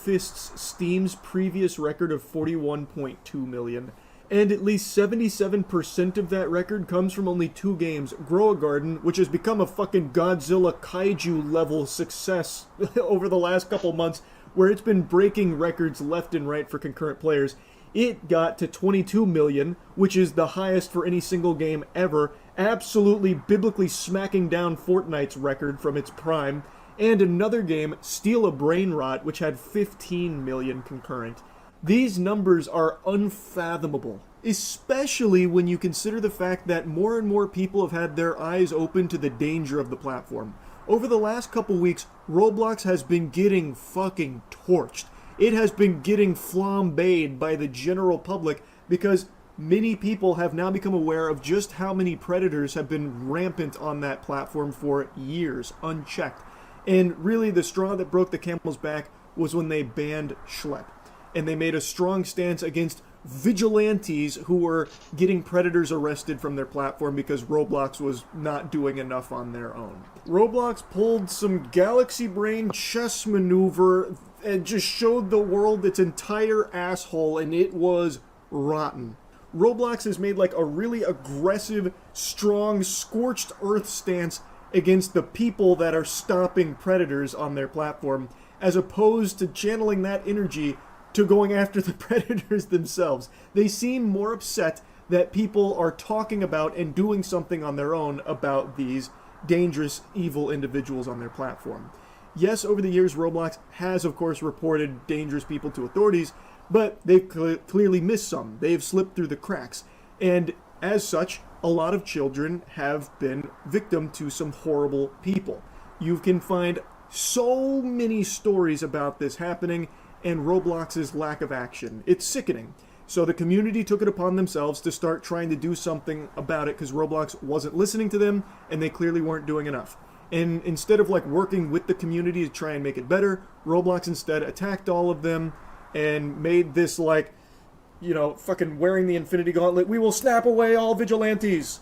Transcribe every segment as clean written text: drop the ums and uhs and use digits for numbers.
outfists Steam's previous record of 41.2 million. And at least 77% of that record comes from only 2 games. Grow a Garden, which has become a fucking Godzilla kaiju level success over the last couple months, where it's been breaking records left and right for concurrent players. It got to 22 million, which is the highest for any single game ever, absolutely biblically smacking down Fortnite's record from its prime. And another game, Steal a Brain Rot, which had 15 million concurrent. These numbers are unfathomable, especially when you consider the fact that more and more people have had their eyes open to the danger of the platform. Over the last couple weeks, Roblox has been getting fucking torched. It has been getting flambéed by the general public because many people have now become aware of just how many predators have been rampant on that platform for years, unchecked. And really the straw that broke the camel's back was when they banned Schlep. And they made a strong stance against vigilantes who were getting predators arrested from their platform because Roblox was not doing enough on their own. Roblox pulled some galaxy brain chess maneuver and just showed the world its entire asshole, and it was rotten. Roblox has made like a really aggressive, strong, scorched earth stance against the people that are stopping predators on their platform, as opposed to channeling that energy to going after the predators themselves. They seem more upset that people are talking about and doing something on their own about these dangerous, evil individuals on their platform. Yes, over the years, Roblox has, of course, reported dangerous people to authorities, but they've clearly missed some. They've slipped through the cracks. And as such, a lot of children have been victim to some horrible people. You can find so many stories about this happening, and Roblox's lack of action. It's sickening. So the community took it upon themselves to start trying to do something about it because Roblox wasn't listening to them and they clearly weren't doing enough. And instead of like working with the community to try and make it better, Roblox instead attacked all of them and made this like, you know, fucking wearing the Infinity Gauntlet, we will snap away all vigilantes.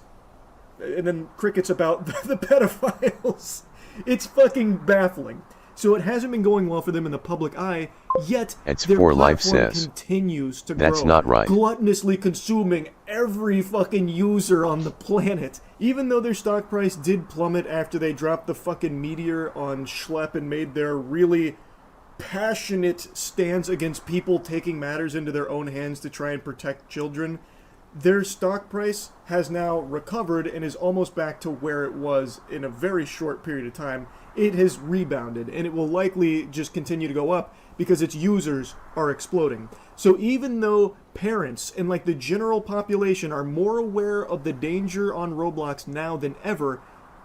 And then crickets about the pedophiles. It's fucking baffling. So it hasn't been going well for them in the public eye, yet their platform continues to grow. That's not right. Gluttonously consuming every fucking user on the planet. Even though their stock price did plummet after they dropped the fucking meteor on Schlep and made their really passionate stance against people taking matters into their own hands to try and protect children, their stock price has now recovered and is almost back to where it was in a very short period of time. It has rebounded, and it will likely just continue to go up because its users are exploding. So even though parents and like the general population are more aware of the danger on Roblox now than ever,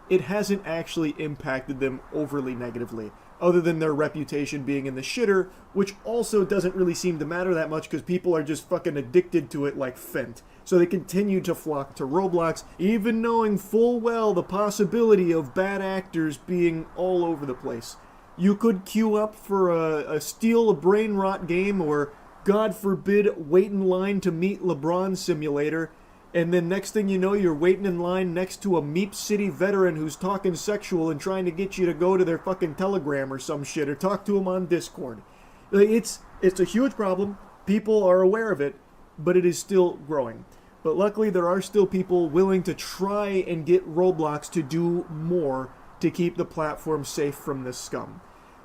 it hasn't actually impacted them overly negatively, other than their reputation being in the shitter, which also doesn't really seem to matter that much because people are just fucking addicted to it like Fent. So they continue to flock to Roblox, even knowing full well the possibility of bad actors being all over the place. You could queue up for a Steal a Brain Rot game, or God forbid, wait in line to meet LeBron Simulator, and then next thing you know, you're waiting in line next to a Meep City veteran who's talking sexual and trying to get you to go to their fucking Telegram or some shit, or talk to him on Discord. It's a huge problem. People are aware of it, but it is still growing. But luckily, there are still people willing to try and get Roblox to do more to keep the platform safe from this scum.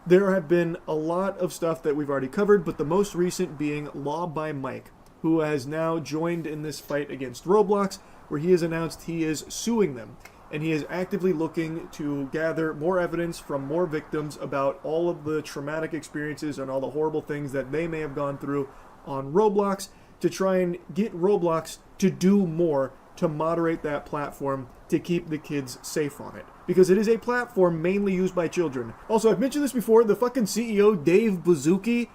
There have been a lot of stuff that we've already covered, but the most recent being Law by Mike, who has now joined in this fight against Roblox, where he has announced he is suing them. And he is actively looking to gather more evidence from more victims about all of the traumatic experiences and all the horrible things that they may have gone through on Roblox, to try and get Roblox to do more to moderate that platform to keep the kids safe on it. Because it is a platform mainly used by children. Also, I've mentioned this before, the fucking CEO, Dave Baszucki,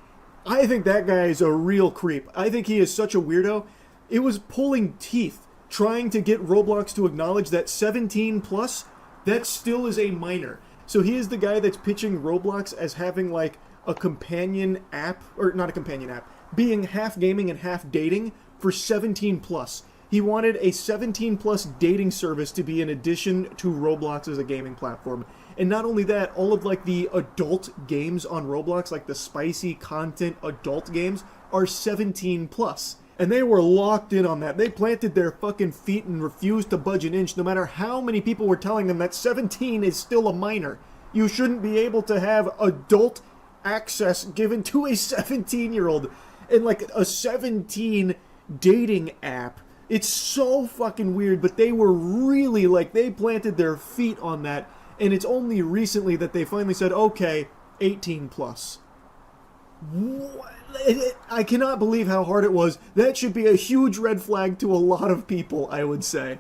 I think that guy is a real creep. I think he is such a weirdo. It was pulling teeth trying to get Roblox to acknowledge that 17 plus, that still is a minor. So he is the guy that's pitching Roblox as having like a companion app, or not a companion app, being half gaming and half dating for 17 plus. He wanted a 17 plus dating service to be in addition to Roblox as a gaming platform. And not only that, all of like the adult games on Roblox, like the spicy content adult games, are 17 plus. And they were locked in on that. They planted their fucking feet and refused to budge an inch, no matter how many people were telling them that 17 is still a minor. You shouldn't be able to have adult access given to a 17-year-old in like a 17 dating app. It's so fucking weird, but they were really like, they planted their feet on that, and it's only recently that they finally said, okay, 18 plus. What? I cannot believe how hard it was. That should be a huge red flag to a lot of people, I would say.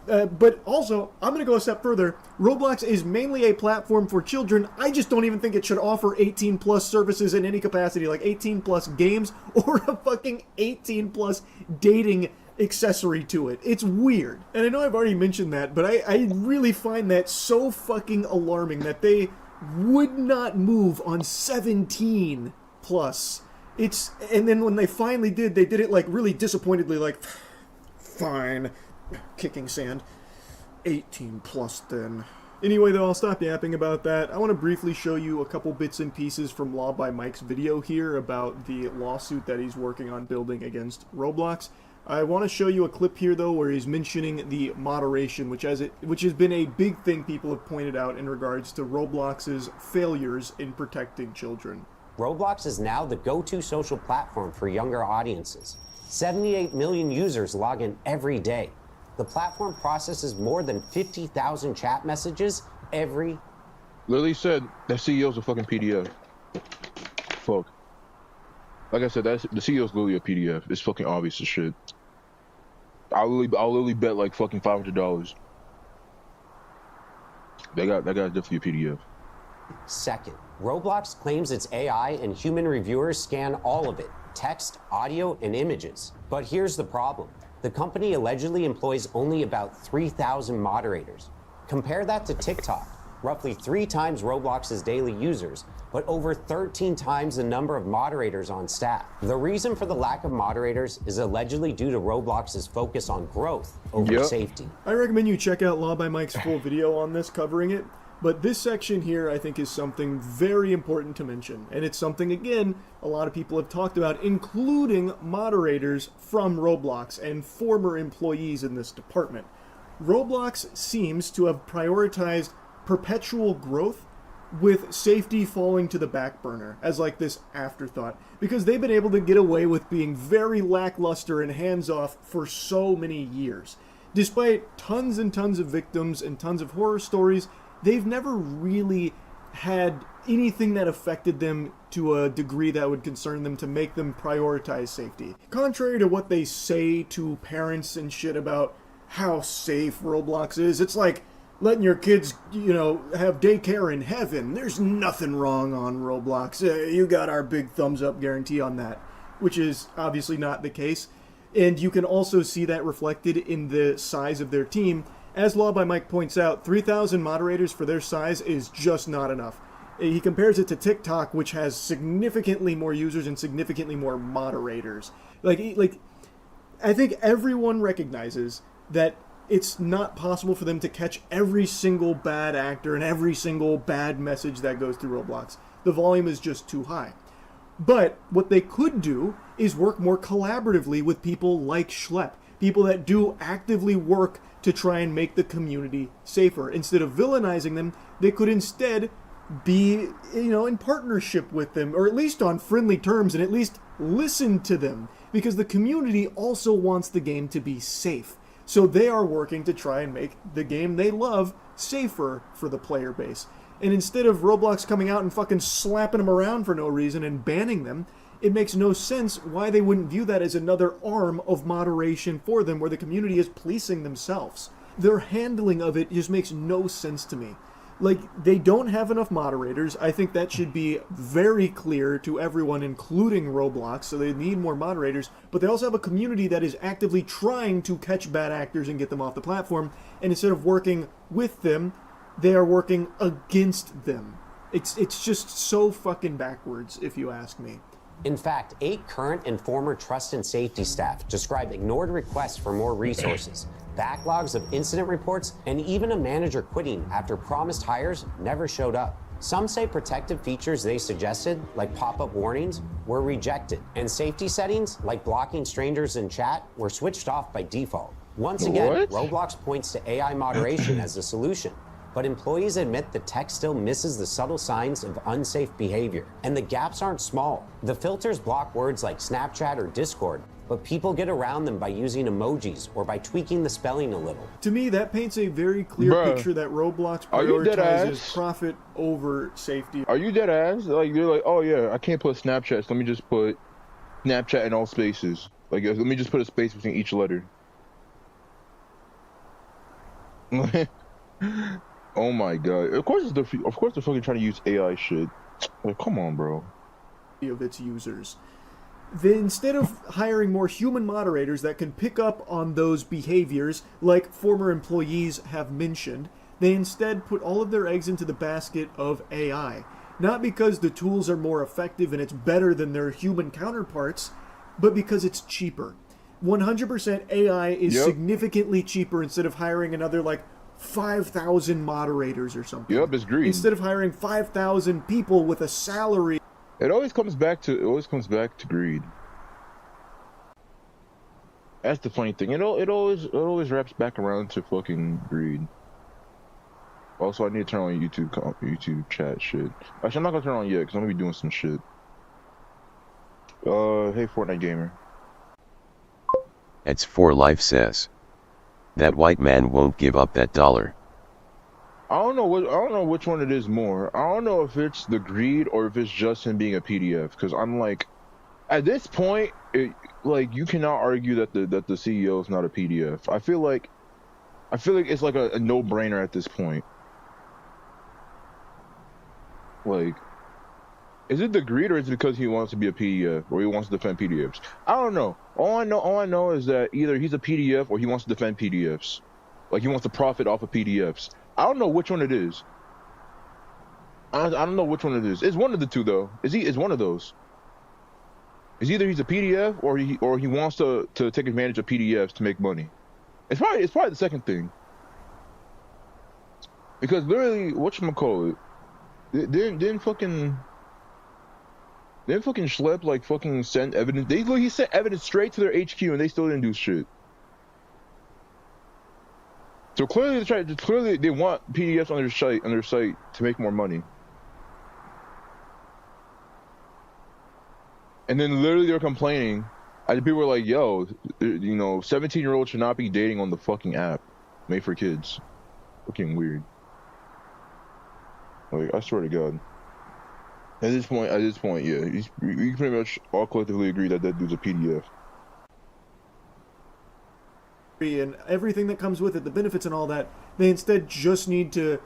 But also, I'm going to go a step further. Roblox is mainly a platform for children. I just don't even think it should offer 18 plus services in any capacity, like 18 plus games or a fucking 18 plus dating accessory to it. It's weird. And I know I've already mentioned that, but I really find that so fucking alarming that they would not move on 17 plus. And then when they finally did, they did it like really disappointedly, like, fine, kicking sand, 18 plus then. Anyway, though, I'll stop yapping about that. I want to briefly show you a couple bits and pieces from Law by Mike's video here about the lawsuit that he's working on building against Roblox. I want to show you a clip here, though, where he's mentioning the moderation, which has been a big thing people have pointed out in regards to Roblox's failures in protecting children. Roblox is now the go-to social platform for younger audiences. 78 million users log in every day. The platform processes more than 50,000 chat messages every... Literally said that CEO's a fucking PDF. Fuck. Like I said, the CEO's literally a PDF. It's fucking obvious as shit. I'll literally bet like fucking $500. That guy's definitely a PDF. Second, Roblox claims its AI and human reviewers scan all of it, text, audio, and images. But here's the problem. The company allegedly employs only about 3,000 moderators. Compare that to TikTok, roughly 3 times Roblox's daily users, but over 13 times the number of moderators on staff. The reason for the lack of moderators is allegedly due to Roblox's focus on growth over safety. I recommend you check out Law by Mike's full video on this covering it. But this section here, I think, is something very important to mention. And it's something, again, a lot of people have talked about, including moderators from Roblox and former employees in this department. Roblox seems to have prioritized perpetual growth with safety falling to the back burner as like this afterthought, because they've been able to get away with being very lackluster and hands-off for so many years. Despite tons and tons of victims and tons of horror stories, they've never really had anything that affected them to a degree that would concern them to make them prioritize safety. Contrary to what they say to parents and shit about how safe Roblox is, it's like letting your kids, have daycare in heaven. There's nothing wrong on Roblox. You got our big thumbs up guarantee on that, which is obviously not the case. And you can also see that reflected in the size of their team. As Law by Mike points out, 3,000 moderators for their size is just not enough. He compares it to TikTok, which has significantly more users and significantly more moderators. Like, I think everyone recognizes that it's not possible for them to catch every single bad actor and every single bad message that goes through Roblox. The volume is just too high. But what they could do is work more collaboratively with people like Schlepp, people that do actively work to try and make the community safer. Instead of villainizing them, they could instead be, in partnership with them, or at least on friendly terms, and at least listen to them, because the community also wants the game to be safe. So they are working to try and make the game they love safer for the player base. And instead of Roblox coming out and fucking slapping them around for no reason and banning them, it makes no sense why they wouldn't view that as another arm of moderation for them, where the community is policing themselves. Their handling of it just makes no sense to me. Like, they don't have enough moderators. I think that should be very clear to everyone, including Roblox, so they need more moderators. But they also have a community that is actively trying to catch bad actors and get them off the platform. And instead of working with them, they are working against them. It's just so fucking backwards, if you ask me. In fact, 8 current and former trust and safety staff describe ignored requests for more resources, backlogs of incident reports, and even a manager quitting after promised hires never showed up. Some say protective features they suggested, like pop-up warnings, were rejected, and safety settings, like blocking strangers in chat, were switched off by default. Once again, What? Roblox points to AI moderation as the solution, but employees admit the tech still misses the subtle signs of unsafe behavior, and the gaps aren't small. The filters block words like Snapchat or Discord, but people get around them by using emojis or by tweaking the spelling a little. To me, that paints a very clear Bruh, picture that Roblox are you dead prioritizes ass? profit over safety. Are you dead ass? Like, they're like, oh yeah, I can't put Snapchat, so let me just put Snapchat in all spaces. Like, let me just put a space between each letter. Oh my god! Of course they're fucking trying to use AI shit. Like, come on, bro. Of its users. Instead of hiring more human moderators that can pick up on those behaviors, like former employees have mentioned, they instead put all of their eggs into the basket of AI. Not because the tools are more effective and it's better than their human counterparts, but because it's cheaper. 100% AI is Yep. significantly cheaper instead of hiring another, like, 5,000 moderators or something. Yep, it's greed. Instead of hiring 5,000 people with a salary. It always comes back to greed. That's the funny thing. It always wraps back around to fucking greed. Also, I need to turn on YouTube chat shit. Actually, I'm not gonna turn it on yet because I'm gonna be doing some shit. Hey Fortnite gamer. It's 4Life says. That white man won't give up that dollar. I don't know which one it is more. I don't know if it's the greed or if it's just him being a PDF. Because I'm like, at this point, you cannot argue that the CEO is not a PDF. I feel like it's like a no-brainer at this point. Like, is it the greed or is it because he wants to be a PDF or he wants to defend PDFs? I don't know. All I know is that either he's a PDF or he wants to defend PDFs. Like, he wants to profit off of PDFs. I don't know which one it is. I don't know which one it is. It's one of the two though. It's one of those. It's either he's a PDF or he wants to take advantage of PDFs to make money. It's probably the second thing. Because literally, whatchamacallit, didn't fucking Schlep like fucking send evidence? He sent evidence straight to their HQ and they still didn't do shit. So clearly they want PDFs on their site to make more money. And then literally they're complaining. And people were like, yo, 17-year-olds should not be dating on the fucking app made for kids. Fucking weird. Like, I swear to God. At this point, yeah. We pretty much all collectively agree that dude's a PDF. And everything that comes with it, the benefits and all that, they instead just need to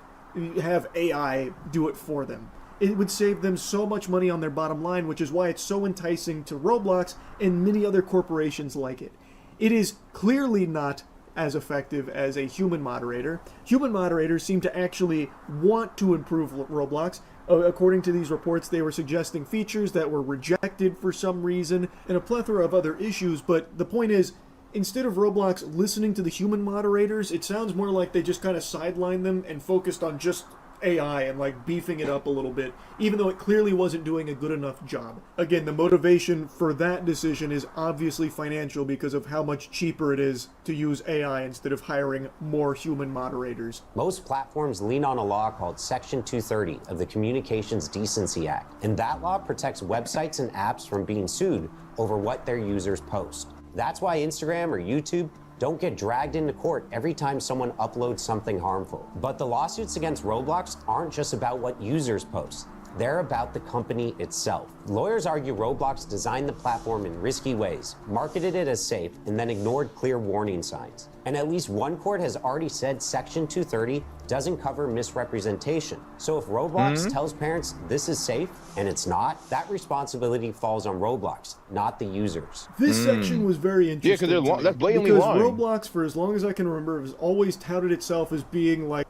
have AI do it for them. It would save them so much money on their bottom line, which is why it's so enticing to Roblox and many other corporations like it. It is clearly not as effective as a human moderator. Human moderators seem to actually want to improve Roblox. According to these reports, they were suggesting features that were rejected for some reason and a plethora of other issues, but the point is, instead of Roblox listening to the human moderators, it sounds more like they just kind of sidelined them and focused on just AI and like beefing it up a little bit, even though it clearly wasn't doing a good enough job. Again, the motivation for that decision is obviously financial because of how much cheaper it is to use AI instead of hiring more human moderators. Most platforms lean on a law called Section 230 of the Communications Decency Act, and that law protects websites and apps from being sued over what their users post. That's why Instagram or YouTube don't get dragged into court every time someone uploads something harmful. But the lawsuits against Roblox aren't just about what users post. They're about the company itself. Lawyers argue Roblox designed the platform in risky ways, marketed it as safe, and then ignored clear warning signs. And at least one court has already said Section 230 doesn't cover misrepresentation. So if Roblox tells parents this is safe and it's not, that responsibility falls on Roblox, not the users. This section was very interesting. Yeah, because that's blatantly because lying. Roblox, for as long as I can remember, has always touted itself as being like,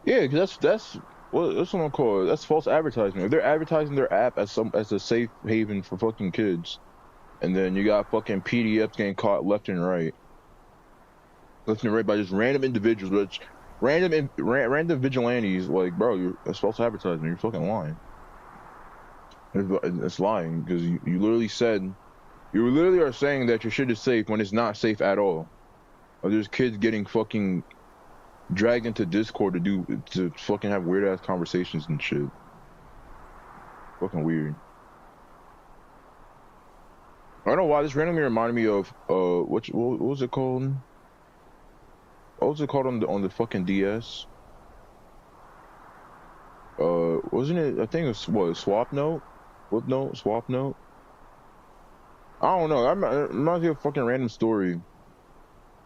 Yeah, because that's That's what I'm called. That's false advertisement. If they're advertising their app as a safe haven for fucking kids, and then you got fucking PDFs getting caught left and right by just random individuals, which random vigilantes, like, bro, that's false advertisement. You're fucking lying. It's lying because you literally are saying that your shit is safe when it's not safe at all. Or there's kids getting fucking dragged into Discord to fucking have weird ass conversations and shit. Fucking weird. I don't know why this randomly reminded me of what was it called? What was it called on the fucking DS? Wasn't it? I think it was Swap Note. Flip Note, Swap Note. I don't know. I'm not here a fucking random story.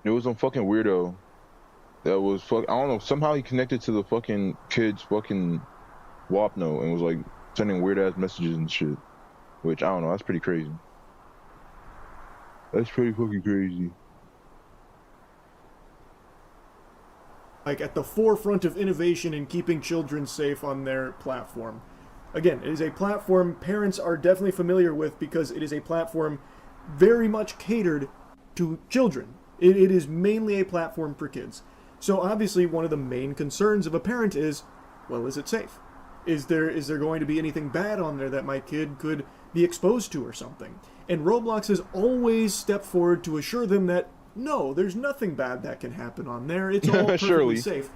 It was some fucking weirdo that was I don't know. Somehow he connected to the fucking kid's fucking WAP note and was like sending weird ass messages and shit. Which I don't know. That's pretty crazy. That's pretty fucking crazy. Like at the forefront of innovation in keeping children safe on their platform. Again, it is a platform parents are definitely familiar with because it is a platform very much catered to children. It is mainly a platform for kids. So obviously one of the main concerns of a parent is, well, is it safe? Is there going to be anything bad on there that my kid could be exposed to or something? And Roblox has always stepped forward to assure them that, no, there's nothing bad that can happen on there. It's all perfectly safe.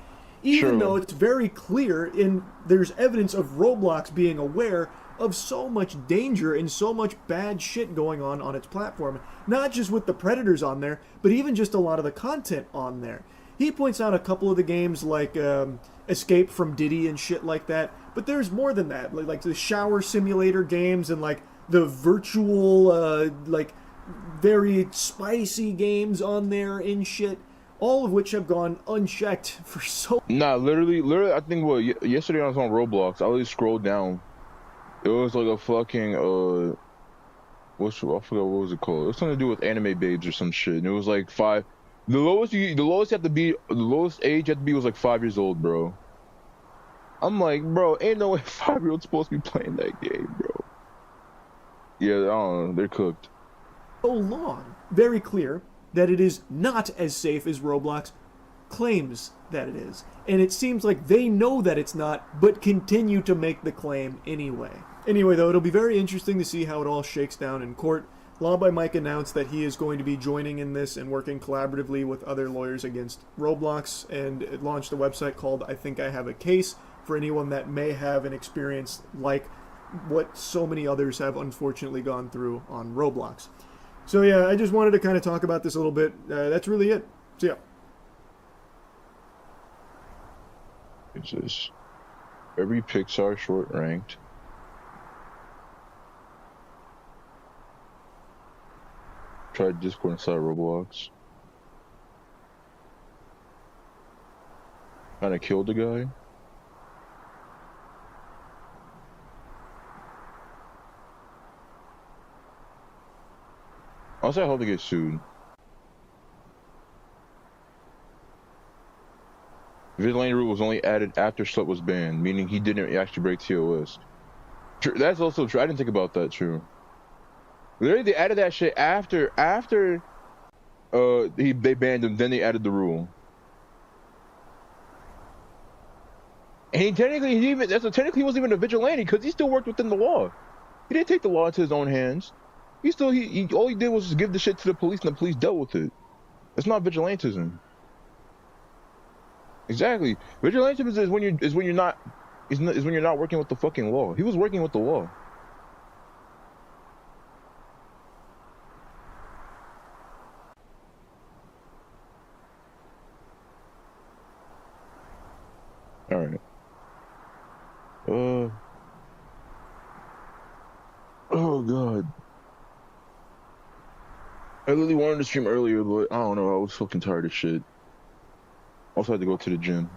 Even though it's very clear and there's evidence of Roblox being aware of so much danger and so much bad shit going on its platform. Not just with the predators on there, but even just a lot of the content on there. He points out a couple of the games like Escape from Diddy and shit like that, but there's more than that. Like the shower simulator games and like the virtual, like very spicy games on there and shit. All of which have gone unchecked for so. Nah, literally, I think yesterday I was on Roblox. I really scrolled down. It was like a fucking I forgot what was it called. It was something to do with anime babes or some shit. And it was like 5. The lowest age you had to be was like 5 years old, bro. I'm like, bro, ain't no way 5-year-old's supposed to be playing that game, bro. Yeah, I don't know. They're cooked. So long, very clear that it is not as safe as Roblox claims that it is. And it seems like they know that it's not, but continue to make the claim anyway. Anyway, though, it'll be very interesting to see how it all shakes down in court. Law by Mike announced that he is going to be joining in this and working collaboratively with other lawyers against Roblox, and it launched a website called I Think I Have a Case for anyone that may have an experience like what so many others have unfortunately gone through on Roblox. So yeah, I just wanted to kind of talk about this a little bit. That's really it. See ya. It's this. Every Pixar short ranked. Tried Discord inside Roblox. Kinda killed the guy. Honestly, I hope they get sued. Vigilante rule was only added after Slut was banned, meaning he didn't actually break TOS. True, that's also true. I didn't think about that. True. Literally, they added that shit after they banned him. Then they added the rule. And technically he wasn't even a vigilante because he still worked within the law. He didn't take the law into his own hands. All he did was just give the shit to the police, and the police dealt with it. That's not vigilantism. Exactly. Vigilantism is when you're not working with the fucking law. He was working with the law. All right. Oh god. I really wanted to stream earlier, but I don't know. I was fucking tired of shit. Also had to go to the gym.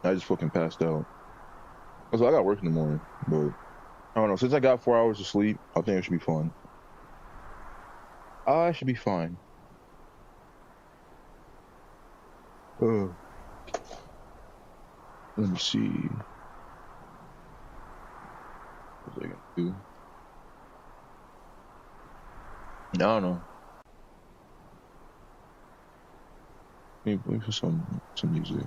I just fucking passed out. I got work in the morning, but I don't know. Since I got 4 hours of sleep, I think it should be fun. I should be fine. Let me see. What was I gonna do? I don't know. Maybe for some music.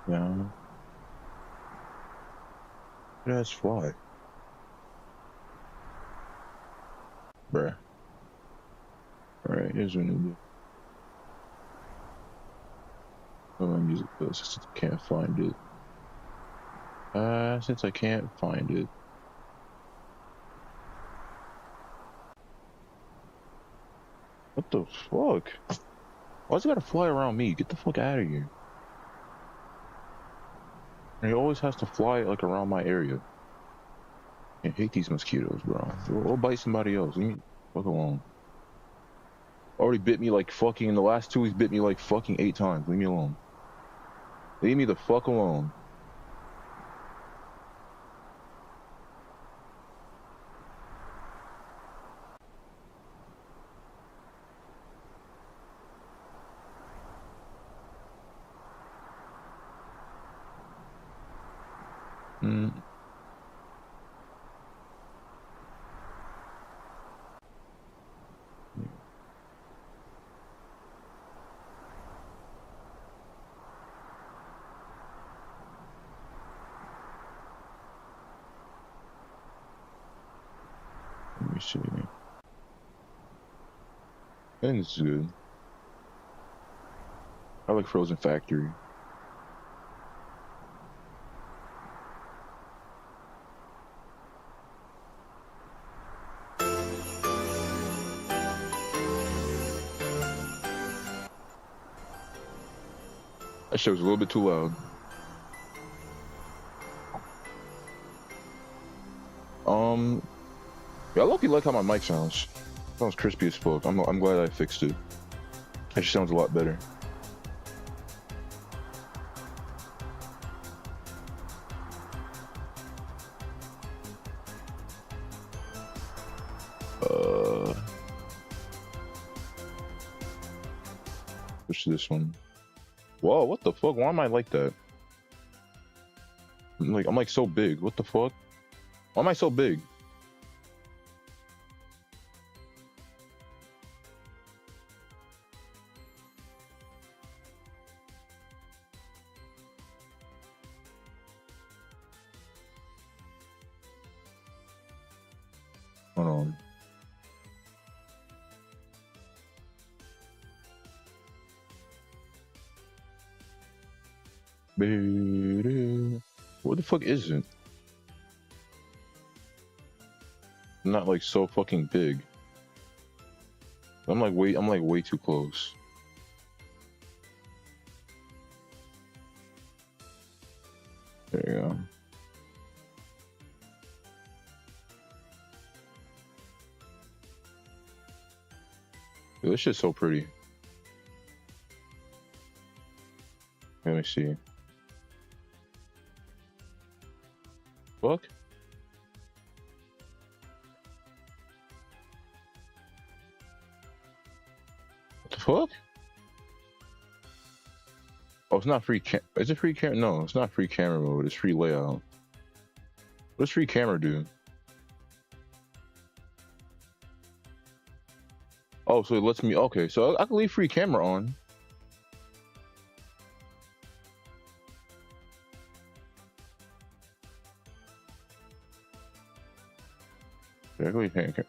Yeah. That's fly. Bruh. Alright, here's what I need to do. Oh, my music goes since I can't find it. Since I can't find it. What the fuck? Why's it gotta fly around me? Get the fuck out of here. And he always has to fly like around my area. I hate these mosquitoes, bro. Go bite somebody else. Leave me the fuck alone. Already bit me like fucking in the last 2 weeks. Bit me like fucking 8 times. Leave me alone. Leave me the fuck alone. Let me see. I think this is good. I like Frozen Factory. That shit was a little bit too loud. Yeah, I lucky like how my mic sounds. Sounds crispy as fuck. I'm glad I fixed it. It just sounds a lot better. Push this one. Whoa, what the fuck? Why am I like that? I'm like so big. What the fuck? Why am I so big? Hold on. What the fuck is it? I'm not like so fucking big. I'm like way too close. There you go. Dude, this shit's so pretty. Let me see. Fuck? What the fuck? Oh, it's not free is it free camera? No, it's not free camera mode, it's free layout. What does free camera do? Oh, so it lets me, okay, so I can leave free camera on. Yeah, I can leave camera.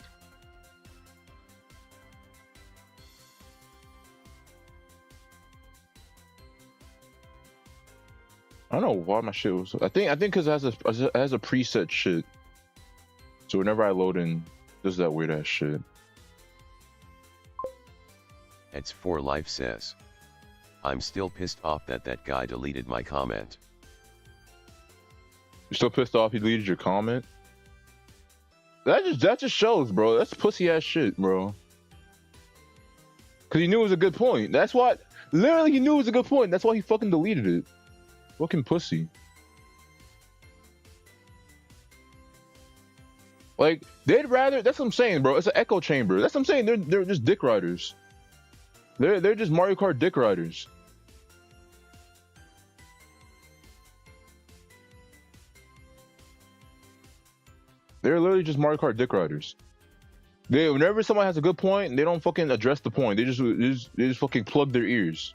I don't know why my shit was. I think because it has a preset shit. So whenever I load in, does that weird ass shit. It's for life says. I'm still pissed off that guy deleted my comment. You're still pissed off he deleted your comment? That just shows, bro. That's pussy ass shit, bro. Cause he knew it was a good point. That's what. Literally, he knew it was a good point. That's why he fucking deleted it. Fucking pussy. Like, they'd rather. That's what I'm saying, bro. It's an echo chamber. That's what I'm saying. They're just dick riders. They're just Mario Kart dick riders. They're literally just Mario Kart dick riders. Whenever someone has a good point, they don't fucking address the point. They just fucking plug their ears.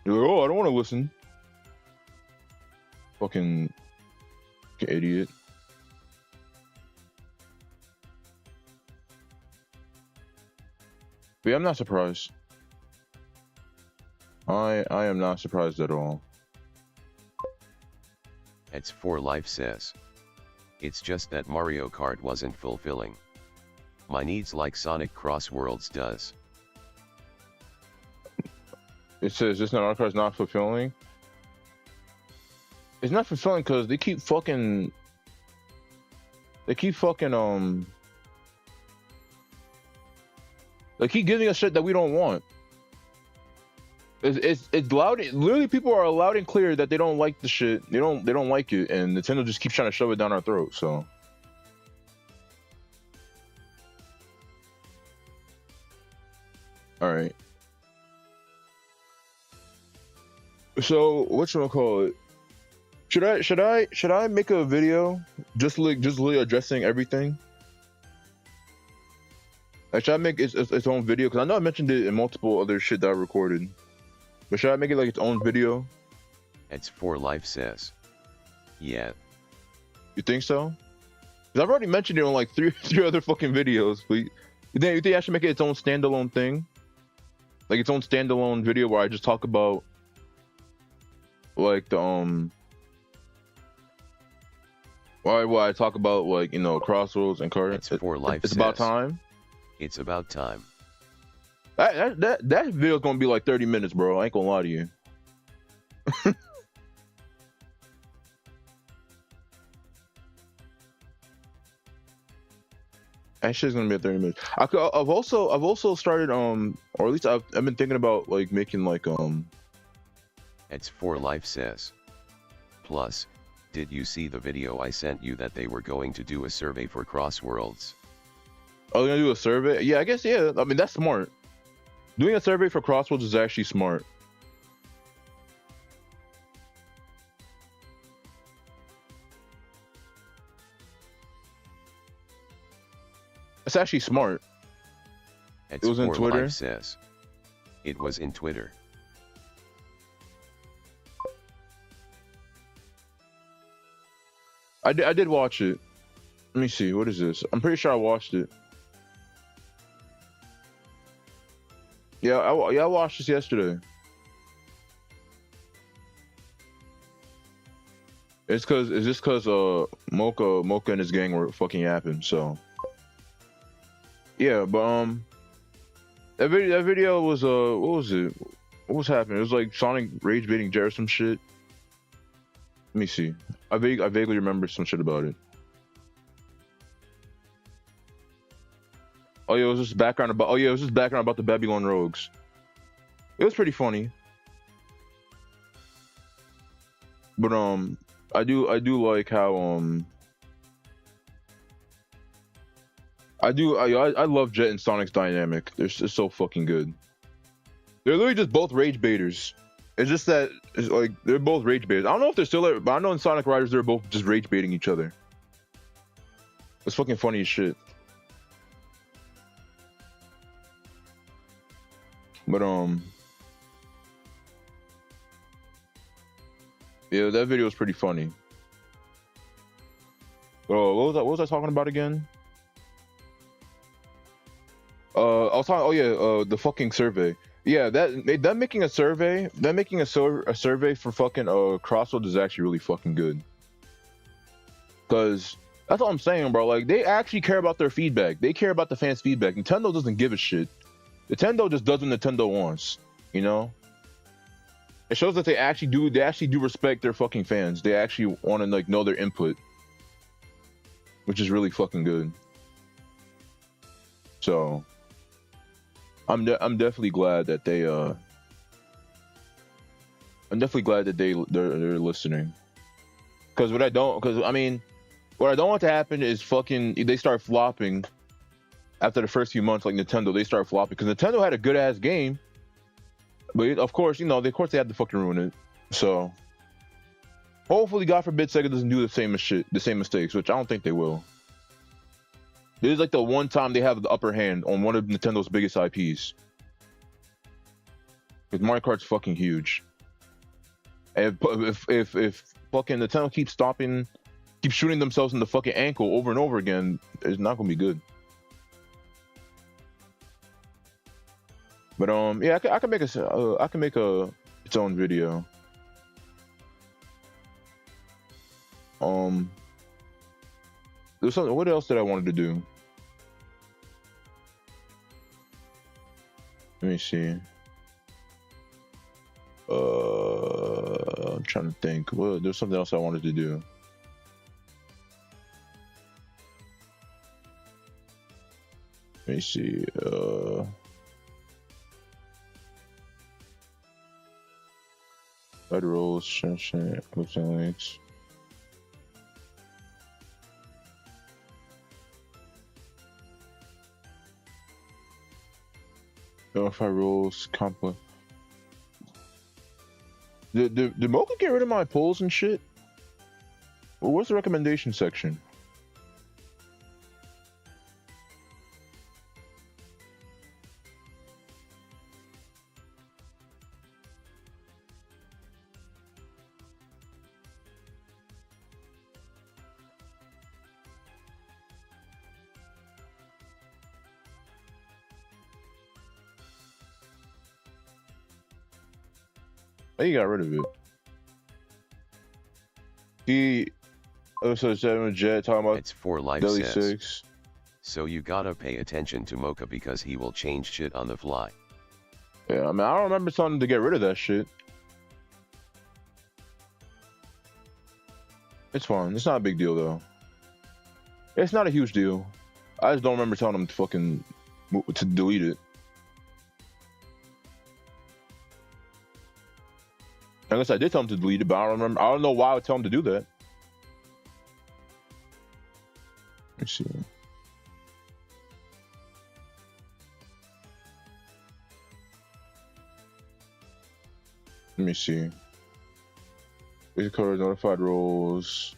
They're like, oh, I don't want to listen. Fucking idiot. But yeah, I'm not surprised. I am not surprised at all. It's for life says. It's just that Mario Kart wasn't fulfilling my needs like Sonic Cross Worlds does. It says this Mario Kart's not fulfilling. It's not fulfilling because they keep fucking They keep giving us shit that we don't want. It's loud. Literally, people are loud and clear that they don't like the shit. They don't like it, and Nintendo just keeps trying to shove it down our throat. So, all right. So whatchamacallit? Should I make a video just really addressing everything? Like, should I make its own video? Because I know I mentioned it in multiple other shit that I recorded. But should I make it like its own video? It's for life says. Yeah. You think so? Because I've already mentioned it on like three other fucking videos. But you think I should make it its own standalone thing? Like its own standalone video where I just talk about like the why I talk about like, you know, Crossroads and Kart. It's for life. It's about time. It's about time. That video's gonna be like 30 minutes, bro. I ain't gonna lie to you. That shit's gonna be at 30 minutes. I've also started or at least I've been thinking about like making like It's for life says. Plus, did you see the video I sent you that they were going to do a survey for Crossworlds? Oh, they're gonna do a survey? Yeah, I guess, yeah. I mean, that's smart. Doing a survey for Crossworlds is actually smart. It's actually smart. It's it was in for Twitter. Life says. It was in Twitter. I did watch it. Let me see. What is this? I'm pretty sure I watched it. Yeah, I watched this yesterday. It's just cause Mocha and his gang were fucking yapping. So yeah, but that video was what was it? What was happening? It was like Sonic rage baiting Jared or some shit. Let me see. I vaguely remember some shit about it. Oh yeah, it was just background about. Oh yeah, it was just background about the Babylon Rogues. It was pretty funny. But I do like how I love Jet and Sonic's dynamic. They're just so fucking good. They're literally just both rage baiters. It's just that it's like they're both rage baiters. I don't know if they're still there, but I know in Sonic Riders they're both just rage baiting each other. It's fucking funny as shit. But yeah, that video was pretty funny. Oh, what was I talking about again? I was talking. Oh yeah, the fucking survey. Yeah, that making a survey, a survey for fucking Crossroads is actually really fucking good. Cause that's all I'm saying, bro. Like they actually care about their feedback. They care about the fans' feedback. Nintendo doesn't give a shit. Nintendo just does what Nintendo wants. You know. It shows that they actually do respect their fucking fans. They actually want to like know their input, which is really fucking good. So I'm definitely glad that they're listening. Because what I don't want to happen is fucking they start flopping after the first few months, like Nintendo. They start flopping because Nintendo had a good ass game, but of course, they had to fucking ruin it. So hopefully, God forbid, Sega doesn't do the same mistakes, which I don't think they will. This is like the one time they have the upper hand on one of Nintendo's biggest IPs. Because Mario Kart's fucking huge. And if fucking Nintendo keeps shooting themselves in the fucking ankle over and over again, it's not gonna be good. But yeah, I can make its own video. There's something. What else did I wanted to do? Let me see. I'm trying to think. Well, there's something else I wanted to do. Let me see. Red rolls, sunshine, clips and links. Verify rules, complex. Did Mocha get rid of my polls and shit? Well, where's the recommendation section? Oh, you got rid of it. So 7 Jet talking about It's 4 Life Deli says. 6. So you gotta pay attention to Mocha because he will change shit on the fly. Yeah, I mean, I don't remember telling him to get rid of that shit. It's fine. It's not a big deal though. It's not a huge deal. I just don't remember telling him to delete it. Unless I did tell him to delete it, but I don't remember. I don't know why I would tell him to do that. Let's see. Let me see. Basic colors, notified roles,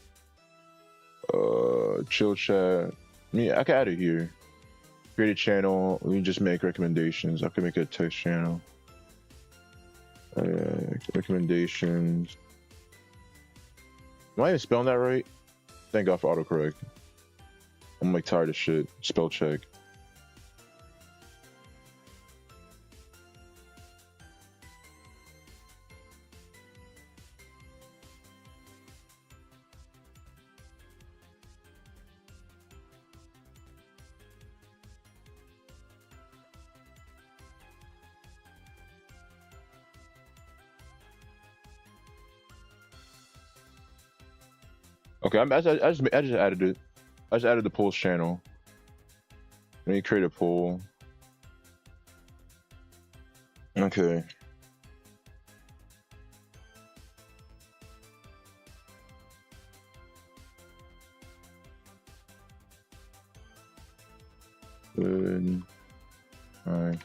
chill chat. I can add it here. Create a channel. We can just make recommendations. I can make a text channel. Recommendations. Am I even spelling that right? Thank God for autocorrect. I'm like tired of shit. Spell check. Okay, I just added it. I just added the polls channel. Let me create a poll. Okay. Good. All right.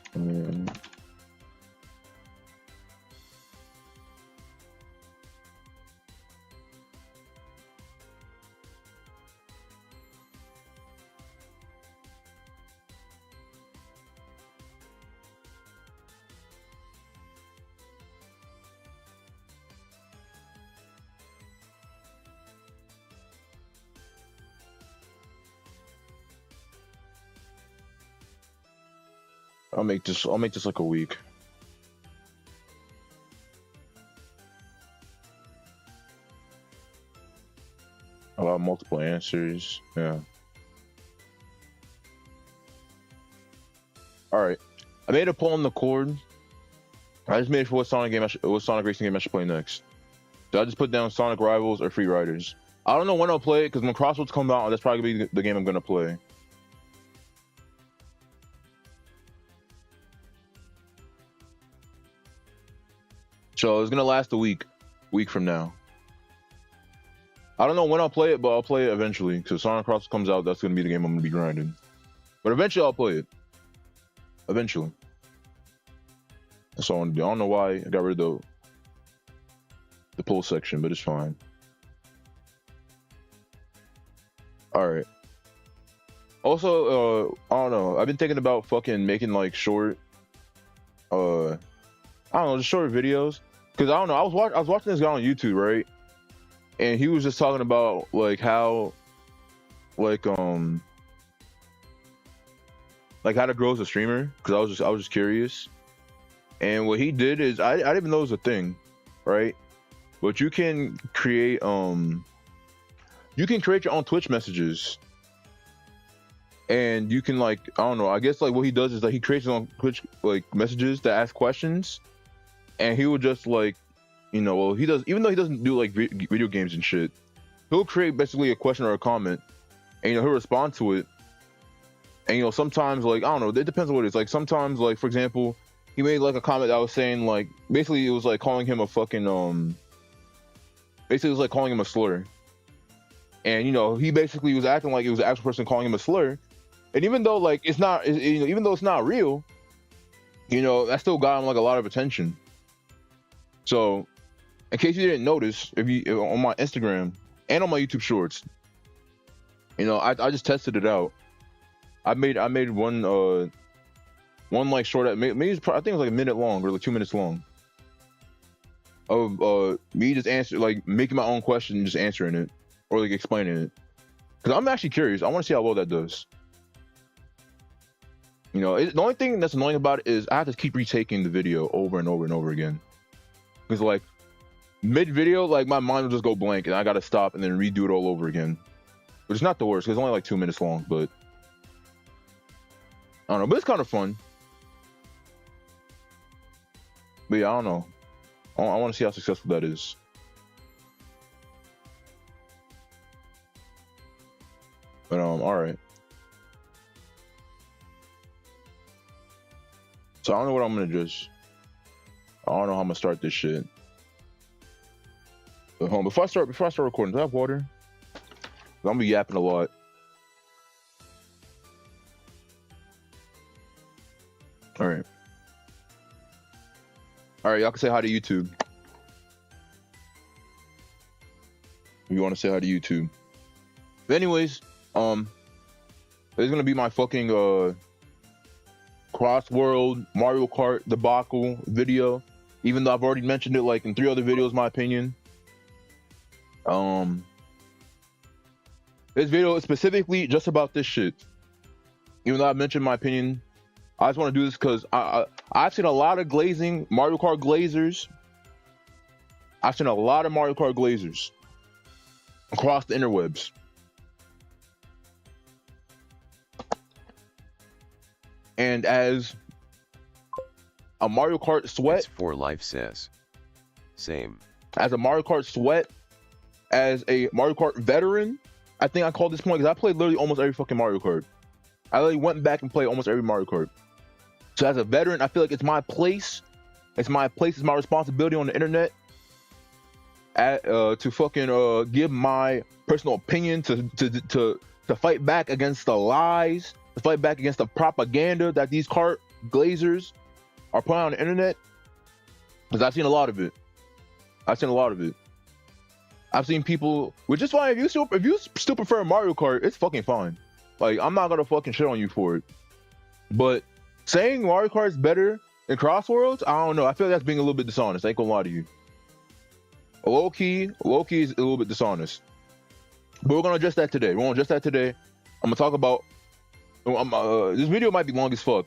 I'll make this like a week. multiple answers. Yeah. All right. I made a poll on the cord. I just made for what Sonic racing game I should play next. So I just put down Sonic Rivals or Free Riders. I don't know when I'll play it because when Crossroads come out, that's probably gonna be the game I'm gonna play. So it's gonna last a week from now. I don't know when I'll play it, but I'll play it eventually because Sonic Crossroads comes out. That's gonna be the game I'm gonna be grinding. But eventually I'll play it. Eventually. That's all I want to do. I don't know why I got rid of the poll section, but it's fine. All right. Also, I don't know. I've been thinking about fucking making like short, I don't know, just short videos. Cause I don't know. I was watching this guy on YouTube, right? And he was just talking about like how, like how to grow as a streamer. Cause I was just curious. And what he did is I didn't even know it was a thing, right? But you can create your own Twitch messages. And you can like, I don't know, I guess like what he does is like he creates his own Twitch like messages that ask questions. And he would just like, you know, well he does, even though he doesn't do like video games and shit, he'll create basically a question or a comment and you know, he'll respond to it. And you know, sometimes like, I don't know, it depends on what it is. Like sometimes like, for example, he made like a comment that was saying like, basically it was like calling him a fucking, basically it was like calling him a slur. And you know, he basically was acting like it was the actual person calling him a slur. And even though like it's not, you know, even though it's not real, you know, that still got him like a lot of attention. So, in case you didn't notice, if on my Instagram and on my YouTube Shorts, you know, I just tested it out. I made one like short, maybe I think it was like a minute long or like 2 minutes long of me just making my own question and just answering it or like explaining it. Because I'm actually curious. I want to see how well that does. You know, the only thing that's annoying about it is I have to keep retaking the video over and over and over again. Because like mid-video, like my mind will just go blank and I gotta stop and then redo it all over again. But it's not the worst because it's only like 2 minutes long, but I don't know, but it's kind of fun. But yeah, I don't know. I want to see how successful that is. But all right. So I don't know what I'm gonna just. I don't know how I'm gonna start this shit. But before I start recording, do I have water? I'm gonna be yapping a lot. All right. All right, y'all can say hi to YouTube. If you want to say hi to YouTube. But anyways, this is gonna be my fucking Crossworld Mario Kart debacle video. Even though I've already mentioned it like in 3 other videos, my opinion. This video is specifically just about this shit. Even though I've mentioned my opinion, I just want to do this because I've seen a lot of Mario Kart glazers. I've seen a lot of Mario Kart glazers across the interwebs. And as a Mario Kart sweat, It's for life says. Same. as a Mario Kart sweat, as a Mario Kart veteran, I think I called this point because I played literally almost every fucking Mario Kart. I literally went back and played almost every Mario Kart. So as a veteran, I feel like it's my place. It's my responsibility on the internet to fucking give my personal opinion, to fight back against the lies, to fight back against the propaganda that these kart glazers are putting on the internet. Because I've seen a lot of it. I've seen people, which is fine. If you still prefer Mario Kart, it's fucking fine. Like, I'm not gonna fucking shit on you for it. But saying Mario Kart is better than Crossworlds, I don't know. I feel like that's being a little bit dishonest. I ain't gonna lie to you. Low key is a little bit dishonest. But we're gonna address that today. I'm gonna talk about. This video might be long as fuck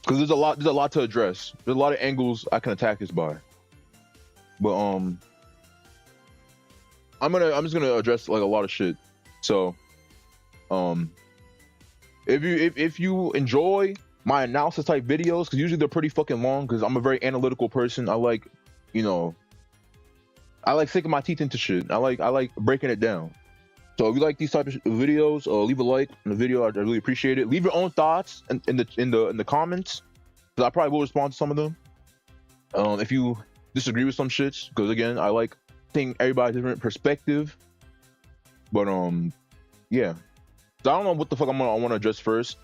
because there's a lot to address. There's a lot of angles I can attack this by. But I'm just gonna address like a lot of shit. So, if you enjoy my analysis type videos, because usually they're pretty fucking long, because I'm a very analytical person. I like, you know, I like sinking my teeth into shit. I like breaking it down. So if you like these type of videos, leave a like on the video. I'd really appreciate it. Leave your own thoughts in the comments, because I probably will respond to some of them. If you disagree with some shits, because again, I like seeing everybody's different perspective. But yeah. So I don't know what the fuck I want to address first.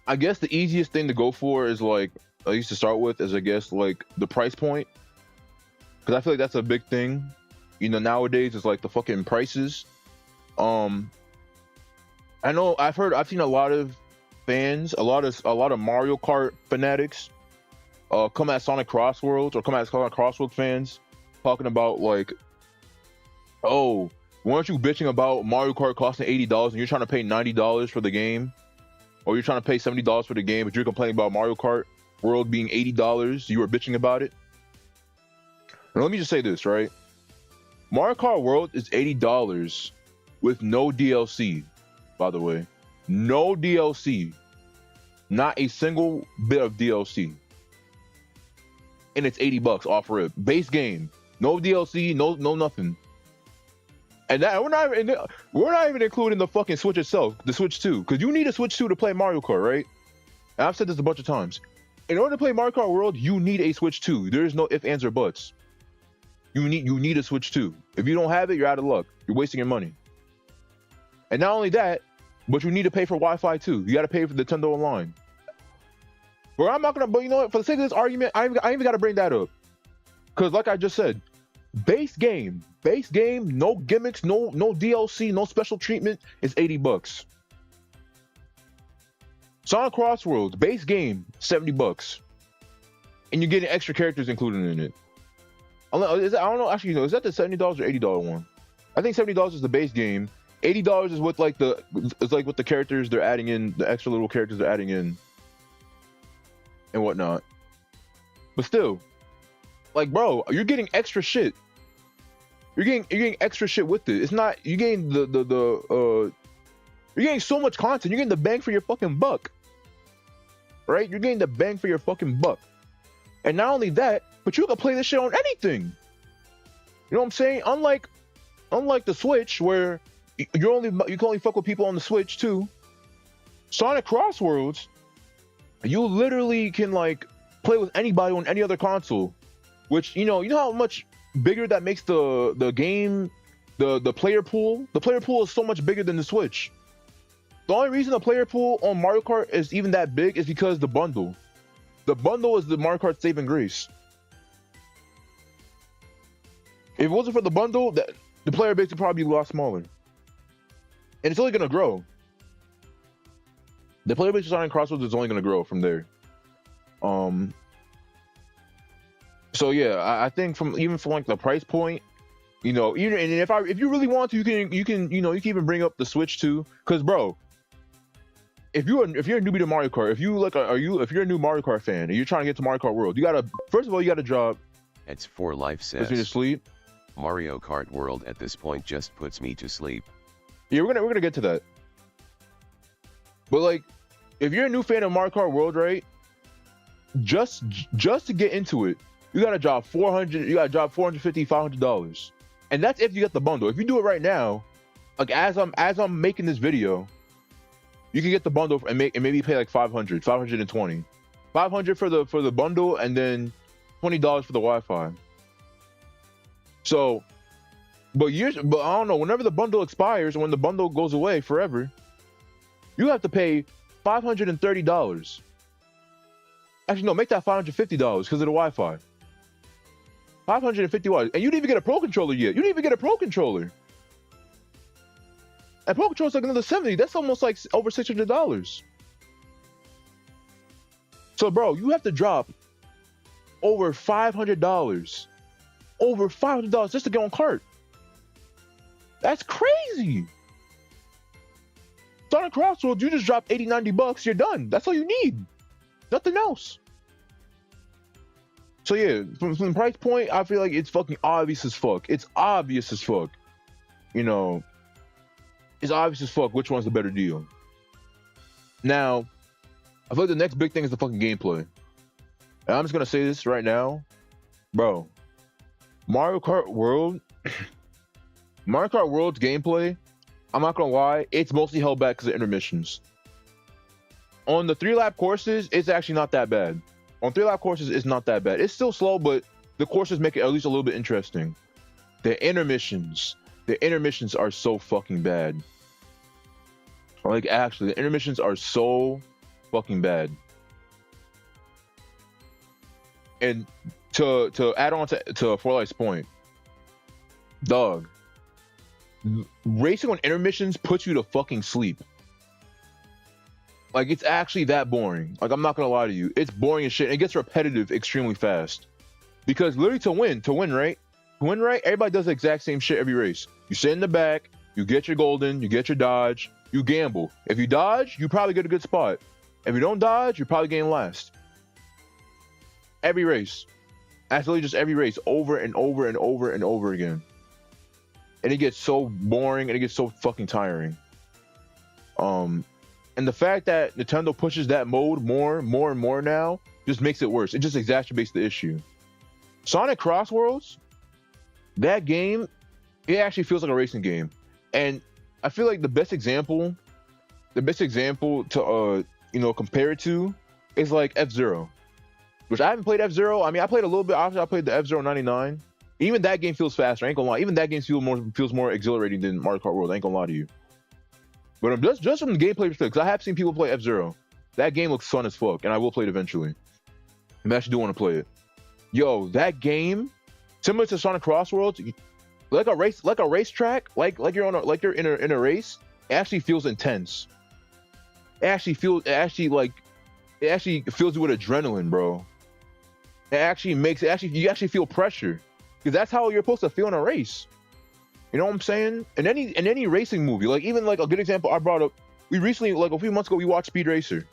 I guess the easiest thing to go for is like, at least to start with, is I guess like the price point, because I feel like that's a big thing. You know, nowadays it's like the fucking prices. I know I've seen a lot of fans, a lot of Mario Kart fanatics, come at Sonic Crossworlds, or come at Sonic Crossworlds fans, talking about like, oh, weren't you bitching about Mario Kart costing $80 and you're trying to pay $90 for the game? Or you're trying to pay $70 for the game, but you're complaining about Mario Kart World being $80. You were bitching about it. And let me just say this, right? Mario Kart World is $80 with no DLC, by the way. No DLC. Not a single bit of DLC. And it's $80 off rip. Base game. No DLC, no nothing. And that we're not even including the fucking Switch itself, the Switch 2, because you need a Switch 2 to play Mario Kart, right? And I've said this a bunch of times. In order to play Mario Kart World, you need a Switch 2. There is no ifs, ands, or buts. You need a Switch 2. If you don't have it, you're out of luck. You're wasting your money. And not only that, but you need to pay for Wi-Fi too. You got to pay for Nintendo Online. But I'm not gonna. But you know what? For the sake of this argument, I even got to bring that up, because like I just said, base game, no gimmicks, no DLC, no special treatment is $80. Sonic Crossworlds base game $70, and you're getting extra characters included in it. I don't know. Actually, no. Is that the $70 or $80 one? I think $70 is the base game. $80 is with like with the characters they're adding in, the extra little characters they're adding in, and whatnot. But still, like, bro, you're getting extra shit. You're getting extra shit with it. It's not, you're getting you're getting so much content. You're getting the bang for your fucking buck. Right? You're getting the bang for your fucking buck. And not only that, but you can play this shit on anything. You know what I'm saying? Unlike the Switch, where you can only fuck with people on the Switch too. Sonic Crossworlds, you literally can like play with anybody on any other console. Which, you know how much bigger that makes the game, the player pool? The player pool is so much bigger than the Switch. The only reason the player pool on Mario Kart is even that big is because the bundle. The bundle is the Mario Kart saving grace. If it wasn't for the bundle, the player base would probably be a lot smaller. And it's only going to grow. The player base of Sonic Crossroads is only going to grow from there. So yeah, I think from like the price point, you know, even and if you really want to, you can even bring up the Switch too, because bro, if you're a newbie to Mario Kart, if you're a new Mario Kart fan and you're trying to get to Mario Kart World, you gotta drop. It's 4Life Puts me to says sleep. Mario Kart World at this point just puts me to sleep. Yeah, we're gonna get to that. But like, if you're a new fan of Mario Kart World, right? Just to get into it, you gotta drop $450, $500, and that's if you get the bundle. If you do it right now, like as I'm making this video, you can get the bundle and maybe pay like $520, $500 for the bundle, and then $20 for the Wi-Fi. So, but I don't know. Whenever the bundle expires, or when the bundle goes away forever, you have to pay $530. Actually, no, make that $550 because of the Wi-Fi. $550, and you didn't even get a Pro Controller yet. You didn't even get a Pro Controller. And Pro Controller's like another $70. That's almost like over $600. So, bro, you have to drop over $500. Over $500 just to get on cart. That's crazy. Sonic Crossroads, you just drop $80, $90, you're done. That's all you need. Nothing else. So yeah, from the price point, I feel like it's fucking obvious as fuck. It's obvious as fuck. You know, it's obvious as fuck which one's the better deal. Now, I feel like the next big thing is the fucking gameplay. And I'm just gonna say this right now, bro. Mario Kart World's gameplay, I'm not gonna lie, it's mostly held back because of intermissions. On the 3-lap courses, it's actually not that bad. On 3-lap courses, it's not that bad. It's still slow, but the courses make it at least a little bit interesting. The intermissions are so fucking bad. Like, actually, the intermissions are so fucking bad. And to add on to Four Light's point, dog, racing on intermissions puts you to fucking sleep. Like, it's actually that boring. Like, I'm not gonna lie to you. It's boring as shit. And it gets repetitive extremely fast. Because literally to win, right? Everybody does the exact same shit every race. You sit in the back, you get your golden, you get your dodge, you gamble. If you dodge, you probably get a good spot. If you don't dodge, you're probably getting last. Every race. Absolutely just every race. Over and over and over and over again. And it gets so boring and it gets so fucking tiring. And the fact that Nintendo pushes that mode more and more now just makes it worse. It just exacerbates the issue. Sonic Cross Worlds, that game, it actually feels like a racing game. And I feel like the best example to compare it to is like F-Zero. Which I haven't played F-Zero. I mean, I played a little bit. Obviously, I played the F-Zero 99. Even that game feels faster. I ain't gonna lie. Even that game feels more exhilarating than Mario Kart World. I ain't gonna lie to you. But just from the gameplay perspective, because I have seen people play F-Zero. That game looks fun as fuck, and I will play it eventually. I actually do want to play it. Yo, that game, similar to Sonic Cross Worlds, like a racetrack, like you're in a race, it actually feels intense. It actually fills you with adrenaline, bro. You actually feel pressure, because that's how you're supposed to feel in a race. You know what I'm saying? In any racing movie, like even like a good example I brought up, we recently, like a few months ago, we watched Speed Racer.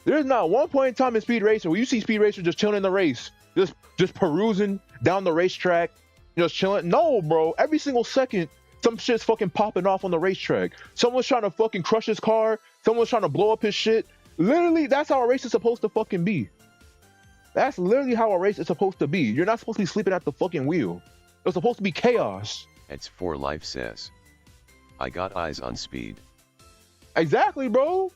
There's not one point in time in Speed Racer where you see Speed Racer just chilling in the race, just perusing down the racetrack, just chilling. No, bro. Every single second, some shit's fucking popping off on the racetrack. Someone's trying to fucking crush his car. Someone's trying to blow up his shit. Literally, that's how a race is supposed to fucking be. That's literally how a race is supposed to be. You're not supposed to be sleeping at the fucking wheel. It's supposed to be chaos. It's for life says. I got eyes on speed. Exactly, bro.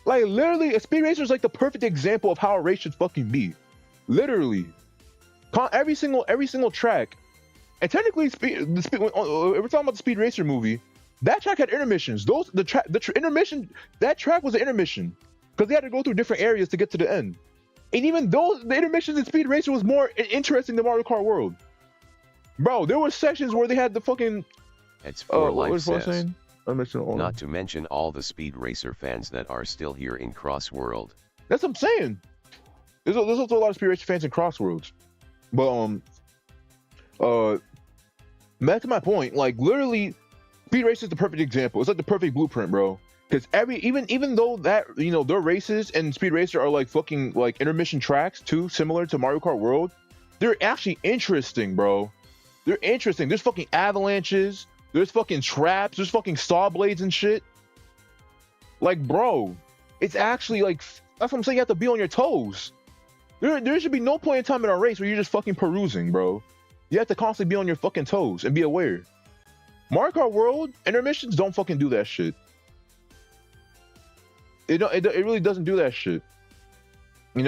Like, literally, a Speed Racer is like the perfect example of how a race should fucking be. Literally. Every single track. And technically, we're talking about the Speed Racer movie. That track had intermissions. That track was an intermission. Because they had to go through different areas to get to the end. And even though the intermissions in Speed Racer was more interesting than Mario Kart World. Bro, there were sections where they had the fucking... It's for life says. Saying? Not to mention all the Speed Racer fans that are still here in Cross World. That's what I'm saying. There's also a lot of Speed Racer fans in Cross Worlds. But, back to my point, like, literally, Speed Racer is the perfect example. It's like the perfect blueprint, bro. Because even though that, their races and Speed Racer are like fucking like intermission tracks too, similar to Mario Kart World, they're actually interesting, bro. They're interesting. There's fucking avalanches. There's fucking traps. There's fucking saw blades and shit. Like, bro, it's actually like, that's what I'm saying. You have to be on your toes. There should be no point in time in a race where you're just fucking perusing, bro. You have to constantly be on your fucking toes and be aware. Mario Kart World intermissions don't fucking do that shit. It really doesn't do that shit. And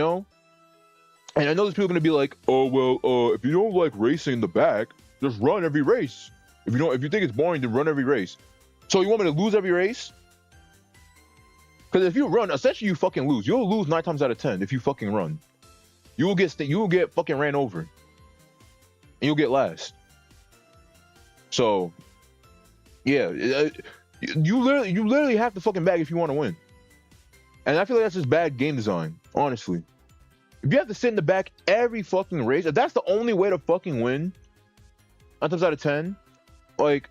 I know there's people gonna be like, oh well, if you don't like racing in the back, just run every race. If you think it's boring, then run every race. So you want me to lose every race? Because if you run, essentially you fucking lose. You'll lose 9 times out of 10 if you fucking run. You will get fucking ran over, and you'll get last. So, yeah, you literally have to fucking bag if you want to win. And I feel like that's just bad game design, honestly. If you have to sit in the back every fucking race, if that's the only way to fucking win, 9 times out of 10, like,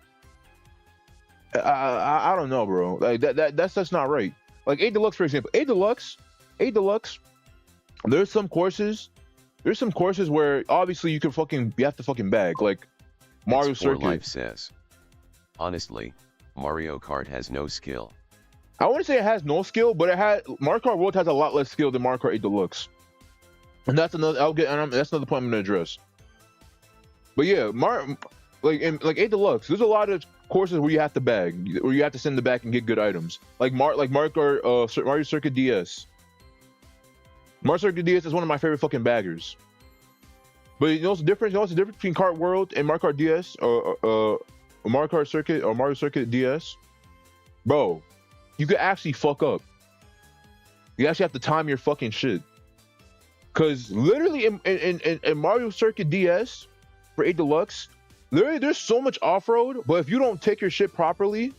I don't know, bro. Like that's just not right. Like A Deluxe, for example, A Deluxe. There's some courses there's some courses where obviously you have to fucking bag, like Mario It's for Circuit. life says. Honestly, Mario Kart has no skill. I wouldn't say it has no skill, but Mario Kart World has a lot less skill than Mario Kart 8 Deluxe. And that's another that's another point I'm gonna address. But yeah, in 8 Deluxe, there's a lot of courses where you have to bag, where you have to send the back and get good items. Like Mario Kart, Mario Circuit DS. Mario Circuit DS is one of my favorite fucking baggers. But you know what's the difference? You know what's the difference between Kart World and Mario Kart DS, or Mario Kart Circuit or Mario Circuit DS? Bro, you could actually fuck up. You actually have to time your fucking shit. Cause literally in Mario Circuit DS for 8 Deluxe, literally there's so much off-road, but if you don't take your shit properly,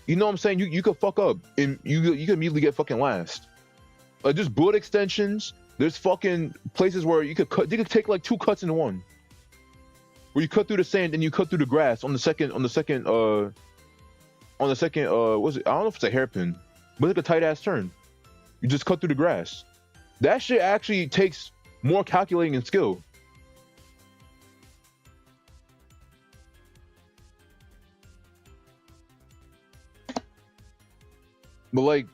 you know what I'm saying, you could fuck up and you could immediately get fucking last. Like there's bullet extensions, there's fucking places where you could take like 2 cuts in one. Where you cut through the sand and you cut through the grass on the second what's it? I don't know if it's a hairpin, but it's like a tight ass turn. You just cut through the grass. That shit actually takes more calculating and skill. But like,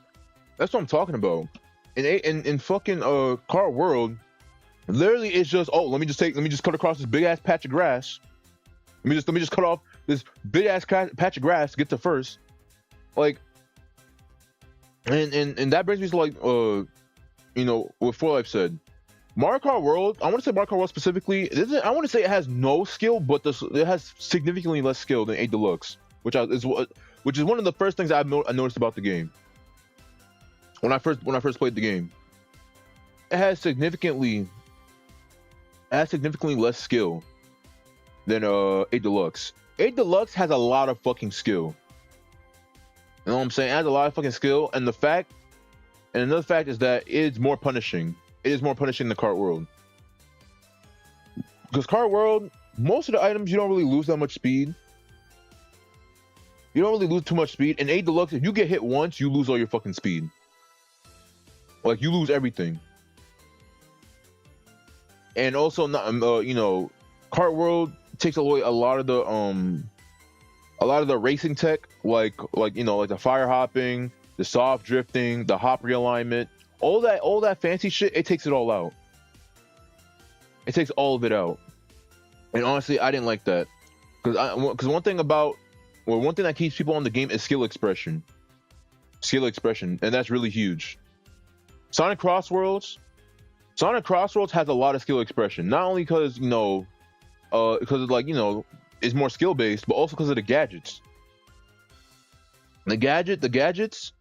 that's what I'm talking about. In fucking Kart World, literally it's just, oh, let me just cut across this big ass patch of grass. Let me just cut off this big ass patch of grass to get to first. Like, and that brings me to like you know, what 4Life said. Mario Kart World, I want to say Mario Kart World specifically, I want to say it has no skill, but it has significantly less skill than 8 Deluxe, which is one of the first things I noticed about the game. When I first played the game, it has significantly less skill than 8 Deluxe. 8 Deluxe has a lot of fucking skill. You know what I'm saying? It has a lot of fucking skill, and another fact is that it's more punishing. It is more punishing than Kart World. Because Kart World, most of the items, you don't really lose that much speed. You don't really lose too much speed. In 8 Deluxe, if you get hit once, you lose all your fucking speed. Like, you lose everything. And also, you know, Kart World takes away a lot of the racing tech, like you know, like the fire hopping, the soft drifting, the hop realignment, all that fancy shit. It takes it all out. It takes all of it out. And honestly, I didn't like that, because one thing that keeps people on the game is skill expression, and that's really huge. Sonic Crossworlds has a lot of skill expression, not only because, you know, because like, you know, it's more skill based, but also because of the gadgets. The gadgets,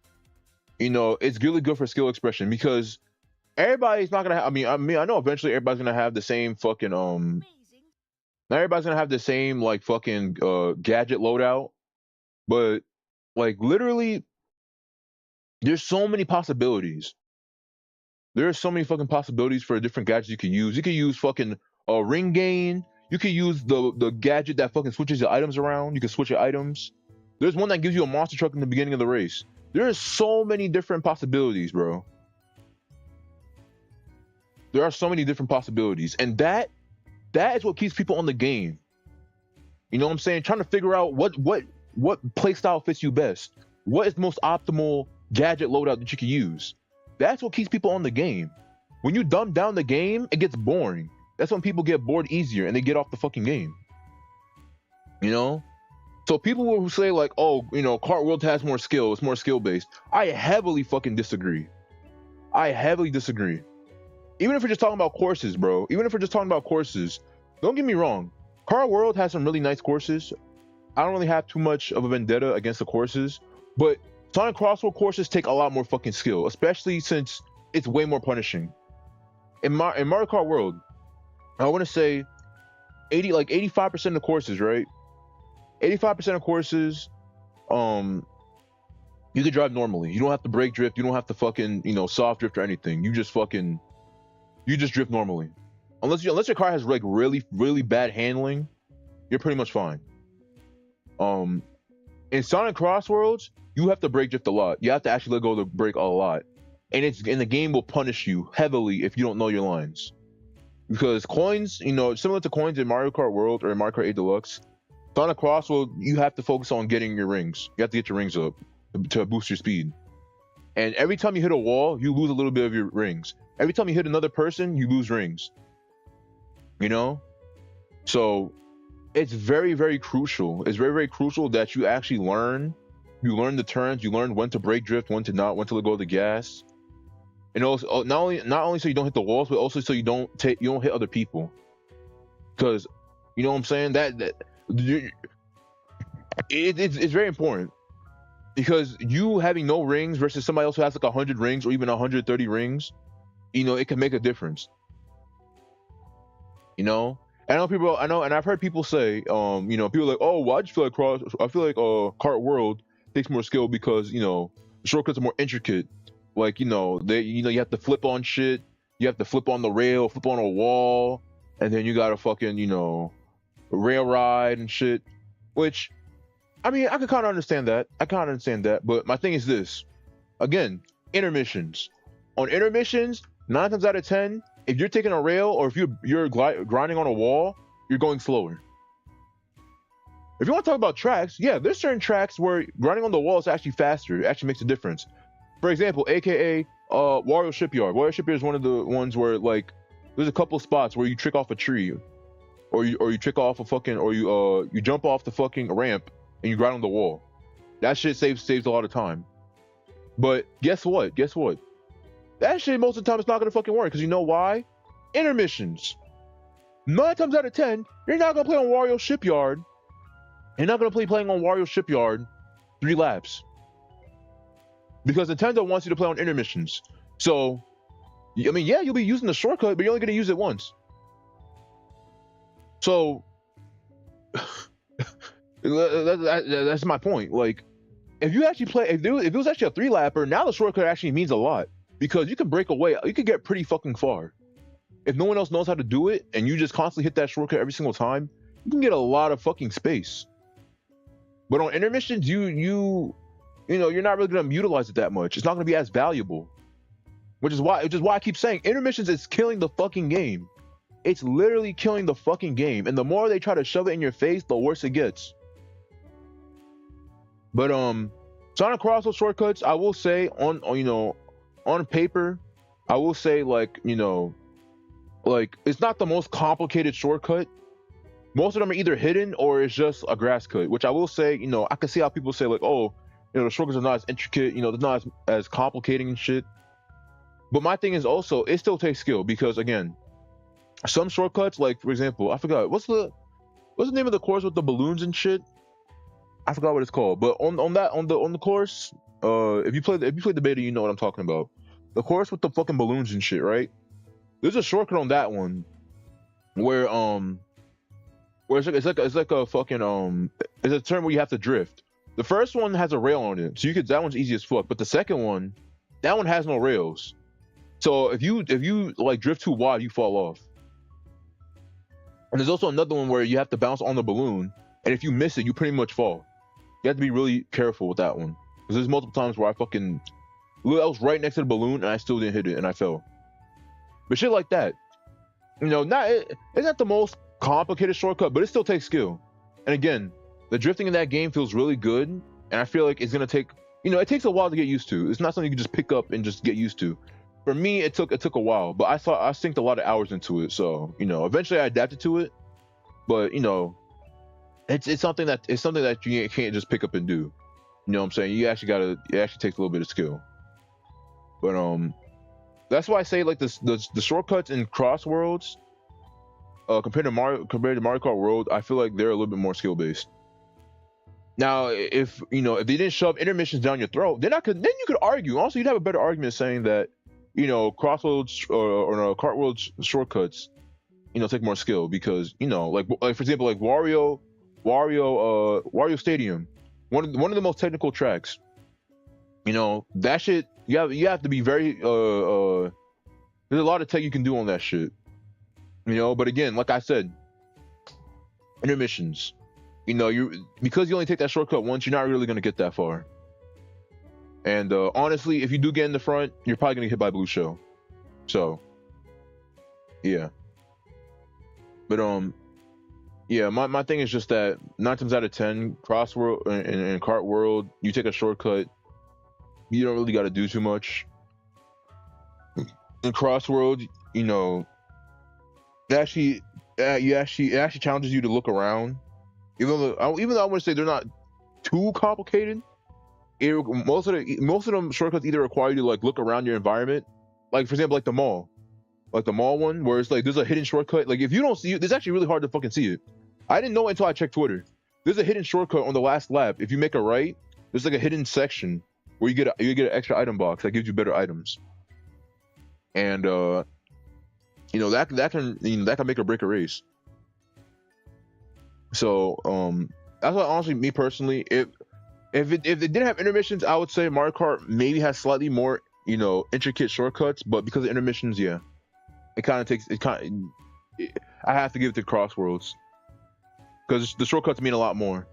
you know, it's really good for skill expression, because everybody's not gonna have, I mean, I know eventually everybody's gonna have the same fucking not everybody's gonna have the same like fucking gadget loadout, but like literally there's so many possibilities. There are so many fucking possibilities for different gadgets you can use. You can use fucking ring gain. You can use the gadget that fucking switches your items around. You can switch your items. There's one that gives you a monster truck in the beginning of the race. There are so many different possibilities, bro. There are so many different possibilities, and that is what keeps people on the game. You know what I'm saying? Trying to figure out what playstyle fits you best. What is the most optimal gadget loadout that you can use? That's what keeps people on the game. When you dumb down the game, it gets boring. That's when people get bored easier and they get off the fucking game. You know? So people who say like, oh, you know, Kart World has more skill, it's more skill based. I heavily fucking disagree. Even if we're just talking about courses, bro. Don't get me wrong. Kart World has some really nice courses. I don't really have too much of a vendetta against the courses, but Sonic Crossworld courses take a lot more fucking skill, especially since it's way more punishing. In Mario Kart World, I want to say 85% of the courses, right? 85% of courses, you can drive normally. You don't have to brake drift. You don't have to fucking, you know, soft drift or anything. You just drift normally. Unless your car has like really, really bad handling, you're pretty much fine. In Sonic Crossworlds, you have to brake drift a lot. You have to actually let go of the brake a lot. And the game will punish you heavily if you don't know your lines. because coins, you know, similar to coins in Mario Kart World or Mario Kart 8 Deluxe, Sonic Crossroad, you have to focus on getting your rings. You have to get your rings up to boost your speed. And every time you hit a wall, you lose a little bit of your rings. Every time you hit another person, you lose rings. You know? So it's very, very crucial. It's very, very crucial that you actually learn. You learn the turns. You learn when to brake drift, when to not, when to let go of the gas. And also, not only so you don't hit the walls, but also so you don't hit other people. Because, you know what I'm saying? It's very important. Because you having no rings versus somebody else who has like 100 rings or even 130 rings, you know, it can make a difference. You know, and I've heard people say, you know, people are like, oh, well, I feel like Kart World takes more skill because, you know, the shortcuts are more intricate. Like, you know, you have to flip on shit, you have to flip on the rail, flip on a wall, and then you gotta fucking, you know, rail ride and shit. Which, I mean, I can kind of understand that. But my thing is this. Again, intermissions. On intermissions, 9 times out of 10, if you're taking a rail or if you're grinding on a wall, you're going slower. If you want to talk about tracks, yeah, there's certain tracks where grinding on the wall is actually faster. It actually makes a difference. For example, AKA Wario Shipyard. Wario Shipyard is one of the ones where, like, there's a couple spots where you trick off a tree, or you trick off a fucking, or you jump off the fucking ramp and you grind on the wall. That shit saves a lot of time. But guess what? That shit most of the time it's not gonna fucking work, because you know why? Intermissions. 9 times out of 10, you're not gonna play on Wario Shipyard. You're not gonna playing on Wario Shipyard 3 laps. Because Nintendo wants you to play on intermissions. So, I mean, yeah, you'll be using the shortcut, but you're only gonna use it once. So, that's my point. Like, if you actually play, if it was actually a 3-lapper, now the shortcut actually means a lot, because you can break away. You can get pretty fucking far. If no one else knows how to do it, and you just constantly hit that shortcut every single time, you can get a lot of fucking space. But on intermissions, you know, you're not really gonna utilize it that much. It's not gonna be as valuable. Which is why I keep saying intermissions is killing the fucking game. It's literally killing the fucking game. And the more they try to shove it in your face, the worse it gets. But Sonic Crossroads shortcuts, I will say on paper, I will say, like, you know, like, it's not the most complicated shortcut. Most of them are either hidden or it's just a grass cut, which I will say, you know, I can see how people say, like, oh, you know, the shortcuts are not as intricate, you know, they're not as complicating and shit. But my thing is also, it still takes skill, because again, some shortcuts, like, for example, I forgot what's the name of the course with the balloons and shit. I forgot what it's called, but on the course, if you play the beta, you know what I'm talking about. The course with the fucking balloons and shit, right? There's a shortcut on that one where it's like a fucking it's a turn where you have to drift. The first one has a rail on it, so that one's easy as fuck. But the second one, that one has no rails. So if you like drift too wide, you fall off. And there's also another one where you have to bounce on the balloon, and if you miss it, you pretty much fall. You have to be really careful with that one, because there's multiple times where I was right next to the balloon and I still didn't hit it and I fell. But shit like that, you know, it's not the most complicated shortcut, but it still takes skill. And again, the drifting in that game feels really good, and I feel like it's gonna take, you know, it takes a while to get used to. It's not something you can just pick up and just get used to. For me, it took a while, but I synced a lot of hours into it, so, you know, eventually I adapted to it. But, you know, it's something that you can't just pick up and do. You know what I'm saying? It actually takes a little bit of skill. But that's why I say, like, the shortcuts in Cross Worlds, compared to Mario Kart World, I feel like they're a little bit more skill based. Now, if they didn't shove intermissions down your throat, then you could argue. Also, you'd have a better argument saying that, you know, Crossroads or Kart World shortcuts, you know, take more skill, because, you know, like for example, like Wario Stadium, one of the most technical tracks. You know, that shit, you have to be very there's a lot of tech you can do on that shit. You know, but again, like I said, intermissions. You know, because you only take that shortcut once, you're not really gonna get that far. And honestly, if you do get in the front, you're probably gonna get hit by Blue Shell. So, yeah. But yeah, my thing is just that 9 times out of 10, Crossworld and Cart World, you take a shortcut, you don't really got to do too much. In Crossworld, you know, it actually challenges you to look around. Even though I want to say they're not too complicated, most of them shortcuts either require you to like look around your environment, like for example, like the mall one, where it's like there's a hidden shortcut. Like if you don't see it, it's actually really hard to fucking see it. I didn't know it until I checked Twitter. There's a hidden shortcut on the last lap. If you make a right, there's like a hidden section where you get an extra item box that gives you better items, and you know that can make or break a race. So that's why honestly, me personally, if it didn't have intermissions, I would say Mario Kart maybe has slightly more, you know, intricate shortcuts, but because of intermissions, yeah, I have to give it to Crossworlds because the shortcuts mean a lot more.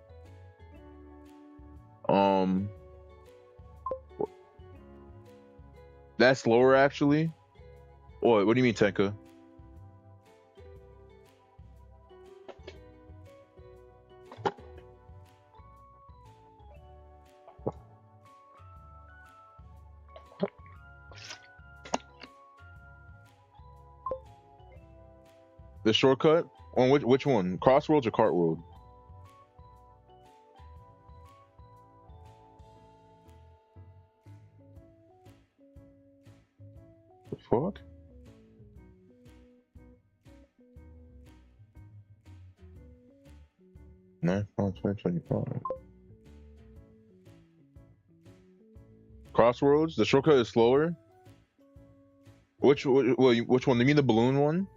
That's slower actually. What do you mean, Tenka? The shortcut on which one? Crossworlds or Cart World? The fuck? No, 2025. Crossroads. The shortcut is slower. Which one? You mean the balloon one?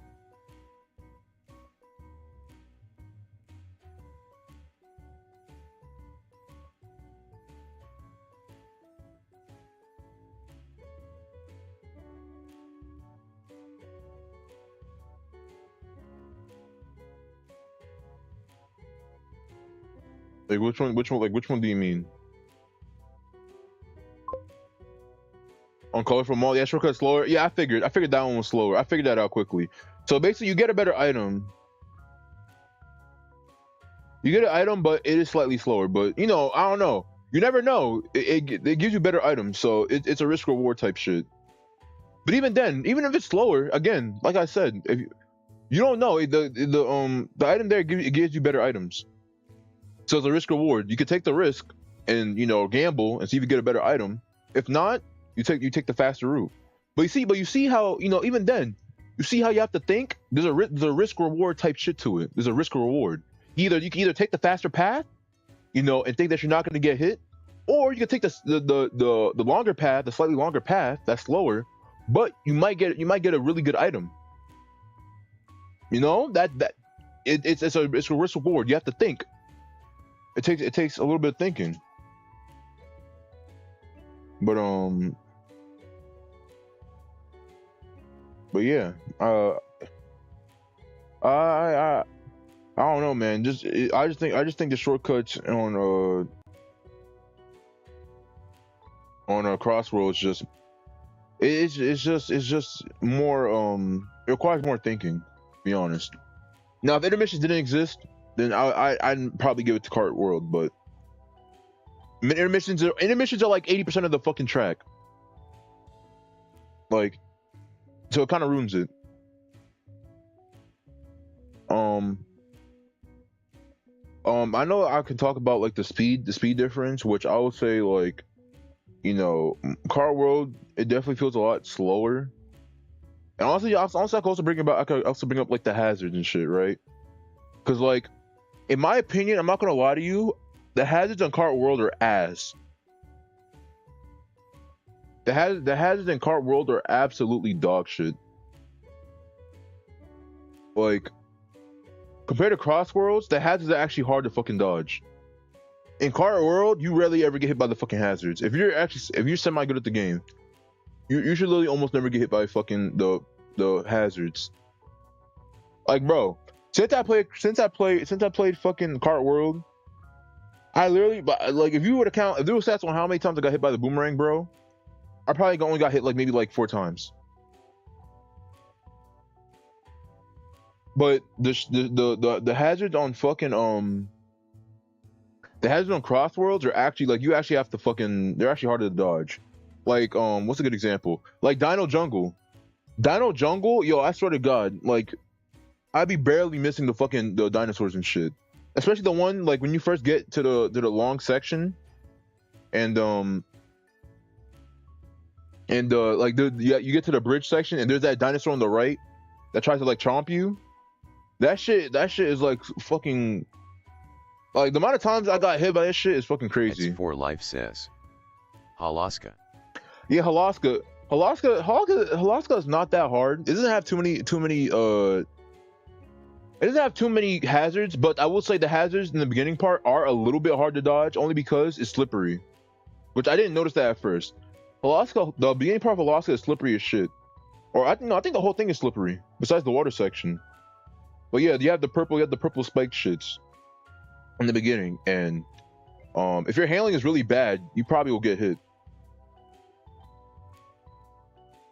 Like which one? Like which one do you mean? On Colorful Mall, yeah, shortcut slower. Yeah, I figured that one was slower. I figured that out quickly. So basically, you get a better item. You get an item, but it is slightly slower. But you know, I don't know. You never know. It gives you better items, so it's a risk reward type shit. But even then, even if it's slower, again, like I said, if you don't know, the item there gives you better items. So it's a risk reward. You could take the risk and, you know, gamble and see if you get a better item. If not, you take the faster route. But you see how, you know, even then, you see how you have to think. There's a risk reward type shit to it. There's a risk reward. You can either take the faster path, you know, and think that you're not going to get hit, or you can take the longer path, the slightly longer path that's slower, but you might get a really good item. You know, it's a risk reward. You have to think. It takes a little bit of thinking. But yeah, I don't know, man. I just think the shortcuts on Crossroads it's just more it requires more thinking, to be honest. Now if intermissions didn't exist, then I'd probably give it to Cart World, but intermissions are like 80% of the fucking track. Like, so it kind of ruins it. I know I can talk about like the speed difference, which I would say, like, you know, Cart World, it definitely feels a lot slower. And honestly, I could also bring up like the hazards and shit, right? Because like, in my opinion, I'm not gonna lie to you, the hazards on Cart World are ass. The hazards in Cart World are absolutely dog shit. Like, compared to Crossworlds, the hazards are actually hard to fucking dodge. In Cart World, you rarely ever get hit by the fucking hazards. If you're semi good at the game, you should literally almost never get hit by fucking the hazards. Like, bro, since I played fucking Cart World, I literally, like, if there were stats on how many times I got hit by the boomerang, bro, I probably only got hit like maybe like 4 times. But the hazards on fucking the hazards on Cross Worlds are actually like you actually have to fucking they're actually harder to dodge. Like what's a good example? Like Dino Jungle. Dino Jungle, yo, I swear to God, like I'd be barely missing the dinosaurs and shit. Especially the one like when you first get to the long section, and like you get to the bridge section and there's that dinosaur on the right that tries to like chomp you. That shit is like fucking like the amount of times I got hit by that shit is fucking crazy. It's for life says. Halaska. Yeah, Halaska is not that hard. It doesn't have too many it doesn't have too many hazards, but I will say the hazards in the beginning part are a little bit hard to dodge only because it's slippery. Which I didn't notice that at first. Halaska, the beginning part of Halaska is slippery as shit. Or I think the whole thing is slippery, besides the water section. But yeah, you have the purple spiked shits in the beginning, and if your handling is really bad, you probably will get hit.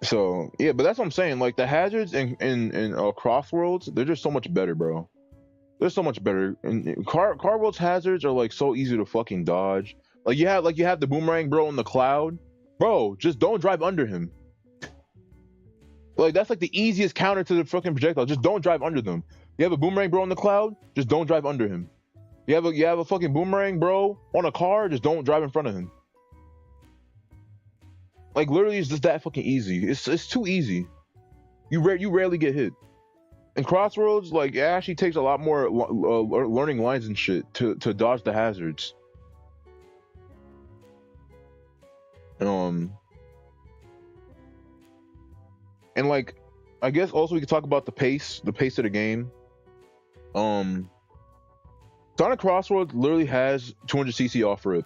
So yeah, but that's what I'm saying. Like the hazards in Cross Worlds, they're just so much better, bro. They're so much better. And Car Worlds hazards are like so easy to fucking dodge. Like you have the boomerang bro in the cloud, bro. Just don't drive under him. Like that's like the easiest counter to the fucking projectile. Just don't drive under them. You have a boomerang bro in the cloud, just don't drive under him. You have a fucking boomerang bro on a car, just don't drive in front of him. Like literally, it's just that fucking easy. It's too easy. You rarely get hit. In Cross Worlds, like it actually takes a lot more learning lines and shit to dodge the hazards. And like I guess also we could talk about the pace of the game. Sonic Cross Worlds literally has 200cc off rip.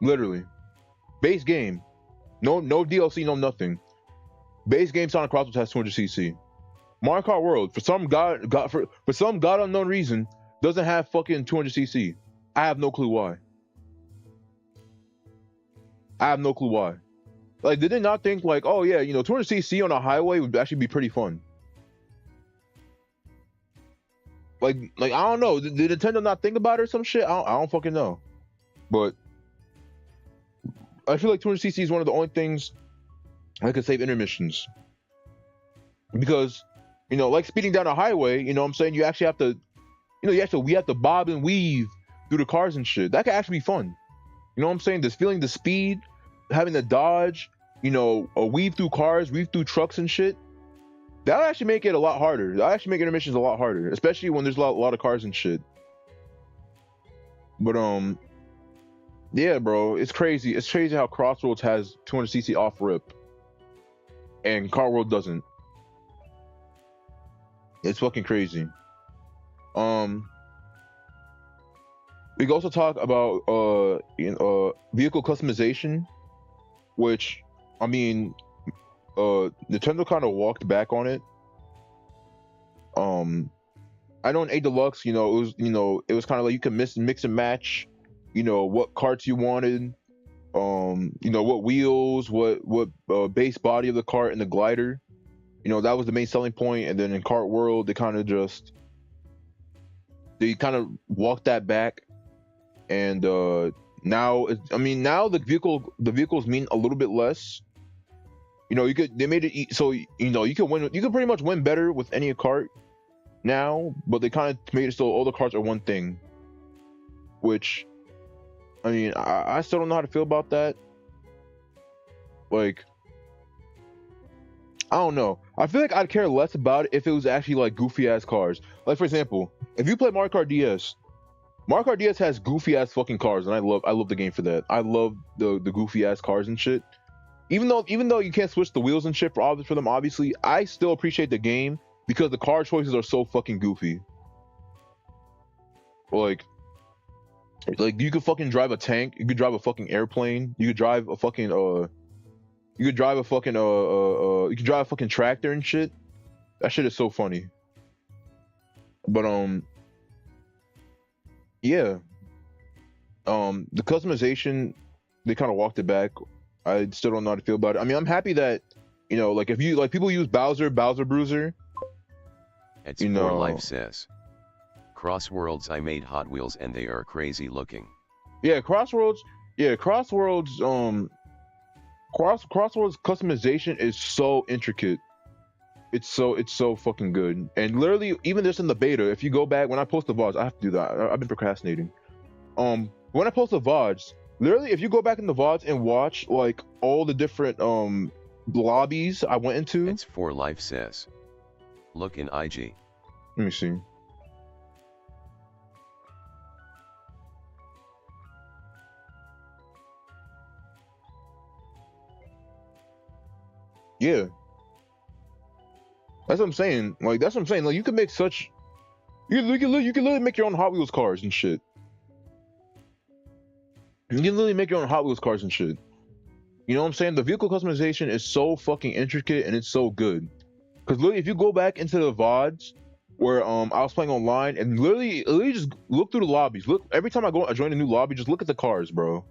Literally. Base game. No DLC, no nothing. Base game Sonic Cross Worlds has 200cc. Mario Kart World, for some god unknown reason, doesn't have fucking 200cc. I have no clue why. Like, did they not think like, oh yeah, 200cc on a highway would actually be pretty fun? Like I don't know. Did Nintendo not think about it or some shit? I don't fucking know. But I feel like 200cc is one of the only things that could save intermissions. Because, like speeding down a highway, what I'm saying, you actually have to, we have to bob and weave through the cars and shit. That could actually be fun. You know what I'm saying? Just feeling the speed, having to dodge, weave through cars, weave through trucks and shit. That'll actually make it a lot harder. That'll actually make intermissions a lot harder, especially when there's a lot of cars and shit. But yeah, bro, it's crazy. It's crazy how Cross Worlds has 200cc off rip, and Car World doesn't. It's fucking crazy. We can also talk about vehicle customization, which I mean, Nintendo kind of walked back on it. I know in A Deluxe, it was kind of like you could mix and match, what carts you wanted, what wheels, what base body of the cart and the glider. That was the main selling point. And then in Kart World, they kind of walked that back. And now the vehicles mean a little bit less. They made it so you can win. You can pretty much win better with any cart now, but they kind of made it so all the carts are one thing. Which, I mean, I still don't know how to feel about that. Like, I don't know. I feel like I'd care less about it if it was actually like goofy ass cars. Like, for example, if you play Mario Kart DS has goofy ass fucking cars, and I love the game for that. I love the goofy ass cars and shit. Even though you can't switch the wheels and shit for them, obviously, I still appreciate the game because the car choices are so fucking goofy. Like you could fucking drive a tank, you could drive a fucking airplane, you could drive a fucking tractor and shit. That shit is so funny. But yeah. The customization, they kind of walked it back. I still don't know how to feel about it. I mean, I'm happy that You know, like if you like people use Bowser Bruiser. It's You for know. life says. Crossworlds, I made Hot Wheels and they are crazy looking. Yeah, Crossworlds. Yeah, Crossworlds. Crossworlds customization is so intricate. It's so fucking good. And literally, even just in the beta, if you go back when I post the VODs, I have to do that. I've been procrastinating. When I post the VODs, literally, if you go back in the VODs and watch like all the different lobbies I went into. It's for life says. Look in IG. Let me see. Yeah. That's what I'm saying. Like that's what I'm saying. Like you can make such, you can literally make your own Hot Wheels cars and shit. You can literally make your own Hot Wheels cars and shit. You know what I'm saying? The vehicle customization is so fucking intricate and it's so good. Because literally, if you go back into the VODs where I was playing online and literally just look through the lobbies. Look every time I join a new lobby, just look at the cars, bro.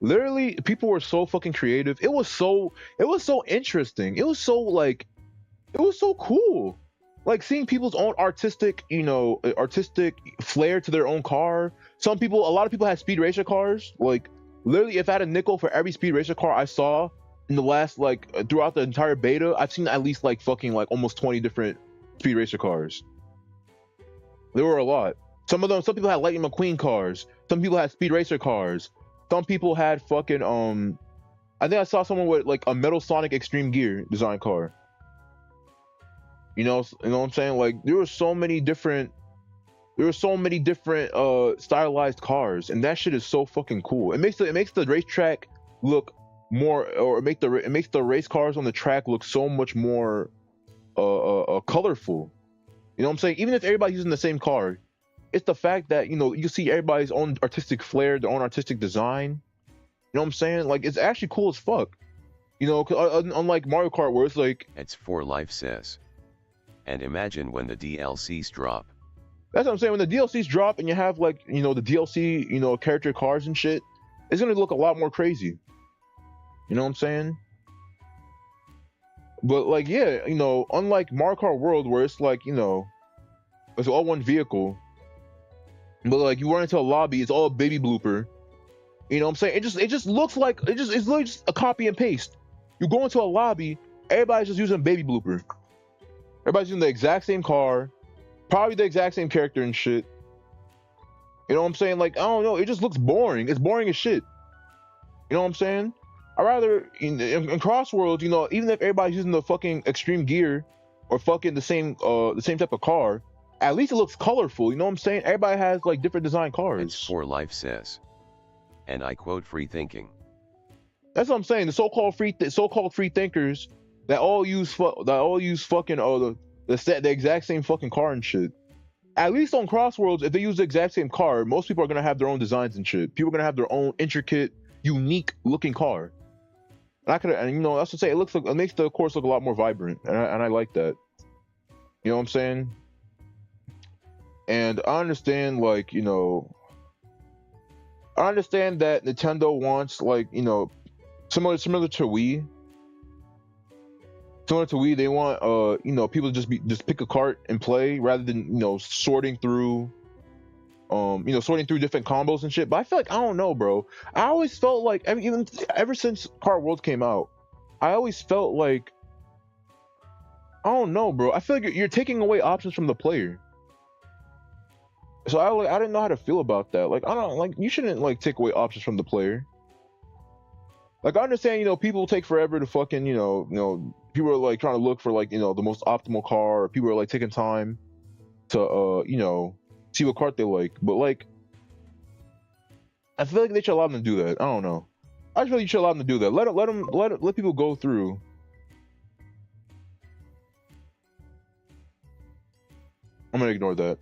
Literally, people were so fucking creative. It was so interesting. It was so cool. Like seeing people's own artistic flair to their own car. A lot of people had speed racer cars. Like literally, if I had a nickel for every speed racer car I saw in the last throughout the entire beta, I've seen at least almost 20 different speed racer cars. There were a lot. Some people had Lightning McQueen cars. Some people had speed racer cars. Some people had fucking I think I saw someone with like a Metal Sonic Extreme Gear design car. You know what I'm saying? Like there were so many different stylized cars, and that shit is so fucking cool. It makes the racetrack look more, or it makes the race cars on the track look so much more colorful. You know what I'm saying? Even if everybody's using the same car, it's the fact that you see everybody's own artistic flair, their own artistic design. You know what I'm saying? Like it's actually cool as fuck. Unlike Mario Kart where it's like It's for life says. And imagine when the DLCs drop. That's what I'm saying. When the DLCs drop and you have the DLC, character cars and shit, it's gonna look a lot more crazy. You know what I'm saying? But unlike Mario Kart World where it's it's all one vehicle, but you run into a lobby, it's all a baby blooper. You know what I'm saying? It just looks like it's literally just a copy and paste. You go into a lobby, everybody's just using baby blooper. Everybody's using the exact same car, probably the exact same character and shit. You know what I'm saying? I don't know. It just looks boring. It's boring as shit. You know what I'm saying? I rather in Crossworlds, even if everybody's using the fucking extreme gear or fucking the same type of car, at least it looks colorful. You know what I'm saying? Everybody has different design cars. It's for life says. And I quote free thinking. That's what I'm saying. The so-called free thinkers that all use fucking the exact same fucking car and shit. At least on Crossworlds, if they use the exact same car, most people are gonna have their own designs and shit. People are gonna have their own intricate, unique looking car. That's to say, it makes the course look a lot more vibrant, and I like that. You know what I'm saying? And I understand, I understand that Nintendo wants similar to Wii. Similar to Wii, they want people to just pick a cart and play rather than sorting through different combos and shit. But I feel I don't know, bro. I always felt ever since Kart World came out, I always felt I don't know, bro. I feel you're taking away options from the player. So I didn't know how to feel about that. I don't you shouldn't take away options from the player. I understand, people take forever to fucking, people are trying to look for the most optimal car, or people are taking time to see what cart they like. But I feel they should allow them to do that. I don't know. I just feel you should allow them to do that. Let people go through. I'm gonna ignore that.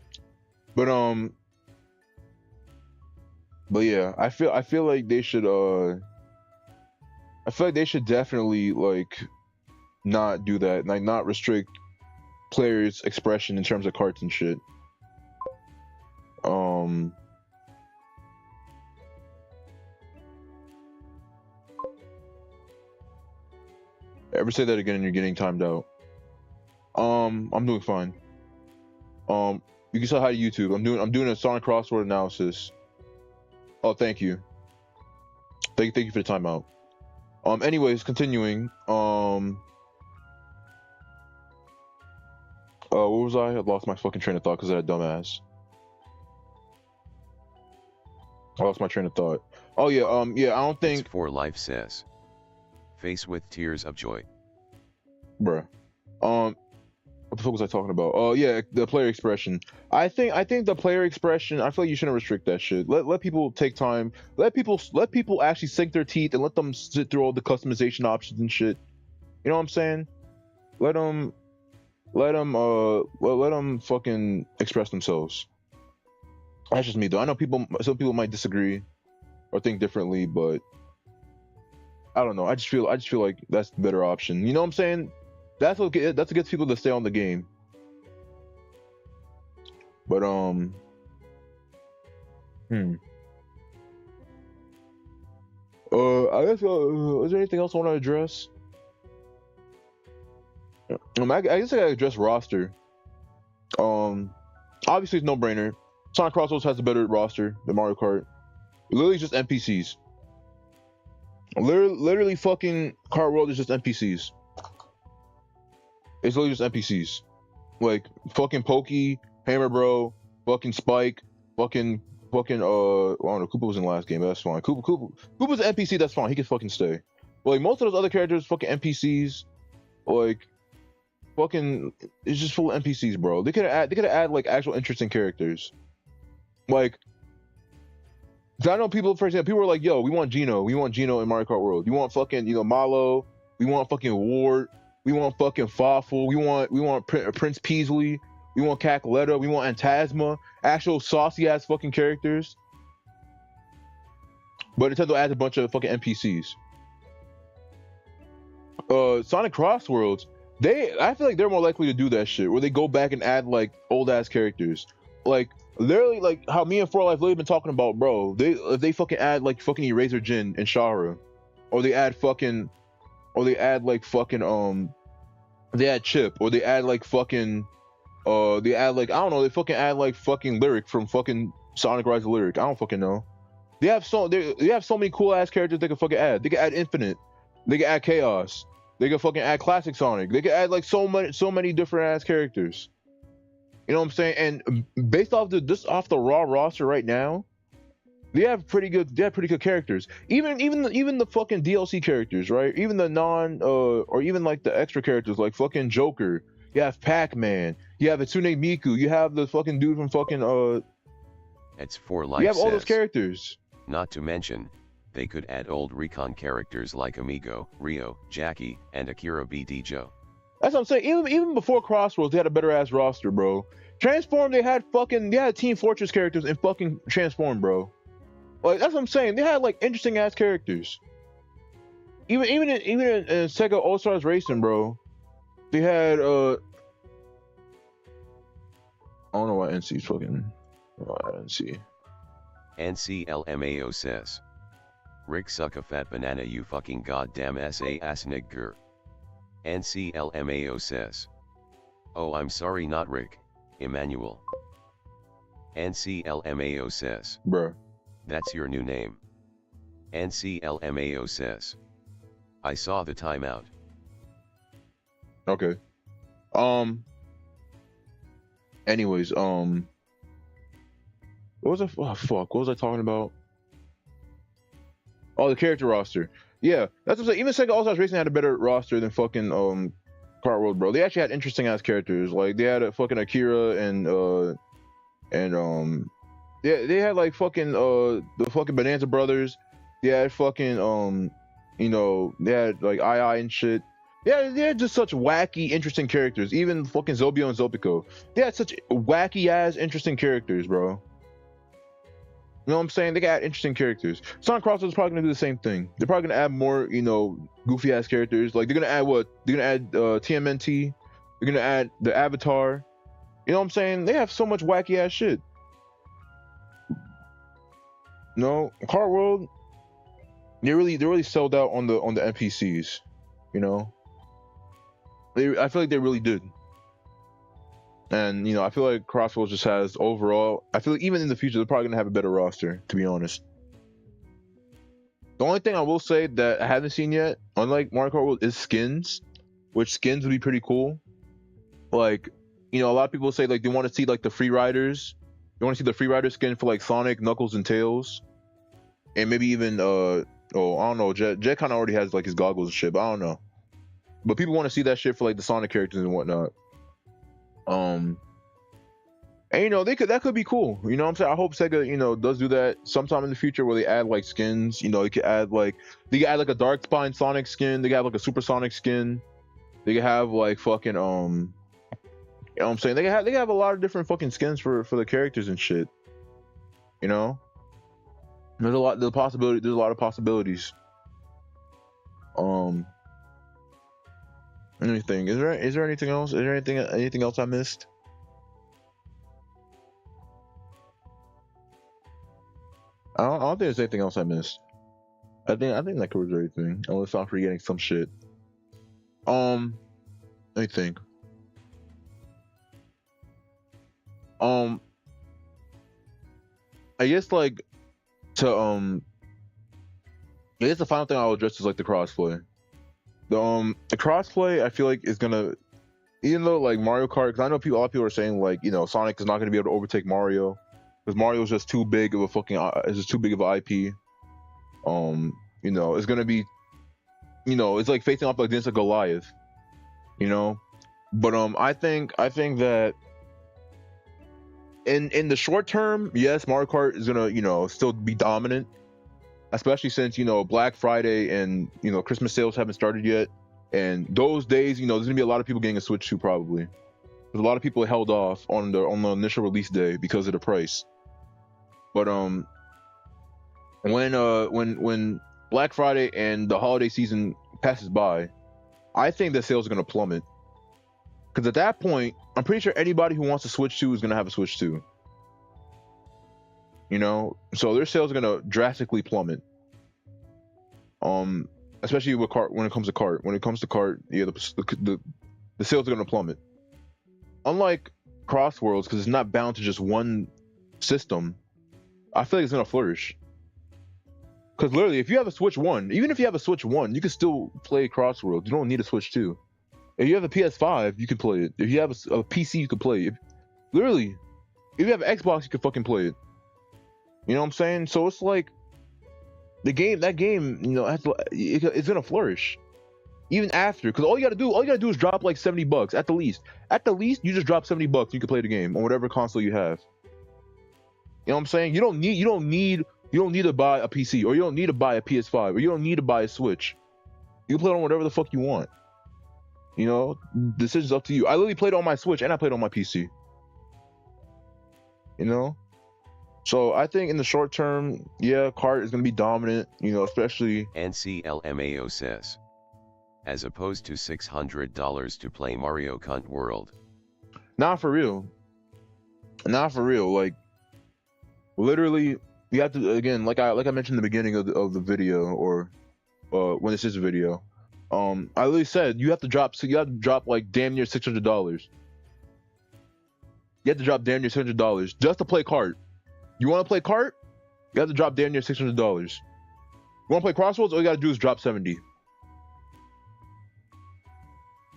But yeah, I feel like they should I feel like they should definitely not do that, not restrict players' expression in terms of carts and shit. Ever say that again and you're getting timed out. I'm doing fine. You can say hi to YouTube. I'm doing a Sonic crossword analysis. Oh, thank you. Thank you for the timeout. Anyways, continuing. What was I? I lost my fucking train of thought because of that dumbass. I lost my train of thought. Oh yeah, I don't think. It's for life says. Face with tears of joy. Bruh. What the fuck was I talking about? Oh yeah, the player expression. I think the player expression. I feel like you shouldn't restrict that shit. Let people take time. Let people actually sink their teeth and let them sit through all the customization options and shit. You know what I'm saying? Let them fucking express themselves. That's just me though. I know some people might disagree or think differently, but I don't know. I just feel like that's the better option. You know what I'm saying? That's what gets people to stay on the game. But I guess is there anything else I want to address? I guess I gotta address roster. Obviously it's no brainer. Sonic Crossroads has a better roster than Mario Kart. Literally just NPCs. Literally fucking Kart World is just NPCs. It's literally just NPCs. Like fucking Pokey, Hammer Bro, fucking Spike, fucking I don't know, Koopa was in the last game, but that's fine. Koopa's an NPC, that's fine. He can fucking stay. But like most of those other characters, fucking NPCs, like fucking it's just full of NPCs, bro. They could have add like actual interesting characters. Like, I know people, for example, people were like, yo, we want Geno in Mario Kart World. You want fucking, Malo, we want fucking Ward, we want fucking Fawful, we want Prince Peasley, we want Cackletta, we want Antasma, actual saucy ass fucking characters. But Nintendo adds a bunch of fucking NPCs. Sonic Crossworlds, I feel like they're more likely to do that shit, where they go back and add like old ass characters. Like literally, like how me and 4Life literally been talking about, bro. If they fucking add like fucking Eraser Jin and Shara, or they add they add Chip, or they add like fucking they add like, I don't know, they fucking add like fucking Lyric from fucking Sonic Rise of Lyric. I don't fucking know. They have so many cool ass characters they can fucking add. They can add Infinite. They can add Chaos. They can fucking add Classic Sonic. They can add like so many different ass characters. You know what I'm saying? And based off the raw roster right now, they have pretty good characters. Even the fucking DLC characters, right? Even the or even like the extra characters like fucking Joker. You have Pac-Man. You have Itsune Miku. You have the fucking dude from fucking It's for life. You have all those characters. Not to mention, they could add old Recon characters like Amigo, Rio, Jackie, and Akira BD Joe. That's what I'm saying. Even before Crossroads, they had a better ass roster, bro. Transform, they had Team Fortress characters in fucking Transform, bro. Like that's what I'm saying. They had like interesting ass characters. Even in Sega All Stars Racing, bro. They had I don't know why NC's fucking NC. NCLMAO says. Rick suck a fat banana, you fucking goddamn SA ass nigger. NCLMAO says. Oh, I'm sorry, not Rick, Emmanuel. NCLMAO says. Bruh. That's your new name. NCLMAO says. I saw the timeout. Okay. Anyways, what was what was I talking about? Oh, the character roster. Yeah, that's what I'm saying. Even Sega All Stars Racing had a better roster than fucking Kart World, bro. They actually had interesting ass characters. Like they had a fucking Akira and they had like fucking the fucking Bonanza Brothers. They had fucking they had like II and shit. Yeah, they had just such wacky, interesting characters. Even fucking Zobio and Zopico. They had such wacky ass interesting characters, bro. You know what I'm saying? They got interesting characters. Sonic Crossroads is probably gonna do the same thing. They're probably gonna add more, goofy ass characters. Like they're gonna add what? They're gonna add TMNT. They're gonna add the Avatar. You know what I'm saying? They have so much wacky ass shit. No, Kart World. They really sold out on the NPCs. You know, I feel like they really did. And you know, I feel like Crossworlds just has overall. I feel like even in the future, they're probably gonna have a better roster. To be honest, the only thing I will say that I haven't seen yet, unlike Mario Kart World, is skins. Which skins would be pretty cool. Like, you know, a lot of people say like they want to see like the free riders. They want to see the free rider skin for like Sonic, Knuckles, and Tails, and maybe even I don't know. Jet kind of already has like his goggles and shit, but I don't know. But people want to see that shit for like the Sonic characters and whatnot. And you know, that could be cool. You know what I'm saying? I hope Sega, you know, does do that sometime in the future where they add like skins. You know, they could add like a Dark Spine Sonic skin. They could have like a Super Sonic skin. They could have like fucking you know what I'm saying? They could have a lot of different fucking skins for the characters and shit. You know? There's a lot of possibilities. Anything? Is there anything else? Is there anything else I missed? I don't think there's anything else I missed. I think that covers everything. Unless I'm forgetting some shit. Let me think. I guess like I guess the final thing I'll address is like the crossplay. The crossplay I feel like is gonna, even though like Mario Kart, because I know a lot of people are saying like, you know, Sonic is not gonna be able to overtake Mario because Mario is just too big of a fucking it's just too big of an IP. You know, it's gonna be, you know, it's like facing off like against a Goliath, you know. But I think that in the short term, yes, Mario Kart is gonna, you know, still be dominant, especially since, you know, Black Friday and, you know, Christmas sales haven't started yet, and those days, you know, there's gonna be a lot of people getting a Switch 2 probably. There's a lot of people held off on the initial release day because of the price. But when Black Friday and the holiday season passes by, I think the sales are gonna plummet. Because at that point, I'm pretty sure anybody who wants a Switch 2 is gonna have a Switch 2. You know, so their sales are gonna drastically plummet. Especially with cart when it comes to cart. When it comes to cart, yeah, the sales are gonna plummet. Unlike Crossworlds, because it's not bound to just one system, I feel like it's gonna flourish. Because literally, if you have a Switch 1, even if you have a Switch 1, you can still play Crossworlds. You don't need a Switch 2. If you have a PS5, you can play it. If you have a PC, you can play it. Literally, if you have an Xbox, you can fucking play it. You know what I'm saying? So it's like that game, you know, it's gonna flourish even after. Because all you gotta do is drop like $70 at the least. At the least, you just drop $70. You can play the game on whatever console you have. You know what I'm saying? You don't need to buy a PC, or you don't need to buy a PS5, or you don't need to buy a Switch. You can play it on whatever the fuck you want. You know, decision's up to you. I literally played on my Switch and I played on my PC. You know? So I think in the short term, yeah, Kart is going to be dominant, you know, especially... NCLMAO says, as opposed to $600 to play Mario Kart World. Not for real. Like, literally, you have to, again, like I mentioned in the beginning of the video, or when this is a video, I literally said you have to drop like damn near $600. You have to drop damn near $600 just to play Kart. You want to play Kart? You have to drop damn near $600. You want to play Crossworlds? All you got to do is drop 70.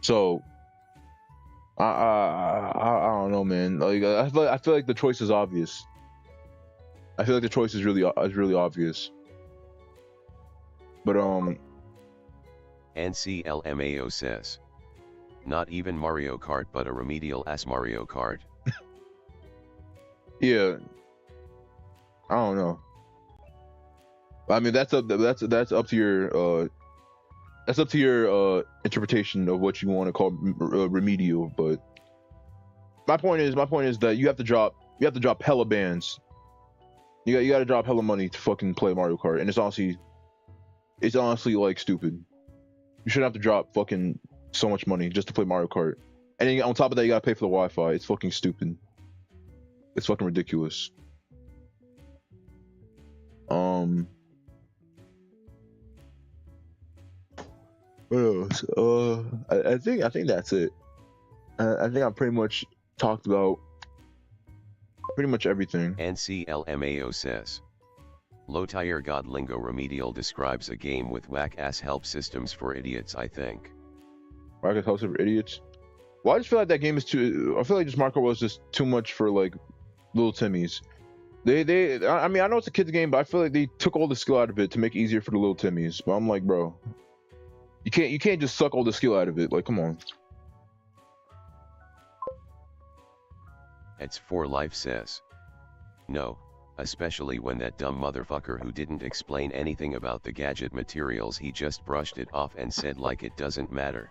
So, I don't know, man. Like, I feel like the choice is obvious. I feel like the choice is really obvious. But NCLMAO says, not even Mario Kart but a remedial ass Mario Kart. Yeah. I don't know. I mean, that's up to your interpretation of what you want to call remedial. But my point is that you have to drop hella bands. You got to drop hella money to fucking play Mario Kart, and it's honestly like stupid. You shouldn't have to drop fucking so much money just to play Mario Kart, and then on top of that, you gotta pay for the Wi-Fi. It's fucking stupid. It's fucking ridiculous. What else? I think that's it. I think I pretty much talked about pretty much everything. NCLMAO says. Low Tier God Lingo Remedial describes a game with whack-ass help systems for idiots, I think. Market House for idiots. Well, I just feel like that game is too. I feel like just Marco was just too much for like little Timmies. I mean, I know it's a kids game, but I feel like they took all the skill out of it to make it easier for the little Timmies. But I'm like, bro, you can't just suck all the skill out of it. Like, come on. It's for Life says. No, especially when that dumb motherfucker who didn't explain anything about the gadget materials, he just brushed it off and said like it doesn't matter.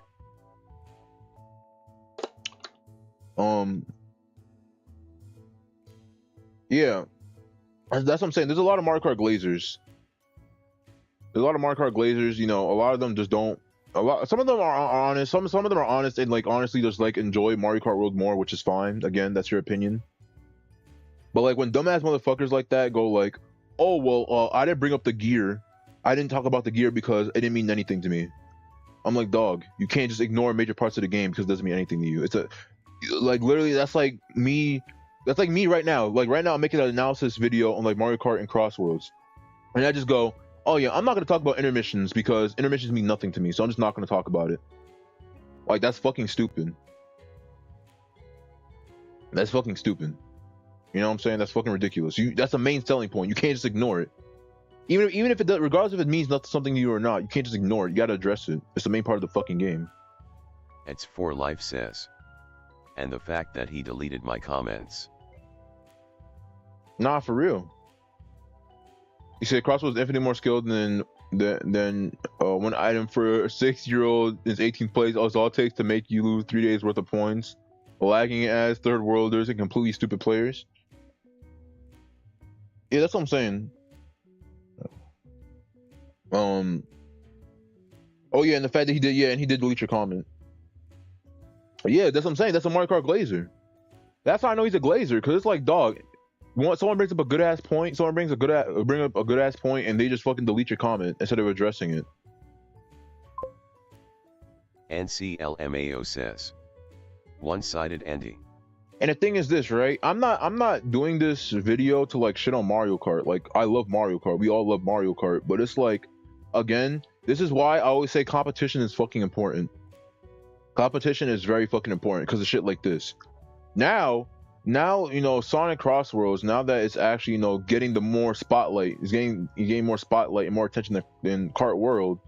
Yeah, that's what I'm saying. There's a lot of Mario Kart glazers. There's a lot of Mario Kart glazers. You know, a lot of them just don't. Some of them are honest. Some of them are honest and like honestly just like enjoy Mario Kart World more, which is fine. Again, that's your opinion. But like when dumbass motherfuckers like that go like, oh well, I didn't bring up the gear. I didn't talk about the gear because it didn't mean anything to me. I'm like, dog, you can't just ignore major parts of the game because it doesn't mean anything to you. It's a like literally that's like me. That's like me right now. Like right now, I'm making an analysis video on like Mario Kart and Crossworlds, and I just go, oh yeah, I'm not gonna talk about intermissions because intermissions mean nothing to me, so I'm just not gonna talk about it. Like that's fucking stupid. That's fucking stupid. You know what I'm saying? That's fucking ridiculous. That's the main selling point. You can't just ignore it. Even if it does, regardless if it means something to you or not, you can't just ignore it. You gotta address it. It's the main part of the fucking game. It's for Life says. And the fact that he deleted my comments. Nah, for real. He said Crossbow is infinitely more skilled than one item for a 6-year-old is 18 plays. All it takes to make you lose 3 days worth of points. Lagging as third worlders and completely stupid players. Yeah, that's what I'm saying. Oh yeah, and the fact that he did delete your comment. Yeah, that's what I'm saying. That's a Mario Kart glazer. That's how I know he's a glazer, because it's like, dog, someone brings up a good ass point, bring up a good ass point, and they just fucking delete your comment instead of addressing it. NCLMAO says. One-sided Andy. And the thing is this, right? I'm not doing this video to like shit on Mario Kart. Like, I love Mario Kart. We all love Mario Kart, but it's like, again, this is why I always say competition is fucking important. Competition is very fucking important because of shit like this. Now, you know, Sonic Crossworlds, now that it's actually, you know, getting the more spotlight, it's getting more spotlight and more attention than Kart World.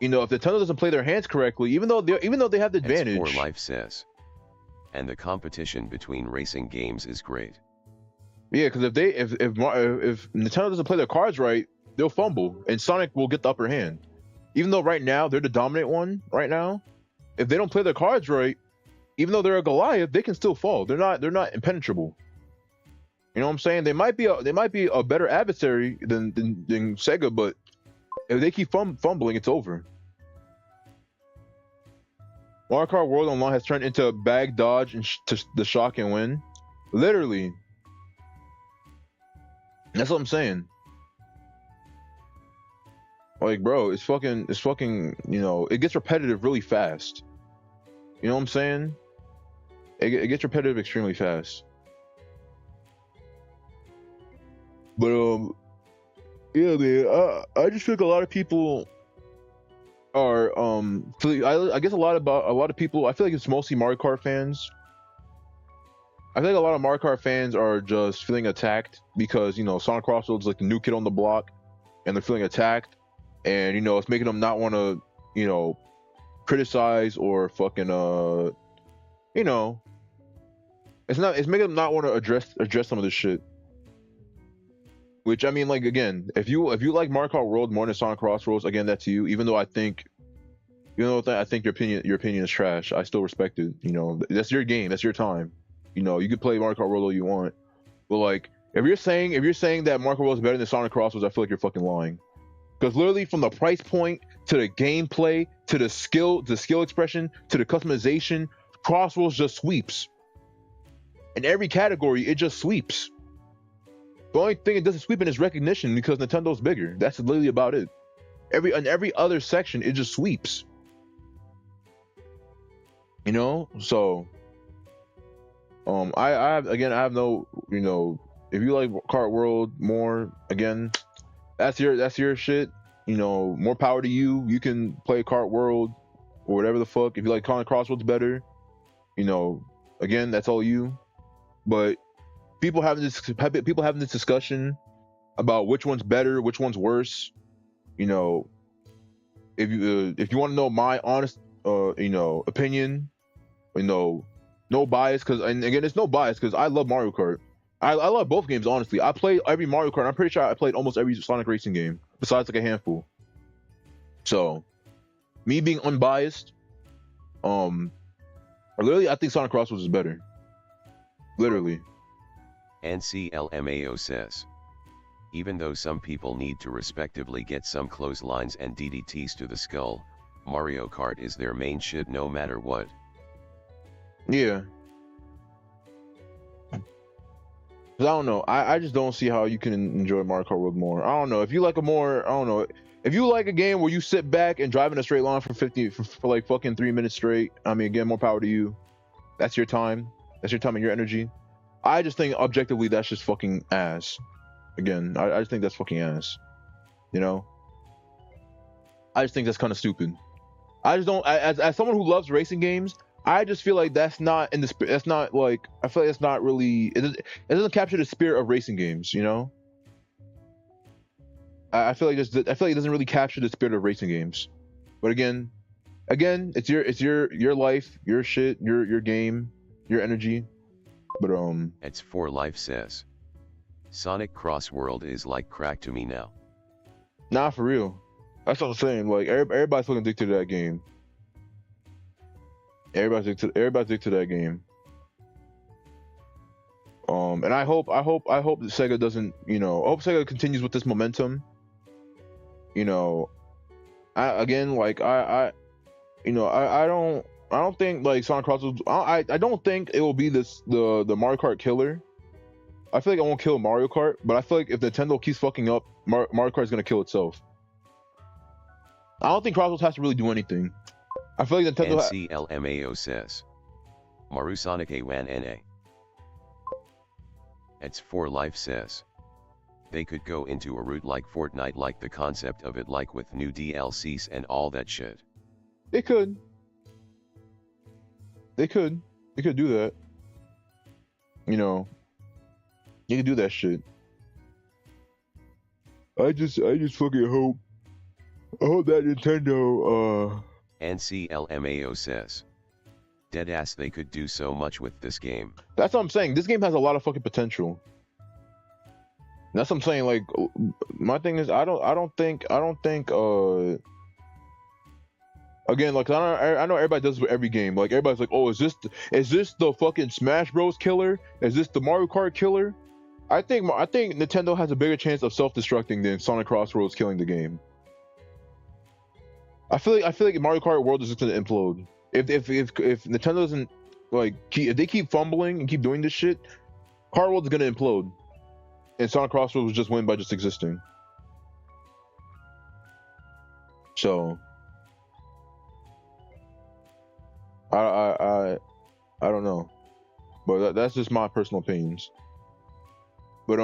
You know, if Nintendo doesn't play their hands correctly, even though they have the advantage. It's for Life says. And the competition between racing games is great. Yeah, because if Nintendo doesn't play their cards right, they'll fumble, and Sonic will get the upper hand. Even though right now they're the dominant one right now, if they don't play their cards right, even though they're a Goliath, they can still fall. They're not impenetrable. You know what I'm saying? They might be a better adversary than Sega, but if they keep fumbling, it's over. Mario Kart World Online has turned into a bag dodge and the shock and win. Literally. That's what I'm saying. Like, bro, it's fucking, you know, it gets repetitive really fast. You know what I'm saying? It gets repetitive extremely fast. But, yeah, man, I just think a lot of people are, I guess a lot of people, I feel like it's mostly Mario Kart fans. I feel like a lot of Mario Kart fans are just feeling attacked because, you know, Sonic Crossroads is like the new kid on the block, and they're feeling attacked, and, you know, it's making them not want to, you know, criticize or fucking, you know, it's making them not want to address some of this shit. Which, I mean, like, again, if you like Mario Kart World more than Sonic Crossroads, again, that's you. Even though I think your opinion is trash, I still respect it. You know, that's your game, that's your time. You know, you can play Mario Kart World all you want, but like, if you're saying that Mario Kart World is better than Sonic Crossroads, I feel like you're fucking lying. Because literally, from the price point to the gameplay to the skill expression to the customization, Crossroads just sweeps. In every category, it just sweeps. The only thing it doesn't sweep in is recognition because Nintendo's bigger. That's literally about it. In every other section, it just sweeps. You know, so I have no, you know, if you like Kart World more, again, that's your shit. You know, more power to you. You can play Kart World or whatever the fuck. If you like Sonic Crossroads better, you know, again, that's all you. But people having this discussion about which one's better, which one's worse. You know, if you want to know my honest you know, opinion, you know, no bias, because, and again, it's no bias because I love Mario Kart. I love both games, honestly. I play every Mario Kart. I'm pretty sure I played almost every Sonic racing game besides like a handful. So me being unbiased, literally, I think Sonic Crossroads is better. Literally. NCLMAO says, even though some people need to respectively get some clotheslines and DDTs to the skull, Mario Kart is their main shit no matter what. Yeah. Cause I don't know. I just don't see how you can enjoy Mario Kart World more. I don't know. If you like a more, I don't know. If you like a game where you sit back and drive in a straight line for like fucking 3 minutes straight, I mean, again, more power to you. That's your time. That's your time and your energy. I just think objectively that's just fucking ass. Again, I just think that's fucking ass. You know? I just think that's kind of stupid. I just don't, as someone who loves racing games, I just feel like that's not in the spirit. That's not like, I feel like it's not really, it doesn't capture the spirit of racing games, you know? I feel like it doesn't really capture the spirit of racing games. But again, it's your life, your shit, your game, your energy. But It's for life says, Sonic Cross World is like crack to me now. Nah, for real. That's what I'm saying. Like everybody's fucking addicted to that game. Everybody's addicted to that game. And I hope that Sega doesn't, you know, I hope Sega continues with this momentum. You know, I don't think like Sonic Crossroads. I don't think it will be the Mario Kart killer. I feel like it won't kill Mario Kart, but I feel like if Nintendo keeps fucking up, Mario Kart is gonna kill itself. I don't think Crossroads has to really do anything. I feel like Nintendo. NCLMAO says, Maru Sonic A1NA. It's for life says, they could go into a route like Fortnite, like the concept of it, like with new DLCs and all that shit. They could do that. You know, you can do that shit. I just fucking hope. I hope that Nintendo. NCLMAO says, deadass, they could do so much with this game. That's what I'm saying. This game has a lot of fucking potential. That's what I'm saying. Like, my thing is, I don't think. Again, like I know everybody does this with every game. Like everybody's like, oh, is this the fucking Smash Bros killer? Is this the Mario Kart killer? I think Nintendo has a bigger chance of self-destructing than Sonic Crossroads killing the game. I feel like Mario Kart World is just gonna implode if Nintendo doesn't if they keep fumbling and keep doing this shit. Kart World is gonna implode, and Sonic Crossroads will just win by just existing. So I don't know, but that's just my personal opinions. But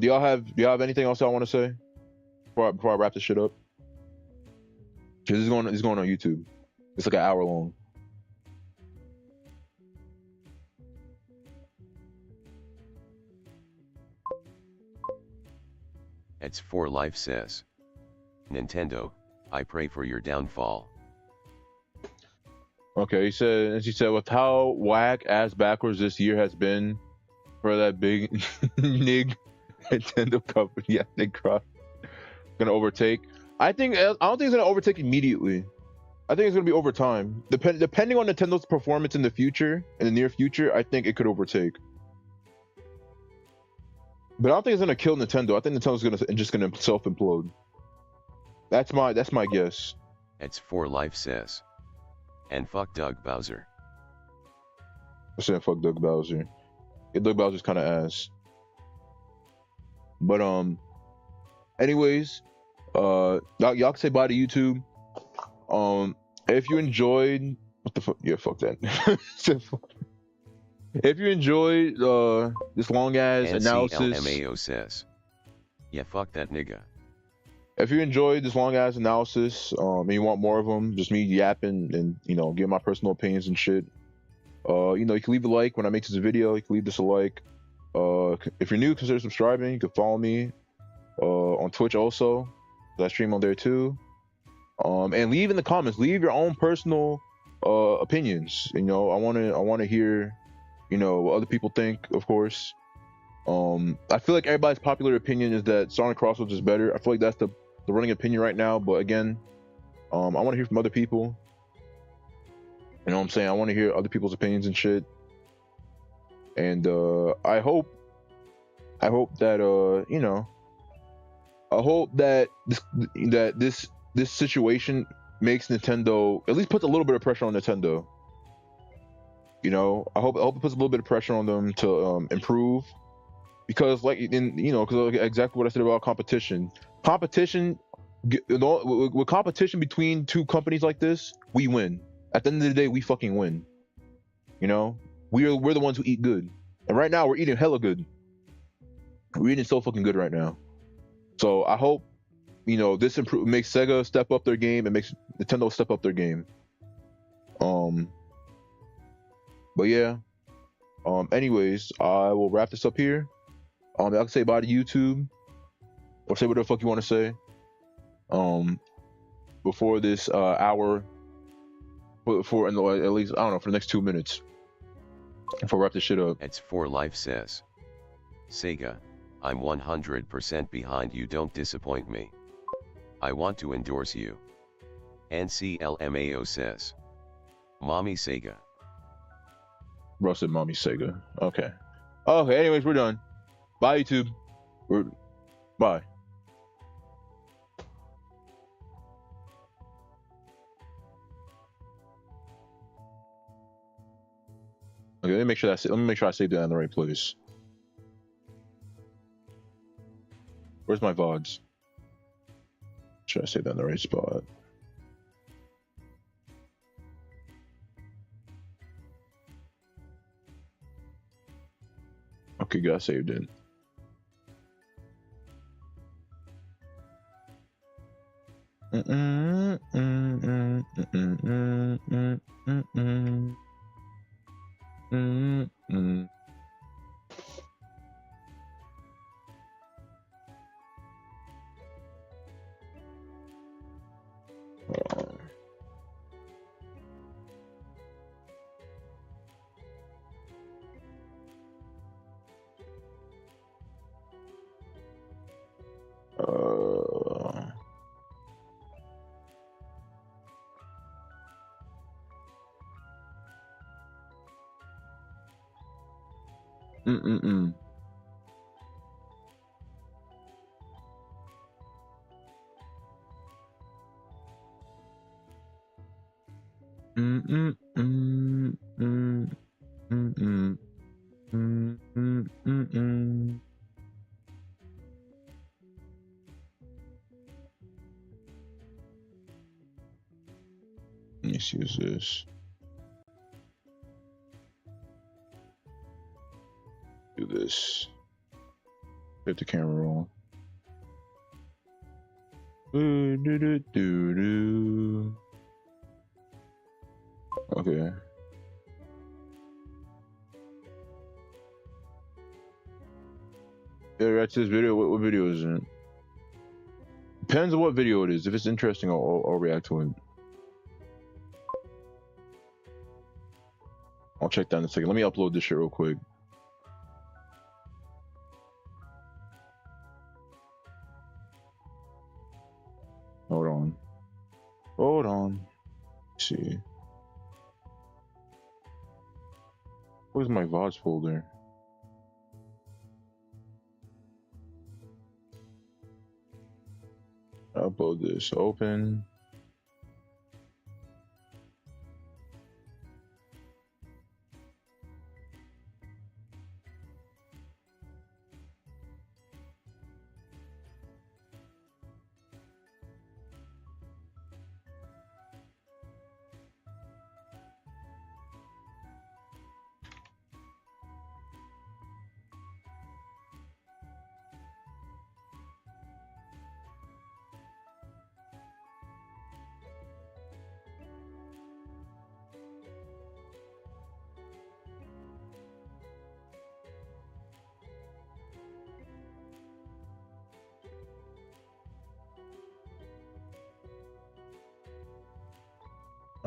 do y'all have anything else I want to say before I wrap this shit up? Cause it's going on YouTube. It's like an hour long. It's for life says, Nintendo, I pray for your downfall. Okay, she said with how whack ass backwards this year has been for that big nig Nintendo company, yeah, they gonna overtake. I don't think it's gonna overtake immediately. I think it's gonna be over time. Depending on Nintendo's performance in the near future, I think it could overtake. But I don't think it's gonna kill Nintendo. I think Nintendo's just gonna self implode. That's my guess. It's for life says, and fuck Doug Bowser. I said fuck Doug Bowser. Yeah, Doug Bowser's kind of ass. But anyways, y'all can say bye to YouTube. If you enjoyed What the fuck? Yeah, fuck that. If you enjoyed this long ass analysis, NCLMAO says. Yeah, fuck that nigga. if you enjoyed this long ass analysis, and you want more of them, just me yapping and give my personal opinions and shit. You can leave a like when I make this video. You can leave this a like. If you're new, consider subscribing. You can follow me on Twitch also. I stream on there too. And leave in the comments. Leave your own personal opinions. I want to hear what other people think, of course. I feel like everybody's popular opinion is that Sonic Crossroads is better. I feel like that's the running opinion right now. But again, I want to hear from other people. You know what I'm saying? I want to hear other people's opinions and shit. And I hope that this situation makes Nintendo, at least puts a little bit of pressure on Nintendo. I hope it puts a little bit of pressure on them to improve, because because exactly what I said about competition. With competition between two companies like this, we win. At the end of the day, we fucking win. We're the ones who eat good, and right now we're eating hella good. We're eating so fucking good right now. So I hope this makes Sega step up their game and makes Nintendo step up their game. But yeah. Anyways, I will wrap this up here. I can say bye to YouTube, or say whatever the fuck you want to say. Before this hour, for at least I don't know, for the next 2 minutes. Before I wrap this shit up. It's for life says. Sega, I'm 100% behind you. Don't disappoint me. I want to endorse you. NCLMAO says. Mommy Sega. Bro said Mommy Sega. Okay. Okay, anyways, we're done. Bye, YouTube. Bye. Okay, let me make sure I saved that in the right place. Where's my VODs? Should I save that in the right spot? Okay, got saved in. Let's use this. Do this. Get the camera on. Okay. Yeah, that's this video. What video is it? Depends on what video it is. If it's interesting, I'll react to it. I'll check that in a second. Let me upload this shit real quick. Hold on. Let's see. Where's my VODs folder? Upload this. Open.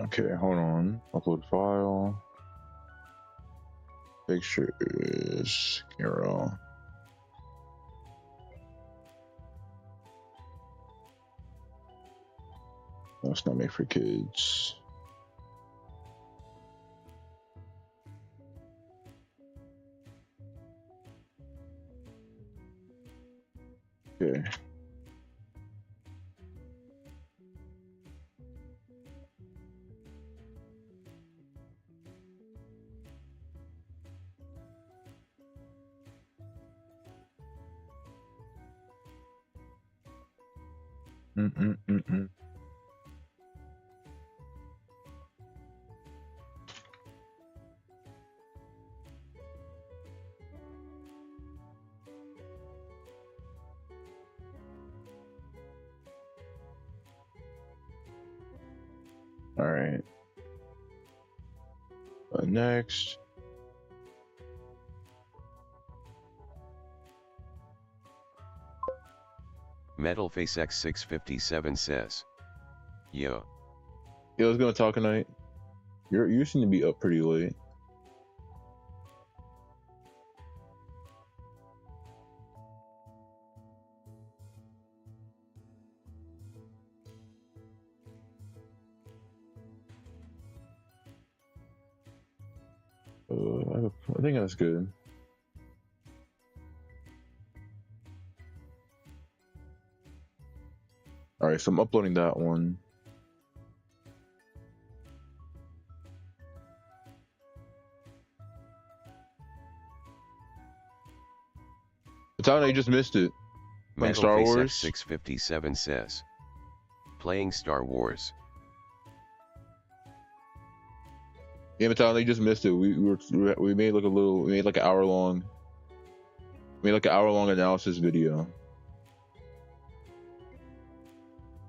Okay, hold on. Upload file. Pictures. Hero. That's not made for kids. Okay. Mm-mm-mm-mm. All right. Next. Metalface X657 says, yo. Yeah, I was gonna talk tonight. You seem to be up pretty late. I think that's good. All right, so I'm uploading that one. Tana, you just missed it. Playing Star Metalface Wars. X657 says, playing Star Wars. Yeah, Matana, you just missed it. We made like an hour long. We made like an hour long analysis video.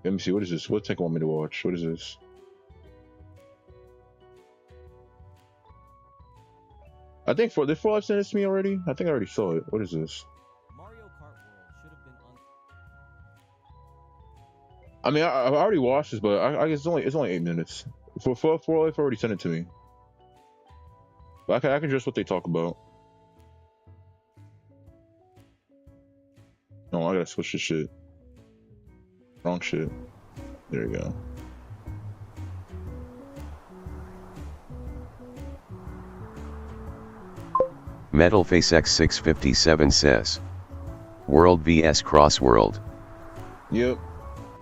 Let me see. What is this? What Tank want me to watch? What is this? I think did 4Life send this to me already? I think I already saw it. What is this? Mario Kart World should have been I mean, I already watched this, but I guess it's only 8 minutes. 4Life already sent it to me. But I can address what they talk about. No, I gotta switch this shit. Wrong shit. There you go. Metalface X657 says, World vs Crossworld. Yep.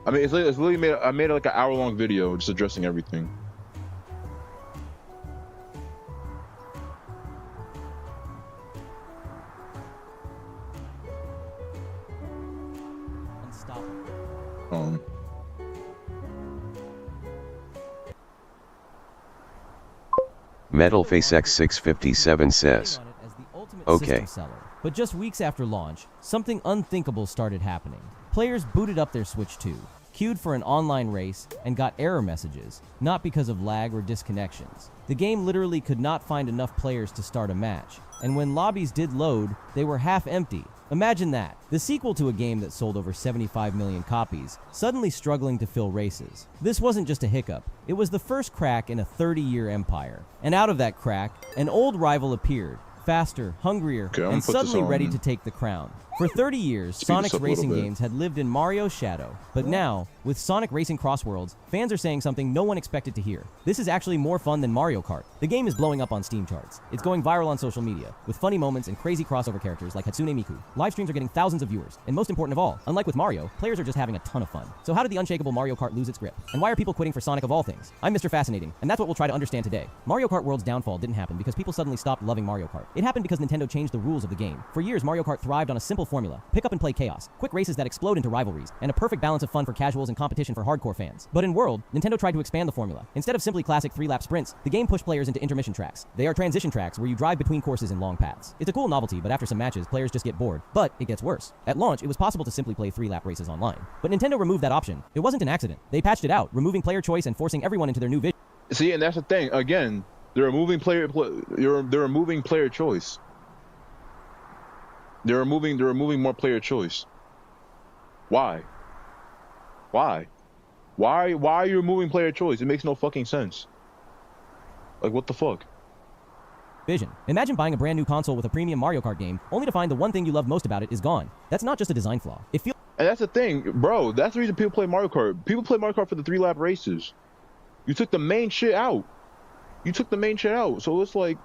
I mean, it's literally I made like an hour long video just addressing everything. unstoppable. Metalface X657 says, okay. But just weeks after launch, something unthinkable started happening. Players booted up their Switch 2, queued for an online race, and got error messages, not because of lag or disconnections. The game literally could not find enough players to start a match, and when lobbies did load, they were half empty. Imagine that, the sequel to a game that sold over 75 million copies, suddenly struggling to fill races. This wasn't just a hiccup, it was the first crack in a 30-year empire. And out of that crack, an old rival appeared, faster, hungrier, and suddenly ready to take the crown. For 30 years, Sonic's racing games had lived in Mario's shadow, but now, with Sonic Racing Crossworlds, fans are saying something no one expected to hear. This is actually more fun than Mario Kart. The game is blowing up on Steam charts. It's going viral on social media, with funny moments and crazy crossover characters like Hatsune Miku. Live streams are getting thousands of viewers, and most important of all, unlike with Mario, players are just having a ton of fun. So how did the unshakable Mario Kart lose its grip? And why are people quitting for Sonic of all things? I'm Mr. Fascinating, and that's what we'll try to understand today. Mario Kart World's downfall didn't happen because people suddenly stopped loving Mario Kart. It happened because Nintendo changed the rules of the game. For years, Mario Kart thrived on a simple formula: pick up and play chaos, quick races that explode into rivalries, and a perfect balance of fun for casuals and competition for hardcore fans. But in World, Nintendo tried to expand the formula. Instead of simply classic 3-lap sprints, the game pushed players into intermission tracks. They are transition tracks where you drive between courses in long paths. It's a cool novelty, but after some matches, players just get bored. But it gets worse. At launch, it was possible to simply play 3-lap races online. But Nintendo removed that option. It wasn't an accident. They patched it out, removing player choice and forcing everyone into their new vision. See, and that's the thing. Again, they're removing player choice. They're removing more player choice. Why? Why are you removing player choice? It makes no fucking sense. Like, what the fuck? Vision. Imagine buying a brand new console with a premium Mario Kart game, only to find the one thing you love most about it is gone. That's not just a design flaw. It feels And that's the thing, bro. That's the reason people play Mario Kart. People play Mario Kart for the 3-lap races. You took the main shit out. So it's like,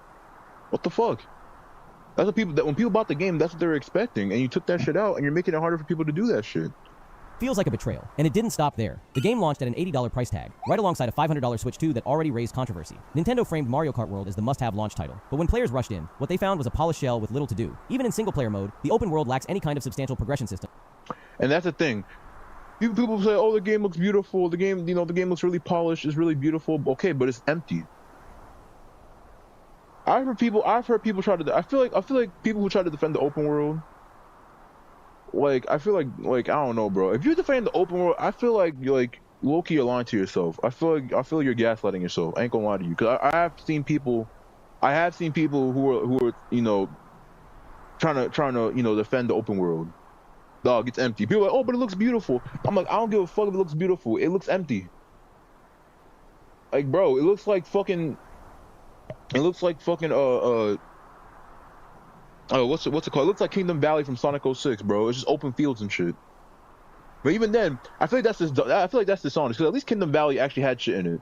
what the fuck? That's what people. That when people bought the game, that's what they were expecting, and you took that shit out, and you're making it harder for people to do that shit. feels like a betrayal, and it didn't stop there. The game launched at an $80 price tag, right alongside a $500 Switch 2 that already raised controversy. Nintendo framed Mario Kart World as the must-have launch title, but when players rushed in, what they found was a polished shell with little to do. Even in single-player mode, the open world lacks any kind of substantial progression system. And that's the thing. People say, "Oh, the game looks beautiful. The game, the game looks really polished. It's really beautiful." Okay, but it's empty. I've heard people try to. I feel like people who try to defend the open world. I feel like I don't know, bro. If you defend the open world, I feel like you're low-key, you're lying to yourself. I feel like you're gaslighting yourself. I ain't gonna lie to you, because I have seen people who are trying to defend the open world. Dog, it's empty. People are like, "Oh, but it looks beautiful." I'm like, I don't give a fuck if it looks beautiful. It looks empty. Like, bro, it looks like fucking what's it called? It looks like Kingdom Valley from Sonic 06, bro. It's just open fields and shit. But even then, I feel like that's dishonest, because at least Kingdom Valley actually had shit in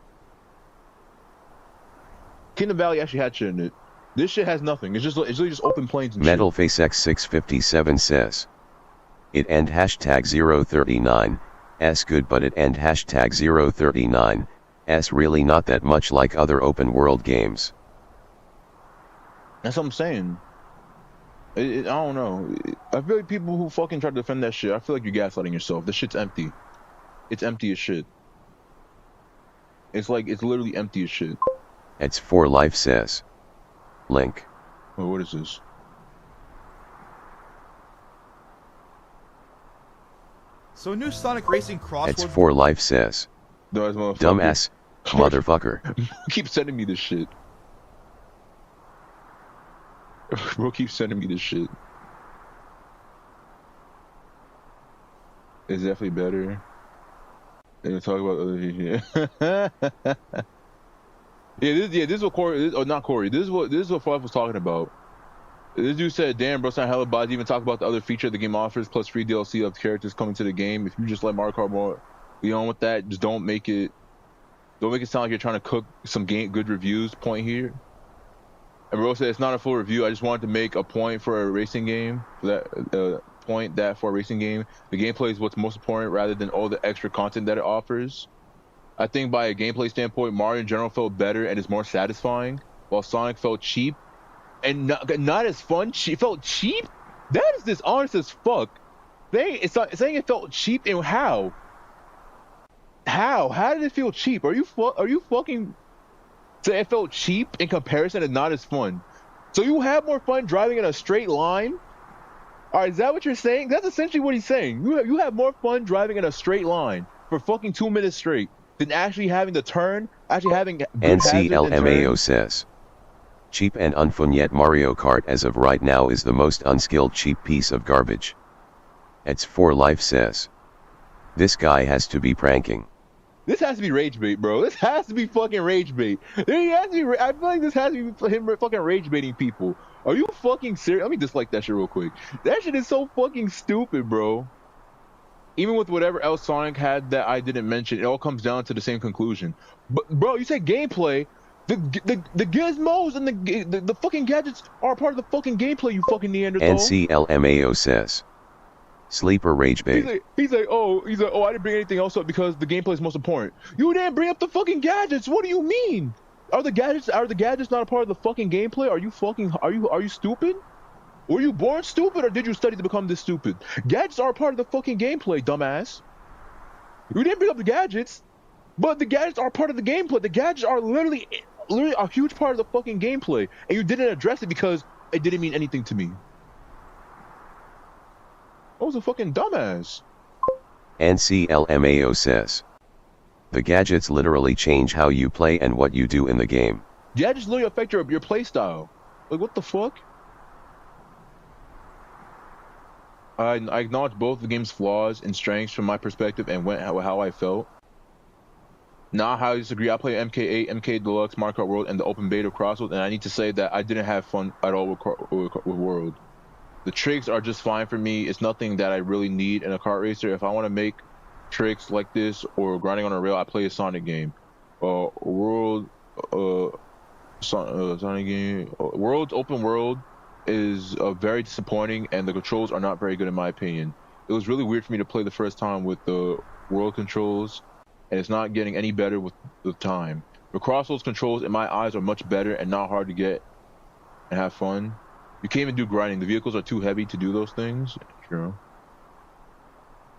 it. This shit has nothing. It's literally just open plains and Metal shit. Face X657 says, "It end hashtag 039, S good, but it end hashtag 039, S really not that much like other open world games." That's what I'm saying. I don't know. I feel like people who fucking try to defend that shit, I feel like you're gaslighting yourself. This shit's empty. It's empty as shit. It's literally empty as shit. It's for life says, Link. Wait, what is this? So a new Sonic Racing crossword. It's for life says, dumbass, motherfucker. Keep sending me this shit. Bro, keep sending me this shit. It's definitely better. They talk about other shit. This is what Corey. Not Corey. This is what Fluff was talking about. This dude said, "Damn, bro, it's not hella bad to even talk about the other feature the game offers, plus free DLC of characters coming to the game. If you just let Mario Kart more, with that, just don't make it sound like you're trying to cook some good reviews. Point here." And bro said, "It's not a full review. I just wanted to make a point for a racing game. The gameplay is what's most important, rather than all the extra content that it offers. I think by a gameplay standpoint, Mario in general felt better and is more satisfying, while Sonic felt cheap and not as fun. She felt cheap. That is dishonest as fuck. Saying it felt cheap, and how? How did it feel cheap? Are you fucking saying it felt cheap in comparison and not as fun? So you have more fun driving in a straight line? All right, is that what you're saying? That's essentially what he's saying. You have more fun driving in a straight line for fucking 2 minutes straight than actually having to turn, actually having good NCLMAO says, cheap and unfun, yet Mario Kart as of right now is the most unskilled cheap piece of garbage. It's for life says, this guy has to be pranking. This has to be rage bait, bro. This has to be fucking rage bait. I feel like this has to be him fucking rage baiting people. Are you fucking serious? Let me dislike that shit real quick. That shit is so fucking stupid, bro. Even with whatever else Sonic had that I didn't mention, it all comes down to the same conclusion. But bro, you said gameplay. The gizmos and the fucking gadgets are part of the fucking gameplay, you fucking Neanderthal. NCLMAO says, sleeper rage bait. He's like, oh, I didn't bring anything else up because the gameplay is most important. You didn't bring up the fucking gadgets. What do you mean? Are the gadgets not a part of the fucking gameplay? Are you stupid? Were you born stupid, or did you study to become this stupid? Gadgets are a part of the fucking gameplay, dumbass. You didn't bring up the gadgets, but the gadgets are part of the gameplay. The gadgets are literally a huge part of the fucking gameplay, and you didn't address it because it didn't mean anything to me. I was a fucking dumbass. NCLMAO says, the gadgets literally change how you play and what you do in the game. Gadgets literally affect your play style. Like, what the fuck? I acknowledge both the game's flaws and strengths from my perspective and went how I felt. Now, how I disagree. I play MK8, MK Deluxe, Mario Kart World, and the open beta Crossroads, and I need to say that I didn't have fun at all with World. The tricks are just fine for me. It's nothing that I really need in a kart racer. If I want to make tricks like this or grinding on a rail, I play a Sonic game. World, Sonic game. World's open world is very disappointing, and the controls are not very good in my opinion. It was really weird for me to play the first time with the World controls, and it's not getting any better with the time. The Crossroads controls, in my eyes, are much better and not hard to get and have fun. You can't even do grinding. The vehicles are too heavy to do those things. True.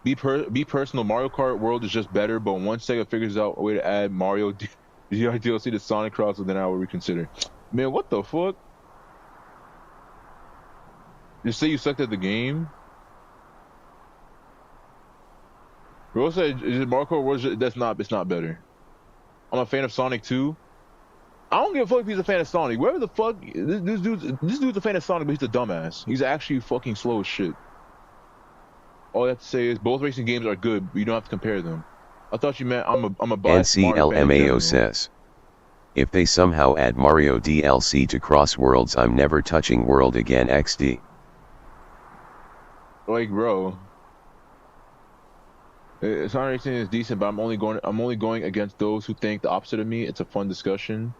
Be personal. Mario Kart World is just better, but once Sega figures out a way to add Mario DLC to Sonic Crossroads, then I will reconsider. Man, what the fuck? Just say you sucked at the game? Bro said, is it Mario Kart World? It's not better. I'm a fan of Sonic 2. I don't give a fuck if he's a fan of Sonic. Wherever the fuck, this dude's a fan of Sonic, but he's a dumbass. He's actually fucking slow as shit. All I have to say is both racing games are good, but you don't have to compare them. I thought you meant I'm a biased Mario fan in general. NCLMAO says, if they somehow add Mario DLC to Cross Worlds, I'm never touching World again XD. Like, bro. Sonic Racing is decent, but I'm only going against those who think the opposite of me. It's a fun discussion.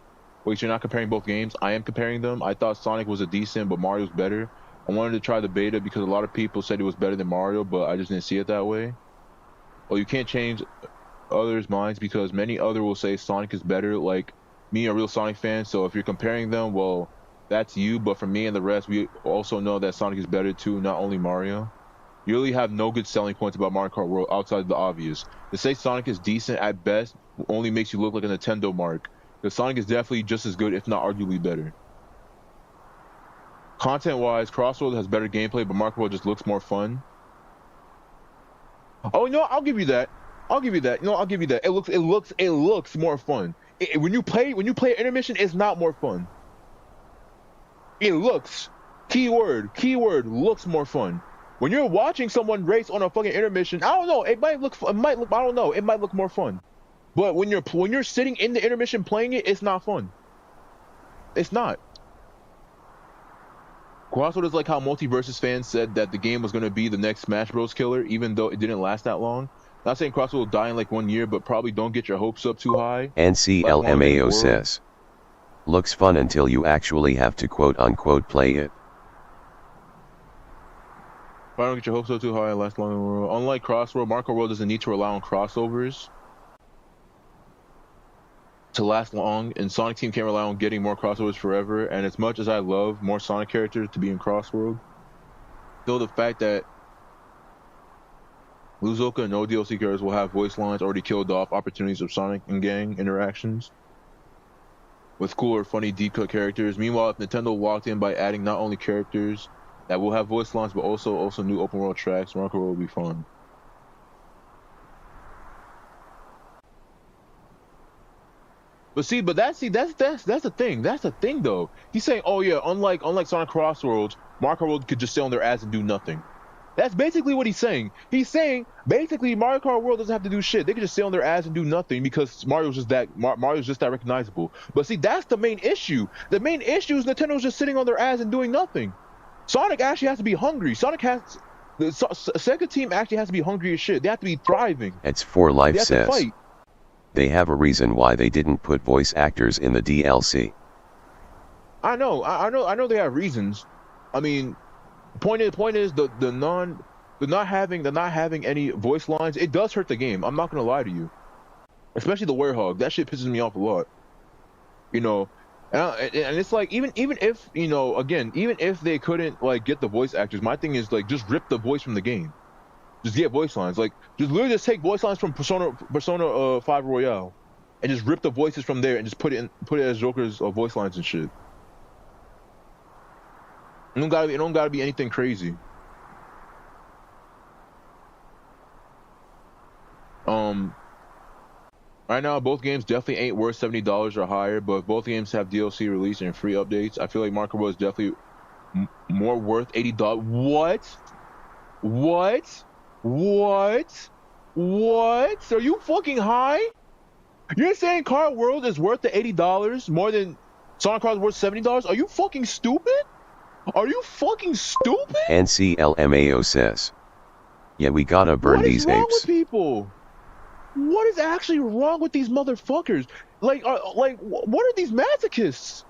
Wait, you're not comparing both games? I am comparing them. I thought Sonic was a decent, but Mario's better. I wanted to try the beta because a lot of people said it was better than Mario, but I just didn't see it that way. Well, you can't change others' minds because many other will say Sonic is better. Like me, a real Sonic fan. So if you're comparing them, well, that's you. But for me and the rest, we also know that Sonic is better too, not only Mario. You really have no good selling points about Mario Kart World outside of the obvious. To say Sonic is decent at best only makes you look like a Nintendo mark. Because Sonic is definitely just as good, if not arguably better. Content-wise, Crossroads has better gameplay, but Mario Kart World just looks more fun. Oh no, I'll give you that. I'll give you that. No, I'll give you that. It looks more fun. When you play intermission, it's not more fun. It looks. Keyword looks more fun. When you're watching someone race on a fucking intermission, I don't know. It might look. I don't know. It might look more fun. But when you're sitting in the intermission playing it, it's not fun. It's not. Crossroads is like how Multiversus fans said that the game was going to be the next Smash Bros. Killer, even though it didn't last that long. Not saying Crossroads will die in like 1 year, but probably don't get your hopes up too high. NCLMAO says, looks fun until you actually have to quote-unquote play it. Probably don't get your hopes up too high and last long in the world. Unlike Crossroads, Mario Kart World doesn't need to rely on crossovers to last long, and Sonic Team can't rely on getting more crossovers forever. And as much as I love more Sonic characters to be in Crossworld, still the fact that Luzoka and no DLC characters will have voice lines already killed off opportunities of Sonic and gang interactions with cooler, funny, deep-cut characters. Meanwhile, if Nintendo walked in by adding not only characters that will have voice lines, but also new open world tracks, Mario Kart World will be fun. But that's the thing. That's the thing, though. He's saying, oh yeah, unlike Sonic Crossroads, Mario Kart World could just sit on their ass and do nothing. That's basically what he's saying. He's saying basically Mario Kart World doesn't have to do shit. They can just sit on their ass and do nothing because Mario's just that recognizable. But see, that's the main issue. The main issue is Nintendo's just sitting on their ass and doing nothing. Sonic actually has to be hungry. The Sega team actually has to be hungry as shit. They have to be thriving. It's for Life They have to says, fight. they have a reason why they didn't put voice actors in the DLC. I know they have reasons. I mean, point is the not having any voice lines, it does hurt the game. I'm not gonna lie to you. Especially the Werehog. That shit pisses me off a lot. You know, and it's like even if, you know, again, even if they couldn't like get the voice actors, my thing is like just rip the voice from the game. Just get voice lines. Like just literally just take voice lines from Persona 5 Royale and just rip the voices from there and just put it as Joker's voice lines and shit. It don't gotta be anything crazy. Right now, both games definitely ain't worth $70 or higher, but if both games have DLC release and free updates, I feel like Mario Kart World is definitely more worth $80. What? Are you fucking high? You're saying Card World is worth the $80 more than Sonic Cross worth $70? Are you fucking stupid? Are you fucking stupid? NCLMAO says. Yeah, we gotta burn What these is wrong apes. with people? What is actually wrong with these motherfuckers? Like, what are these masochists?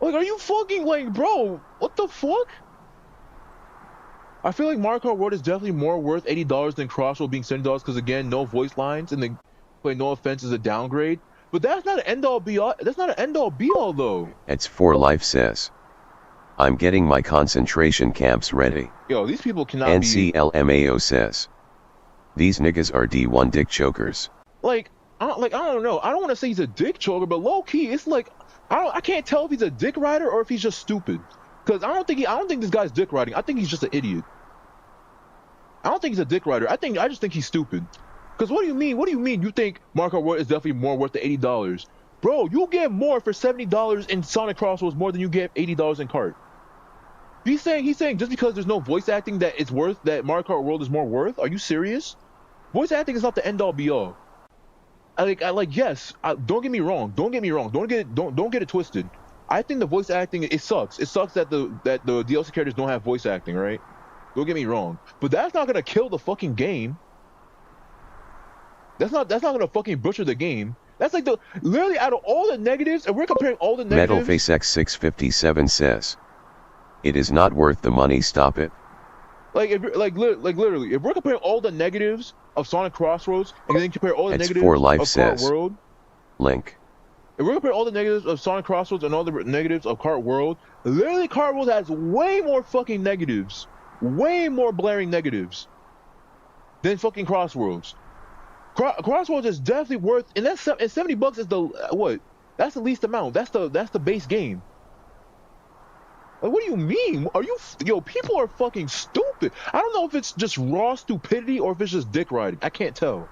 Like, are you fucking, like, bro, what the fuck? I feel like Mario Kart World is definitely more worth $80 than Crossroad being $70 because, again, no voice lines and the play No Offense is a downgrade. But that's not an end-all be-all. That's not an end-all be-all, though. It's for Life says. I'm getting my concentration camps ready. Yo, these people cannot be... NCLMAO says. These niggas are D1 dick chokers. Like, I don't know. I don't want to say he's a dick choker, but low-key, it's like... I can't tell if he's a dick rider or if he's just stupid. Because I don't think this guy's dick riding. I think he's just an idiot. I don't think he's a dick rider. I just think he's stupid. Because what do you mean? What do you mean? You think Mario Kart World is definitely more worth the $80? Bro, you get more for $70 in Sonic Crossroads more than you get $80 in Kart. He's saying just because there's no voice acting that it's worth, that Mario Kart World is more worth? Are you serious? Voice acting is not the end all be all. Yes, don't get me wrong. Don't get it twisted. I think the voice acting, it sucks. It sucks that the DLC characters don't have voice acting, right? Don't get me wrong. But that's not gonna kill the fucking game. That's not gonna fucking butcher the game. That's like literally out of all the negatives, and we're comparing all the negatives. Metalface X657 says. It is not worth the money, stop it. Literally, if we're comparing all the negatives of Sonic Crossroads and then compare all the It's negatives for Life of says. Kart World, Link. if we're comparing all the negatives of Sonic Crossroads and all the negatives of Kart World, literally Kart World has way more fucking negatives, way more blaring negatives than fucking Crossroads. Crossroads is definitely worth, and that's and $70 is the what? That's the least amount. That's the base game. Like, what do you mean? People are fucking stupid. I don't know if it's just raw stupidity or if it's just dick riding. I can't tell.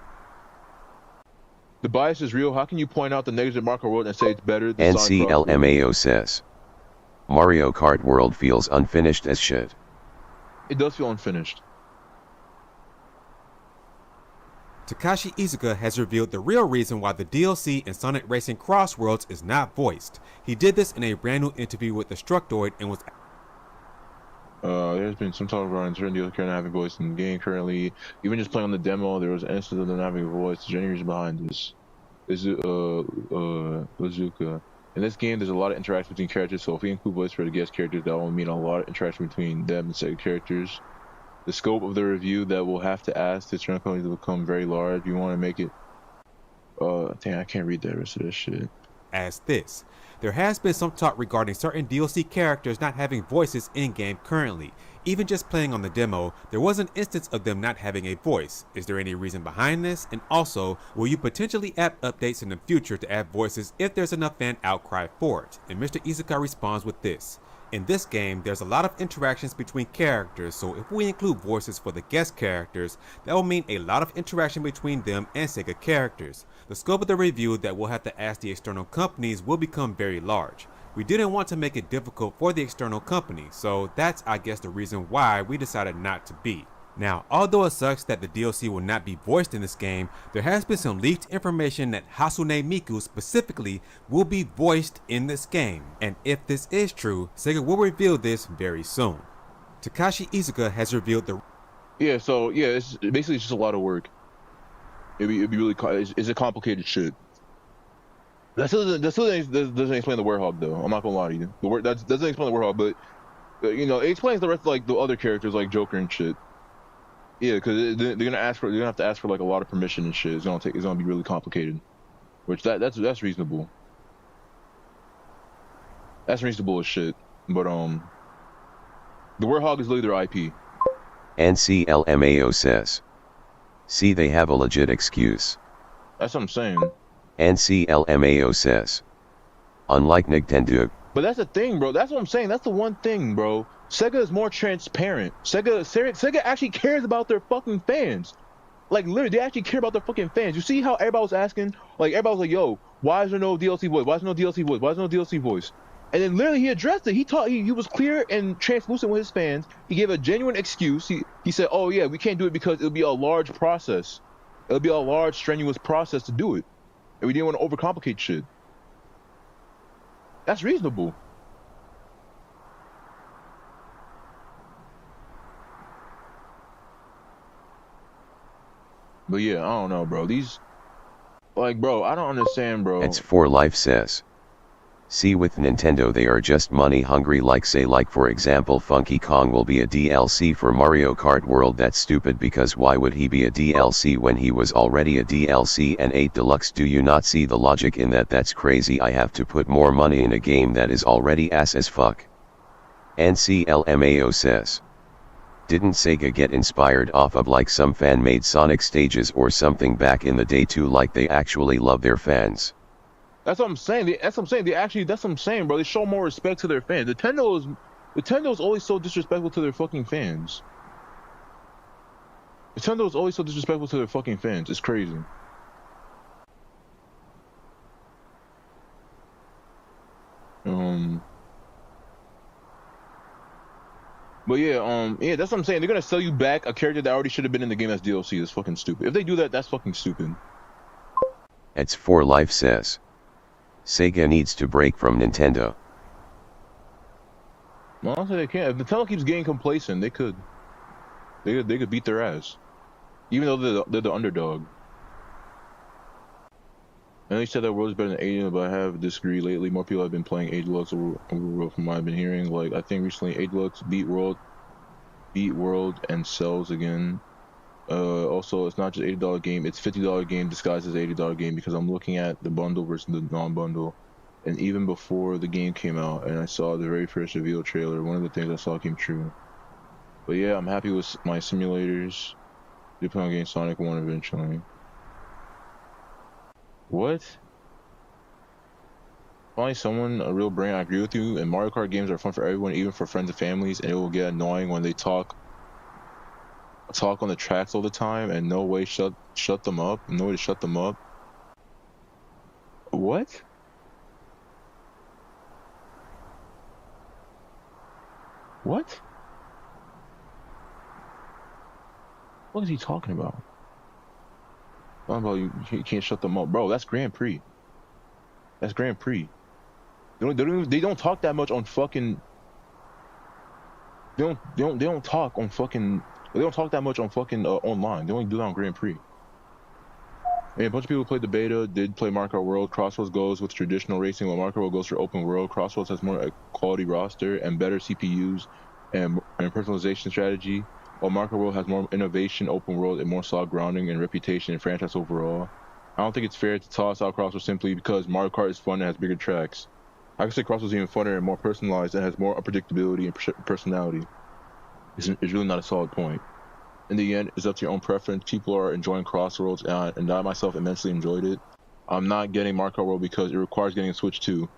The bias is real. How can you point out the negatives of Mario Kart World and say it's better than Sonic Crossroads? NCLMAO says. Mario Kart World feels unfinished as shit. It does feel unfinished. Takashi Iizuka has revealed the real reason why the DLC in Sonic Racing Crossworlds is not voiced. He did this in a brand new interview with Destructoid and was... There's been some talk about certain DLC characters not having voice in the game currently. Even just playing on the demo, there was an instance of them not having a voice. The genuine reason behind this is Bazooka. In this game, there's a lot of interaction between characters, so if we include voice for the guest characters, that will mean a lot of interaction between them and second characters. The scope of the review that we'll have to ask the external companies to become very large. You want to make it... Dang, I can't read the rest of this shit. As this. There has been some talk regarding certain DLC characters not having voices in-game currently. Even just playing on the demo, there was an instance of them not having a voice. Is there any reason behind this? And also, will you potentially add updates in the future to add voices if there's enough fan outcry for it? And Mr. Iizuka responds with this. In this game, there's a lot of interactions between characters, so if we include voices for the guest characters, that will mean a lot of interaction between them and Sega characters. The scope of the review that we'll have to ask the external companies will become very large. We didn't want to make it difficult for the external company, so that's I guess the reason why we decided not to be. Now, although it sucks that the DLC will not be voiced in this game, there has been some leaked information that Hatsune Miku specifically will be voiced in this game. And if this is true, Sega will reveal this very soon. Takashi Iizuka has revealed the... Yeah, so, yeah, it's basically just a lot of work. It'd be really... It's a complicated shit. That still doesn't explain the Werehog, though. I'm not gonna lie to you. That doesn't explain the Werehog, but, it explains the rest of, like, the other characters, like Joker and shit. Yeah, because they're gonna have to ask for like a lot of permission and shit. It's gonna be really complicated, which that's reasonable. That's reasonable as shit. But the Werehog is literally their IP. NCLMAO says. See, they have a legit excuse. That's what I'm saying. NCLMAO says. Unlike Nintendo. But that's the thing, bro. That's what I'm saying. That's the one thing, bro. Sega is more transparent. Sega actually cares about their fucking fans. Like, literally, they actually care about their fucking fans. You see how everybody was asking? Like, everybody was like, yo, why is there no DLC voice? Why is there no DLC voice? Why is there no DLC voice? And then literally he addressed it. He was clear and translucent with his fans. He gave a genuine excuse. He said, oh, yeah, we can't do it because it'll be a large process. It'll be a large, strenuous process to do it. and we didn't want to overcomplicate shit. That's reasonable. But yeah, I don't know, bro. These, like, bro, I don't understand, bro. It's for life says. See, with Nintendo they are just money hungry, like say, like for example Funky Kong will be a DLC for Mario Kart World. That's stupid, because why would he be a DLC when he was already a DLC and 8 Deluxe? Do you not see the logic in that? That's crazy. I have to put more money in a game that is already ass as fuck. NCLMAO says. Didn't Sega get inspired off of like some fan-made Sonic stages or something back in the day too? Like they actually love their fans. That's what I'm saying. That's what I'm saying. That's what I'm saying, bro. They show more respect to their fans. Nintendo's always so disrespectful to their fucking fans. Nintendo's always so disrespectful to their fucking fans. It's crazy. But yeah, that's what I'm saying. They're gonna sell you back a character that already should have been in the game as DLC. That's fucking stupid. If they do that, that's fucking stupid. It's for life says. Sega needs to break from Nintendo. Well, honestly, they can't. If Nintendo keeps getting complacent, they could beat their ass, even though they're the underdog. And they said that World is better than Age, but I have disagreed lately. More people have been playing Age Deluxe over World from what I've been hearing. Like, I think recently Age Deluxe beat World and sells again. Also, it's not just $80 game, it's $50 game disguised as $80 game, because I'm looking at the bundle versus the non-bundle. And even before the game came out and I saw the very first reveal trailer, one of the things I saw came true. But yeah, I'm happy with my simulators. You're playing against Sonic 1 eventually. What? Finally someone, a real brain. I agree with you, and Mario Kart games are fun for everyone, even for friends and families, and it will get annoying when they talk on the tracks all the time and no way shut them up. No way to shut them up. What? What? What is he talking about? Talking about you can't shut them up, bro. That's Grand Prix. That's Grand Prix. They don't talk that much on fucking. They don't talk on fucking. They don't talk that much on fucking online. They only do that on Grand Prix. And a bunch of people played the beta, did play Mario Kart World. Crossroads goes with traditional racing, while Mario Kart World goes for open world. Crossroads has more quality roster and better CPUs and personalization strategy, while Mario Kart World has more innovation, open world, and more solid grounding and reputation and franchise overall. I don't think it's fair to toss out Crossroads simply because Mario Kart is fun and has bigger tracks. I could say Crossroads is even funner and more personalized and has more unpredictability and personality. It's really not a solid point. In the end, it's up to your own preference. People are enjoying Crossroads, and I myself immensely enjoyed it. I'm not getting Mario Kart World because it requires getting a Switch 2,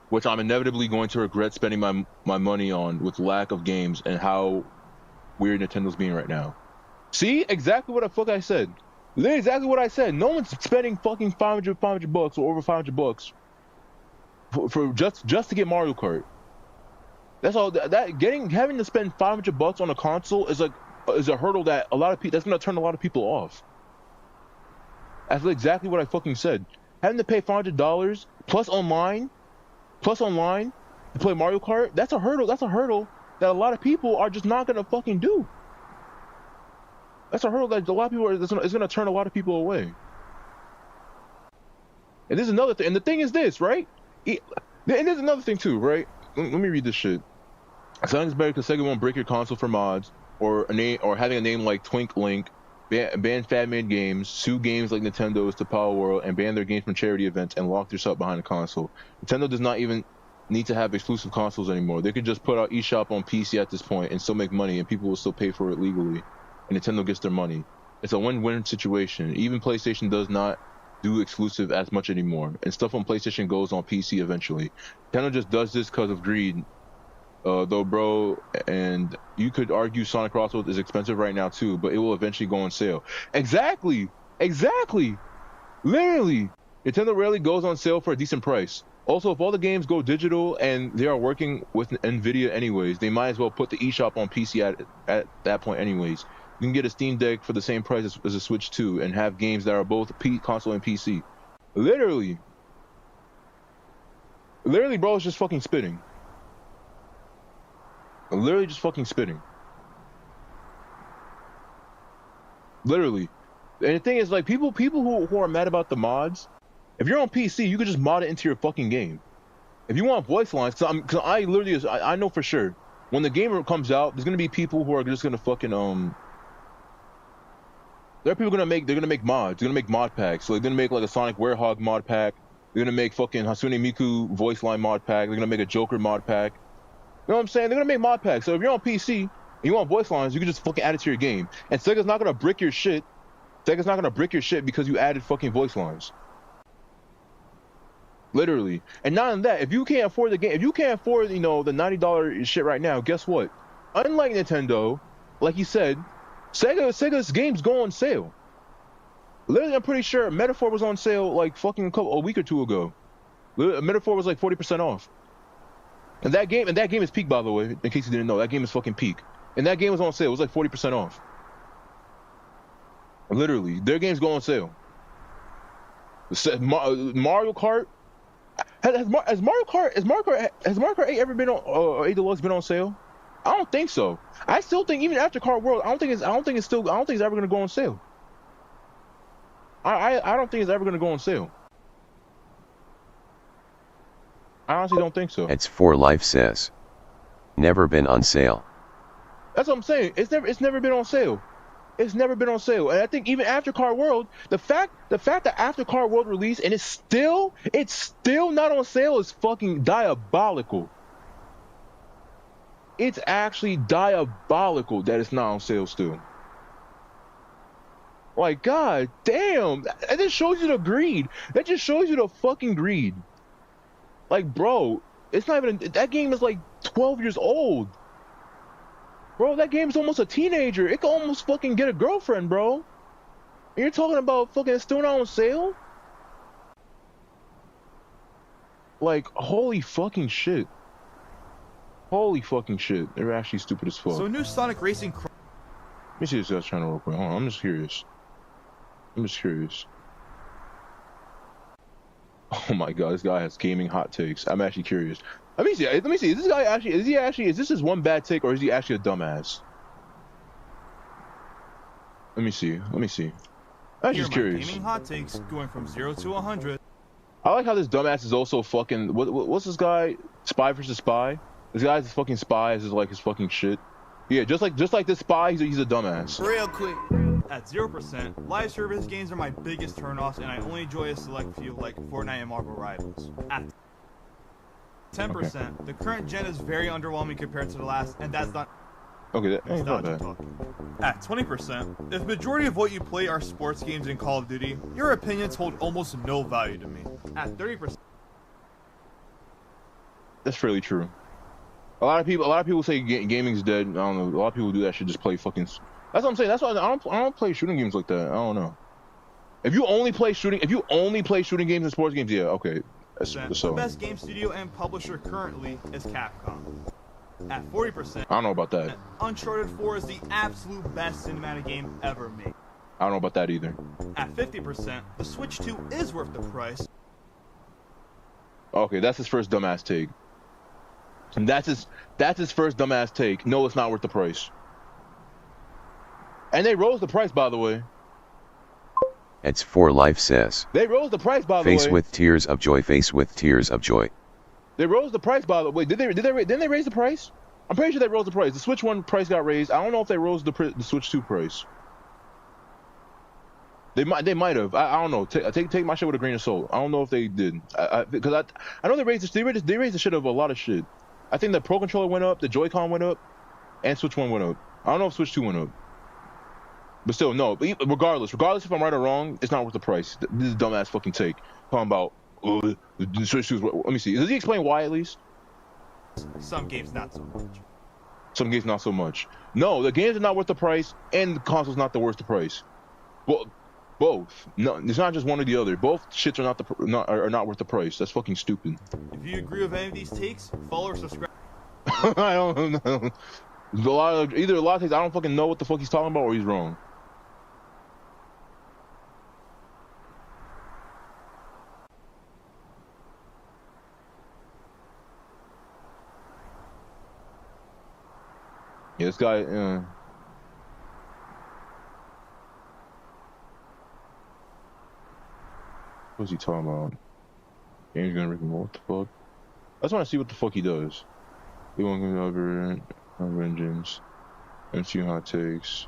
which I'm inevitably going to regret spending my money on with lack of games and how weird Nintendo's being right now. See? Exactly what the fuck I said. Literally exactly what I said. No one's spending fucking $500 bucks or over $500 for just to get Mario Kart. That's all. Having to spend $500 on a console is a hurdle that that's gonna turn a lot of people off. That's exactly what I fucking said. Having to pay $500 plus online to play Mario Kart, that's a hurdle. That's a hurdle that a lot of people are just not gonna fucking do. That's a hurdle that a lot of people is gonna turn a lot of people away. And this is another thing. And the thing is this, right? And there's another thing too, right? Let me read this shit. Sonic's better because Sega won't break your console for mods, or having a name like Twink Link, ban fan-made games, sue games like Nintendo's to Power World, and ban their games from charity events and lock yourself behind a console. Nintendo does not even need to have exclusive consoles anymore. They could just put out eShop on PC at this point and still make money, and people will still pay for it legally, and Nintendo gets their money. It's a win-win situation. Even PlayStation does not do exclusive as much anymore, and stuff on PlayStation goes on PC eventually. Nintendo just does this because of greed. Though, bro, and you could argue Sonic Crossroads is expensive right now too, but it will eventually go on sale. Exactly. Literally, Nintendo rarely goes on sale for a decent price. Also, if all the games go digital and they are working with Nvidia anyways, they might as well put the eShop on PC at that point anyways. You can get a Steam Deck for the same price as a Switch 2 and have games that are both console and PC. Literally. Literally, bro, is just fucking spitting. Literally just fucking spitting. Literally. And the thing is, like, people who are mad about the mods, if you're on PC, you could just mod it into your fucking game. If you want voice lines, cause I literally, I know for sure, when the game comes out, there's gonna be people who are just gonna fucking, there are people they're gonna make mods, they're gonna make mod packs. So they're gonna make like a Sonic Werehog mod pack, they're gonna make fucking Hatsune Miku voice line mod pack, they're gonna make a Joker mod pack. You know what I'm saying? They're gonna make mod packs. So if you're on PC and you want voice lines, you can just fucking add it to your game. And Sega's not gonna brick your shit. Sega's not gonna brick your shit because you added fucking voice lines. Literally. And not only that, if you can't afford the game, if you can't afford, you know, the $90 shit right now, guess what? Unlike Nintendo, like you said, Sega's games go on sale. Literally, I'm pretty sure Metaphor was on sale like fucking a week or two ago. Metaphor was like 40% off. And that game is peak, by the way, in case you didn't know. That game is fucking peak. And that game was on sale. It was like 40% off. Literally, their games go on sale. Mario Kart. Has Mario Kart 8 ever been on 8 Deluxe been on sale? I don't think so. I still think even after Kart World, I don't think it's ever gonna go on sale. I don't think it's ever gonna go on sale. I honestly don't think so. It's for Life says. Never been on sale. That's what I'm saying. It's never been on sale. It's never been on sale. And I think even after Kart World, the fact that after Kart World released and it's still not on sale is fucking diabolical. It's actually diabolical that it's not on sale still. Like, god damn, that just shows you the greed. That just shows you the fucking greed. Like, bro, it's not even, that game is like 12 years old. Bro, that game's almost a teenager. It can almost fucking get a girlfriend, bro. And you're talking about fucking still not on sale? Like, holy fucking shit. Holy fucking shit. They're actually stupid as fuck. So new Sonic Racing. Let me see this guy's channel real quick. Hold on, I'm just curious. Oh my god, this guy has gaming hot takes. I'm actually curious. Let me see. Is this guy actually? Is this his one bad take, or is he actually a dumbass? Let me see. I'm just curious. Gaming hot takes going from 0 to 100. I like how this dumbass is also fucking. What's this guy? Spy versus Spy. This guy's a fucking spy. This is like his fucking shit. Yeah, just like this spy, he's a dumbass. Real quick. At 0%, live service games are my biggest turnoffs, and I only enjoy a select few like Fortnite and Marvel Rivals. At 10%, okay. The current gen is very underwhelming compared to the last, and that's not. Okay, that ain't not bad. At 20%, if majority of what you play are sports games in Call of Duty, your opinions hold almost no value to me. At 30%, that's fairly true. A lot of people say gaming's dead. I don't know. A lot of people do that shit. Just play fucking. That's what I'm saying. That's why I don't play shooting games like that. I don't know. If you only play shooting games and sports games, yeah, okay. The best game studio and publisher currently is Capcom. At 40%, I don't know about that. Uncharted 4 is the absolute best cinematic game ever made. I don't know about that either. At 50%, the Switch 2 is worth the price. Okay, that's his first dumbass take. And that's his first dumbass take. No, it's not worth the price. And they rose the price, by the way. It's for Life says. They rose the price, by the way. Face with tears of joy. Face with tears of joy. They rose the price, by the way. Didn't they raise the price? I'm pretty sure they rose the price. The Switch 1 price got raised. I don't know if they rose the Switch 2 price. They might have. I don't know. Take my shit with a grain of salt. I don't know if they did. Because I know they raised the shit of a lot of shit. I think the Pro Controller went up, the Joy-Con went up, and Switch 1 went up. I don't know if Switch 2 went up. But still, no. But regardless if I'm right or wrong, it's not worth the price. This is a dumbass fucking take. Talking about the Switch 2. Let me see. Does he explain why at least? Some games not so much. Some games not so much. No, the games are not worth the price, and the console's not worth the price. Well, both. No, it's not just one or the other. Both shits are not worth the price. That's fucking stupid. If you agree with any of these takes, follow or subscribe. I don't know. A lot of takes. I don't fucking know what the fuck he's talking about, or he's wrong. Yeah, this guy. What's he talking about? Game's gonna Rick and Morty. What the fuck? I just want to see what the fuck he does. He won't give me over engines. MCU hot takes.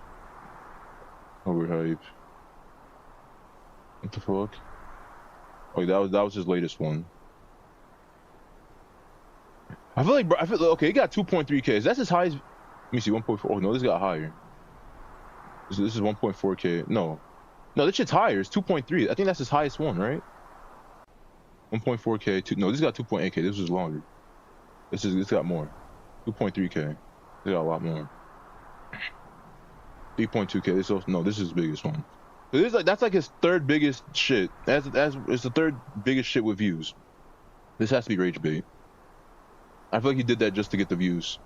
Overhype. What the fuck? Oh, that was his latest one. I feel like, bro, okay, he got 2.3K. That's his highest. Let me see, 1.4. Oh no, this got higher. This is 1.4K. No, this shit's higher. It's 2.3. I think that's his highest one, right? 1.4K. No, this got 2.8K. This was longer. This got more. 2.3K. This got a lot more. 3.2K. This is his biggest one. So that's like his third biggest shit. It's the third biggest shit with views. This has to be rage bait. I feel like he did that just to get the views.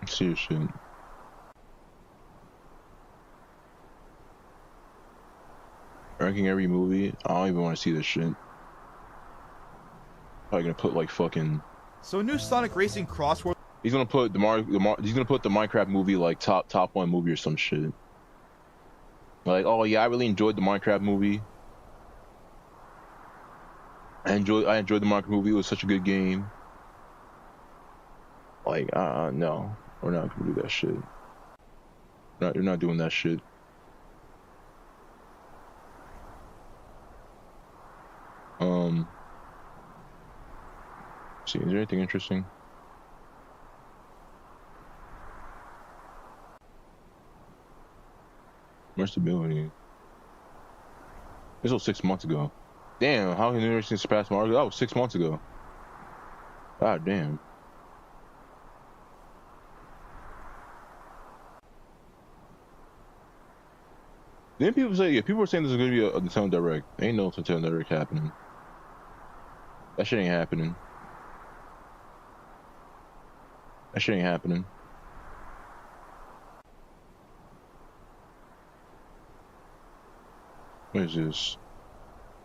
Let's see your shit. Ranking every movie. I don't even want to see this shit. Probably gonna put like fucking. So new Sonic Racing crossword. He's gonna put he's gonna put the Minecraft movie like top one movie or some shit. Like, oh yeah, I really enjoyed the Minecraft movie. I enjoyed the Minecraft movie. It was such a good game. Like, no, we're not gonna do that shit. You're not doing that shit. See, is there anything interesting? More stability. This was 6 months ago. Damn, how can interesting surpass Mario? That was 6 months ago. God damn. Then people say, yeah, people were saying this is gonna be a Nintendo Direct. Ain't no Nintendo Direct happening. That shit ain't happening. What is this?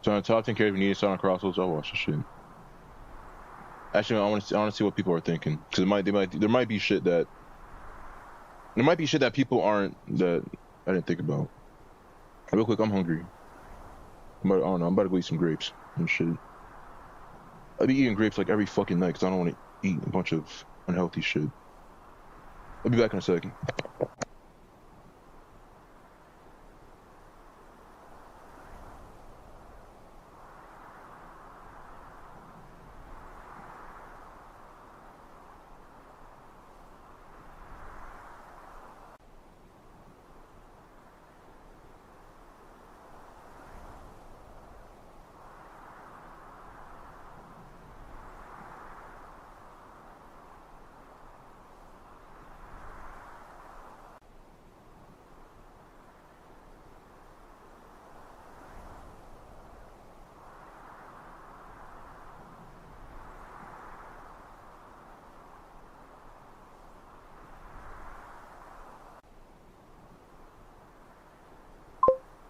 So on the top 10 characters we need Sonic Crossroads. I'll watch this shit. Actually, I want to see what people are thinking, because there might be shit that people aren't, that I didn't think about. Real quick, I'm hungry. I don't know. I'm about to go eat some grapes and shit. I be eating grapes like every fucking night because I don't want to eat a bunch of unhealthy shit. I'll be back in a second.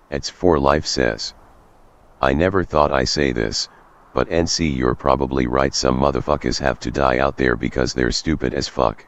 It's for life says. I never thought I say this, but NC you're probably right, some motherfuckers have to die out there because they're stupid as fuck.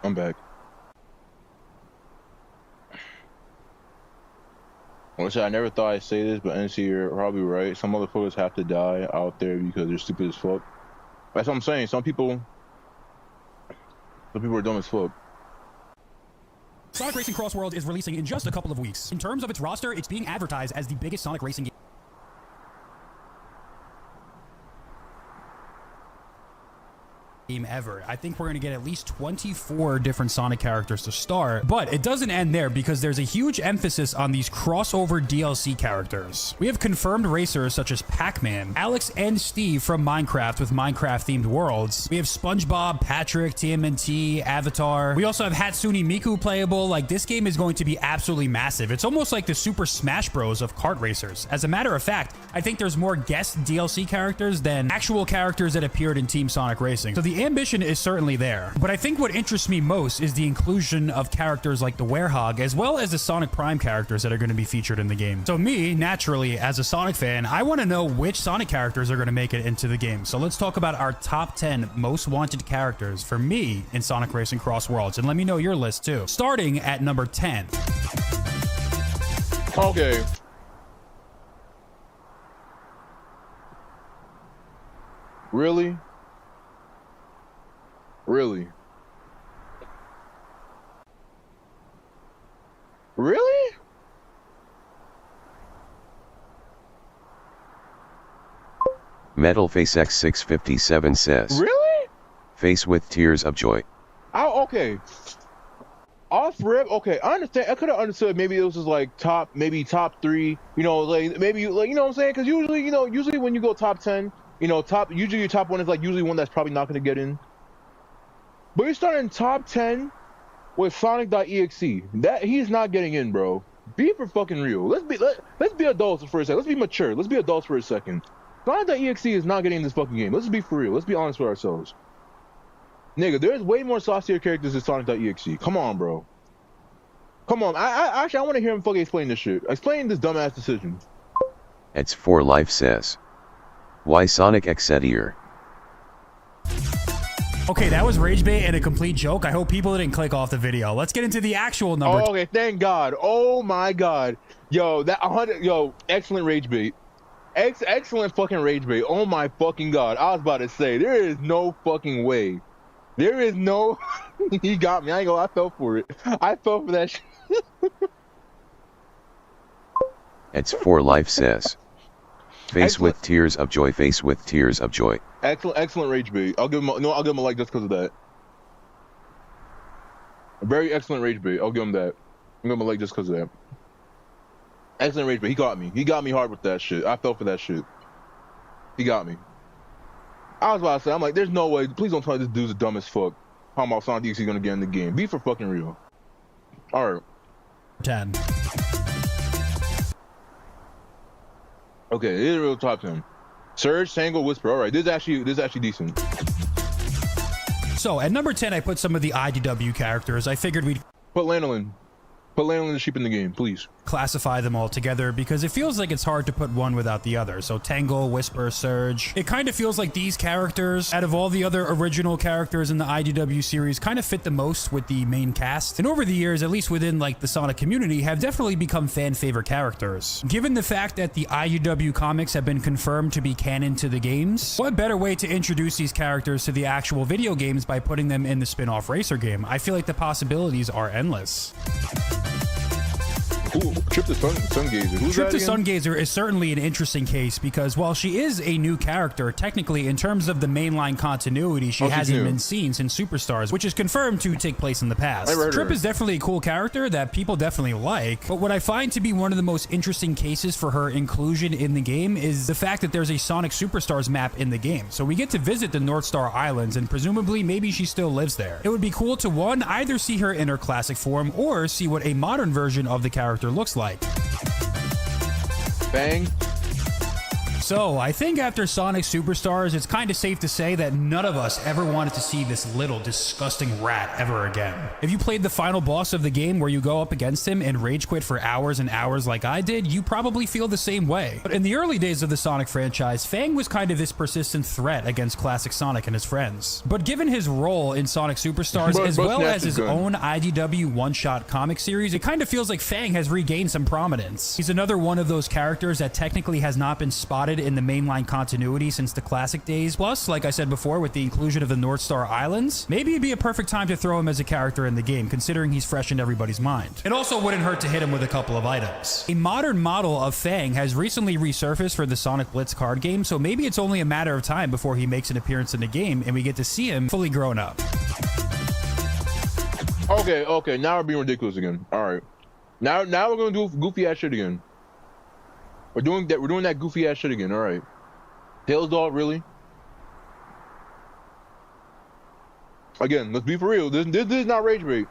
I'm back. Which I never thought I'd say this, but NC, you're probably right. Some motherfuckers have to die out there because they're stupid as fuck. That's what I'm saying. Some people are dumb as fuck. Sonic Racing Cross Worlds is releasing in just a couple of weeks. In terms of its roster, it's being advertised as the biggest Sonic Racing game ever. I think we're going to get at least 24 different Sonic characters to start, but it doesn't end there because there's a huge emphasis on these crossover DLC characters. We have confirmed racers such as Pac-Man, Alex and Steve from Minecraft with Minecraft-themed worlds. We have SpongeBob, Patrick, TMNT, Avatar. We also have Hatsune Miku playable. Like, this game is going to be absolutely massive. It's almost like the Super Smash Bros. Of kart racers. As a matter of fact, I think there's more guest DLC characters than actual characters that appeared in Team Sonic Racing. So the ambition is certainly there, but I think what interests me most is the inclusion of characters like the Werehog, as well as the Sonic Prime characters that are going to be featured in the game. So me, naturally, as a Sonic fan, I want to know which Sonic characters are going to make it into the game. So let's talk about our top 10 most wanted characters for me in Sonic Racing Cross Worlds, and let me know your list too. Starting at number 10. Okay. Really? Really? Really? Metal Face X657 says. Really? Face with tears of joy. Oh, okay. Off rip, okay, I understand. I could have understood maybe it was just like maybe top 3, you know, like maybe like, you know what I'm saying? Because usually when you go top 10, you know, usually your top 1 is like usually one that's probably not going to get in. But you're starting top 10 with Sonic.exe. That he's not getting in, bro. Be for fucking real. Let's be adults for a second. Let's be mature. Let's be adults for a second. Sonic.exe is not getting in this fucking game. Let's be for real. Let's be honest with ourselves. Nigga, there's way more saucier characters than Sonic.exe. Come on, bro. Come on. I actually want to hear him fucking explain this shit. Explain this dumbass decision. It's for life says. Why Sonic Excedier? Okay, that was rage bait and a complete joke. I hope people didn't click off the video. Let's get into the actual number. Oh, okay, thank God. Oh my God. Yo, excellent rage bait. Excellent fucking rage bait. Oh my fucking God. I was about to say, there is no fucking way. There is no... He got me. I ain't gonna lie, I fell for it. I fell for that shit. It's for life says. Face with tears of joy. Face with tears of joy. Excellent rage bait. I'll give him a like just because of that. A very excellent rage bait. I'll give him that. I'll give him a like just because of that. Excellent rage bait. He got me. He got me hard with that shit. I fell for that shit. He got me. I was about to say, I'm like, there's no way. Please don't tell me this dude's dumb as fuck. How about Sonic DX gonna get in the game? Be for fucking real. All right. 10. Okay, this is a real top 10. Surge, Tangle, Whisper. All right, this is actually decent. So at number 10, I put some of the IDW characters. I figured we'd Put Lanolin. Put Lanolin the sheep in the game, please. Classify them all together because it feels like it's hard to put one without the other. So Tangle, Whisper, Surge. It kind of feels like these characters, out of all the other original characters in the IDW series, kind of fit the most with the main cast. And over the years, at least within like the Sonic community, have definitely become fan favorite characters. Given the fact that the IDW comics have been confirmed to be canon to the games, what better way to introduce these characters to the actual video games by putting them in the spin-off racer game? I feel like the possibilities are endless. Ooh, Trip the Sungazer. Who's Trip that the again? Sungazer is certainly an interesting case because while she is a new character, technically in terms of the mainline continuity, she hasn't been seen since Superstars, which is confirmed to take place in the past. Trip is definitely a cool character that people definitely like, but what I find to be one of the most interesting cases for her inclusion in the game is the fact that there's a Sonic Superstars map in the game. So we get to visit the North Star Islands and presumably maybe she still lives there. It would be cool to either see her in her classic form or see what a modern version of the character looks like. Bang. So, I think after Sonic Superstars, it's kind of safe to say that none of us ever wanted to see this little disgusting rat ever again. If you played the final boss of the game where you go up against him and rage quit for hours and hours like I did, you probably feel the same way. But in the early days of the Sonic franchise, Fang was kind of this persistent threat against classic Sonic and his friends. But given his role in Sonic Superstars, as well as his own IDW one-shot comic series, it kind of feels like Fang has regained some prominence. He's another one of those characters that technically has not been spotted in the mainline continuity since the classic days. Plus, like I said before, with the inclusion of the North Star Islands, maybe it'd be a perfect time to throw him as a character in the game, considering he's fresh in everybody's mind. It also wouldn't hurt to hit him with a couple of items. A modern model of Fang has recently resurfaced for the Sonic Blitz card game, so maybe it's only a matter of time before he makes an appearance in the game and we get to see him fully grown up. Okay, now we're being ridiculous again. All right, now we're gonna do goofy ass shit again. We're doing that goofy ass shit again. All right, Tails doll, really? Again, let's be for real. This is not rage bait.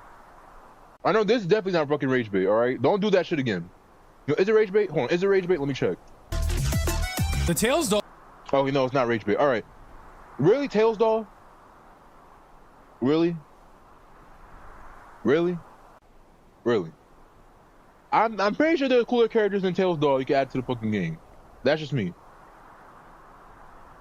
I know this is definitely not fucking rage bait. All right, don't do that shit again. Is it rage bait? Hold on, is it rage bait? Let me check. The Tails doll. Oh no, it's not rage bait. All right, really, Tails doll? Really? I'm pretty sure there's cooler characters than Tails doll you can add to the fucking game. That's just me.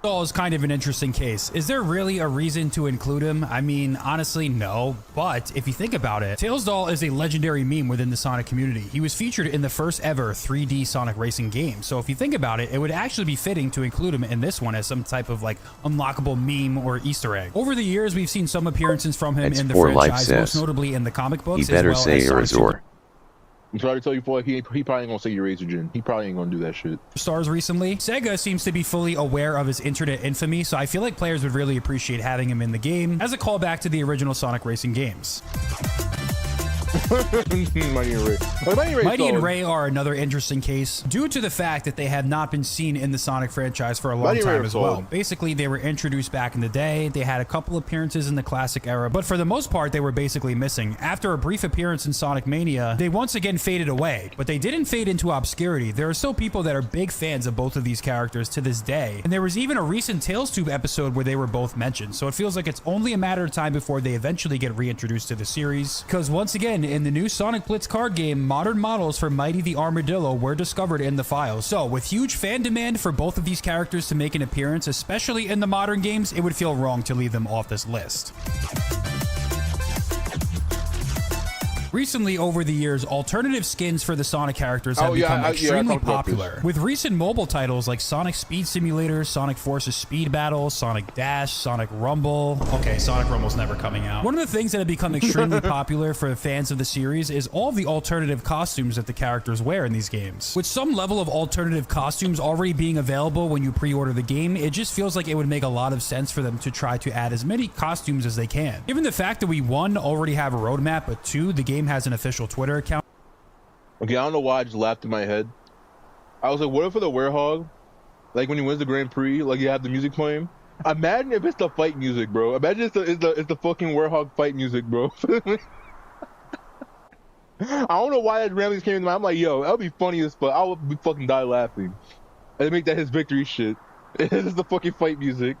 Doll is kind of an interesting case. Is there really a reason to include him? I mean, honestly, no. But if you think about it, Tails doll is a legendary meme within the Sonic community. He was featured in the first ever 3D Sonic racing game. So if you think about it, it would actually be fitting to include him in this one as some type of like unlockable meme or Easter egg. Over the years, we've seen some appearances from him in the franchise, most notably in the comic books. He better as well say as Erazor. I'm trying to tell you, boy, he probably ain't gonna say Erasergen. He probably ain't gonna do that shit. Stars recently. Sega seems to be fully aware of his internet infamy, so I feel like players would really appreciate having him in the game as a callback to the original Sonic racing games. Mighty and Ray. Mighty and Ray are another interesting case due to the fact that they have not been seen in the Sonic franchise for a long time as well. Basically, they were introduced back in the day. They had a couple appearances in the classic era, but for the most part, they were basically missing. After a brief appearance in Sonic Mania, they once again faded away, but they didn't fade into obscurity. There are still people that are big fans of both of these characters to this day, and there was even a recent Tales Tube episode where they were both mentioned, so it feels like it's only a matter of time before they eventually get reintroduced to the series, because once again, in the new Sonic Blitz card game, modern models for Mighty the Armadillo were discovered in the files. So, with huge fan demand for both of these characters to make an appearance, especially in the modern games, it would feel wrong to leave them off this list. Recently, over the years, alternative skins for the Sonic characters have become extremely popular. With recent mobile titles like Sonic Speed Simulator, Sonic Forces Speed Battle, Sonic Dash, Sonic Rumble. Okay, Sonic Rumble's never coming out. One of the things that have become extremely popular for fans of the series is all the alternative costumes that the characters wear in these games. With some level of alternative costumes already being available when you pre-order the game, it just feels like it would make a lot of sense for them to try to add as many costumes as they can. Given the fact that we, 1, already have a roadmap, but 2, the game has an official Twitter account. Okay, I don't know why I just laughed in my head. I was like, what if for the Werehog, like when he wins the Grand Prix, like you have the music playing? Imagine if it's the fight music, bro. Imagine it's the fucking Werehog fight music, bro. I don't know why that randomly came to mind. I'm like, yo, that would be funny as fuck. I would be fucking die laughing. And make that his victory shit. It's the fucking fight music.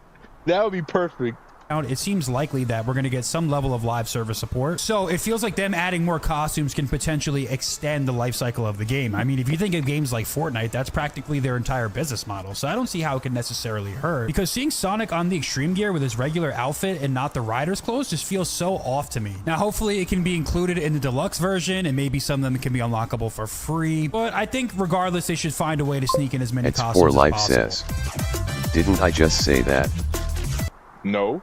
That would be perfect. It seems likely that we're going to get some level of live service support. So it feels like them adding more costumes can potentially extend the life cycle of the game. I mean, if you think of games like Fortnite, that's practically their entire business model. So I don't see how it can necessarily hurt. Because seeing Sonic on the Extreme Gear with his regular outfit and not the Rider's clothes just feels so off to me. Now, hopefully it can be included in the deluxe version and maybe some of them can be unlockable for free. But I think regardless, they should find a way to sneak in as many costumes as possible. Says, didn't I just say that? No.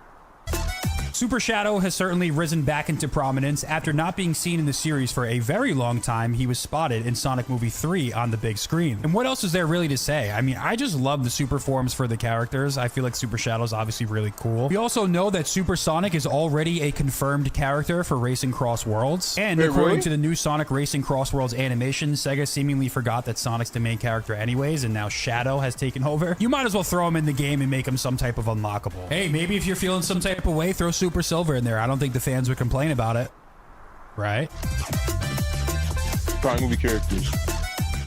Super Shadow has certainly risen back into prominence. After not being seen in the series for a very long time, he was spotted in Sonic Movie 3 on the big screen. And what else is there really to say? I mean, I just love the super forms for the characters. I feel like Super Shadow is obviously really cool. We also know that Super Sonic is already a confirmed character for Racing Cross Worlds. And according to the new Sonic Racing Cross Worlds animation, Sega seemingly forgot that Sonic's the main character anyways, and now Shadow has taken over. You might as well throw him in the game and make him some type of unlockable. Hey, maybe if you're feeling some type of way, throw Super Silver in there. I don't think the fans would complain about it. Right? Probably movie characters.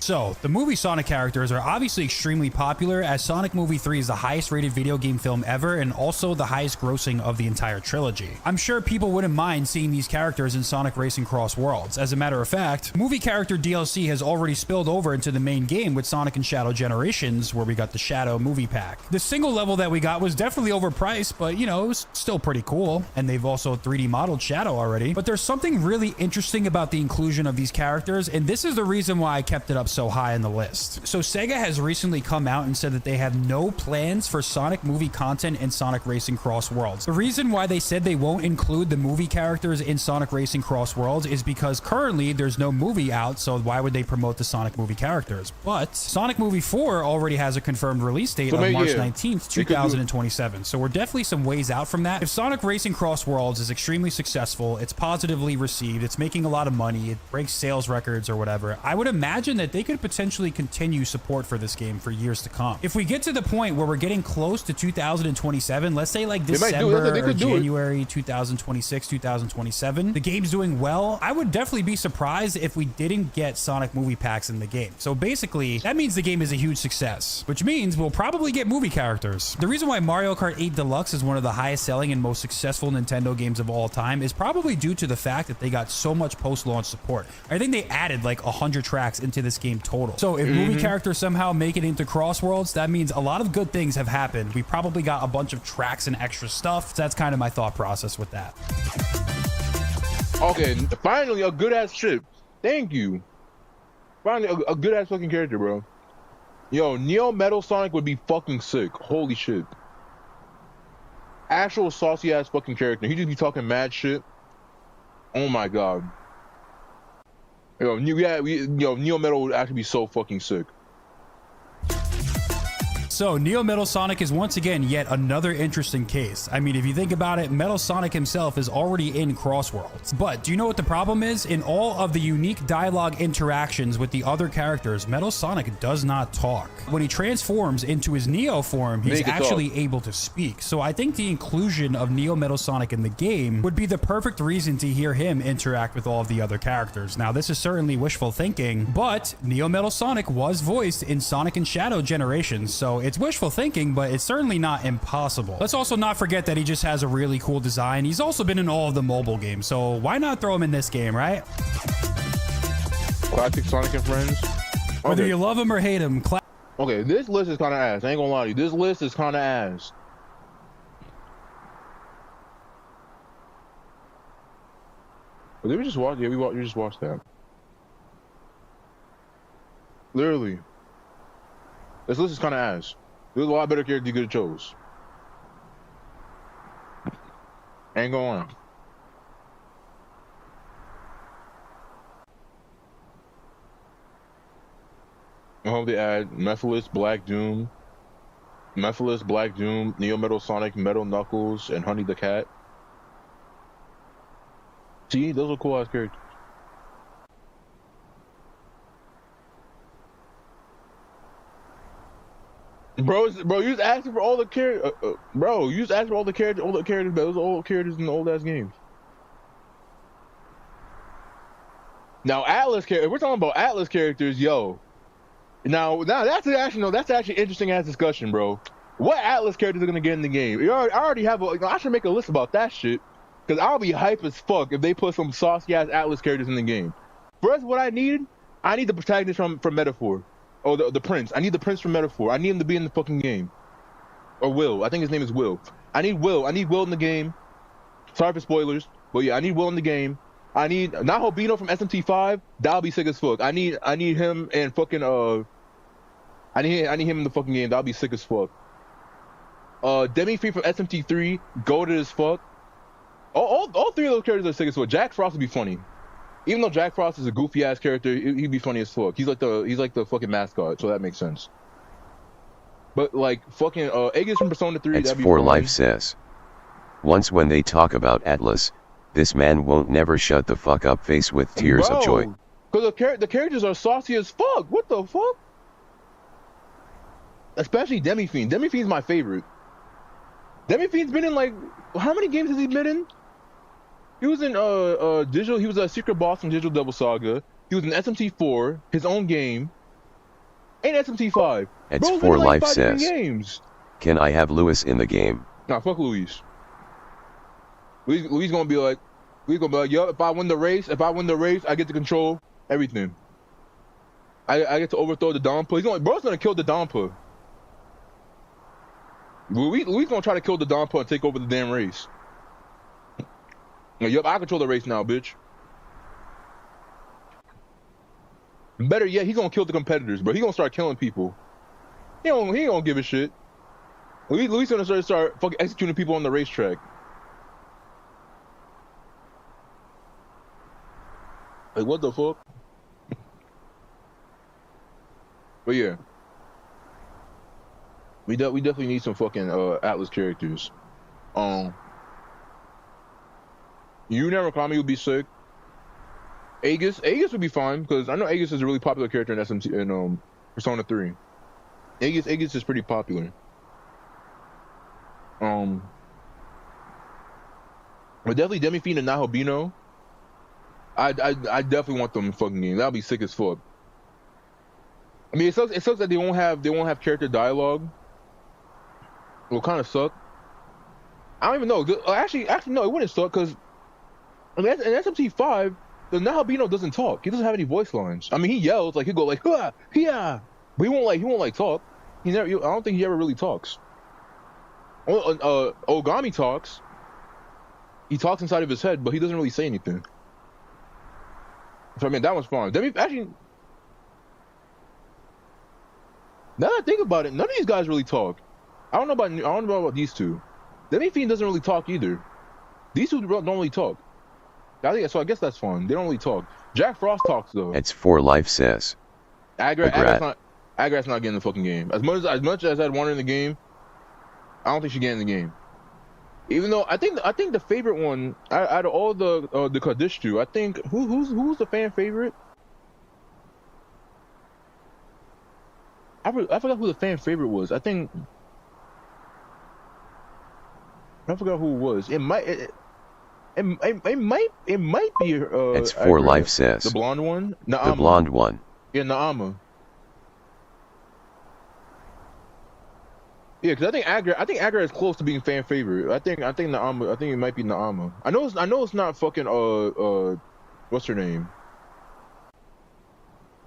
So, the movie Sonic characters are obviously extremely popular, as Sonic Movie 3 is the highest rated video game film ever and also the highest grossing of the entire trilogy. I'm sure people wouldn't mind seeing these characters in Sonic Racing Cross Worlds. As a matter of fact, movie character DLC has already spilled over into the main game with Sonic and Shadow Generations, where we got the Shadow movie pack. The single level that we got was definitely overpriced, but you know, it was still pretty cool. And they've also 3D modeled Shadow already. But there's something really interesting about the inclusion of these characters, and this is the reason why I kept it up so high on the list. So Sega has recently come out and said that they have no plans for Sonic movie content in Sonic Racing Cross Worlds. The reason why they said they won't include the movie characters in Sonic Racing Cross Worlds is because currently there's no movie out, so why would they promote the Sonic movie characters? But Sonic Movie 4 already has a confirmed release date of March 19th, 2027, so we're definitely some ways out from that. If Sonic Racing Cross Worlds is extremely successful, it's positively received, it's making a lot of money, it breaks sales records or whatever, I would imagine that they could potentially continue support for this game for years to come. If we get to the point where we're getting close to 2027, let's say like December or January 2026, 2027, the game's doing well, I would definitely be surprised if we didn't get Sonic movie packs in the game. So basically, that means the game is a huge success, which means we'll probably get movie characters. The reason why Mario Kart 8 Deluxe is one of the highest selling and most successful Nintendo games of all time is probably due to the fact that they got so much post-launch support. I think they added like 100 tracks into this game total. So if movie characters somehow make it into Cross Worlds, that means a lot of good things have happened. We probably got a bunch of tracks and extra stuff. So that's kind of my thought process with that. Okay, finally a good ass ship. Thank you. Finally a good ass fucking character, bro. Yo, Neo Metal Sonic would be fucking sick. Holy shit. Actual saucy ass fucking character. He just be talking mad shit. Oh my god. Yo, Neo Metal would actually be so fucking sick. So, Neo Metal Sonic is once again yet another interesting case. I mean, if you think about it, Metal Sonic himself is already in Cross Worlds. But do you know what the problem is? In all of the unique dialogue interactions with the other characters, Metal Sonic does not talk. When he transforms into his Neo form, he's actually able to speak. So I think the inclusion of Neo Metal Sonic in the game would be the perfect reason to hear him interact with all of the other characters. Now, this is certainly wishful thinking, but Neo Metal Sonic was voiced in Sonic and Shadow Generations, so it's wishful thinking, but it's certainly not impossible. Let's also not forget that he just has a really cool design. He's also been in all of the mobile games, so why not throw him in this game, right? Classic Sonic and Friends. Whether you love him or hate him. Okay, this list is kind of ass. I ain't gonna lie to you. This list is kind of ass. But did we just watch? Yeah, we just watched that. Literally. This list is kind of ass. There's a lot better characters you could have chose. Ain't going on. I hope they add Mephiles, Black Doom, Neo Metal Sonic, Metal Knuckles, and Honey the Cat. See, those are cool ass characters. Bro, you just asking for all the characters. Bro, you just asking for all the characters, but those are old characters in the old ass games. Now, Atlas characters. We're talking about Atlas characters, yo. Now that's actually interesting ass discussion, bro. What Atlas characters are gonna get in the game? I already have I should make a list about that shit, because I'll be hype as fuck if they put some saucy ass Atlas characters in the game. First, what I need the protagonist from Metaphor. Oh, the prince. I need the prince from Metaphor. I need him to be in the fucking game. Or Will. I think his name is Will. I need Will in the game. Sorry for spoilers, but yeah, I need Will in the game. I need Naho Bino from SMT5. That'll be sick as fuck. I need him and fucking I need him in the fucking game. That'll be sick as fuck. Demi-Free from SMT3. Goated as fuck. All three of those characters are sick as fuck. Jack Frost would be funny. Even though Jack Frost is a goofy ass character, he'd be funny as fuck. He's like the fucking mascot, so that makes sense. But like fucking Aegis from Persona 3. It's for life says. Once when they talk about Atlas, this man won't never shut the fuck up face with tears of joy. Because the characters are saucy as fuck. What the fuck? Especially Demi-Fiend. Demi-Fiend's my favorite. Demi-Fiend's been in like, how many games has he been in? He was in Digital. He was a secret boss in Digital Devil Saga. He was in SMT4, his own game. Ain't SMT5. It's Bro's for been in, like, life 5 different says. games. Can I have Lewis in the game? Nah, fuck Luis. Luis gonna be like, yo, if I win the race, I get to control everything. I get to overthrow the Dompa. Bro's gonna kill the Dompa. Luis gonna try to kill the Dompa and take over the damn race. Yup, I control the race now, bitch. Better yet, he's gonna kill the competitors, bro. He gonna start killing people. He ain't gonna give a shit. Luis gonna start fucking executing people on the racetrack. Like, what the fuck? But yeah. We definitely need some fucking Atlas characters. Narakami would be sick. Aegis would be fine because I know Aegis is a really popular character in SMT in Persona 3. Aegis is pretty popular. But definitely Demi-Fiend and Nahobino. I definitely want them in fucking game. That'll be sick as fuck. I mean, it sucks that they won't have character dialogue. It will kind of suck. I don't even know. Actually, no, it wouldn't suck because in SMT5, the Nahobino doesn't talk. He doesn't have any voice lines. I mean, he yells like he'll go like yeah, but he won't talk. I don't think he ever really talks. Ogami talks. He talks inside of his head, but he doesn't really say anything. So I mean, that one's fine. Actually, now that I think about it, none of these guys really talk. I don't know about these two. Demi-Fiend doesn't really talk either. These two don't really talk. So I guess that's fine. They don't really talk. Jack Frost talks though. It's for life says. Agrat's not getting in the fucking game. As much as I'd want her in the game, I don't think she's getting in the game. Even though I think the favorite one out of all the Kadishtu, I think who's the fan favorite? I forgot who the fan favorite was. I forgot who it was. It might be It's for life says. The blonde one? Naama. The blonde one. Yeah, Naama. Yeah, because I think Agra is close to being fan favorite. I think Naama. I think it might be Naama. I know it's not fucking what's her name?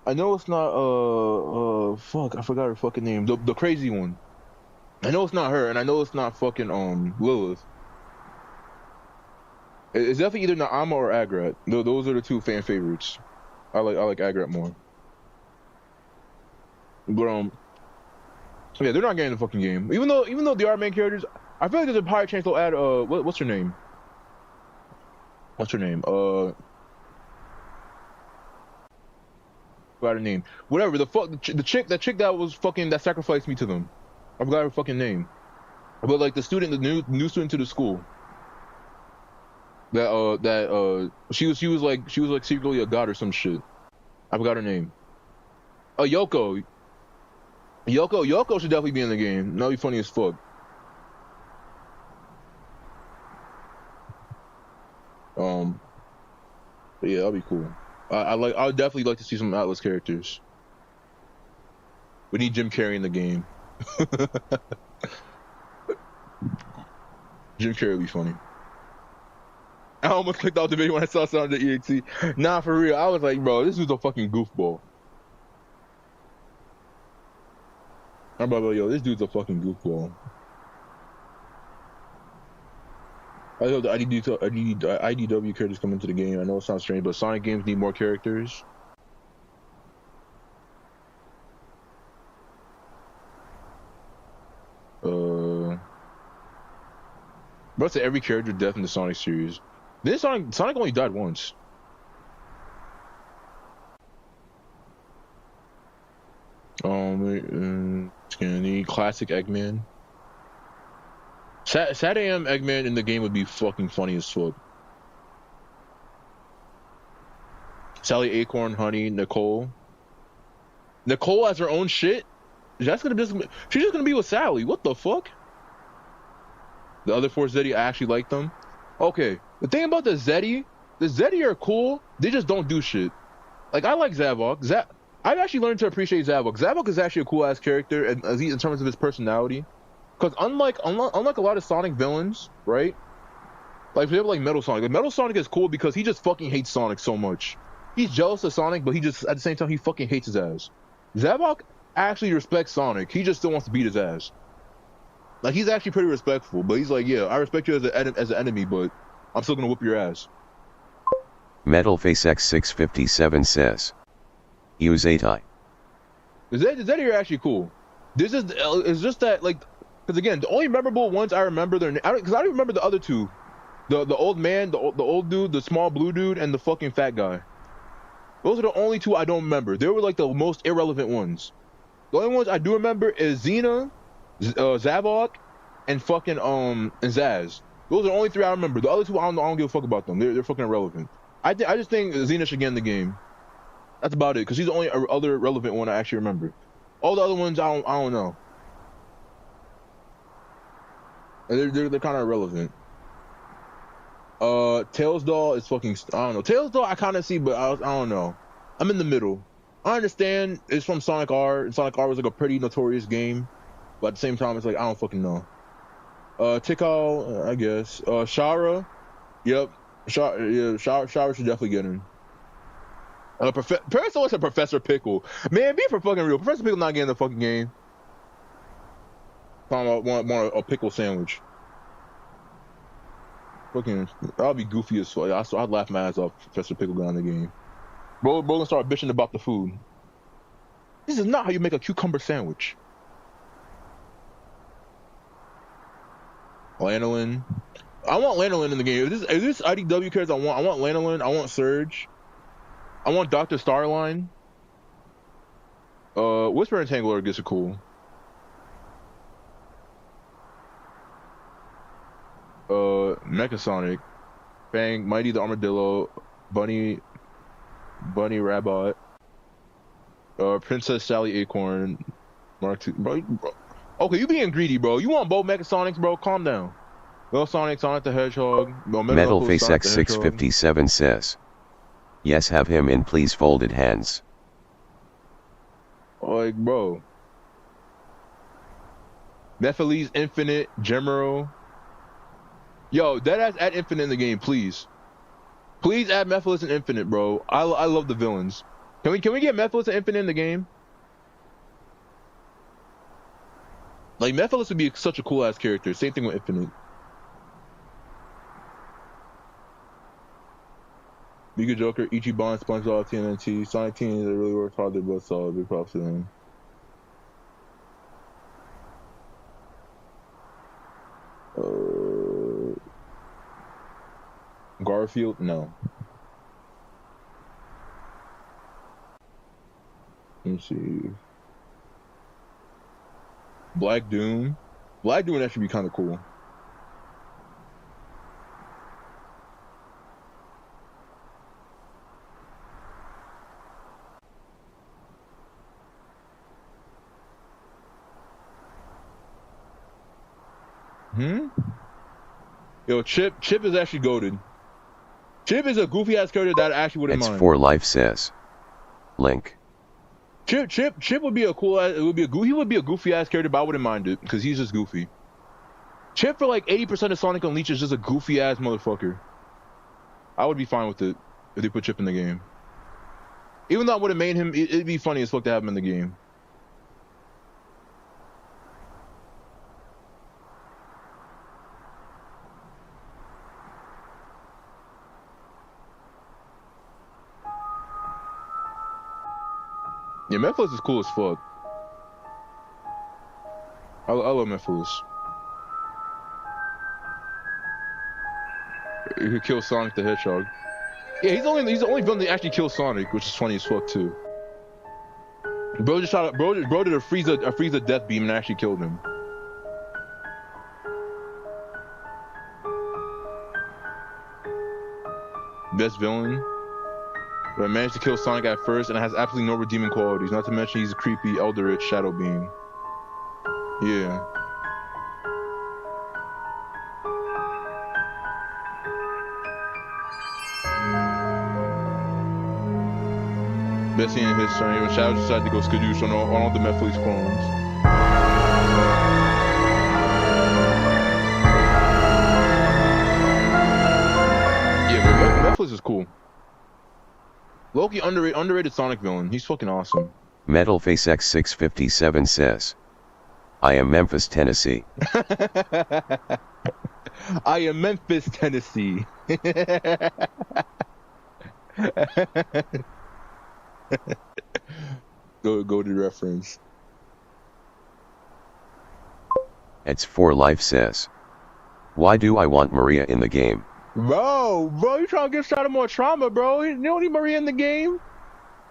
I know it's not fuck, I forgot her fucking name. The crazy one. I know it's not her, and I know it's not fucking Lilith. It's definitely either Naama or Agrat. Those are the two fan favorites. I like Agrat more. But yeah, they're not getting the fucking game. Even though they are main characters, I feel like there's a higher chance they'll add what's her name? What's her name? Forgot her name. Whatever the chick that was fucking that sacrificed me to them. I forgot her fucking name. But like the new student to the school. She was like secretly a god or some shit. I forgot her name. Yoko. Yoko should definitely be in the game. That'd be funny as fuck. But yeah, that'd be cool. I would definitely like to see some Atlas characters. We need Jim Carrey in the game. Jim Carrey would be funny. I almost clicked out the video when I saw Sonic the EXE. Nah, for real. I was like, bro, this is a fucking goofball. I'm about, yo, this dude's a fucking goofball. I hope the IDW characters come into the game. I know it sounds strange, but Sonic games need more characters. But say every character death in the Sonic series. This Sonic only died once. Skinny classic Eggman. Sad AM Eggman in the game would be fucking funny as fuck. Sally Acorn, Honey, Nicole. Nicole has her own shit? She's just gonna be with Sally. What the fuck? The other four Zeddy, I actually like them. Okay, the thing about the Zeddy are cool. They just don't do shit. Like, I like Zavok. I've actually learned to appreciate Zavok. Zavok is actually a cool ass character in terms of his personality. Because unlike a lot of Sonic villains, right? Like for example, like Metal Sonic. Like, Metal Sonic is cool because he just fucking hates Sonic so much. He's jealous of Sonic, but he just at the same time he fucking hates his ass. Zavok actually respects Sonic. He just still wants to beat his ass. Like he's actually pretty respectful, but he's like, yeah, I respect you as an enemy, but I'm still gonna whoop your ass. Metalface X657 says, use 8i. Is that here actually cool? This is it's just that like, because again, the only memorable ones I remember because I don't remember the other two, the old man, the old dude, the small blue dude, and the fucking fat guy. Those are the only two I don't remember. They were like the most irrelevant ones. The only ones I do remember is Xena, Zavok, and fucking and Zaz. Those are the only three I remember. The other two I don't give a fuck about them. They're fucking irrelevant. I just think Xena should get in the game. That's about it, because he's the only other relevant one I actually remember. All the other ones I don't know. They're kind of irrelevant. Tails doll is fucking, I don't know. Tails doll I kind of see, but I don't know. I'm in the middle. I understand it's from Sonic R, and Sonic R was like a pretty notorious game, but at the same time it's like I don't fucking know. Tikal, I guess. Shara, yep. Shara should definitely get in. Parents always said Professor Pickle. Man, be for fucking real. Professor Pickle not getting in the fucking game. I want a pickle sandwich. Fucking, I'll be goofy as fuck. I'd laugh my ass off if Professor Pickle got in the game. Bro gonna start bitching about the food. This is not how you make a cucumber sandwich. Lanolin. I want Lanolin in the game. If this IDW characters I want Lanolin, I want Surge. I want Dr. Starline. Whisper and Tangler gets a cool. Mechasonic, Fang, Mighty the Armadillo, Bunny Rabbit, Princess Sally Acorn, Mark II, bro. Okay, you being greedy, bro. You want both Mechasonics, bro? Calm down. Well, Sonic the Hedgehog. Metalface X657 says, yes, have him in, please. Folded hands. Like, bro. Nephiles, Infinite, Gemero. Yo, deadass add Infinite in the game, please. Please add Mephiles and Infinite, bro. I love the villains. Can we get Mephiles and Infinite in the game? Like, Mephiles would be such a cool ass character. Same thing with Infinite. Mega Joker, Ichiban, SpongeBob, TNT, Sonic Teens, they really worked hard. They both solid. Big props to them. Garfield, no. Let's see. Black Doom. Black Doom actually be kind of cool. Yo, Chip is actually goated. Chip is a goofy ass character that I actually wouldn't mind. X4 Life says, Link. Chip would be a cool ass. He would be a goofy ass character, but I wouldn't mind it because he's just goofy. Chip for like 80% of Sonic Unleashed is just a goofy ass motherfucker. I would be fine with it if they put Chip in the game. Even though I would have made him, it'd be funny as fuck to have him in the game. Yeah, Mephiles is cool as fuck. I love Mephiles. He could kill Sonic the Hedgehog. Yeah, he's the only villain that actually kills Sonic, which is funny as fuck too. Bro did a Frieza death beam and actually killed him. Best villain. But I managed to kill Sonic at first and it has absolutely no redeeming qualities. Not to mention he's a creepy Eldritch Shadow Beam. Yeah. Bessie and his son. When Shadow decided to go skadoosh on all the Netflix clones. Yeah, but Netflix is cool. Loki underrated Sonic villain. He's fucking awesome. Metalface X657 says, I am Memphis, Tennessee. I am Memphis, Tennessee. Go to reference. It's for life says, why do I want Maria in the game? Bro, you trying to give Shadow more trauma, bro? You don't need Maria in the game?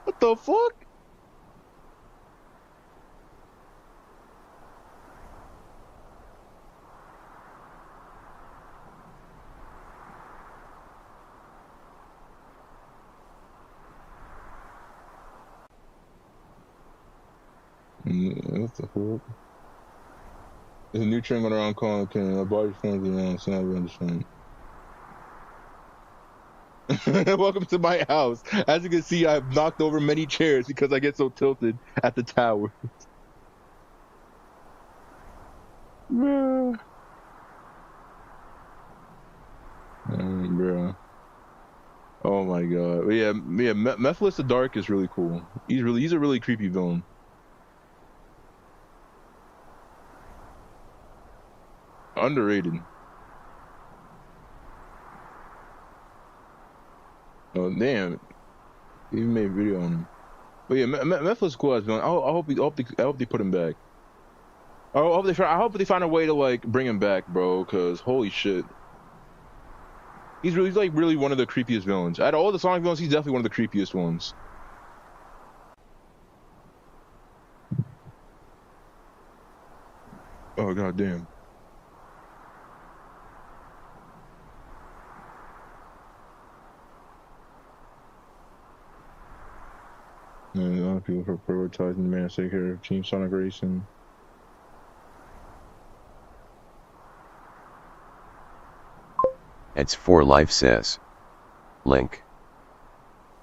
What the fuck? What the fuck? There's a new trend going around calling King. My body forms around, so I understand. Welcome to my house. As you can see, I've knocked over many chairs because I get so tilted at the tower. Bro. Bro. Oh my god. But yeah, Mephiles the Dark is really cool. He's a really creepy villain. Underrated. Oh damn! He even made a video on him. But yeah, Mephiles is cool as villain. I hope they put him back. I hope they find a way to like bring him back, bro. Cause holy shit, he's like really one of the creepiest villains. Out of all the Sonic villains, he's definitely one of the creepiest ones. Oh god damn. And a lot of people for prioritizing the man take care of Team Sonic Racing. It's for life says, Link.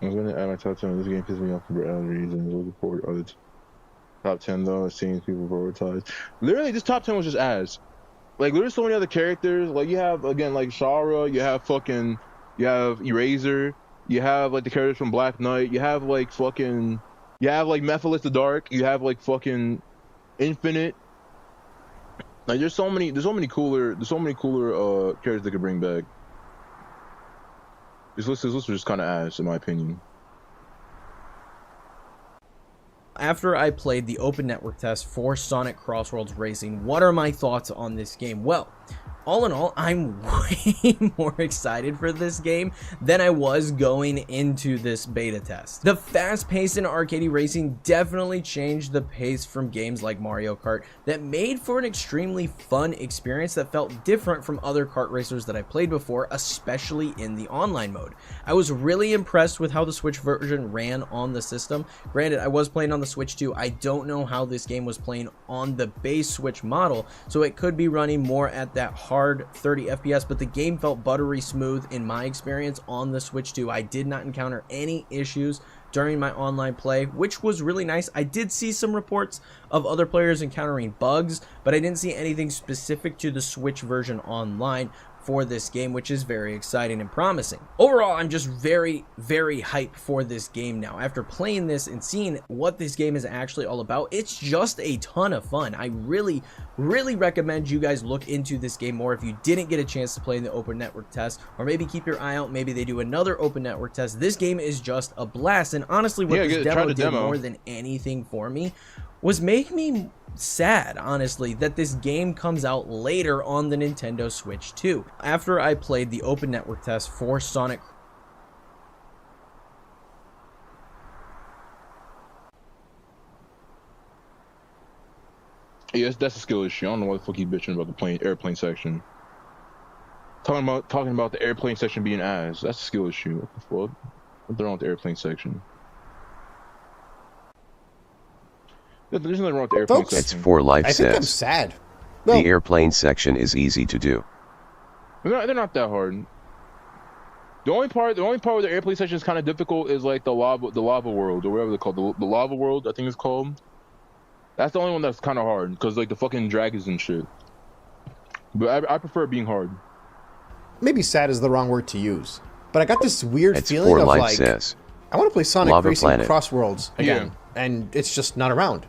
I was gonna add my top 10. This game pisses me off for other reasons. Looking forward to other top 10 though. Seeing people prioritize. Literally, this top 10 was just ass. Like, there's so many other characters. Like, you have again like Shara. You have Eraser. You have like the characters from Black Knight. You have like Mephiles the Dark. You have like fucking Infinite. Like there's so many cooler characters they could bring back. This list is just kind of ass in my opinion. After I played the open network test for Sonic Crossworlds Racing, what are my thoughts on this game? Well, all in all, I'm way more excited for this game than I was going into this beta test. The fast-paced and arcadey racing definitely changed the pace from games like Mario Kart that made for an extremely fun experience that felt different from other kart racers that I played before, especially in the online mode. I was really impressed with how the Switch version ran on the system. Granted, I was playing on the Switch 2. I don't know how this game was playing on the base Switch model, so it could be running more at that hard 30 FPS, but the game felt buttery smooth in my experience on the Switch 2. I did not encounter any issues during my online play, which was really nice. I did see some reports of other players encountering bugs, but I didn't see anything specific to the Switch version online for this game, which is very exciting and promising. Overall, I'm just very, very hyped for this game now. After playing this and seeing what this game is actually all about, it's just a ton of fun. I really, really recommend you guys look into this game more if you didn't get a chance to play in the open network test, or maybe keep your eye out. Maybe they do another open network test. This game is just a blast, and honestly, what this demo did more than anything for me was make me sad, honestly, that this game comes out later on the Nintendo Switch 2. After I played the open network test for Sonic... Yes, that's a skill issue. I don't know what the fuck he's bitching about the airplane section. Talking about the airplane section being ass. That's a skill issue. What the fuck? What's wrong with the airplane section? There's nothing wrong with the airplane section. It's for life I says. think I'm sad. No. The airplane section is easy to do. They're not that hard. The only part where the airplane section is kind of difficult is like the lava world, or whatever they're called, the lava world, I think it's called. That's the only one that's kind of hard, because like the fucking dragons and shit. But I prefer it being hard. Maybe sad is the wrong word to use, but I got this weird It's feeling of Life like, says. I want to play Sonic Lava Racing Planet. Cross Worlds again, and it's just not around.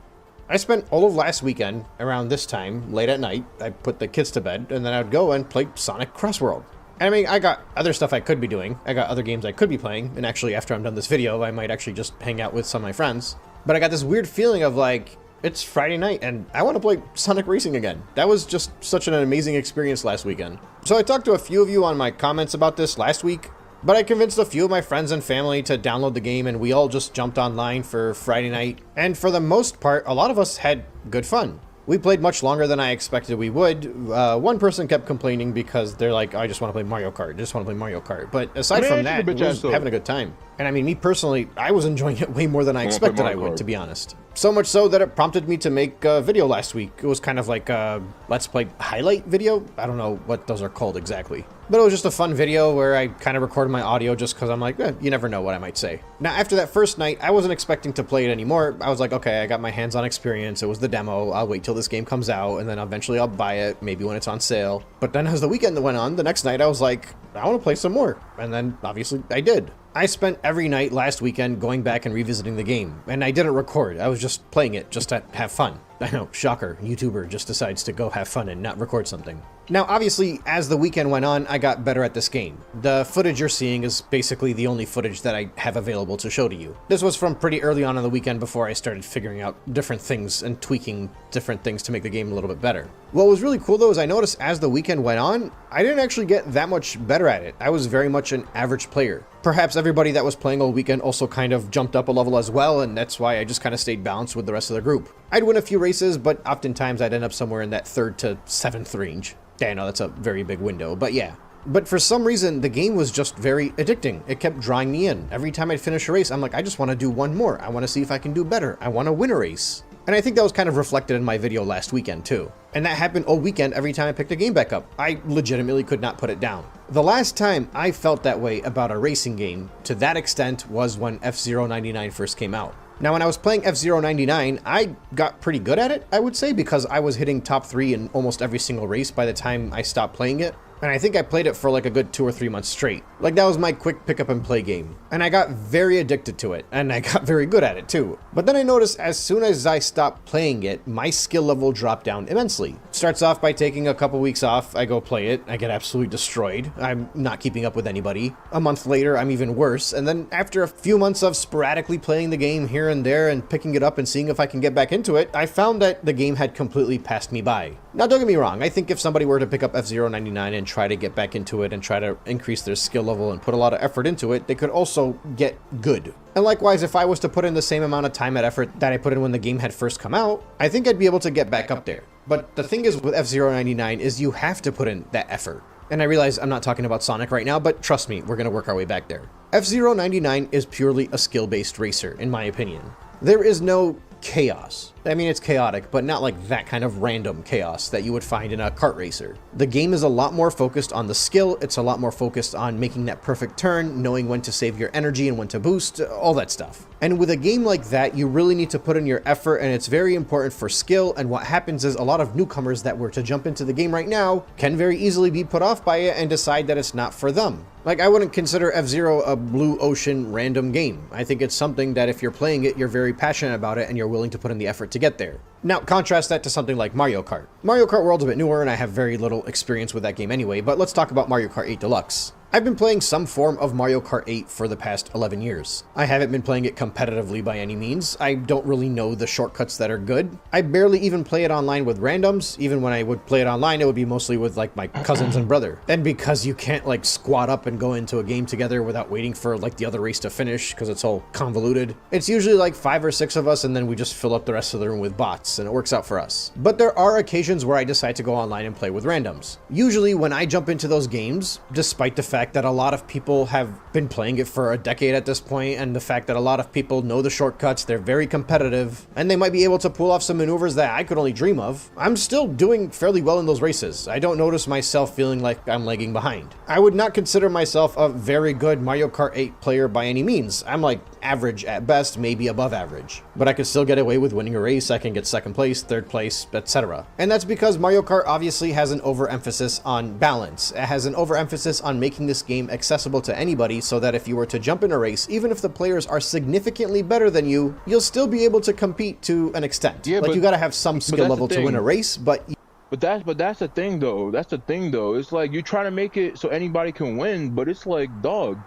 I spent all of last weekend around this time, late at night. I put the kids to bed, and then I'd go and play Sonic Cross World. I mean, I got other stuff I could be doing. I got other games I could be playing, and actually, after I'm done this video, I might actually just hang out with some of my friends. But I got this weird feeling of like, it's Friday night, and I want to play Sonic Racing again. That was just such an amazing experience last weekend. So I talked to a few of you on my comments about this last week, but I convinced a few of my friends and family to download the game, and we all just jumped online for Friday night. And for the most part, a lot of us had good fun. We played much longer than I expected we would. One person kept complaining because they're like, I just want to play Mario Kart. I just want to play Mario Kart. But aside from that, we were having a good time. And I mean, me personally, I was enjoying it way more than I expected I would, to be honest. So much so that it prompted me to make a video last week. It was kind of like a Let's Play highlight video. I don't know what those are called exactly. But it was just a fun video where I kind of recorded my audio just because I'm like, you never know what I might say. Now, after that first night, I wasn't expecting to play it anymore. I was like, okay, I got my hands-on experience. It was the demo. I'll wait till this game comes out, and then eventually I'll buy it, maybe when it's on sale. But then as the weekend went on, the next night I was like, I want to play some more. And then, obviously, I did. I spent every night last weekend going back and revisiting the game, and I didn't record. I was just playing it just to have fun. I know, shocker, YouTuber just decides to go have fun and not record something. Now, obviously, as the weekend went on, I got better at this game. The footage you're seeing is basically the only footage that I have available to show to you. This was from pretty early on in the weekend before I started figuring out different things and tweaking different things to make the game a little bit better. What was really cool though is I noticed as the weekend went on, I didn't actually get that much better at it. I was very much an average player. Perhaps everybody that was playing all weekend also kind of jumped up a level as well, and that's why I just kind of stayed balanced with the rest of the group. I'd win a few races, but oftentimes I'd end up somewhere in that 3rd to 7th range. Yeah, I know that's a very big window, but yeah. But for some reason, the game was just very addicting. It kept drawing me in. Every time I'd finish a race, I'm like, I just want to do one more. I want to see if I can do better. I want to win a race. And I think that was kind of reflected in my video last weekend too. And that happened all weekend every time I picked a game back up. I legitimately could not put it down. The last time I felt that way about a racing game to that extent was when F-Zero 99 first came out. Now, when I was playing F-Zero 99, I got pretty good at it, I would say, because I was hitting top 3 in almost every single race by the time I stopped playing it. And I think I played it for like a good 2 or 3 months straight. Like, that was my quick pick up and play game. And I got very addicted to it, and I got very good at it too. But then I noticed as soon as I stopped playing it, my skill level dropped down immensely. Starts off by taking a couple weeks off, I go play it, I get absolutely destroyed. I'm not keeping up with anybody. A month later, I'm even worse. And then after a few months of sporadically playing the game here and there and picking it up and seeing if I can get back into it, I found that the game had completely passed me by. Now, don't get me wrong, I think if somebody were to pick up F-Zero 99 and try to get back into it and try to increase their skill level and put a lot of effort into it, they could also get good. And likewise, if I was to put in the same amount of time and effort that I put in when the game had first come out, I think I'd be able to get back up there. But the thing is with F-Zero 99 is you have to put in that effort. And I realize I'm not talking about Sonic right now, but trust me, we're going to work our way back there. F-Zero 99 is purely a skill-based racer, in my opinion. There is no chaos. I mean, it's chaotic, but not like that kind of random chaos that you would find in a kart racer. The game is a lot more focused on the skill, it's a lot more focused on making that perfect turn, knowing when to save your energy and when to boost, all that stuff. And with a game like that, you really need to put in your effort, and it's very important for skill, and what happens is a lot of newcomers that were to jump into the game right now can very easily be put off by it and decide that it's not for them. Like, I wouldn't consider F-Zero a blue ocean random game. I think it's something that if you're playing it, you're very passionate about it and you're willing to put in the effort to get there. Now, contrast that to something like Mario Kart. Mario Kart World's a bit newer and I have very little experience with that game anyway, but let's talk about Mario Kart 8 Deluxe. I've been playing some form of Mario Kart 8 for the past 11 years. I haven't been playing it competitively by any means. I don't really know the shortcuts that are good. I barely even play it online with randoms. Even when I would play it online, it would be mostly with like my cousins and brother. And because you can't like squat up and go into a game together without waiting for like the other race to finish because it's all convoluted, it's usually like 5 or 6 of us and then we just fill up the rest of the room with bots and it works out for us. But there are occasions where I decide to go online and play with randoms. Usually when I jump into those games, despite the fact fact that a lot of people have been playing it for a decade at this point, and the fact that a lot of people know the shortcuts, they're very competitive, and they might be able to pull off some maneuvers that I could only dream of, I'm still doing fairly well in those races. I don't notice myself feeling like I'm lagging behind. I would not consider myself a very good Mario Kart 8 player by any means. I'm like average at best, maybe above average. But I could still get away with winning a race, I can get second place, third place, etc. And that's because Mario Kart obviously has an overemphasis on balance. It has an overemphasis on making this game accessible to anybody so that if you were to jump in a race, even if the players are significantly better than you, you'll still be able to compete to an extent. Yeah, like you gotta have some skill level to win a race, but that's the thing though. That's the thing though. It's like you're trying to make it so anybody can win, but it's like, dog,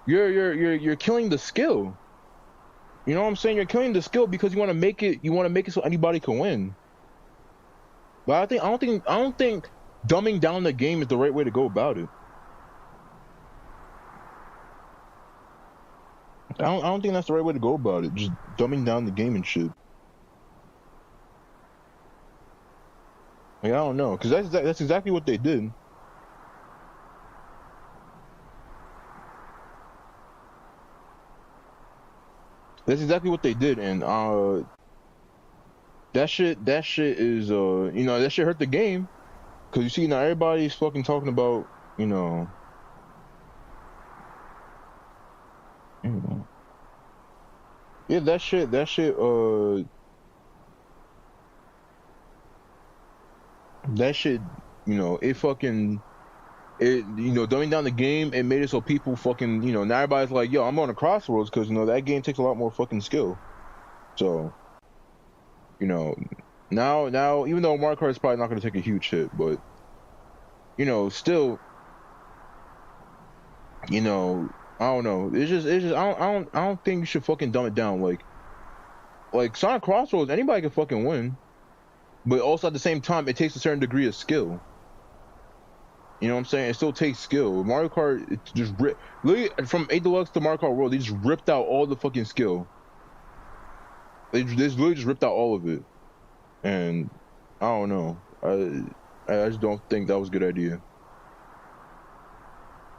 you're killing the skill. You know what I'm saying? You're killing the skill because you want to make it so anybody can win. But I don't think dumbing down the game is the right way to go about it. I don't think that's the right way to go about it. Just dumbing down the game and shit. Like, I don't know, because that's exactly what they did. That's exactly what they did, and that shit is you know, that shit hurt the game, because you see now everybody's fucking talking about, you know, yeah, that shit you know, you know, dumbing down the game, it made it so people fucking, you know, now everybody's like, yo, I'm on a Crossroads because, you know, that game takes a lot more fucking skill. So, you know, now even though Mario Kart is probably not going to take a huge hit, but, you know, still, you know, I don't know. It's just I don't think you should fucking dumb it down. Like Sonic Crossroads, anybody can fucking win, but also at the same time, it takes a certain degree of skill. You know what I'm saying? It still takes skill. Mario Kart, it just literally from 8 Deluxe to Mario Kart World, they just ripped out all the fucking skill. They literally just ripped out all of it, and I don't know. I just don't think that was a good idea.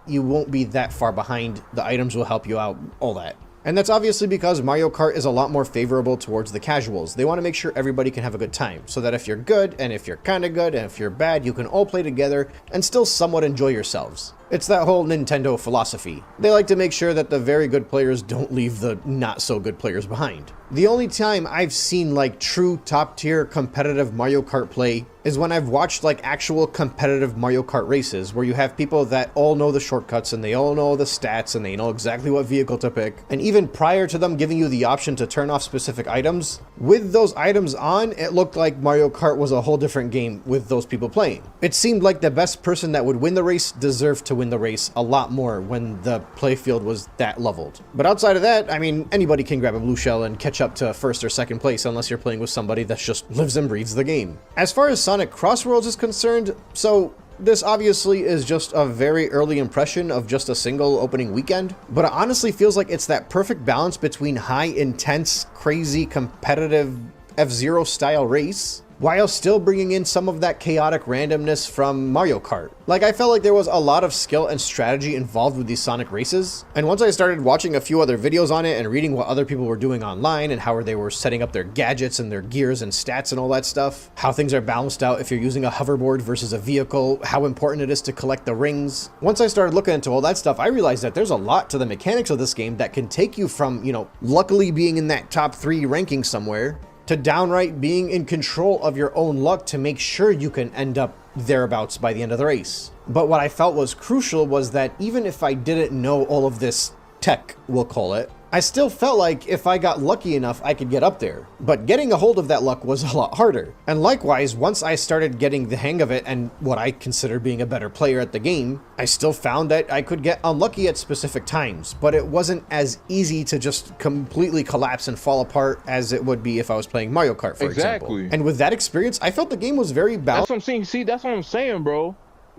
You won't be that far behind. The items will help you out, all that. And that's obviously because Mario Kart is a lot more favorable towards the casuals. They want to make sure everybody can have a good time, so that if you're good, and if you're kinda good, and if you're bad, you can all play together and still somewhat enjoy yourselves. It's that whole Nintendo philosophy. They like to make sure that the very good players don't leave the not so good players behind. The only time I've seen like true top tier competitive Mario Kart play is when I've watched like actual competitive Mario Kart races where you have people that all know the shortcuts and they all know the stats and they know exactly what vehicle to pick. And even prior to them giving you the option to turn off specific items, with those items on, it looked like Mario Kart was a whole different game with those people playing. It seemed like the best person that would win the race deserved to win the race a lot more when the playfield was that leveled. But outside of that, I mean, anybody can grab a blue shell and catch up to first or second place unless you're playing with somebody that just lives and breathes the game. As far as Sonic Crossworlds is concerned, so this obviously is just a very early impression of just a single opening weekend, but it honestly feels like it's that perfect balance between high, intense, crazy, competitive F-Zero style race while still bringing in some of that chaotic randomness from Mario Kart. Like, I felt like there was a lot of skill and strategy involved with these Sonic races, and once I started watching a few other videos on it and reading what other people were doing online and how they were setting up their gadgets and their gears and stats and all that stuff, how things are balanced out if you're using a hoverboard versus a vehicle, how important it is to collect the rings. Once I started looking into all that stuff, I realized that there's a lot to the mechanics of this game that can take you from, you know, luckily being in that top 3 ranking somewhere, to downright being in control of your own luck to make sure you can end up thereabouts by the end of the race. But what I felt was crucial was that even if I didn't know all of this tech, we'll call it, I still felt like if I got lucky enough, I could get up there. But getting a hold of that luck was a lot harder. And likewise, once I started getting the hang of it and what I consider being a better player at the game, I still found that I could get unlucky at specific times, but it wasn't as easy to just completely collapse and fall apart as it would be if I was playing Mario Kart, for example. And with that experience, I felt the game was very balanced. That's what I'm saying. See, that's what I'm saying, bro.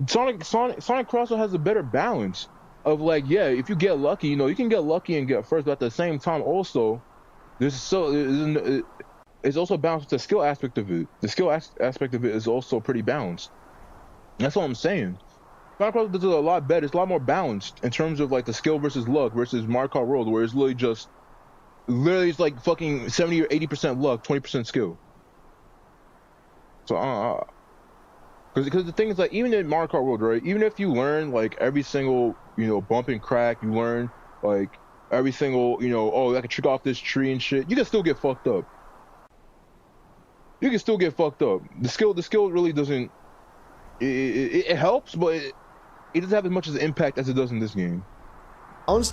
Sonic Crossroads has a better balance of, like, yeah, if you get lucky, you know, you can get lucky and get first, but at the same time also it's also balanced with the skill aspect of it. The skill aspect of it is also pretty balanced. That's what I'm saying. Sonic Crossroads does it a lot better. It's a lot more balanced in terms of like the skill versus luck versus Mario Kart World, where it's literally it's like fucking 70 or 80% luck, 20% skill. So because the thing is, like, even in Mario Kart World, right, even if you learn like every single, you know, bump and crack, you learn like every single, you know, oh, I can trick off this tree and shit, you can still get fucked up. The skill really doesn't, it helps, but it doesn't have as much of an impact as it does in this game.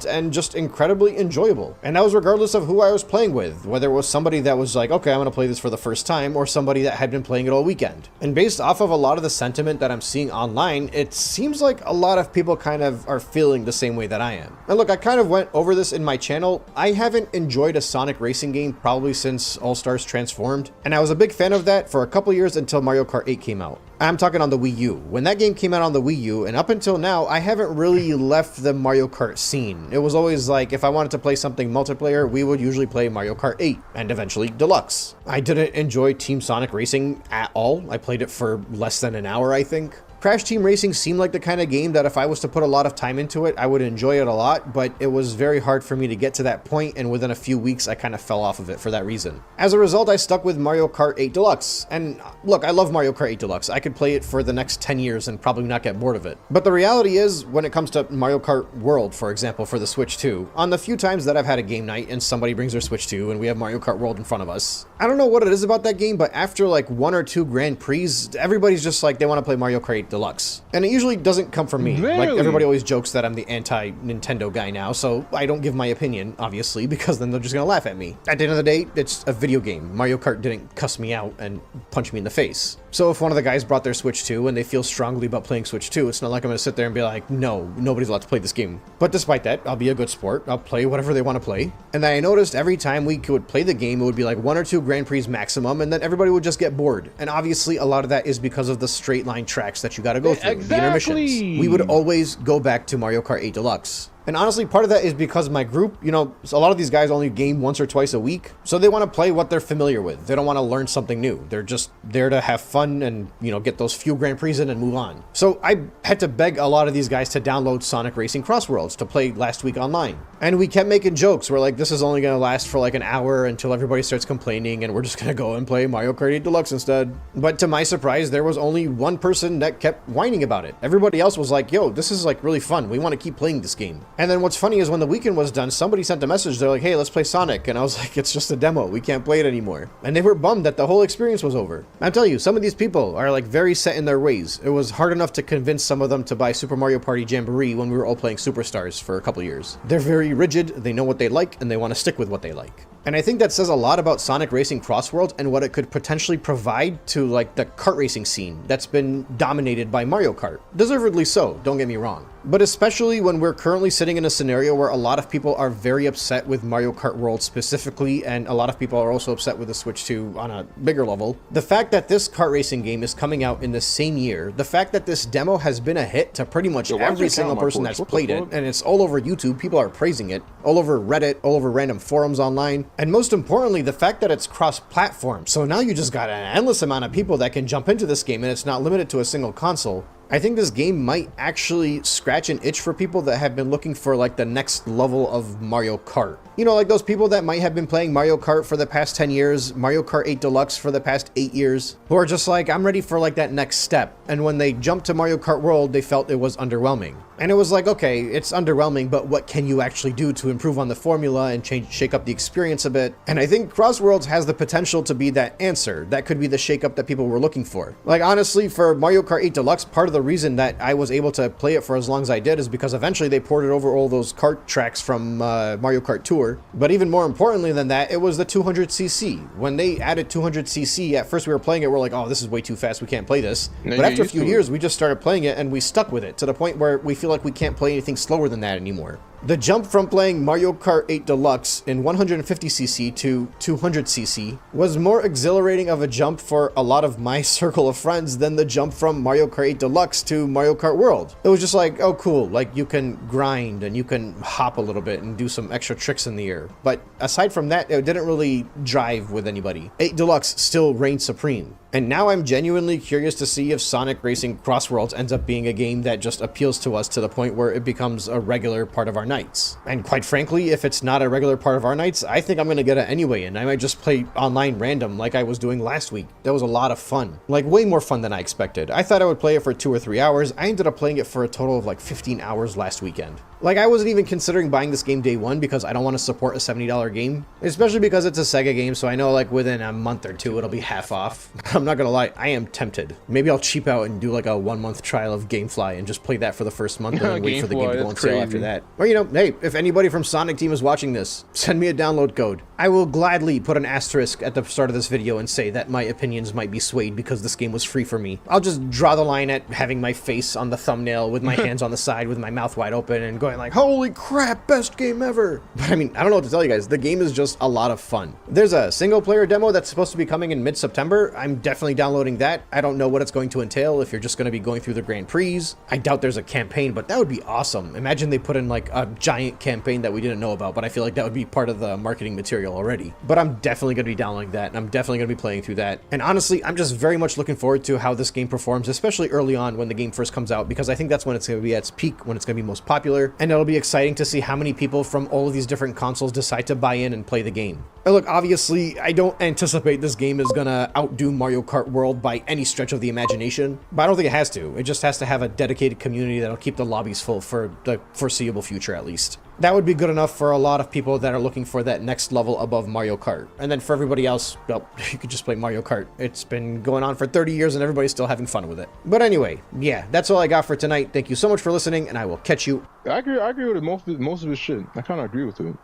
And just incredibly enjoyable. And that was regardless of who I was playing with, whether it was somebody that was like, okay, I'm going to play this for the first time, or somebody that had been playing it all weekend. And based off of a lot of the sentiment that I'm seeing online, it seems like a lot of people kind of are feeling the same way that I am. And look, I kind of went over this in my channel. I haven't enjoyed a Sonic racing game probably since All Stars Transformed, and I was a big fan of that for a couple years until Mario Kart 8 came out. I'm talking on the Wii U. When that game came out on the Wii U, and up until now, I haven't really left the Mario Kart scene. It was always like, if I wanted to play something multiplayer, we would usually play Mario Kart 8, and eventually Deluxe. I didn't enjoy Team Sonic Racing at all. I played it for less than an hour, I think. Crash Team Racing seemed like the kind of game that if I was to put a lot of time into it, I would enjoy it a lot, but it was very hard for me to get to that point, and within a few weeks, I kind of fell off of it for that reason. As a result, I stuck with Mario Kart 8 Deluxe, and look, I love Mario Kart 8 Deluxe. I could play it for the next 10 years and probably not get bored of it. But the reality is, when it comes to Mario Kart World, for example, for the Switch 2, on the few times that I've had a game night and somebody brings their Switch 2 and we have Mario Kart World in front of us, I don't know what it is about that game, but after like 1 or 2 Grand Prix, everybody's just like, they want to play Mario Kart 8 Deluxe. And it usually doesn't come from me. Really? Like, everybody always jokes that I'm the anti-Nintendo guy now, so I don't give my opinion, obviously, because then they're just gonna laugh at me. At the end of the day, it's a video game. Mario Kart didn't cuss me out and punch me in the face. So if one of the guys brought their Switch 2 and they feel strongly about playing Switch 2, it's not like I'm gonna sit there and be like, no, nobody's allowed to play this game. But despite that, I'll be a good sport. I'll play whatever they want to play. And then I noticed every time we would play the game, it would be like 1 or 2 Grand Prix maximum, and then everybody would just get bored. And obviously, a lot of that is because of the straight line tracks that you gotta go through, the intermissions. We would always go back to Mario Kart 8 Deluxe. And honestly, part of that is because my group, you know, a lot of these guys only game once or twice a week, so they want to play what they're familiar with. They don't want to learn something new. They're just there to have fun and, you know, get those few Grand Prix in and move on. So I had to beg a lot of these guys to download Sonic Racing Cross Worlds to play last week online. And we kept making jokes. We're like, this is only going to last for like an hour until everybody starts complaining, and we're just going to go and play Mario Kart 8 Deluxe instead. But to my surprise, there was only one person that kept whining about it. Everybody else was like, yo, this is like really fun. We want to keep playing this game. And then what's funny is when the weekend was done, somebody sent a message. They're like, hey, let's play Sonic. And I was like, it's just a demo. We can't play it anymore. And they were bummed that the whole experience was over. I'm telling you, some of these people are like very set in their ways. It was hard enough to convince some of them to buy Super Mario Party Jamboree when we were all playing Superstars for a couple years. They're very rigid. They know what they like, and they want to stick with what they like. And I think that says a lot about Sonic Racing Cross World and what it could potentially provide to like the kart racing scene that's been dominated by Mario Kart. Deservedly so, don't get me wrong. But especially when we're currently sitting in a scenario where a lot of people are very upset with Mario Kart World specifically, and a lot of people are also upset with the Switch 2 on a bigger level. The fact that this kart racing game is coming out in the same year, the fact that this demo has been a hit to pretty much every single person that's played it, and it's all over YouTube, people are praising it, all over Reddit, all over random forums online, and most importantly, the fact that it's cross-platform. So now you just got an endless amount of people that can jump into this game, and it's not limited to a single console. I think this game might actually scratch an itch for people that have been looking for like the next level of Mario Kart. You know, like those people that might have been playing Mario Kart for the past 10 years, Mario Kart 8 Deluxe for the past 8 years, who are just like, I'm ready for like that next step. And when they jumped to Mario Kart World, they felt it was underwhelming. And it was like, okay, it's underwhelming, but what can you actually do to improve on the formula and shake up the experience a bit? And I think Cross Worlds has the potential to be that answer. That could be the shakeup that people were looking for. Like, honestly, for Mario Kart 8 Deluxe, part of the reason that I was able to play it for as long as I did is because eventually they ported over all those kart tracks from Mario Kart Tour. But even more importantly than that, it was the 200cc. When they added 200cc, at first we were playing it, we're like, oh, this is way too fast, we can't play this. But after a few years, we just started playing it and we stuck with it to the point where we feel like we can't play anything slower than that anymore. The jump from playing Mario Kart 8 Deluxe in 150cc to 200cc was more exhilarating of a jump for a lot of my circle of friends than the jump from Mario Kart 8 Deluxe to Mario Kart World. It was just like, oh cool, like you can grind and you can hop a little bit and do some extra tricks in the air. But aside from that, it didn't really drive with anybody. 8 Deluxe still reigned supreme. And now I'm genuinely curious to see if Sonic Racing Cross Worlds ends up being a game that just appeals to us to the point where it becomes a regular part of our nights. And quite frankly, if it's not a regular part of our nights, I think I'm gonna get it anyway, and I might just play online random like I was doing last week. That was a lot of fun. Like, way more fun than I expected. I thought I would play it for 2 or 3 hours. I ended up playing it for a total of like 15 hours last weekend. Like, I wasn't even considering buying this game day one because I don't want to support a $70 game, especially because it's a Sega game, so I know like within a month or two it'll be half off. I'm not gonna lie, I am tempted. Maybe I'll cheap out and do like a 1-month trial of GameFly and just play that for the first month and then wait for the game to go on sale after that. Or, you know, hey, if anybody from Sonic Team is watching this, send me a download code. I will gladly put an asterisk at the start of this video and say that my opinions might be swayed because this game was free for me. I'll just draw the line at having my face on the thumbnail with my hands on the side with my mouth wide open and going like, holy crap, best game ever. But I mean, I don't know what to tell you guys. The game is just a lot of fun. There's a single player demo that's supposed to be coming in mid-September. I'm definitely downloading that. I don't know what it's going to entail, if you're just going to be going through the Grand Prix. I doubt there's a campaign, but that would be awesome. Imagine they put in like a giant campaign that we didn't know about, but I feel like that would be part of the marketing material already. But I'm definitely going to be downloading that, and I'm definitely going to be playing through that. And honestly, I'm just very much looking forward to how this game performs, especially early on when the game first comes out, because I think that's when it's going to be at its peak, when it's going to be most popular, and it'll be exciting to see how many people from all of these different consoles decide to buy in and play the game. And look, obviously, I don't anticipate this game is gonna outdo Mario Kart World by any stretch of the imagination, but I don't think it has to. It just has to have a dedicated community that'll keep the lobbies full for the foreseeable future, at least. That would be good enough for a lot of people that are looking for that next level above Mario Kart. And then for everybody else, well, you could just play Mario Kart. It's been going on for 30 years and everybody's still having fun with it. But anyway, yeah, that's all I got for tonight. Thank you so much for listening, and I will catch you. I agree with most of his shit. I kind of agree with it.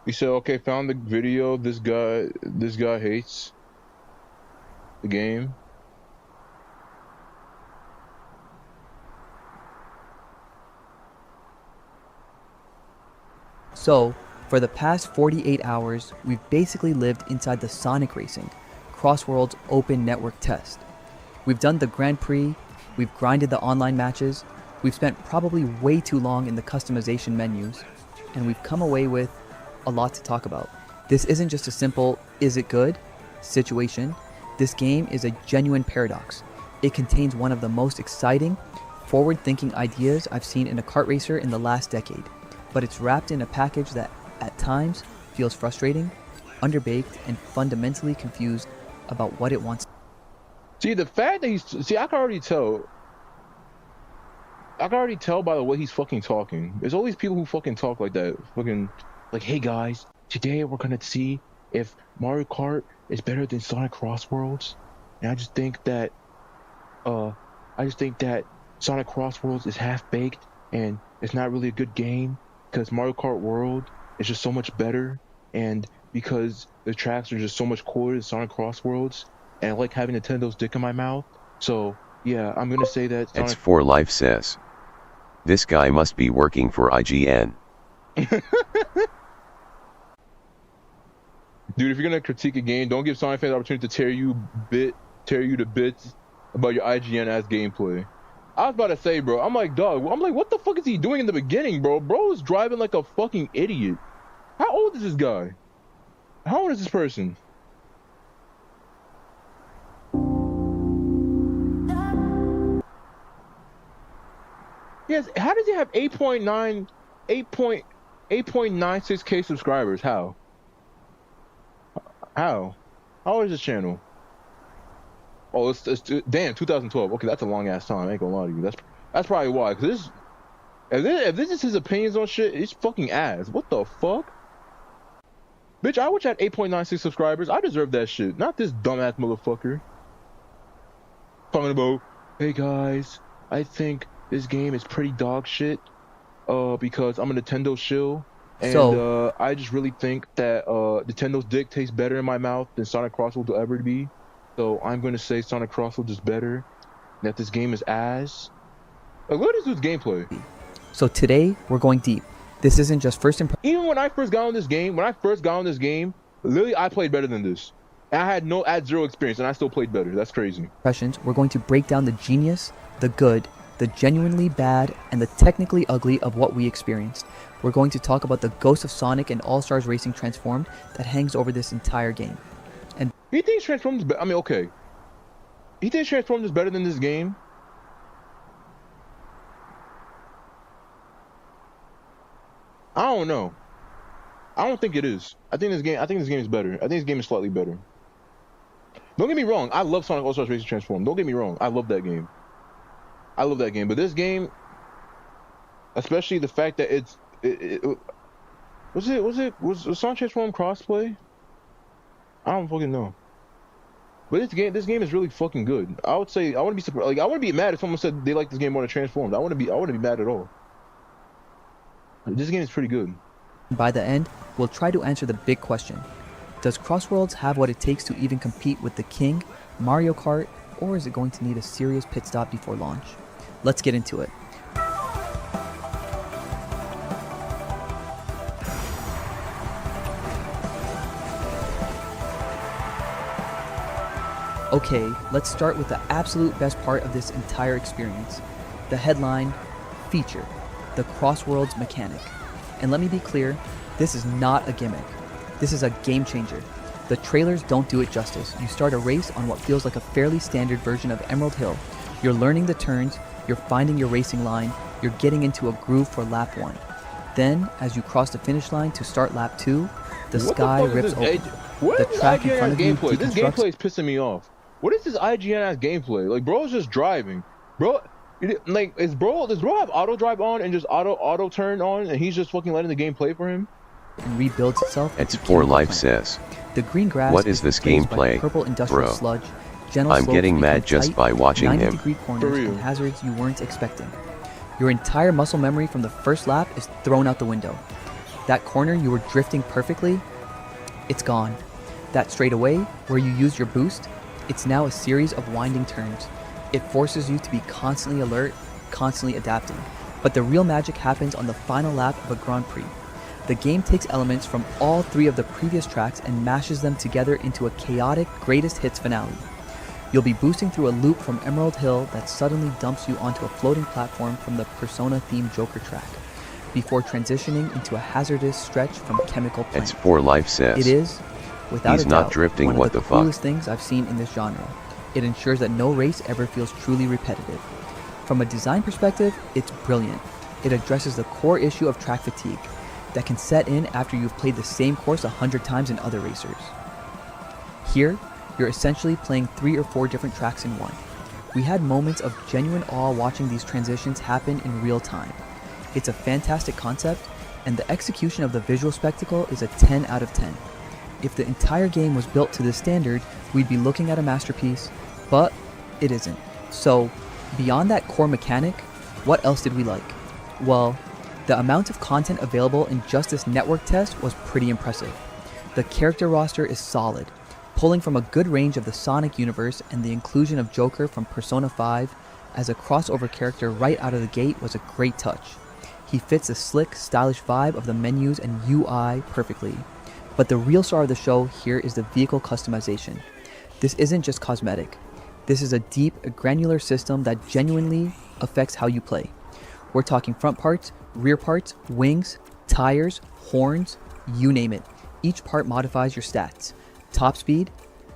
He said, okay, found the video. This guy hates the game. So, for the past 48 hours, we've basically lived inside the Sonic Racing Cross Worlds open network test. We've done the Grand Prix, we've grinded the online matches, we've spent probably way too long in the customization menus, and we've come away with a lot to talk about. This isn't just a simple, is it good situation. This game is a genuine paradox. It contains one of the most exciting, forward-thinking ideas I've seen in a kart racer in the last decade, but it's wrapped in a package that, at times, feels frustrating, underbaked, and fundamentally confused about what it wants. See, the fact that I can already tell. I can already tell by the way he's fucking talking. There's all these people who fucking talk like that. Fucking, like, hey guys, today we're gonna see if Mario Kart is better than Sonic Cross Worlds. And I just think that Sonic Cross Worlds is half-baked and it's not really a good game because Mario Kart World is just so much better, and because the tracks are just so much cooler than Sonic Cross Worlds, and I like having Nintendo's dick in my mouth. So yeah, I'm gonna say that Sonic... It's for life says. This guy must be working for IGN. Dude, if you're gonna critique a game, don't give Sonic fans the opportunity to tear you to bits about your IGN ass gameplay. I was about to say, bro, I'm like, what the fuck is he doing in the beginning, bro? Bro is driving like a fucking idiot. How old is this guy? How old is this person? Yes, how does he have 8.96k subscribers? How old is this channel? Oh, it's damn, 2012. Okay, that's a long ass time. I ain't gonna lie to you. That's probably why. Cause if this is his opinions on shit, it's fucking ass. What the fuck? Bitch, I wish I had 8.96 subscribers. I deserve that shit. Not this dumbass motherfucker. Talking about, hey guys, I think this game is pretty dog shit. Because I'm a Nintendo shill. And I just really think that Nintendo's dick tastes better in my mouth than Sonic Cross Worlds will ever be. So I'm going to say Sonic Cross Worlds is better, that this game is ass, Like, look at this dude's gameplay. So today, we're going deep. This isn't just first Even when I first got on this game, literally I played better than this. And I had zero experience, and I still played better. That's crazy. impressions. We're going to break down the genius, the good, the genuinely bad, and the technically ugly of what we experienced. We're going to talk about the Ghost of Sonic and All-Stars Racing Transformed that hangs over this entire game. And He thinks Transformed is better. I mean, okay. He thinks Transformed is better than this game. I don't know. I don't think it is. I think this game is better. I think this game is slightly better. Don't get me wrong. I love Sonic All-Stars Racing Transformed. Don't get me wrong. I love that game. But this game, especially the fact that was Sonic Transformed crossplay? I don't fucking know. But this game is really fucking good. I would say I wouldn't be surprised. Like, I wouldn't be mad if someone said they like this game more than Transformed. I wouldn't be mad at all. This game is pretty good. by the end, we'll try to answer the big question. Does Crossworlds have what it takes to even compete with the King, Mario Kart, or is it going to need a serious pit stop before launch? Let's get into it. Okay, let's start with the absolute best part of this entire experience. The headline, feature, the Crossworlds mechanic. And let me be clear, this is not a gimmick. This is a game changer. The trailers don't do it justice. You start a race on what feels like a fairly standard version of Emerald Hill. You're learning the turns, you're finding your racing line, you're getting into a groove for lap 1. Then, as you cross the finish line to start lap 2, the sky rips open. The track in front of you deconstructs. This gameplay is pissing me off. What is this IGN ass gameplay? Like, bro's just driving. Bro, like, does bro have auto drive on and just auto turn on, and he's just fucking letting the game play for him? And rebuilds itself. It's for life says. The green grass. What is this gameplay, purple industrial bro? sludge. Gentle I'm slopes getting mad become just tight, by watching him. 90-degree corners and hazards you weren't expecting. Your entire muscle memory from the first lap is thrown out the window. That corner you were drifting perfectly, it's gone. That straightaway, where you use your boost, it's now a series of winding turns. It forces you to be constantly alert, constantly adapting. But the real magic happens on the final lap of a Grand Prix. The game takes elements from all 3 of the previous tracks and mashes them together into a chaotic greatest hits finale. You'll be boosting through a loop from Emerald Hill that suddenly dumps you onto a floating platform from the Persona-themed Joker track, before transitioning into a hazardous stretch from Chemical Plant. It's for life says. It is, without He's a not doubt, drifting, one what of the the fuck? coolest things I've seen in this genre. It ensures that no race ever feels truly repetitive. From a design perspective, it's brilliant. It addresses the core issue of track fatigue that can set in after you've played the same course 100 times in other racers. Here, you're essentially playing 3 or 4 different tracks in one. We had moments of genuine awe watching these transitions happen in real time. It's a fantastic concept, and the execution of the visual spectacle is a 10 out of 10. If the entire game was built to this standard, we'd be looking at a masterpiece, but it isn't. So, beyond that core mechanic, what else did we like? Well, the amount of content available in just this network test was pretty impressive. The character roster is solid, pulling from a good range of the Sonic universe, and the inclusion of Joker from Persona 5 as a crossover character right out of the gate was a great touch. He fits the slick, stylish vibe of the menus and UI perfectly. But the real star of the show here is the vehicle customization. This isn't just cosmetic. This is a deep, granular system that genuinely affects how you play. We're talking front parts, rear parts, wings, tires, horns, you name it. Each part modifies your stats. Top speed,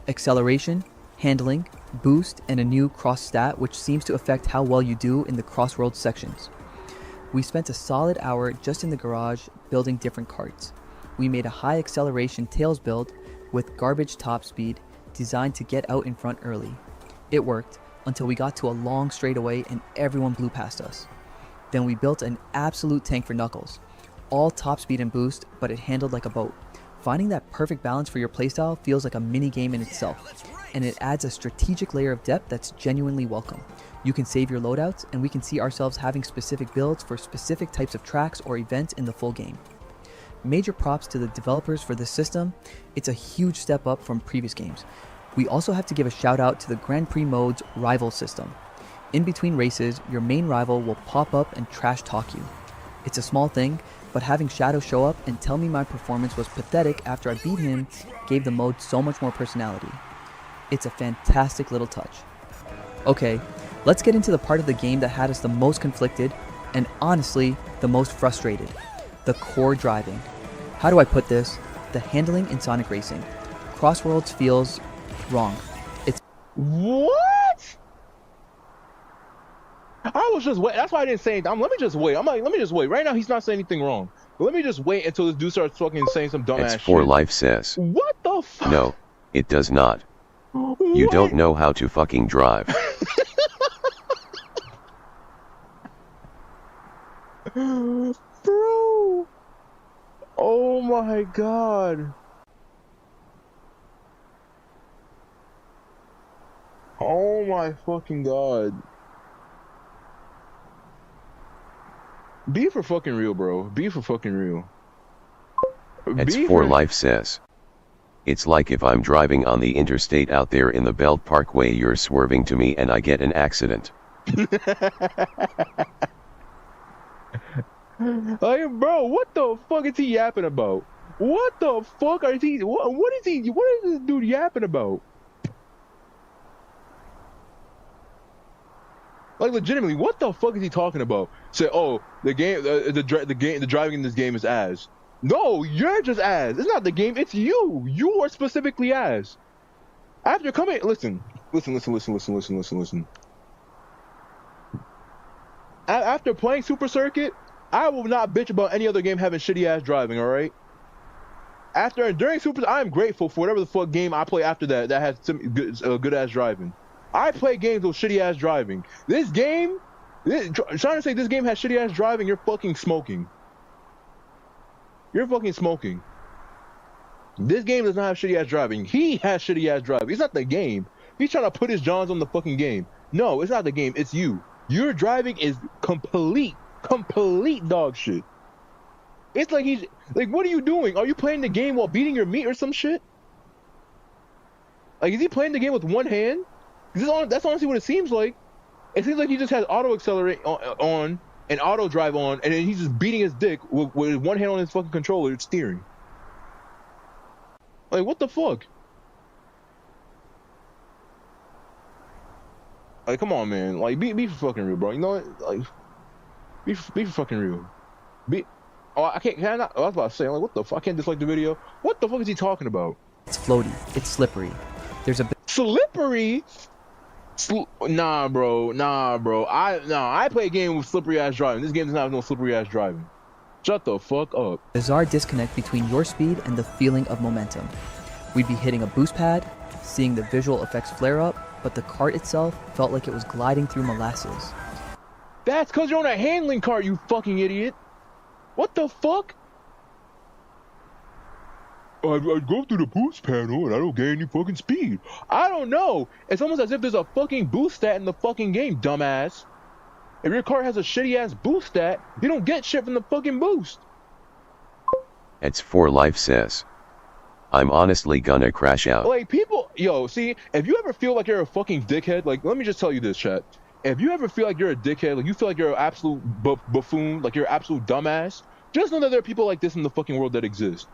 acceleration, handling, boost, and a new cross stat which seems to affect how well you do in the Crossworlds sections. We spent a solid hour just in the garage building different karts. We made a high acceleration Tails build with garbage top speed designed to get out in front early. It worked until we got to a long straightaway and everyone blew past us. Then we built an absolute tank for Knuckles. All top speed and boost, but it handled like a boat. Finding that perfect balance for your playstyle feels like a mini game in itself, and it adds a strategic layer of depth that's genuinely welcome. You can save your loadouts, and we can see ourselves having specific builds for specific types of tracks or events in the full game. Major props to the developers for this system. It's a huge step up from previous games. We also have to give a shout out to the Grand Prix mode's rival system. In between races, your main rival will pop up and trash talk you. It's a small thing, but having Shadow show up and tell me my performance was pathetic after I beat him gave the mode so much more personality. It's a fantastic little touch. Okay, let's get into the part of the game that had us the most conflicted and honestly the most frustrated. The core driving. How do I put this? The handling in Sonic Racing. Crossworlds feels wrong. It's What? I was just wait. That's why I didn't say anything. Let me just wait. I'm like, let me just wait. Right now, he's not saying anything wrong. But let me just wait until this dude starts fucking saying some dumbass shit. X4Life says. What the fuck? No, it does not. You don't know how to fucking drive. Bro. Oh my god. Oh my fucking god. Be for fucking real, bro. Be for fucking real. X4Life says. It's like if I'm driving on the interstate out there in the Belt Parkway, you're swerving to me and I get an accident. Like, bro, what the fuck is he yapping about? What the fuck are he? What is this dude yapping about? Like, legitimately, what the fuck is he talking about? Say, oh, the driving in this game is ass. No, you're just ass. It's not the game. It's you. You are specifically ass. After coming, listen. After playing Super Circuit, I will not bitch about any other game having shitty ass driving. All right. During Super, I am grateful for whatever the fuck game I play after that has some good ass driving. I play games with shitty ass driving. This game, trying to say this game has shitty ass driving, you're fucking smoking. You're fucking smoking. This game does not have shitty ass driving. He has shitty ass driving. It's not the game. He's trying to put his Johns on the fucking game. No, it's not the game. It's you. Your driving is complete dog shit. It's like he's like, what are you doing? Are you playing the game while beating your meat or some shit? Like, is he playing the game with one hand? That's honestly what it seems like. It seems like he just has auto accelerate on and auto drive on, and then he's just beating his dick with one hand on his fucking controller steering. Like, what the fuck? Like, come on, man. Like, be for fucking real, bro. You know what? Like, be for fucking real. I can't. Can I not? I was about to say, like, what the fuck? I can't dislike the video. What the fuck is he talking about? It's floaty. It's slippery. There's a slippery. Nah, bro. I play a game with slippery ass driving. This game does not have no slippery ass driving. Shut the fuck up. bizarre disconnect between your speed and the feeling of momentum. We'd be hitting a boost pad, seeing the visual effects flare up, but the cart itself felt like it was gliding through molasses. That's because you're on a handling cart, you fucking idiot. What the fuck? I go through the boost panel and I don't gain any fucking speed. I don't know. It's almost as if there's a fucking boost stat in the fucking game, dumbass. If your car has a shitty ass boost stat, you don't get shit from the fucking boost. X4Life says. I'm honestly gonna crash out. Like, people, yo, see, if you ever feel like you're a fucking dickhead, like, let me just tell you this, chat. If you ever feel like you're a dickhead, like you feel like you're an absolute buffoon, like you're an absolute dumbass, just know that there are people like this in the fucking world that exist.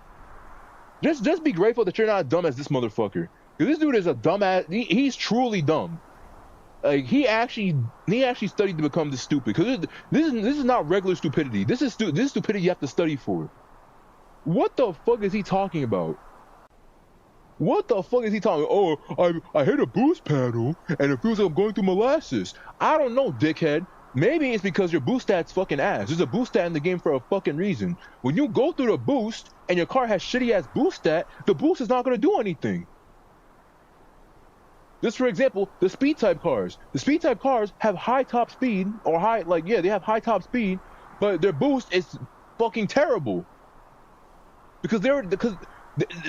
Just be grateful that you're not as dumb as this motherfucker. Because this dude is a dumbass. He's truly dumb. Like, he actually studied to become this stupid. Because this is not regular stupidity. This is stupidity you have to study for. What the fuck is he talking about? What the fuck is he talking about? Oh, I hit a boost panel and it feels like I'm going through molasses. I don't know, dickhead. Maybe it's because your boost stat's fucking ass. There's a boost stat in the game for a fucking reason. When you go through the boost and your car has shitty ass boost stat, the boost is not going to do anything. Just for example, the speed type cars. The speed type cars have high top speed or they have high top speed, but their boost is fucking terrible. Because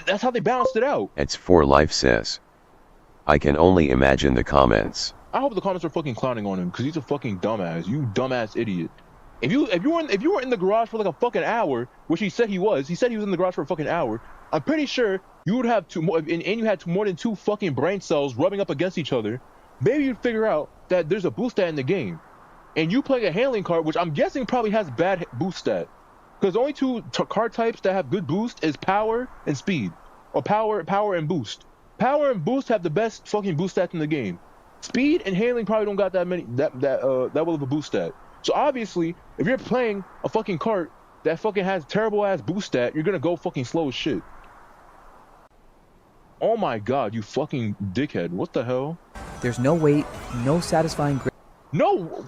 that's how they balanced it out. X4Life says. I can only imagine the comments. I hope the comments are fucking clowning on him because he's a fucking dumbass. You dumbass idiot. If you were in the garage for like a fucking hour, which he said he was in the garage for a fucking hour, I'm pretty sure you would have you had more than 2 fucking brain cells rubbing up against each other maybe you'd figure out that there's a boost stat in the game. And you play a handling card, which I'm guessing probably has bad boost stat. Because the only two card types that have good boost is power and speed. Or power and boost. Power and boost have the best fucking boost stats in the game. Speed and handling probably don't got that well of a boost stat. So obviously, if you're playing a fucking cart that fucking has terrible ass boost stat, you're gonna go fucking slow as shit. Oh my god, you fucking dickhead. What the hell? There's no weight, no satisfying grip. No!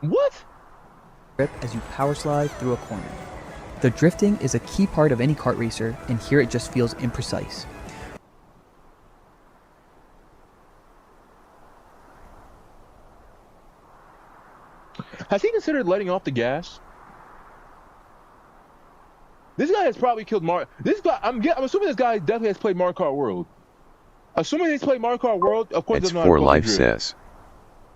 What? As you power slide through a corner. The drifting is a key part of any kart racer, and here it just feels imprecise. Has he considered letting off the gas? This guy has probably killed This guy, I'm assuming this guy definitely has played Mario Kart World. Assuming he's played Mario Kart World, of course It's doesn't know how for to life drift. says.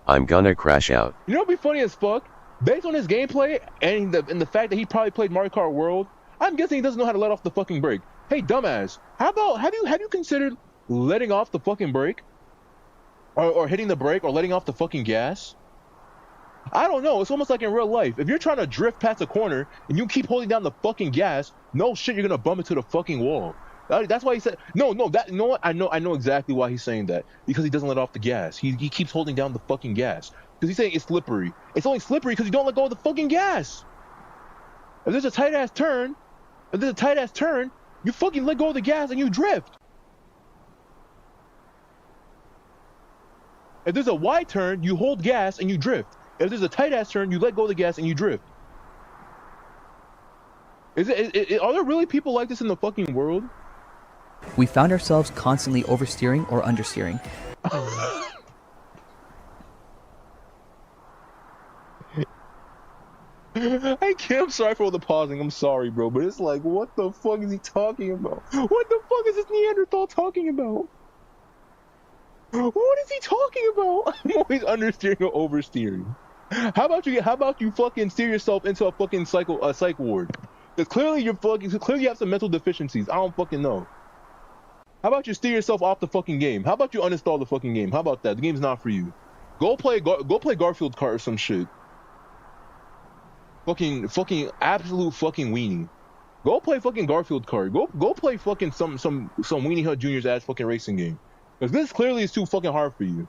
I'm gonna crash out. You know what'd be funny as fuck? Based on his gameplay and the fact that he probably played Mario Kart World, I'm guessing he doesn't know how to let off the fucking brake. Hey, dumbass, how about have you considered letting off the fucking brake, or hitting the brake, or letting off the fucking gas? I don't know. It's almost like in real life. If you're trying to drift past a corner and you keep holding down the fucking gas, no shit, you're gonna bump into the fucking wall. That's why he said no. You know what? I know exactly why he's saying that, because he doesn't let off the gas. He keeps holding down the fucking gas because he's saying it's slippery. It's only slippery because you don't let go of the fucking gas. If there's a tight ass turn, you fucking let go of the gas and you drift. If there's a wide turn, you hold gas and you drift. If there's a tight ass turn, you let go of the gas and you drift. Are there really people like this in the fucking world? We found ourselves constantly oversteering or understeering. I'm sorry for all the pausing. I'm sorry, bro, but it's like, what the fuck is he talking about? What the fuck is this Neanderthal talking about? What is he talking about? I'm always understeering or oversteering. How about you fucking steer yourself into a fucking psych ward? Because clearly you have some mental deficiencies. I don't fucking know. How about you steer yourself off the fucking game? How about you uninstall the fucking game? How about that? The game's not for you. Go play Garfield Kart or some shit. Fucking absolute fucking weenie. Go play fucking Garfield Kart. Go play fucking some Weenie Hut Junior's ass fucking racing game. Because this clearly is too fucking hard for you.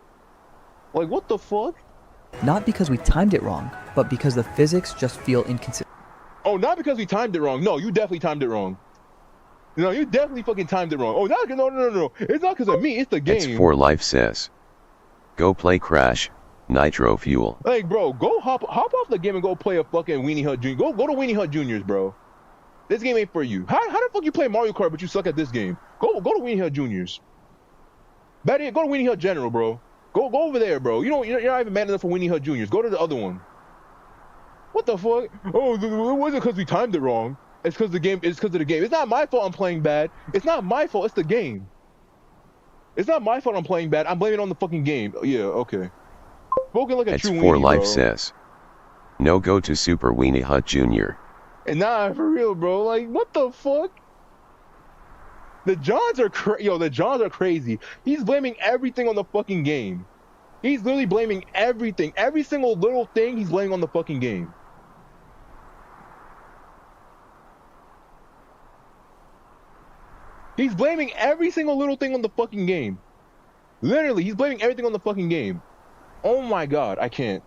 Like, what the fuck? Not because we timed it wrong, but because the physics just feel inconsistent. Oh, not because we timed it wrong. No, you definitely timed it wrong. No, you definitely fucking timed it wrong. Oh, no. It's not because of me. It's the game. It's for life says. Go play Crash, Nitro Fuel. Like, bro, go hop off the game and go play a fucking Weenie Hut Junior. Go to Weenie Hut Juniors, bro. This game ain't for you. How the fuck you play Mario Kart but you suck at this game? Go to Weenie Hut Juniors. Better yet, go to Weenie Hut General, bro. Go over there, bro. You're not even man enough for Weenie Hut Juniors. Go to the other one. What the fuck? Oh, it wasn't because we timed it wrong. It's because of the game. It's not my fault I'm playing bad. It's not my fault. It's the game. It's not my fault I'm playing bad. I'm blaming it on the fucking game. Yeah, okay. Spoken like a It's true for weenie, life bro. says. No go to Super Weenie Hut Jr. And nah, for real, bro. Like, what the fuck? The Johns are crazy. He's blaming everything on the fucking game. He's literally blaming everything. Every single little thing he's blaming on the fucking game. He's blaming every single little thing on the fucking game. Literally, he's blaming everything on the fucking game. Oh my god, I can't.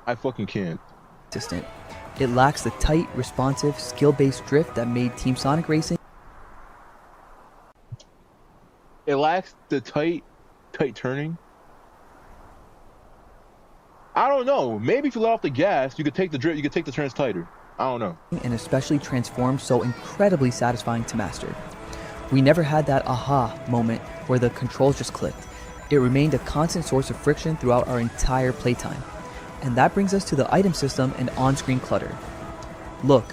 I fucking can't. It lacks the tight, responsive, skill-based drift that made Team Sonic Racing. It lacks the tight turning. I don't know. Maybe if you let off the gas, you could take the drift. You could take the turns tighter. I don't know. And especially transformed so incredibly satisfying to master. We never had that aha moment where the controls just clicked. It remained a constant source of friction throughout our entire playtime. And that brings us to the item system and on-screen clutter. Look,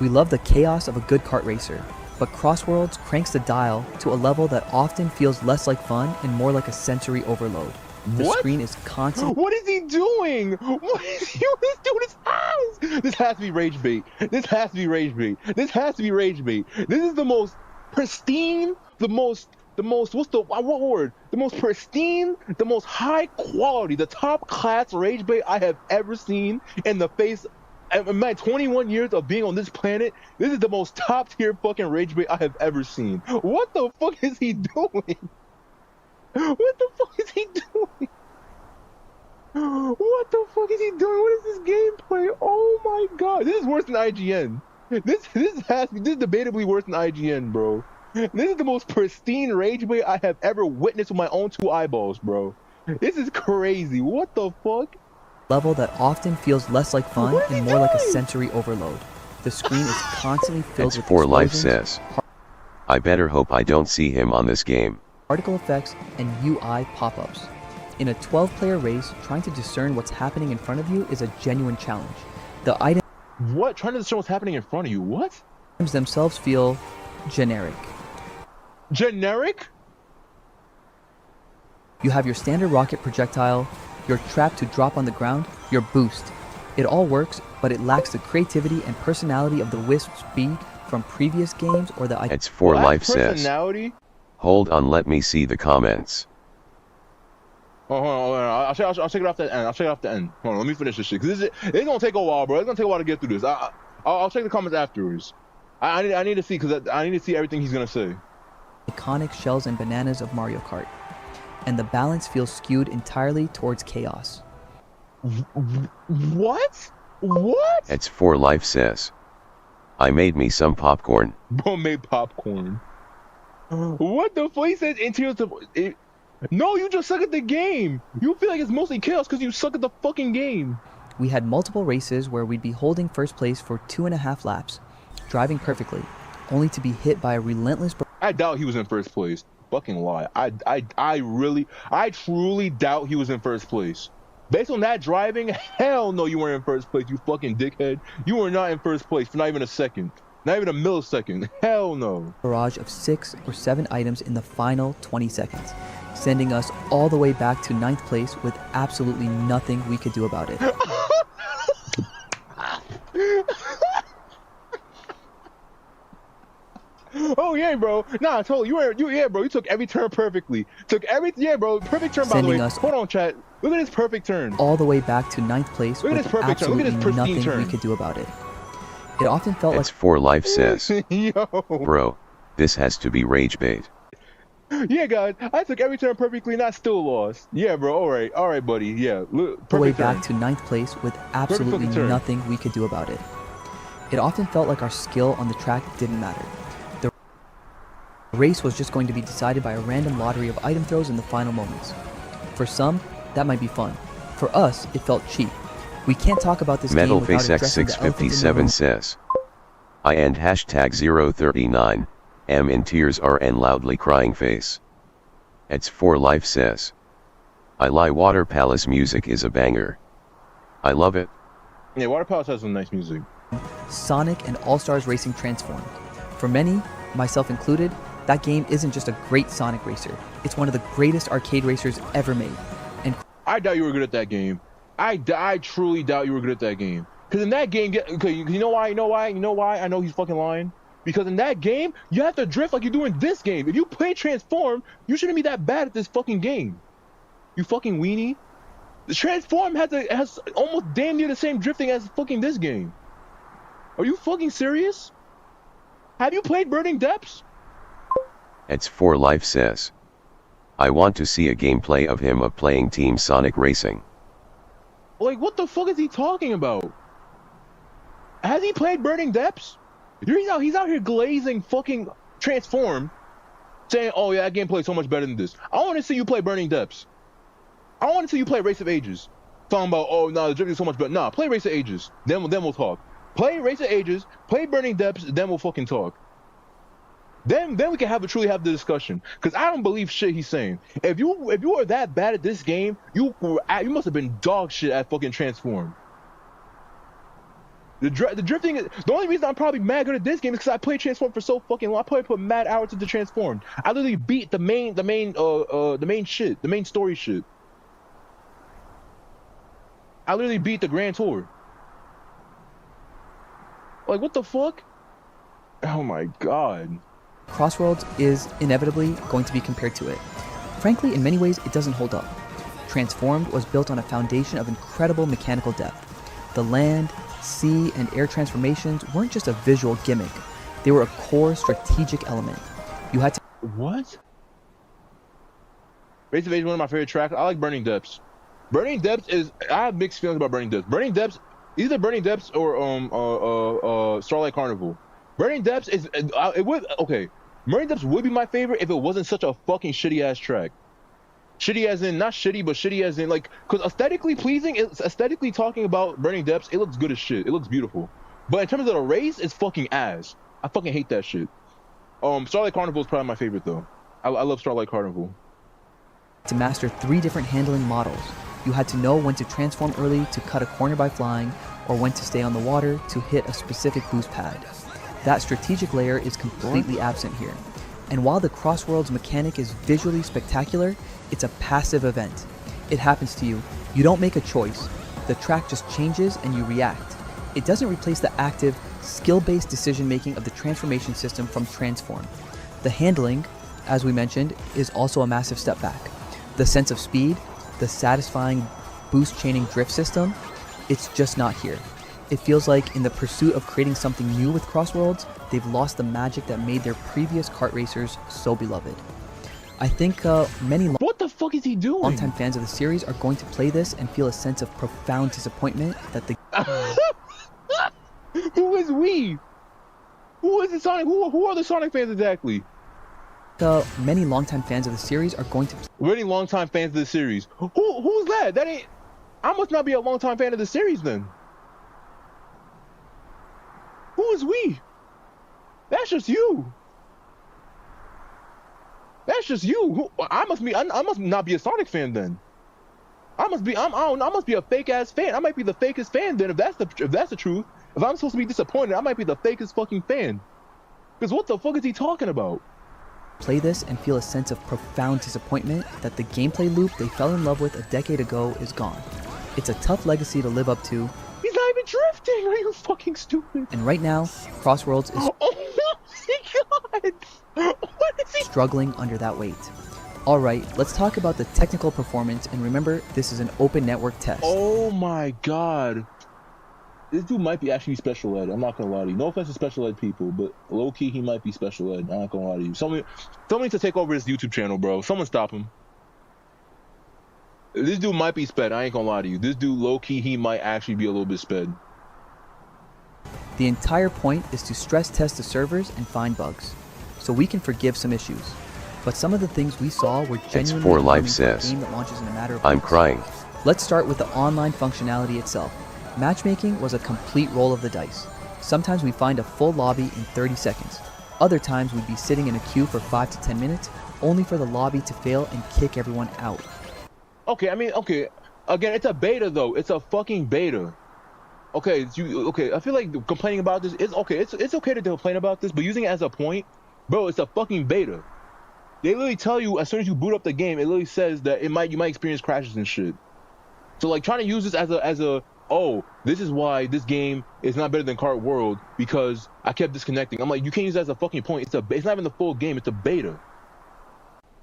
we love the chaos of a good kart racer, but Crossworlds cranks the dial to a level that often feels less like fun and more like a sensory overload. The screen is constant. What is he doing? What is he doing? This dude is house. This has to be rage bait. This has to be rage bait. This has to be rage bait. This is the most pristine, the most the most, what word? The most pristine, the most high quality, the top class rage bait I have ever seen in the face. In my 21 years of being on this planet, this is the most top tier fucking rage bait I have ever seen. What the fuck is he doing? What the fuck is he doing? What the fuck is he doing? What is this gameplay? Oh my god, this is worse than IGN. This is debatably worse than IGN, bro. This is the most pristine rage bait I have ever witnessed with my own two eyeballs, bro. This is crazy. What the fuck? Level that often feels less like fun and more like a sensory overload. The screen is constantly filled It's with for life explosions, says. I better hope I don't see him on this game. particle effects, and UI pop-ups. In a 12-player race, trying to discern what's happening in front of you is a genuine challenge. The items What? Trying to discern what's happening in front of you? What? themselves feel generic. Generic? You have your standard rocket projectile, your trap to drop on the ground, your boost. It all works, but it lacks the creativity and personality of the Wisps B from previous games or the It's for life says. Personality? Hold on, let me see the comments. Oh, hold on. I'll check it off the end. I'll check it off the end. Hold on, let me finish this shit. Cause it's gonna take a while, bro. It's gonna take a while to get through this. I'll check the comments afterwards. I need to see, cause I need to see everything he's gonna say. iconic shells and bananas of Mario Kart. And the balance feels skewed entirely towards chaos. What? What? It's for life says. I made me some popcorn. Bro made popcorn. What the fuck? He said interior to... No, you just suck at the game. You feel like it's mostly chaos because you suck at the fucking game. We had multiple races where we'd be holding first place for 2.5 laps, driving perfectly, only to be hit by a relentless... I doubt he was in first place. Fucking lie. I truly doubt he was in first place. Based on that driving, hell no, you weren't in first place, you fucking dickhead. You were not in first place for not even a second. Not even a millisecond. Hell no. barrage of 6 or 7 items in the final 20 seconds, sending us all the way back to 9th place with absolutely nothing we could do about it. Oh yeah, bro. Nah, I told you, bro. You took every turn perfectly. Yeah, bro. Perfect turn, by the Sending way. us Hold on, chat. Look at this perfect turn. all the way back to 9th place Look at with this perfect turn. Look at absolutely this pristine nothing turn. we could do about it. It often felt It's for life says. Yo. Bro, this has to be rage bait. Yeah, guys. I took every turn perfectly and I still lost. Yeah, bro. All right, buddy. Yeah. Look, all the way perfect back turn. to 9th place with absolutely fucking turn. nothing we could do about it. It often felt like our skill on the track didn't matter. The race was just going to be decided by a random lottery of item throws in the final moments. For some, that might be fun. For us, it felt cheap. We can't talk about this Metal game without Face addressing the elephant in the X657 room. says. I and hashtag 039, am in tears and loudly crying face. It's for life says. I lie Water Palace music is a banger. I love it. Yeah, Water Palace has some nice music. Sonic and All-Stars Racing Transformed. For many, myself included, that game isn't just a great Sonic racer. It's one of the greatest arcade racers ever made. And I doubt you were good at that game. I truly doubt you were good at that game. Because in that game, you know why? I know he's fucking lying. Because in that game, you have to drift like you do in this game. If you play Transform, you shouldn't be that bad at this fucking game. You fucking weenie. The Transform has almost damn near the same drifting as fucking this game. Are you fucking serious? Have you played Burning Depths? It's for life says. I want to see a gameplay of him playing Team Sonic Racing. Like, what the fuck is he talking about? Has he played Burning Depths? He's out here glazing fucking Transform, saying, oh yeah, that gameplay is so much better than this. I want to see you play Burning Depths. I want to see you play Race of Ages. Talking about, oh no, the drifting is so much better. Nah, play Race of Ages. Then we'll talk. Play Race of Ages, play Burning Depths, then we'll fucking talk. Then we can truly have the discussion. Cause I don't believe shit he's saying. If you are that bad at this game, you must have been dog shit at fucking Transform. The drifting is the only reason I'm probably mad good at this game is because I played Transform for so fucking long. I probably put mad hours into Transform. I literally beat the main shit, the main story shit. I literally beat the Grand Tour. Like, what the fuck? Oh my god. Crossworlds is inevitably going to be compared to it. Frankly, in many ways, it doesn't hold up. Transformed was built on a foundation of incredible mechanical depth. The land, sea, and air transformations weren't just a visual gimmick. They were a core strategic element. You had to... What? Race of Age is one of my favorite tracks. I like Burning Depths. Burning Depths is... I have mixed feelings about Burning Depths. Burning Depths... Either Burning Depths or Starlight Carnival. Burning Depths is... it would... Okay. Burning Depths would be my favorite if it wasn't such a fucking shitty-ass track. Shitty as in, not shitty, but shitty as in, like, because aesthetically pleasing, it's aesthetically talking about Burning Depths, it looks good as shit. It looks beautiful. But in terms of the race, it's fucking ass. I fucking hate that shit. Starlight Carnival is probably my favorite, though. I love Starlight Carnival. To master 3 different handling models. You had to know when to transform early to cut a corner by flying, or when to stay on the water to hit a specific boost pad. That strategic layer is completely absent here. And while the Crossworlds mechanic is visually spectacular, it's a passive event. It happens to you. You don't make a choice. The track just changes and you react. It doesn't replace the active, skill-based decision-making of the transformation system from Transform. The handling, as we mentioned, is also a massive step back. The sense of speed, the satisfying boost chaining drift system, it's just not here. It feels like in the pursuit of creating something new with Crossworlds, they've lost the magic that made their previous kart racers so beloved. I think many what the fuck is he doing? longtime fans of the series are going to play this and feel a sense of profound disappointment that the Who is we? Who is the Sonic? Who are the Sonic fans exactly? many longtime fans of the series are going to Many longtime fans of the series. Who's that? That ain't. I must not be a longtime fan of the series then. Who is we? That's just you. That's just you. I must not be a Sonic fan then. I must be a fake ass fan. I might be the fakest fan then if that's the truth. If I'm supposed to be disappointed, I might be the fakest fucking fan. Because what the fuck is he talking about? play this and feel a sense of profound disappointment that the gameplay loop they fell in love with a decade ago is gone. It's a tough legacy to live up to. He's not even drifting. Are you fucking stupid? And right now, Crossworlds is What is he? struggling under that weight. Alright, let's talk about the technical performance, and remember, this is an open network test. Oh my god. This dude might be actually special ed. I'm not gonna lie to you. No offense to special ed people, but low key he might be special ed. I'm not gonna lie to you. Someone needs to take over his YouTube channel, bro. Someone stop him. This dude might be sped. I ain't gonna lie to you. This dude low key he might actually be a little bit sped. The entire point is to stress test the servers and find bugs, so we can forgive some issues. But some of the things we saw were genuinely For Life alarming for a says, game that launches in a matter of I'm weeks. crying. Let's start with the online functionality itself. Matchmaking was a complete roll of the dice. Sometimes we find a full lobby in 30 seconds. Other times we'd be sitting in a queue for 5 to 10 minutes, only for the lobby to fail and kick everyone out. Okay, I mean, okay. Again, it's a beta though. It's a fucking beta. Okay, I feel like complaining about this is okay. It's okay to complain about this, but using it as a point, bro, it's a fucking beta. They literally tell you as soon as you boot up the game, it literally says that you might experience crashes and shit. So like trying to use this as a oh, this is why this game is not better than Kart World because I kept disconnecting. I'm like, you can't use that as a fucking point. It's not even the full game. It's a beta.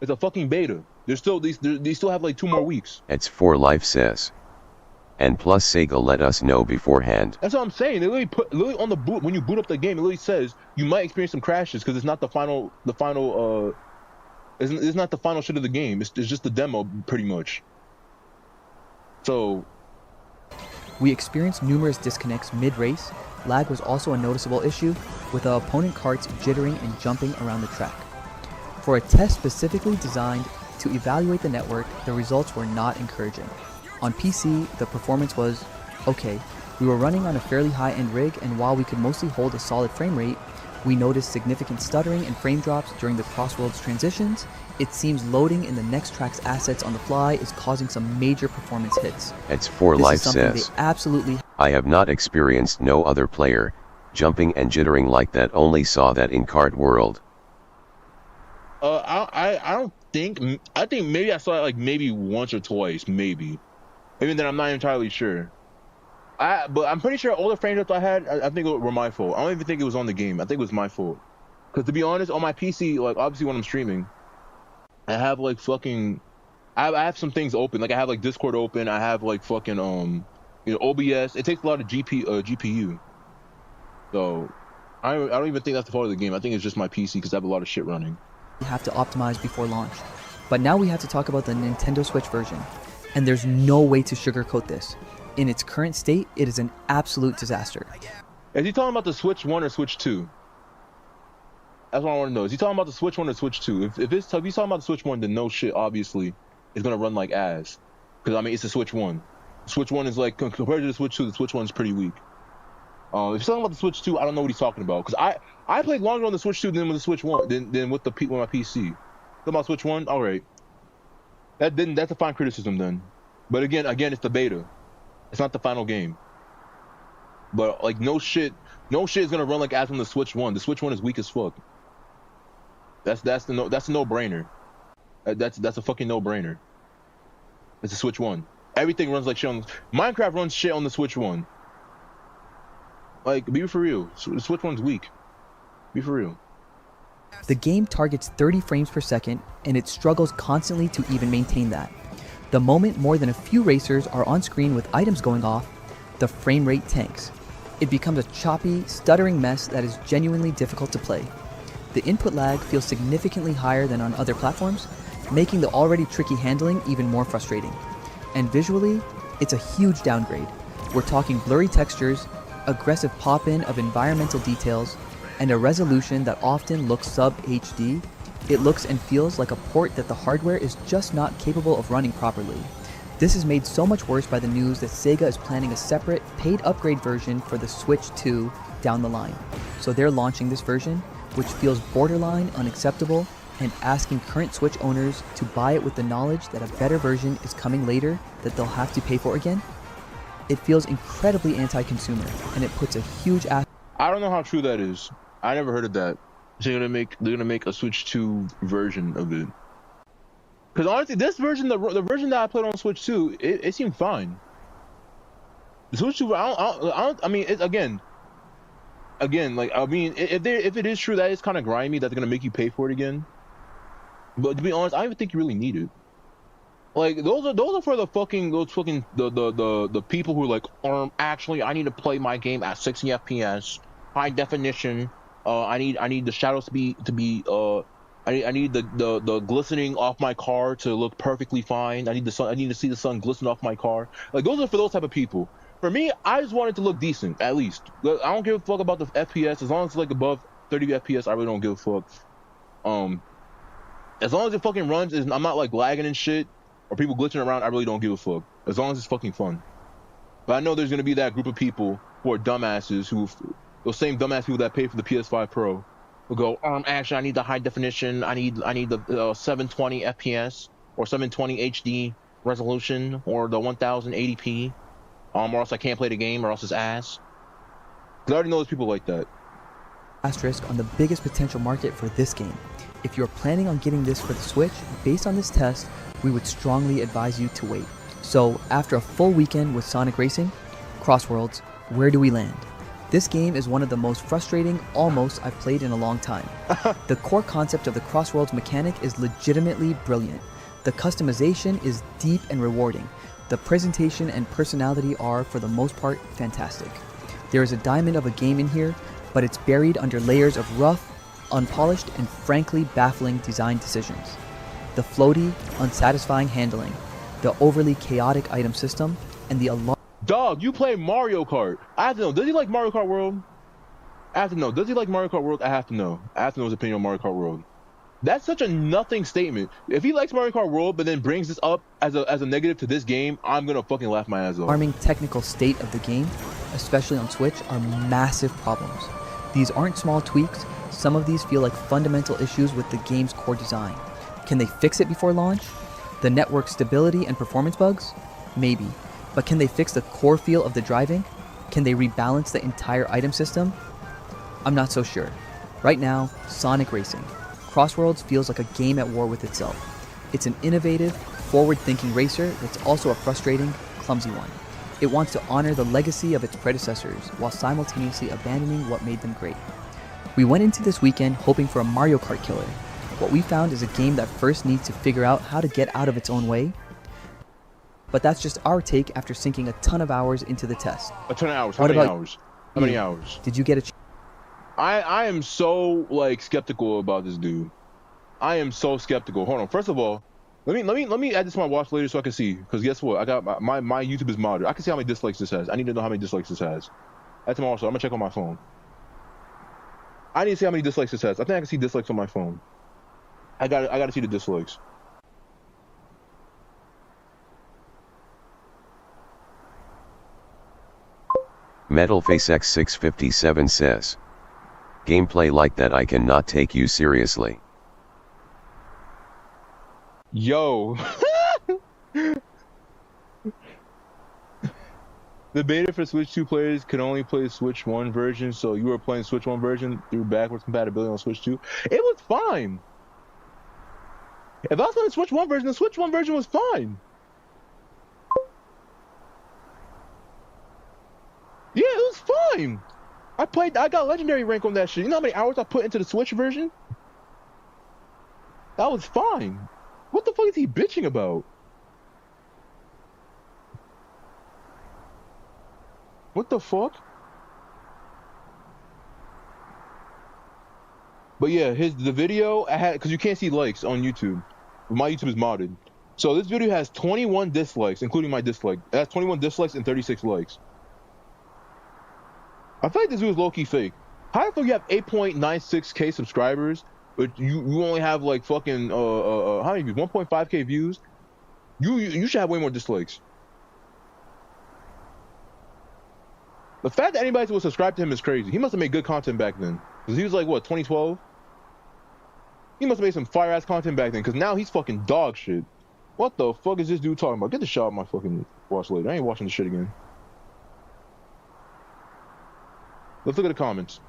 It's a fucking beta. They still have like 2 more weeks. It's For Life says. And plus Sega let us know beforehand. That's what I'm saying. They literally on the boot when you boot up the game, it literally says you might experience some crashes because it's not the final it's not the final shit of the game. It's just the demo pretty much. So We experienced numerous disconnects mid-race. Lag was also a noticeable issue, with the opponent carts jittering and jumping around the track. For a test specifically designed to evaluate the network, the results were not encouraging. On PC, the performance was okay. We were running on a fairly high-end rig, and while we could mostly hold a solid frame rate, we noticed significant stuttering and frame drops during the Crossworlds transitions. It seems loading in the next track's assets on the fly is causing some major performance hits. It's For This Life is something says. they absolutely I have not experienced no other player jumping and jittering like that. Only saw that in Kart World. I don't think. I think maybe I saw it like maybe once or twice, maybe. Even then, I'm not entirely sure. But I'm pretty sure all the frame drops I had, I think were my fault. I don't even think it was on the game. I think it was my fault. Because to be honest, on my PC, like obviously when I'm streaming, I have like fucking, I have some things open. Like I have like Discord open. I have like fucking OBS. It takes a lot of GPU. So I don't even think that's the fault of the game. I think it's just my PC because I have a lot of shit running. We have to optimize before launch. But now we have to talk about the Nintendo Switch version. And there's no way to sugarcoat this. In its current state, it is an absolute disaster. Is he talking about the Switch 1 or Switch 2? That's what I want to know. Is he talking about the Switch 1 or Switch 2? If he's talking about the Switch 1, then no shit, obviously, it's going to run like ass. Because, I mean, it's a Switch 1. Switch 1 is like, compared to the Switch 2, the Switch 1 is pretty weak. If he's talking about the Switch 2, I don't know what he's talking about. Because I played longer on the Switch 2 than with the Switch 1, than with my PC. Talking about Switch 1? Alright. That's a fine criticism then. But again, it's the beta. It's not the final game. But like no shit is gonna run like as on the Switch 1. The Switch 1 is weak as fuck. That's a no-brainer. That's a fucking no-brainer. It's a Switch 1. Everything runs like shit on Minecraft runs shit on the Switch 1. Like, be for real. The Switch 1's weak. Be for real. The game targets 30 frames per second, and it struggles constantly to even maintain that. The moment more than a few racers are on screen with items going off, the frame rate tanks. It becomes a choppy, stuttering mess that is genuinely difficult to play. The input lag feels significantly higher than on other platforms, making the already tricky handling even more frustrating. And visually, it's a huge downgrade. We're talking blurry textures, aggressive pop-in of environmental details, and a resolution that often looks sub-HD. It looks and feels like a port that the hardware is just not capable of running properly. This is made so much worse by the news that Sega is planning a separate, paid upgrade version for the Switch 2 down the line. So they're launching this version, which feels borderline unacceptable, and asking current Switch owners to buy it with the knowledge that a better version is coming later that they'll have to pay for again. It feels incredibly anti-consumer, and it puts a huge I don't know how true that is. I never heard of that. So they're gonna make a Switch 2 version of it. Because honestly, this version, the version that I played on Switch 2, it seemed fine. The Switch 2, I mean, it's again, like I mean, if it is true that it's kind of grimy that they're gonna make you pay for it again. But to be honest, I don't even think you really need it. Like those are for the people who are like, actually, I need to play my game at 60 FPS, high definition. I need the shadows to be I need the glistening off my car to look perfectly fine. I need to see the sun glisten off my car. Like those are for those type of people. For me, I just want it to look decent, at least. I don't give a fuck about the FPS. As long as it's like above 30 FPS, I really don't give a fuck. As long as it fucking runs, I'm not like lagging and shit, or people glitching around, I really don't give a fuck. As long as it's fucking fun. But I know there's gonna be that group of people who are dumbasses, those same dumbass people that pay for the PS5 Pro, will go, actually, I need the high definition, I need the 720 FPS, or 720 HD resolution, or the 1080p, or else I can't play the game, or else it's ass. 'Cause I already know there's people like that. Asterisk on the biggest potential market for this game. If you're planning on getting this for the Switch, based on this test, we would strongly advise you to wait. So, after a full weekend with Sonic Racing, Crossworlds, where do we land? This game is one of the most frustrating almost I've played in a long time. The core concept of the Crossworlds mechanic is legitimately brilliant. The customization is deep and rewarding. The presentation and personality are, for the most part, fantastic. There is a diamond of a game in here, but it's buried under layers of rough, unpolished, and frankly baffling design decisions. The floaty, unsatisfying handling, the overly chaotic item system, and the Dog, you play Mario Kart. I have to know, does he like Mario Kart World? I have to know, does he like Mario Kart World? I have to know. I have to know his opinion on Mario Kart World. That's such a nothing statement. If he likes Mario Kart World, but then brings this up as a negative to this game, I'm gonna fucking laugh my ass off. Alarming technical state of the game, especially on Switch, are massive problems. These aren't small tweaks. Some of these feel like fundamental issues with the game's core design. Can they fix it before launch? The network stability and performance bugs? Maybe. But can they fix the core feel of the driving? Can they rebalance the entire item system? I'm not so sure. Right now, Sonic Racing. Crossworlds feels like a game at war with itself. It's an innovative, forward-thinking racer that's also a frustrating, clumsy one. It wants to honor the legacy of its predecessors while simultaneously abandoning what made them great. We went into this weekend hoping for a Mario Kart killer. What we found is a game that first needs to figure out how to get out of its own way. But that's just our take after sinking a ton of hours into the test. A ton of hours. How What many about hours? How many hours? Did you get a I am so like skeptical about this dude. I am so skeptical. Hold on. First of all, let me add this to my watch later so I can see. Because guess what? I got my YouTube is modded. I can see how many dislikes this has. I need to know how many dislikes this has. Add tomorrow, so I'm gonna check on my phone. I need to see how many dislikes this has. I think I can see dislikes on my phone. I gotta see the dislikes. Metalface X657 says, gameplay like that I cannot take you seriously. Yo. The beta for Switch 2 players could only play Switch 1 version, so you were playing Switch 1 version through backwards compatibility on Switch 2. It was fine. If I was playing Switch 1 version, the Switch 1 version was fine. Yeah, it was fine. I got legendary rank on that shit. You know how many hours I put into the Switch version? That was fine. What the fuck is he bitching about? What the fuck? But yeah, the video I had, because you can't see likes on YouTube. My YouTube is modded. So this video has 21 dislikes, including my dislike. It has 21 dislikes and 36 likes. I feel like this video is low-key fake. How the fuck you have 8.96k subscribers, but you only have like fucking how many views? 1.5k views? You should have way more dislikes. The fact that anybody would subscribe to him is crazy. He must have made good content back then. Because he was like, what, 2012? He must have made some fire-ass content back then, because now he's fucking dog shit. What the fuck is this dude talking about? Get the shot of my fucking watch later. I ain't watching this shit again. Let's look at the comments.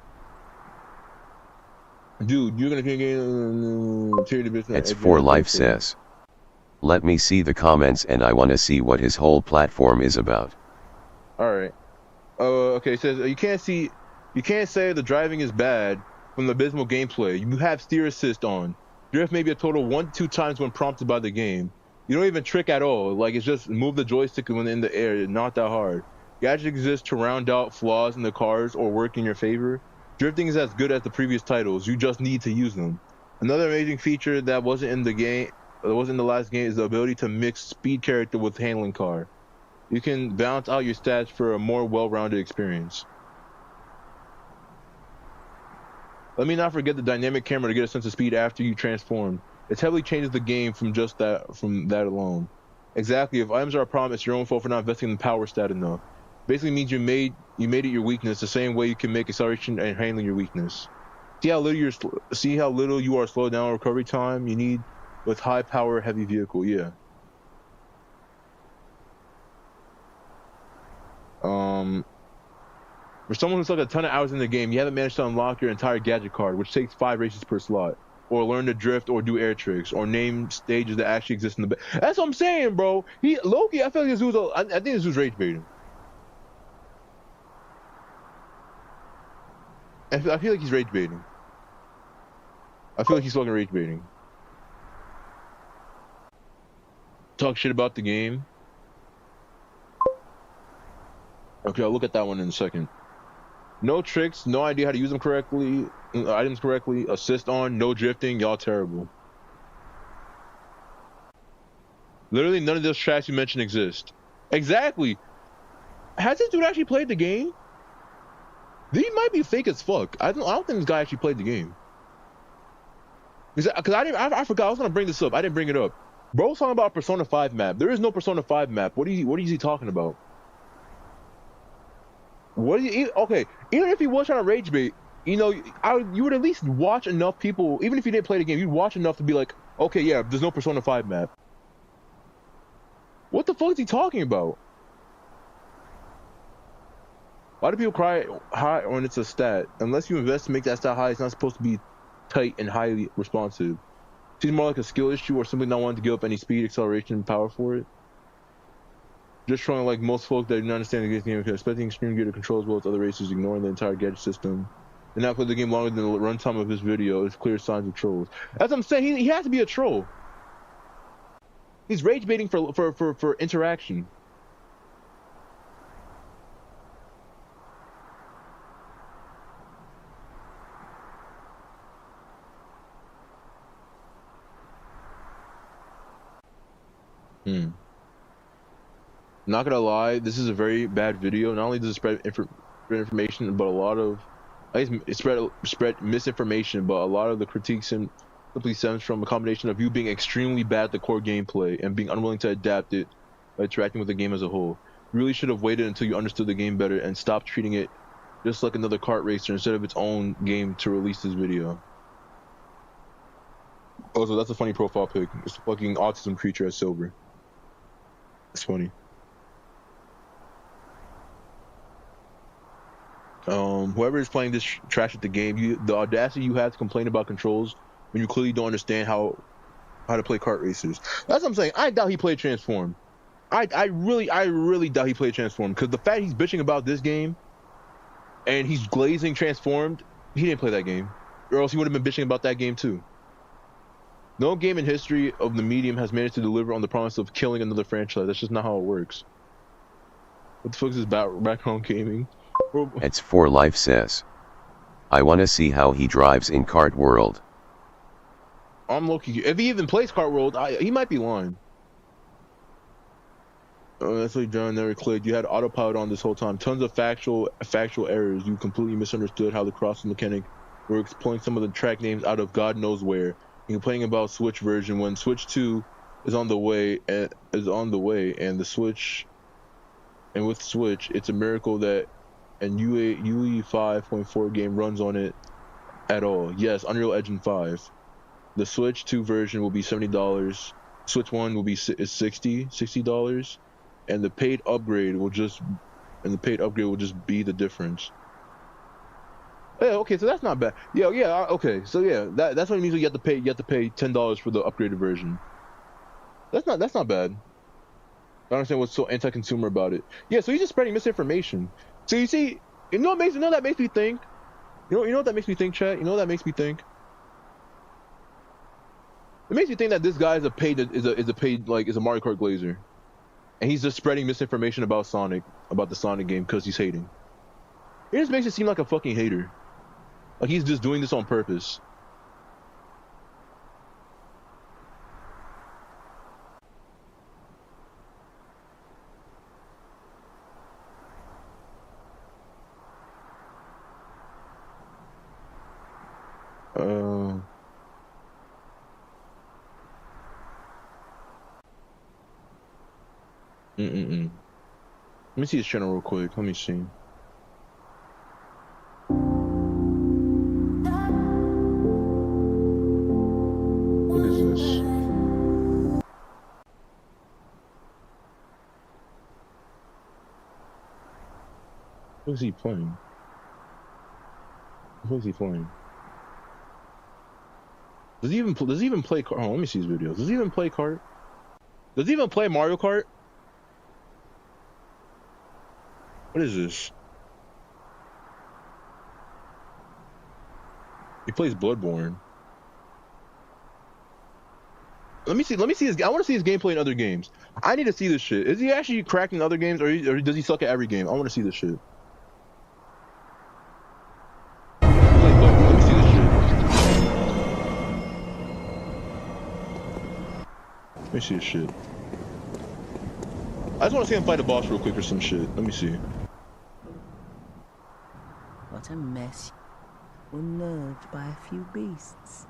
Dude, you're gonna get It's for life says. Let me see the comments and I wanna see what his whole platform is about. Alright. Okay, it says you can't say the driving is bad from the abysmal gameplay. You have steer assist on. Drift maybe a total 1-2 times when prompted by the game. You don't even trick at all. Like, it's just move the joystick when in the air. It's not that hard. Gadgets exist to round out flaws in the cars or work in your favor. Drifting is as good as the previous titles. You just need to use them. Another amazing feature that wasn't in the game, that wasn't in the last game, is the ability to mix speed character with handling car. You can balance out your stats for a more well-rounded experience. Let me not forget the dynamic camera to get a sense of speed after you transform. It heavily changes the game from that alone. Exactly, if items are a problem, it's your own fault for not investing in the power stat enough. Basically means you made it your weakness the same way you can make acceleration and handling your weakness. See how little you are slowed down recovery time you need with high power heavy vehicle. Yeah. For someone who's like a ton of hours in the game, you haven't managed to unlock your entire gadget card, which takes 5 races per slot, or learn to drift or do air tricks, or name stages that actually exist in the. That's what I'm saying, bro. Loki. I feel like this dude's. I think this dude's rage baiting. I feel like he's rage baiting. I feel like he's fucking rage baiting. Talk shit about the game. Okay, I'll look at that one in a second. No tricks, no idea how to use them correctly, items correctly, assist on, no drifting, y'all terrible. Literally none of those tracks you mentioned exist. Exactly. Has this dude actually played the game? He might be fake as fuck. I don't think this guy actually played the game. Because I forgot, I was gonna bring this up. I didn't bring it up. Bro was talking about Persona 5 map. There is no Persona 5 map. What is he talking about? Okay, even if he was trying to rage bait, you know, you would at least watch enough people, even if you didn't play the game, you'd watch enough to be like, okay, yeah, there's no Persona 5 map. What the fuck is he talking about? Why do people cry high when it's a stat? Unless you invest to make that stat high, it's not supposed to be tight and highly responsive. Seems more like a skill issue or simply not wanting to give up any speed, acceleration, and power for it. Just trying like most folks that do not understand the game, expecting extreme gear to control as well as other racers, ignoring the entire gadget system. and not play the game longer than the runtime of his video is clear signs of trolls. That's what I'm saying. He has to be a troll. He's rage baiting for interaction. Not gonna lie, this is a very bad video. Not only does it spread information, but a lot of, I guess it spread misinformation. But a lot of the critiques simply stems from a combination of you being extremely bad at the core gameplay and being unwilling to adapt it by interacting with the game as a whole. You really should have waited until you understood the game better and stopped treating it just like another kart racer instead of its own game to release this video. Also, that's a funny profile pic. It's a fucking autism creature as silver. It's funny. Whoever is playing this trash at the game, the audacity you have to complain about controls when you clearly don't understand how to play kart racers. That's what I'm saying. I doubt he played Transform. I really doubt he played Transform, because the fact he's bitching about this game and he's glazing Transformed, he didn't play that game, or else he would have been bitching about that game too. No game in history of the medium has managed to deliver on the promise of killing another franchise. That's just not how it works. What the fuck is this background gaming? It's for life says. I wanna see how he drives in Kart World. I'm looking. If he even plays Kart World, he might be lying. That's what John never clicked. You had autopilot on this whole time. Tons of factual errors. You completely misunderstood how the crossing mechanic works, pulling some of the track names out of God knows where. And complaining about Switch version when Switch 2 is on the way, and the Switch, and with Switch, it's a miracle that an UE 5.4 game runs on it at all. Yes, Unreal Engine 5. The Switch 2 version will be $70. Switch 1 will be $60, and the paid upgrade will just be the difference. Yeah, okay, so that's not bad. Yeah, okay, so yeah, that's what it means when you have to pay $10 for the upgraded version. That's not bad. I don't understand what's so anti-consumer about it. Yeah, so he's just spreading misinformation. So you see, you know what that makes me think? You know what that makes me think, chat? You know what that makes me think? It makes me think that this guy is a Mario Kart glazer, and he's just spreading misinformation about the Sonic game because he's hating. It just makes it seem like a fucking hater, like he's just doing this on purpose. Let me see his channel real quick. Let me see. What is this? What is he playing? What is he playing? Does he even play kart? Oh, let me see his videos. Does he even play kart? Does he even play Mario Kart? What is this? He plays Bloodborne. Let me see his. I want to see his gameplay in other games. I need to see this shit. Is he actually cracking other games, or does he suck at every game? I want to see this shit. Let me see this shit. Let me see this shit. I just want to see him fight a boss real quick or some shit. Let me see. What a mess. Unnerved by a few beasts.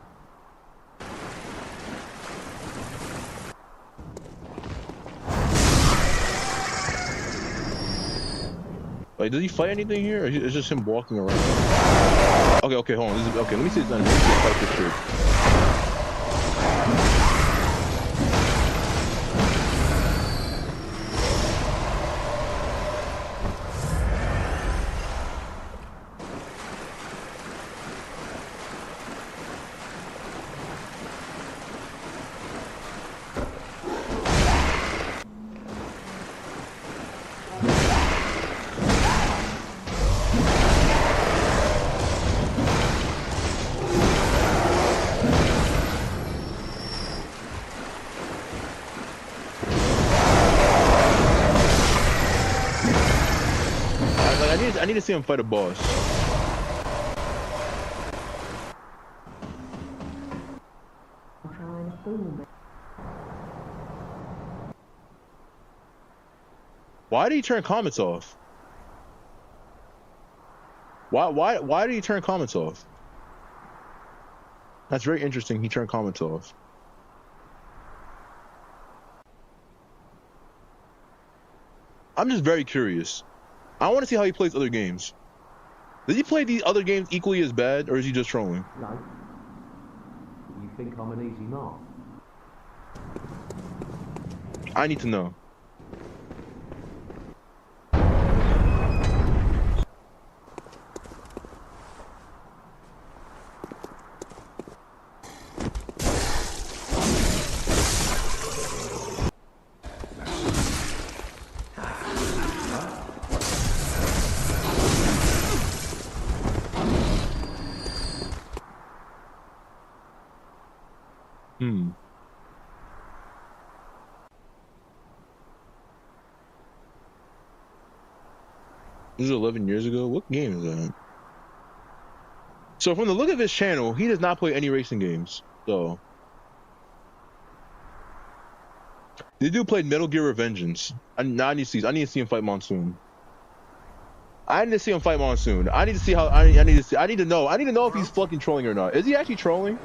Like, does he fight anything here? Or it's just him walking around? Okay, hold on. Okay, let me see his end. Let me see him fight this shit. need to see him fight a boss. Why did he turn comments off? Why did he turn comments off? That's very interesting. He turned comments off. I'm just very curious. I want to see how he plays other games. Does he play these other games equally as bad, or is he just trolling? No. You think I'm an easy mark? I need to know. This is 11 years ago? What game is that? So from the look of his channel, he does not play any racing games. So the dude played Metal Gear Revengeance. I need to see him fight Monsoon. I need to see him fight Monsoon. I need to see how I need to know if he's fucking trolling or not. Is he actually trolling?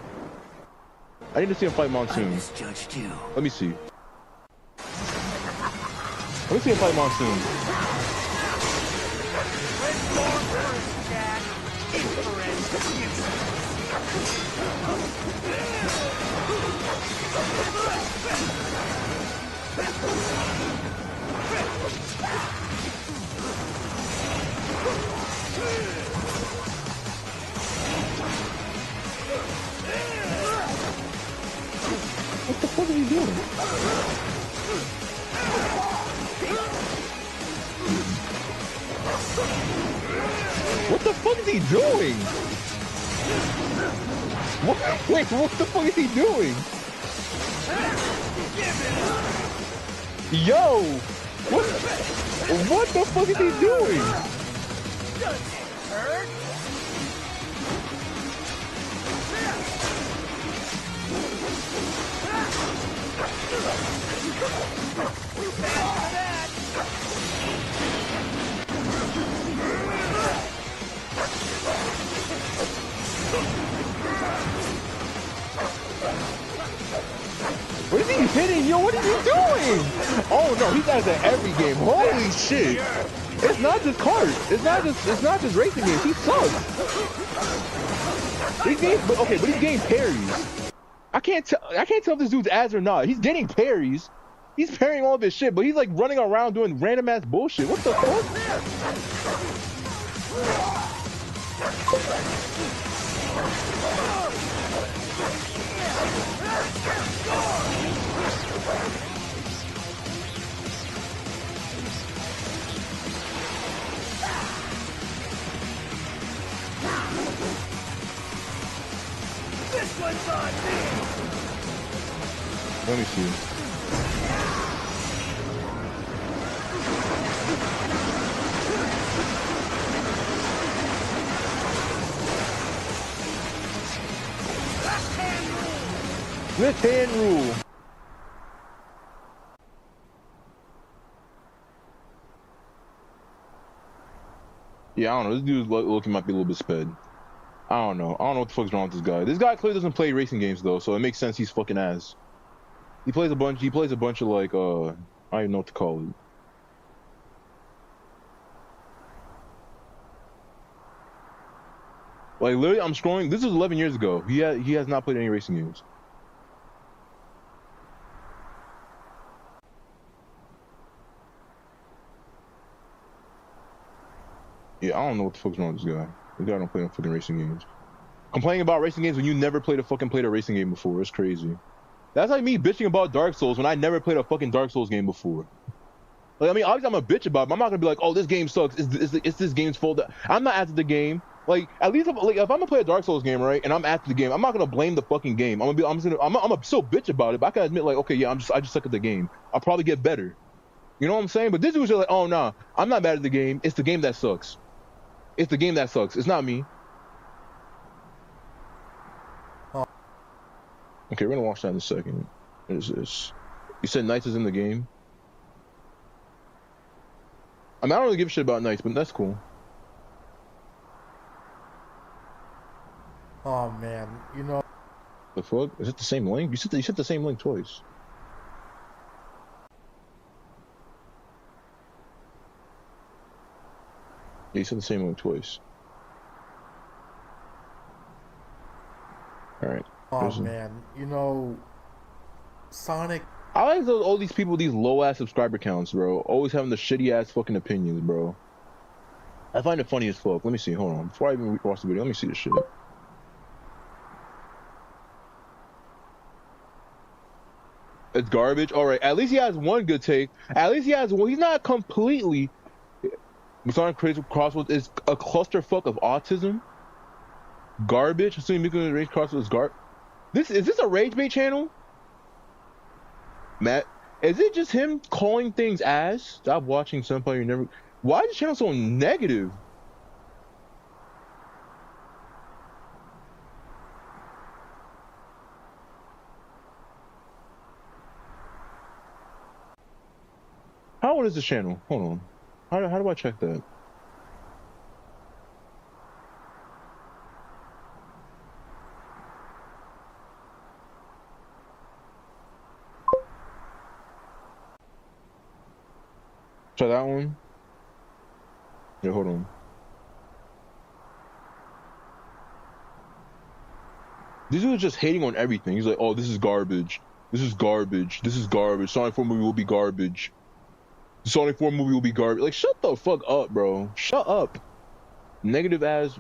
I need to see him fight Monsoon. I misjudged you. Let me see. Let me see him fight Monsoon. What the fuck is he doing? What the fuck is he doing? What? Wait, what the fuck is he doing? Yo! What the fuck is he doing? Does it hurt? What is he hitting? Yo, what is he doing? Oh no, he does that every game. Holy shit! It's not just cards. It's not just racing games. He sucks. These games, but he's getting parries. I can't tell if this dude's ass or not. He's getting parries. He's parrying all of his shit, but he's like running around doing random ass bullshit. What the fuck? This one's on me. Let me see. Left hand rule. Yeah, I don't know. This dude's looking might be a little bit sped. I don't know what the fuck's wrong with this guy. This guy clearly doesn't play racing games though, so it makes sense he's fucking ass. He plays a bunch of like I don't even know what to call it. Like literally I'm scrolling, this was 11 years ago. He has not played any racing games. Yeah, I don't know what the fuck's wrong with this guy. This guy don't play no fucking racing games. Complaining about racing games when you never played a racing game before. It's crazy. That's like me bitching about Dark Souls when I never played a fucking Dark Souls game before. Like, I mean, obviously I'm a bitch about it, but I'm not gonna be like, oh, this game sucks. It's this game's fault. I'm not after the game. Like, at least if I'm gonna play a Dark Souls game, right, and I'm after the game, I'm not gonna blame the fucking game. I'm gonna still bitch about it, but I can admit, like, okay, yeah, I just suck at the game. I'll probably get better. You know what I'm saying? But this dude's just like, oh, nah, I'm not mad at the game. It's the game that sucks. It's the game that sucks. It's not me. Oh. Okay, we're gonna watch that in a second. What is this? You said Knights is in the game? I mean, I don't really give a shit about Knights, but that's cool. Oh man, you know. The fuck? Is it the same link? You said the same link twice. Yeah, you said the same link twice. Alright. Oh man, you know, Sonic. I like all these people, these low-ass subscriber counts, bro. Always having the shitty-ass fucking opinions, bro. I find it funny as fuck. Let me see. Hold on. Before I even watch the video, let me see this shit. It's garbage. All right. At least he has one good take. At least he has one. He's not completely. Sonic Crossroads is a clusterfuck of autism. Garbage. Assuming Miku Rage Crossroads is garbage. Is this a rage bait channel? Matt, is it just him calling things ass? Stop watching Senpai. You never. Why is the channel so negative? How old is this channel? Hold on. How do I check that? Try that one. Yeah, hold on. This dude's just hating on everything. He's like, oh, this is garbage. This is garbage. This is garbage. Sonic 4 movie will be garbage. The Sonic 4 movie will be garbage. Like, shut the fuck up, bro. Shut up. Negative ass.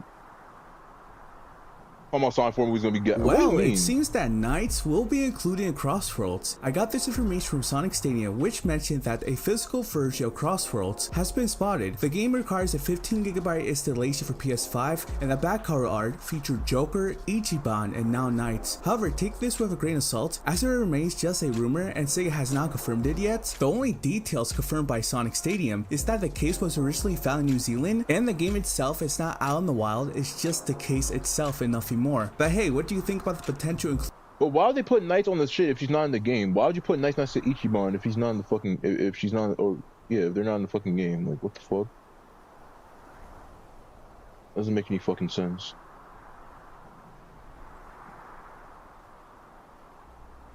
Oh, my Sonic 4 movie's gonna be good. Well, it seems that Knights will be included in Crossworlds. I got this information from Sonic Stadium, which mentioned that a physical version of Crossworlds has been spotted. The game requires a 15GB installation for PS5, and the back cover art featured Joker, Ichiban, and now Knights. However, take this with a grain of salt, as it remains just a rumor and Sega has not confirmed it yet. The only details confirmed by Sonic Stadium is that the case was originally found in New Zealand, and the game itself is not out in the wild, it's just the case itself and nothing more. But hey, what do you think about the potential But why would they put Knights on the shit if she's not in the game? Why would you put Knights next to Ichiban if he's not in the fucking if she's not or yeah, if they're not in the fucking game? Like what the fuck? Doesn't make any fucking sense.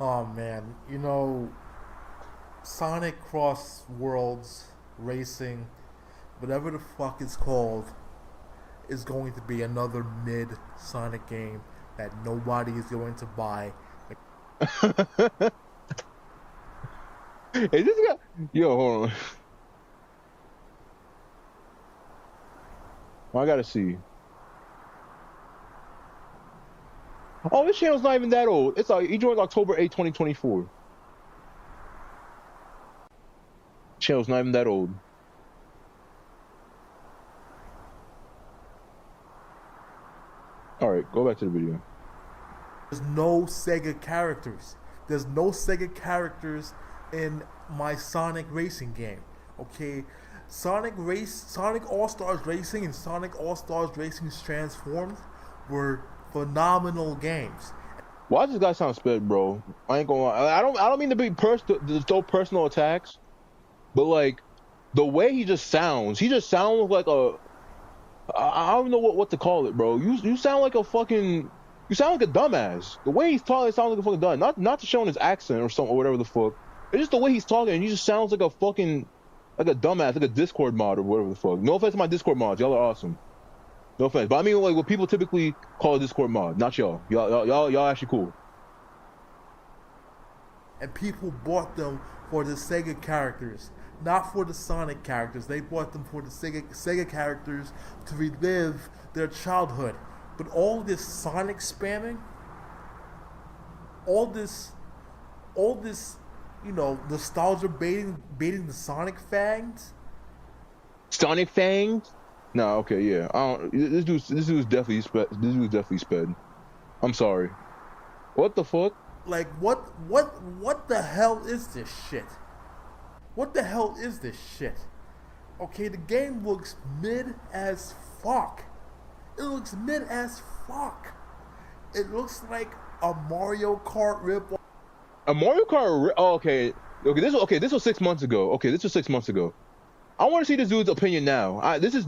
Oh man, you know, Sonic Cross Worlds Racing, whatever the fuck it's called, is going to be another mid Sonic game that nobody is going to buy. Is this guy? Yo, hold on. I gotta see. Oh, this channel's not even that old. It's like he joined October 8, 2024. Channel's not even that old. Alright, go back to the video. There's no Sega characters. There's no Sega characters in my Sonic racing game. Okay? Sonic All-Stars Racing and Sonic All-Stars Racing Transformed were phenomenal games. Why does this guy sound sped, bro? I ain't gonna lie. I don't mean to be to throw personal attacks, but like the way he just sounds like a I don't know what to call it, bro. You sound like a fucking you sound like a dumbass. The way he's talking, it sounds like a fucking dumbass. Not to show his accent or something or whatever the fuck. It's just the way he's talking, and he just sounds like a fucking like a dumbass, like a Discord mod or whatever the fuck. No offense to my Discord mods, y'all are awesome. No offense, but I mean like what people typically call a Discord mod, not y'all. Y'all actually cool. And people bought them for the Sega characters, not for the Sonic characters. They bought them for the Sega characters to relive their childhood. But all this Sonic spamming, all this, you know, nostalgia baiting the Sonic fangs. Sonic fangs? No, okay, yeah. This dude's definitely sped. I'm sorry. What the fuck? Like what the hell is this shit? What the hell is this shit? Okay, the game looks mid as fuck. It looks mid as fuck. It looks like a Mario Kart rip. A Mario Kart. Oh, okay. This was 6 months ago. Okay, this was 6 months ago. I want to see this dude's opinion now. This is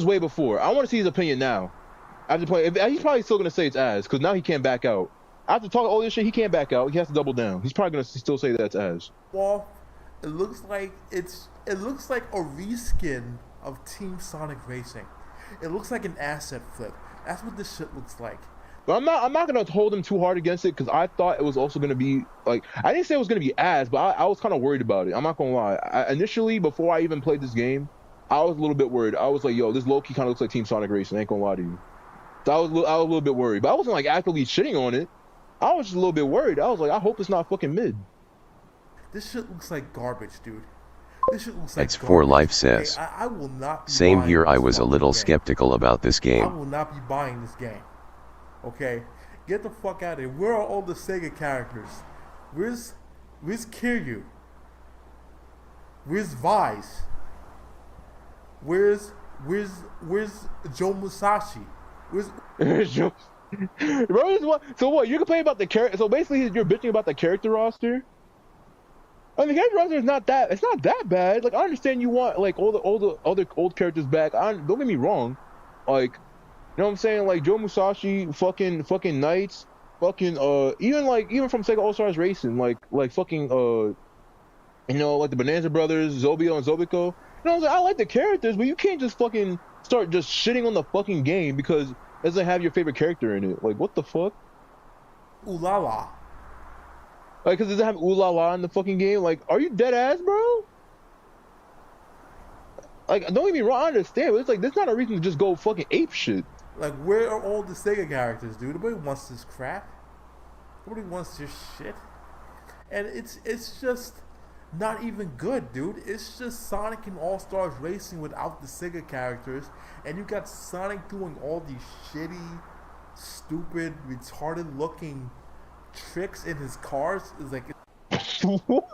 way before. I want to see his opinion now. After playing, he's probably still gonna say it's ass because now he can't back out. After talking all this shit, he can't back out. He has to double down. He's probably gonna still say that's ass. Well, it looks like a reskin of Team Sonic Racing. It looks like an asset flip. That's what this shit looks like. But I'm not gonna hold him too hard against it because I thought it was also gonna be like, I didn't say it was gonna be ass, but I was kind of worried about it. I'm not gonna lie. Initially, before I even played this game, I was a little bit worried. I was like, yo, this low-key kind of looks like Team Sonic Racing. I ain't gonna lie to you. So I was a little bit worried, but I wasn't like actively shitting on it. I was just a little bit worried. I was like, I hope it's not fucking mid. This shit looks like garbage, dude. This shit looks like X4 Life says, okay, I will not be same buying here, I this was a fucking little game. skeptical about this I game. will not be buying this game. Okay? Get the fuck out of here. Where are all the Sega characters? Where's Kiryu? Where's Vice? Where's Joe Musashi? Where's Joe? So what? You're complaining about the character? So basically, you're bitching about the character roster. I mean, the character roster is not that. It's not that bad. Like, I understand you want like all the other old characters back. Don't get me wrong. Like, you know what I'm saying? Like Joe Musashi, fucking Knights, fucking even from Sega All Stars Racing, like fucking like the Bonanza Brothers, Zobio and Zobiko. You know what I'm saying? I like the characters, but you can't just fucking start just shitting on the fucking game because it doesn't have your favorite character in it. Like, what the fuck? Ooh la la. Like, cause does it have ooh la la in the fucking game? Like, are you dead ass, bro? Like, don't get me wrong, I understand, but it's like, there's not a reason to just go fucking ape shit. Like, where are all the Sega characters, dude? Nobody wants this crap. Nobody wants this shit. And it's just not even good, dude. It's just Sonic and All-Stars Racing without the Sega characters. And you got Sonic doing all these shitty, stupid, retarded-looking tricks in his cars. It's like... What?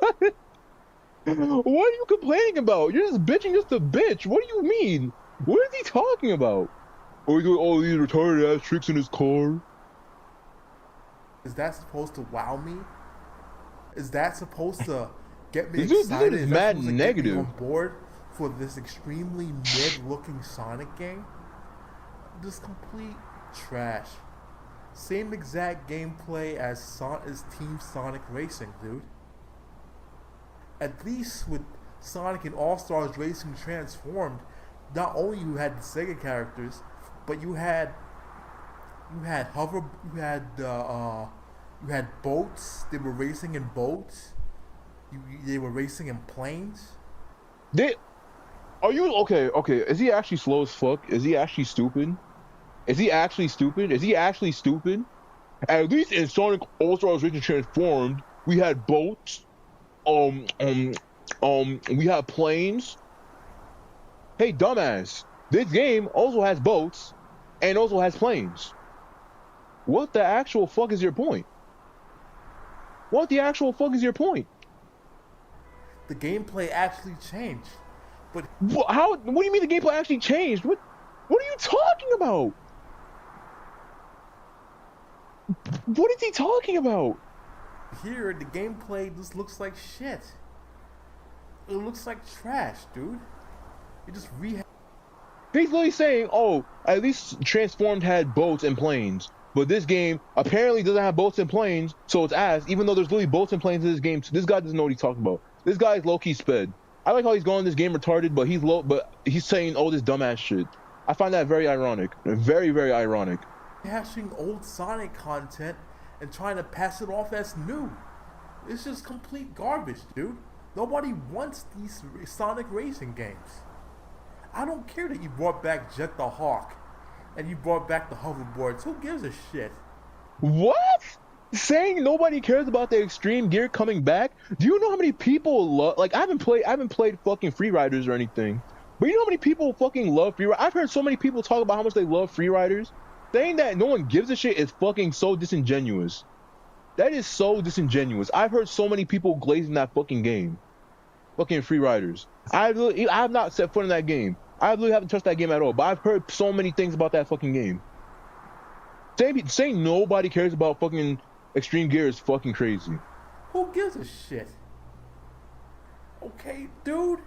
What are you complaining about? You're just bitching just a bitch. What do you mean? What is he talking about? Oh, he's doing all these retarded ass tricks in his car. Is that supposed to wow me? Is that supposed to get me This excited? is Is mad that supposed to get negative. me on board for this extremely mid-looking Sonic game? Just complete trash. Same exact gameplay as Team Sonic Racing, dude. At least with Sonic and All-Stars Racing Transformed, not only you had the Sega characters, but you had boats. They were racing in boats. They were racing in planes. Are you okay? Okay, is he actually slow as fuck? Is he actually stupid? Is he actually stupid? At least in Sonic All-Stars Racing Transformed, we had boats. We have planes. Hey, dumbass. This game also has boats and also has planes. What the actual fuck is your point? What the actual fuck is your point? The gameplay actually changed. But how? What do you mean the gameplay actually changed? What are you talking about? What is he talking about? Here, the gameplay just looks like shit. It looks like trash, dude. You just He's literally saying, oh, at least Transformed had boats and planes. But this game apparently doesn't have boats and planes, so it's ass, even though there's literally boats and planes in this game. This guy doesn't know what he's talking about. This guy is low-key sped. I like how he's going this game retarded, but he's saying all this dumbass shit. I find that very ironic. Very, very ironic. Hashing old Sonic content and trying to pass it off as new. It's just complete garbage, dude. Nobody wants these Sonic racing games. I don't care that you brought back Jet the Hawk and you brought back the hoverboards. Who gives a shit? What? Saying nobody cares about the Extreme Gear coming back? Do you know how many people love? Like, I haven't played fucking Free Riders or anything, but you know how many people fucking love Free Riders? I've heard so many people talk about how much they love Free Riders. Saying that no one gives a shit is fucking so disingenuous. That is so disingenuous. I've heard so many people glazing that fucking game. fucking Free Riders. I have not set foot in that game. I really haven't touched that game at all. But I've heard so many things about that fucking game. Saying nobody cares about fucking Extreme Gear is fucking crazy. Who gives a shit? Okay, dude.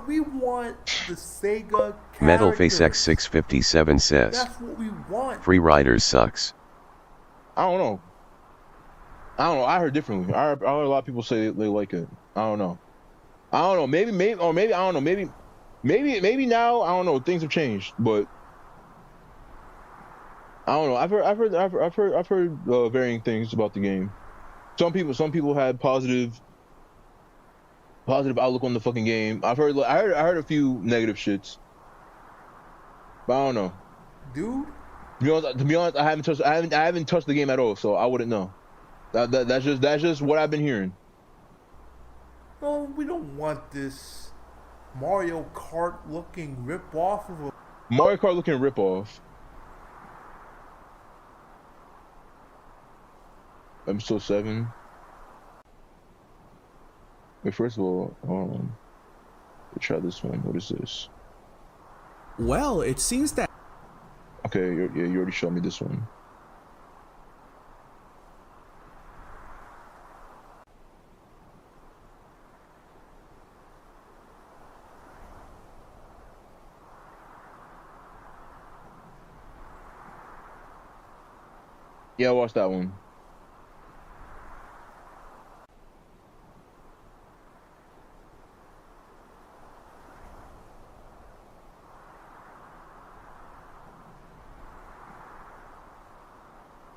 We want the Sega characters. MetalFaceX657 says, That's what we want. Free Riders sucks. I don't know. I heard differently. I heard a lot of people say they like it. I don't know. Maybe I don't know. Maybe now I don't know. Things have changed, but I don't know. I've heard varying things about the game. Some people had positive outlook on the fucking game. I heard a few negative shits, but I don't know. Dude. To be honest, I haven't touched the game at all, so I wouldn't know. That's just what I've been hearing. No, we don't want this Mario Kart looking rip-off of a... Mario Kart looking rip-off. Episode 7. Wait, first of all, hold on. Let's try this one. What is this? Well, it seems that... Okay, you already showed me this one. Yeah, I watched that one.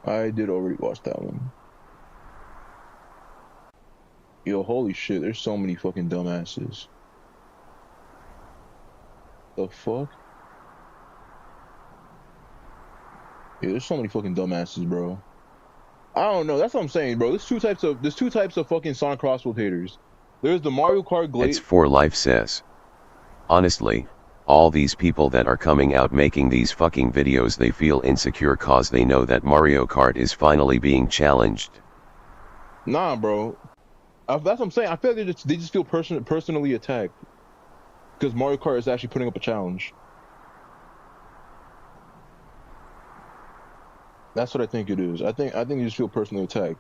I did already watch that one. Yo, holy shit, there's so many fucking dumbasses. The fuck? Yeah, there's so many fucking dumbasses, bro. I don't know, that's what I'm saying, bro. There's two types of fucking Sonic Crossworld haters. There's the Mario Kart It's for life says. Honestly, all these people that are coming out making these fucking videos, they feel insecure cause they know that Mario Kart is finally being challenged. Nah, bro. That's what I'm saying. I feel like they just feel personally attacked. Because Mario Kart is actually putting up a challenge. That's what I think it is. I think you just feel personally attacked.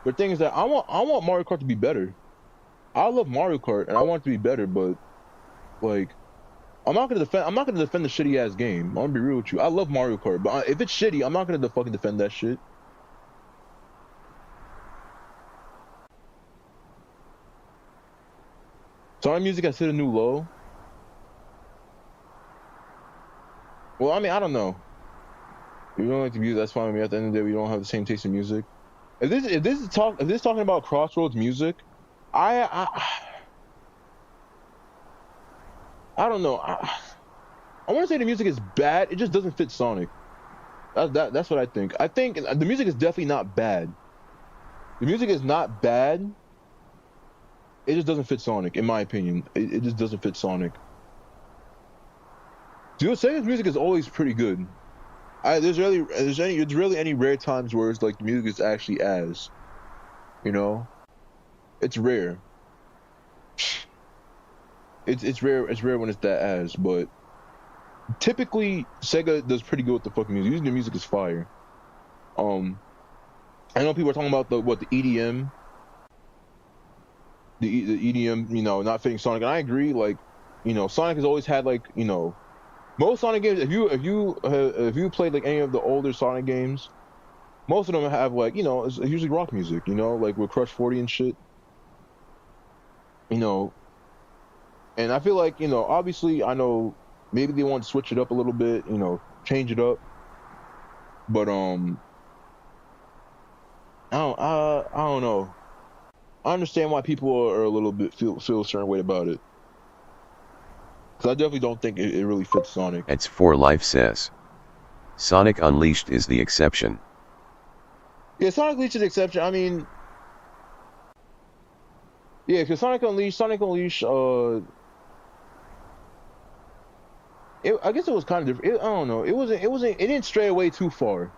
The thing is that I want Mario Kart to be better. I love Mario Kart and I want it to be better, but like I'm not gonna defend the shitty ass game. I'm gonna be real with you. I love Mario Kart, but if it's shitty, I'm not gonna fucking defend that shit. Sonic music has hit a new low. Well, I mean, I don't know. If you don't like the music, that's fine with me. At the end of the day, we don't have the same taste in music. If this is talking about Crossroads music, I don't know. I want to say the music is bad. It just doesn't fit Sonic. That's what I think. I think the music is definitely not bad. The music is not bad. It just doesn't fit Sonic, in my opinion. It just doesn't fit Sonic. Dude, Sega's music is always pretty good. There's really any rare times where it's like the music is actually as, you know, it's rare. It's rare when it's that as, but typically Sega does pretty good with the fucking music. Usually the music is fire. I know people are talking about the EDM. The EDM, you know, not fitting Sonic, and I agree. Like, you know, Sonic has always had like, you know, most Sonic games. If you played like any of the older Sonic games, most of them have like, you know, it's usually rock music. You know, like with Crush 40 and shit. You know, and I feel like, you know, obviously I know maybe they want to switch it up a little bit, you know, change it up, but I don't know. I understand why people are a little bit feel a certain way about it. Because I definitely don't think it really fits Sonic. It's for life says. Sonic Unleashed is the exception. Yeah, Sonic Unleashed is the exception. I mean, yeah, because Sonic Unleashed, I guess it was kind of different. I don't know. It didn't stray away too far.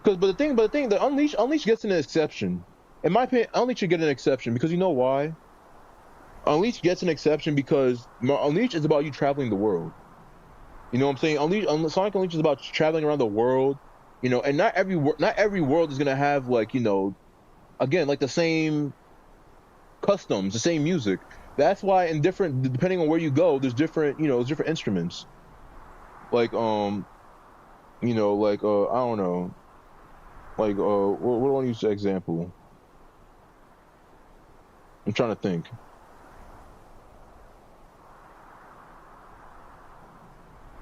But the thing, the Unleashed gets an exception. in my opinion, Unleashed should get an exception because you know why? Unleashed gets an exception because Unleashed is about you traveling the world. You know what I'm saying? Sonic Unleashed is about traveling around the world, you know, and not every world is gonna have like, you know, again, like the same customs, the same music. That's why in different, depending on where you go, there's different, you know, there's different instruments. Like, you know, like, I don't know, like, what do I want to use as an example? I'm trying to think.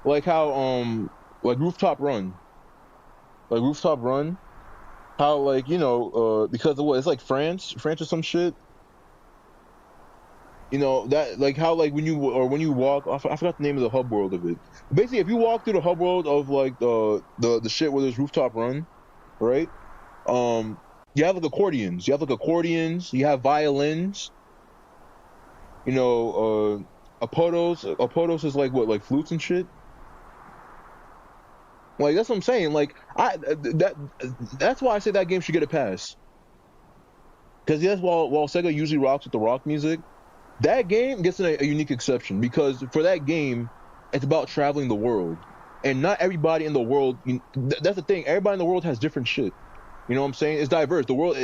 Like how, like Rooftop Run. Like Rooftop Run, how, like, you know, because of what, it's like France or some shit. You know, that, like, how, like, when you walk, I forgot the name of the hub world of it. Basically, if you walk through the hub world of, like, the shit where there's Rooftop Run, right? You have, like, accordions. You have violins. You know, Apodos is, like, what, like, flutes and shit? Like, that's what I'm saying. Like, that's why I say that game should get a pass. Because, yes, while Sega usually rocks with the rock music, that game gets a unique exception because for that game, it's about traveling the world, and not everybody in the world. That's the thing. Everybody in the world has different shit. You know what I'm saying? It's diverse. The world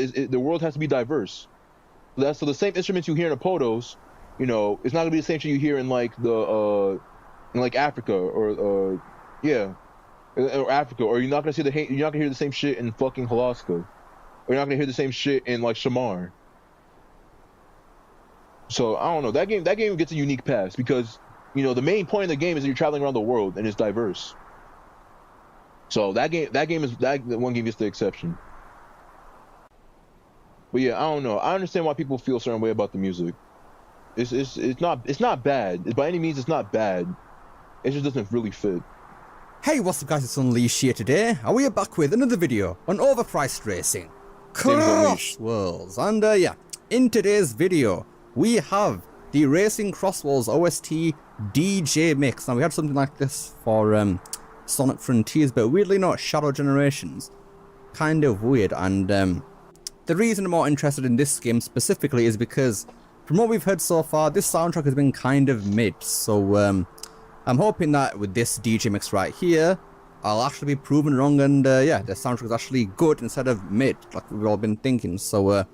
has to be diverse. So the same instruments you hear in Apodos, you know, it's not gonna be the same shit you hear in like in like Africa or Africa, or you're not gonna hear the same shit in fucking Alaska, or you're not gonna hear the same shit in like Shamar. So I don't know. That game gets a unique pass because, you know, the main point of the game is that you're traveling around the world and it's diverse. So that one game gets the exception. But yeah, I don't know. I understand why people feel a certain way about the music. It's not bad. By any means, it's not bad. It just doesn't really fit. Hey, what's up guys, it's Unleashed here today, and we are back with another video on overpriced racing. Cross Worlds. And yeah, in today's video, we have the Racing Cross Worlds OST DJ mix. Now we had something like this for Sonic Frontiers, but weirdly not Shadow Generations. Kind of weird, and the reason I'm more interested in this game specifically is because from what we've heard so far, this soundtrack has been kind of mid, so I'm hoping that with this DJ mix right here, I'll actually be proven wrong, and yeah, the soundtrack is actually good instead of mid, like we've all been thinking. So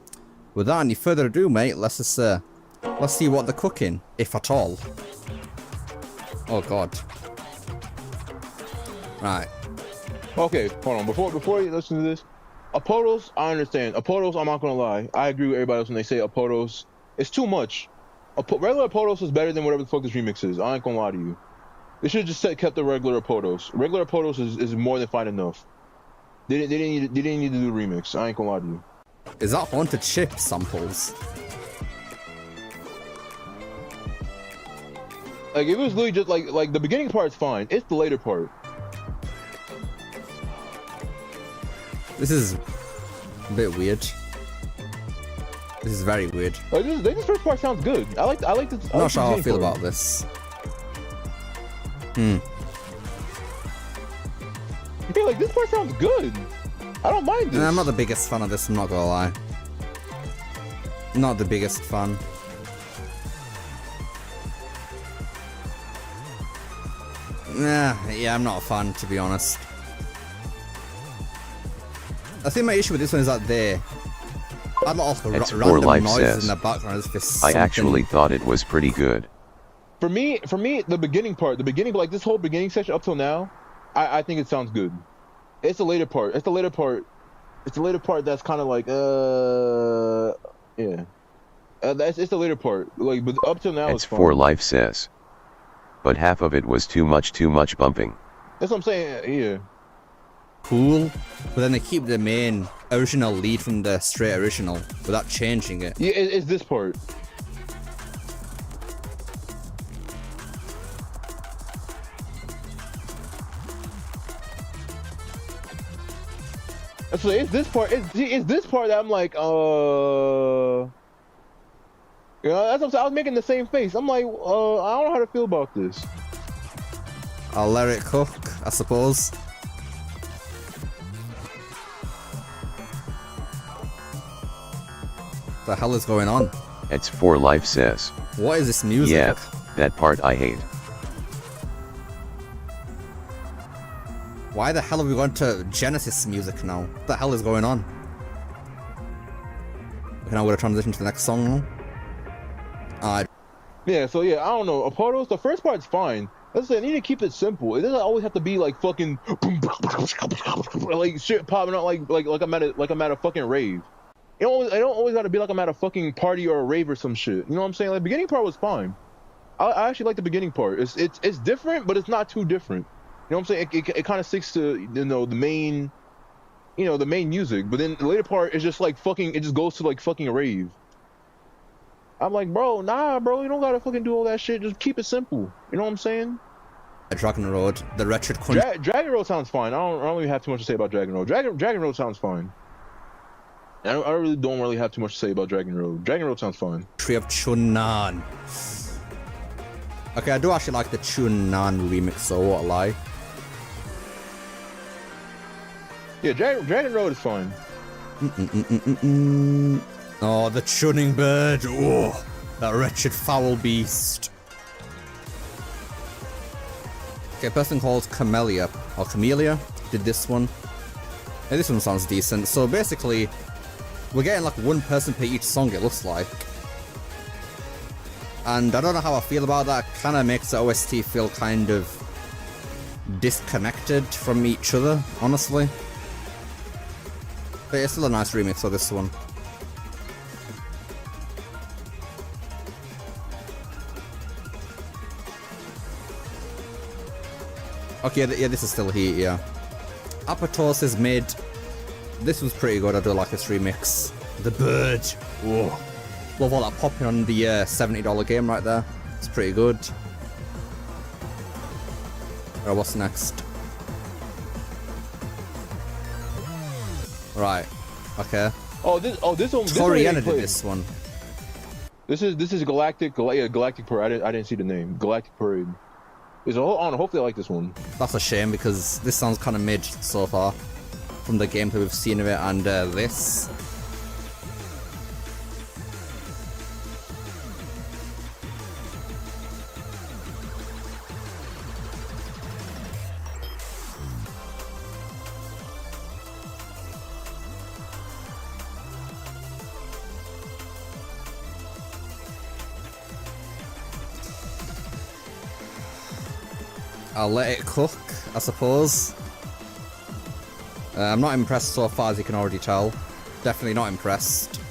without any further ado, mate, let's see what they're cooking, if at all. Oh god. Right. Okay, hold on. Before you listen to this, Apodos, I understand. Apodos, I'm not gonna lie. I agree with everybody else when they say Apodos. It's too much. Regular Apodos is better than whatever the fuck this remix is. I ain't gonna lie to you. They should have just kept the regular Apodos. Regular Apodos is more than fine enough. They didn't need to do a remix. I ain't gonna lie to you. Is that Haunted Ship samples? Like, it was literally just like the beginning part's fine. It's the later part. This is a bit weird. This is very weird. This first part sounds good. I like this. I'm not sure how I feel about this. I feel like this part sounds good. I don't mind this. I'm not the biggest fan of this, I'm not gonna lie. Not the biggest fan. Yeah, I'm not a fan, to be honest. I think my issue with this one is that they add a lot of random noises in the background. I actually thought it was pretty good. For me, the beginning, like this whole beginning section up till now, I think it sounds good. It's the later part. It's the later part that's kind of like, yeah. It's the later part. Like, but up till now, it's for life says. But half of it was too much bumping. That's what I'm saying. Yeah. Cool, but then they keep the main original lead from the straight original without changing it. Yeah, it's this part. So it's this part. It's this part that I'm like, you know, that's what I'm saying. I was making the same face. I'm like, I don't know how to feel about this. I'll let it cook, I suppose. The hell is going on? It's for life says. What is this music? Yeah, that part I hate. Why the hell are we going to Genesis music now? What the hell is going on? Okay, now we're gonna transition to the next song now. Yeah, so yeah, I don't know. Apartos, the first part's fine. Let's say I need to keep it simple. It doesn't always have to be like fucking like shit popping out like I'm at a fucking rave. It don't always gotta be like I'm at a fucking party or a rave or some shit. You know what I'm saying? Like the beginning part was fine. I actually like the beginning part. It's different, but it's not too different. You know what I'm saying? It kind of sticks to the main, the main music. But then the later part is just like fucking. It just goes to like fucking a rave. I'm like, bro, nah, bro, you don't gotta fucking do all that shit. Just keep it simple. You know what I'm saying? Dragon Road, the wretched country. Dragon Road sounds fine. I don't really have too much to say about Dragon Road. Dragon Road sounds fine. I really don't really have too much to say about Dragon Road. Dragon Road sounds fine. Tree of Chunnan. Okay, I do actually like the Chunnan remix, so what a lie. Yeah, Dragon Road is fine. Oh, the chunning bird. Oh, that wretched foul beast. Okay, a person called Camellia, or Camellia, did this one. Hey, this one sounds decent. So basically, we're getting like one person per each song, it looks like. And I don't know how I feel about that. Kind of makes the OST feel kind of disconnected from each other, honestly. But it's still a nice remix of this one. Okay, yeah, this is still Heat, yeah. Apatos is made. This was pretty good, I do like this remix. The bird. Whoa. Love all that popping on the $70 game right there. It's pretty good. Alright, what's next? Right. Okay. This one. Toriana did this one. This is Galactic Parade. I didn't see the name. Galactic Parade. Hopefully I like this one. That's a shame because this sounds kind of mid so far from the gameplay we've seen of it and this. I'll let it cook, I suppose. I'm not impressed so far, as you can already tell. Definitely not impressed.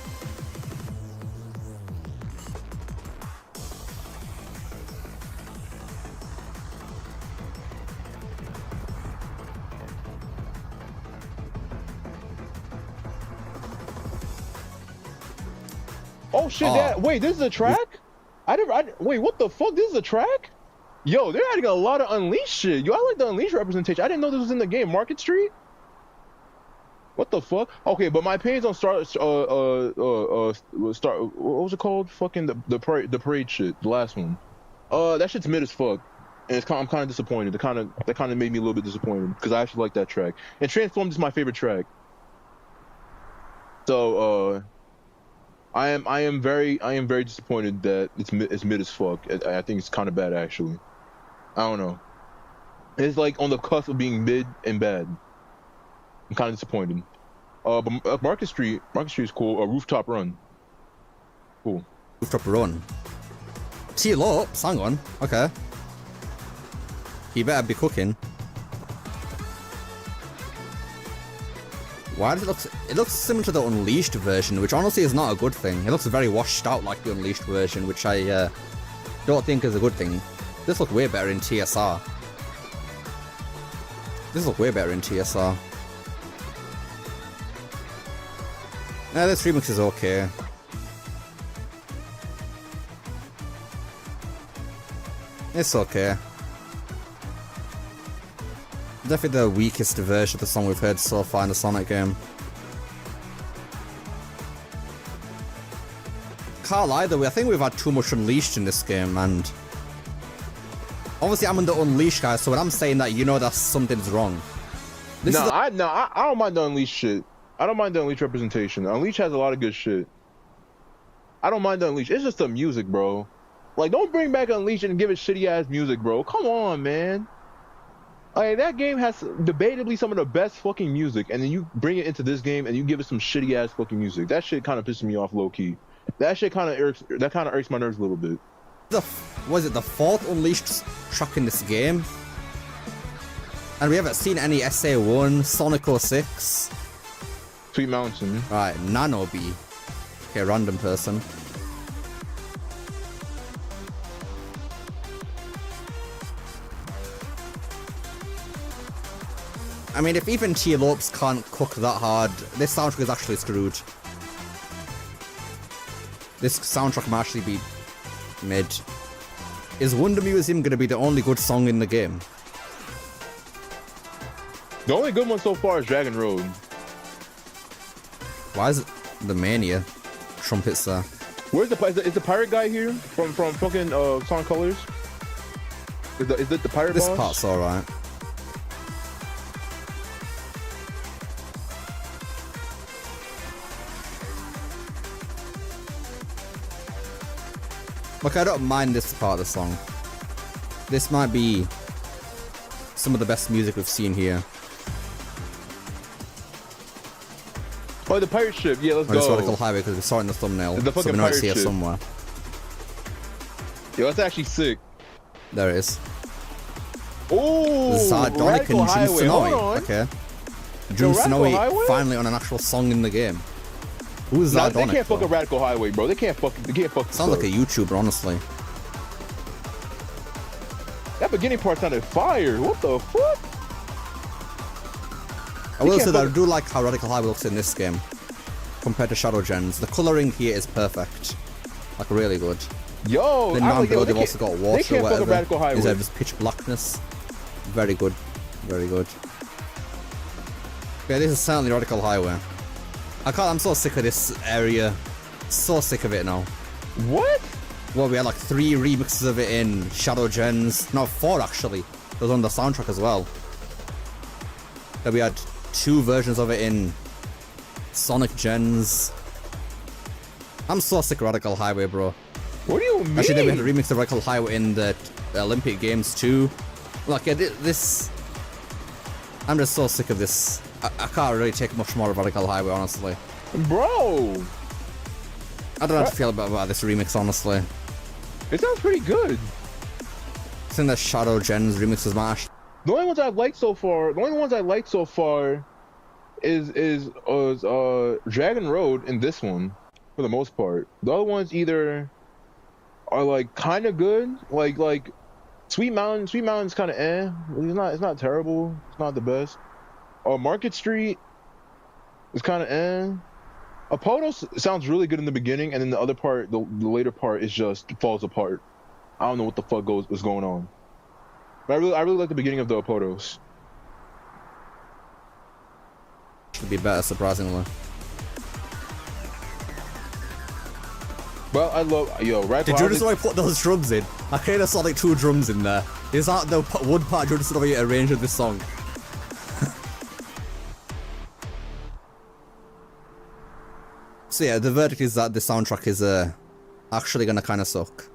Oh shit! Wait, this is a track? Wait, what the fuck? This is a track? Yo, they're adding a lot of Unleashed shit. Yo, I like the Unleashed representation. I didn't know this was in the game. Market Street? What the fuck? Okay, but my opinions on what was it called? Fucking the parade shit, the last one. That shit's mid as fuck. And I'm kind of disappointed. That kind of made me a little bit disappointed because I actually like that track. And Transformed is my favorite track. So, I am very disappointed that it's mid as fuck. I think it's kind of bad actually. I don't know. It's like on the cusp of being mid and bad. I'm kind of disappointed. But Market Street is cool. Rooftop Run. Cool. Rooftop Run. Chill up. Hang on. Okay. He better be cooking. Why does it look? It looks similar to the Unleashed version, which honestly is not a good thing. It looks very washed out like the Unleashed version, which I don't think is a good thing. This looks way better in TSR. This remix is okay. It's okay. Definitely the weakest version of the song we've heard so far in the Sonic game. Can't lie though, I think we've had too much Unleashed in this game, and obviously I'm in the Unleashed guy, so when I'm saying that, you know that something's wrong. I don't mind the Unleashed shit. I don't mind the Unleashed representation. Unleashed has a lot of good shit. I don't mind the Unleashed. It's just the music, bro. Like, don't bring back Unleashed and give it shitty ass music, bro. Come on, man. Like, that game has debatably some of the best fucking music, and then you bring it into this game and you give it some shitty ass fucking music. That shit kind of pisses me off low key. That shit kind of irks my nerves a little bit. Was it the 4th Unleashed track in this game? And we haven't seen any SA1, Sonic 06. Sweet Mountain. Right, Nanobi. Okay, random person. I mean, if even Tia Lopes can't cook that hard, this soundtrack is actually screwed. This soundtrack might actually be mid. Is Wonder Museum gonna be the only good song in the game? The only good one so far is Dragon Road. Why is it the Mania trumpets there? Where's is the pirate guy here from fucking Sonic Colors? Is it the pirate This boss? part's alright. Look, I don't mind this part of the song. This might be some of the best music we've seen here. Oh, the pirate ship. Yeah, let's Or this go. vertical highway because we saw it in the thumbnail. The So fucking we know it's pirate here ship. somewhere. Yo, that's actually sick. There it is. Oh, Sardonic and Jun Highway. Hold Snowy. on. Okay. Yo, Jun Radical Snowy Highway? finally on an actual song in the game. Who's Nah, Sardonic? they can't fuck a Radical Highway, bro. They can't fuck. Sounds like a YouTuber, honestly. That beginning part sounded fire. What the fuck? I will say that I do like how Radical Highway looks in this game compared to Shadow Gens. The coloring here is perfect. Like, really good. Yo, then I'm down like, below yo, they they've also got can't- water they can't or fuck a whatever. Radical Highway. Instead of just pitch blackness. Very good. Very good. Yeah, this is certainly Radical Highway. I'm so sick of this area. So sick of it now. What? Well, we had like 3 remixes of it in Shadow Gens. No, 4 actually. It was on the soundtrack as well. Then we had 2 versions of it in Sonic Gens. I'm so sick of Radical Highway, bro. What do you mean? Actually, then we had a remix of Radical Highway in the Olympic Games too. Like, yeah, this... I'm just so sick of this. I can't really take much more of Radical Highway, honestly. Bro! I don't know how to feel about this remix, honestly. It sounds pretty good. I think the Shadow Gens remix was mashed. The only ones I liked so far is Dragon Road and this one, for the most part. The other ones either are like kind of good, like Sweet Mountain's kind of eh. It's not terrible. It's not the best. Market Street is kind of eh. Apodos sounds really good in the beginning, and then the other part, the later part, is just falls apart. I don't know what the fuck is going on. But I really like the beginning of the Apodos. Should be better, surprisingly. Well, I love Radical Did you just Highway- put those drums in? I kind of saw like 2 drums in there. Is that the one part you just arranged of this song? So yeah, the verdict is that the soundtrack is actually gonna kind of suck.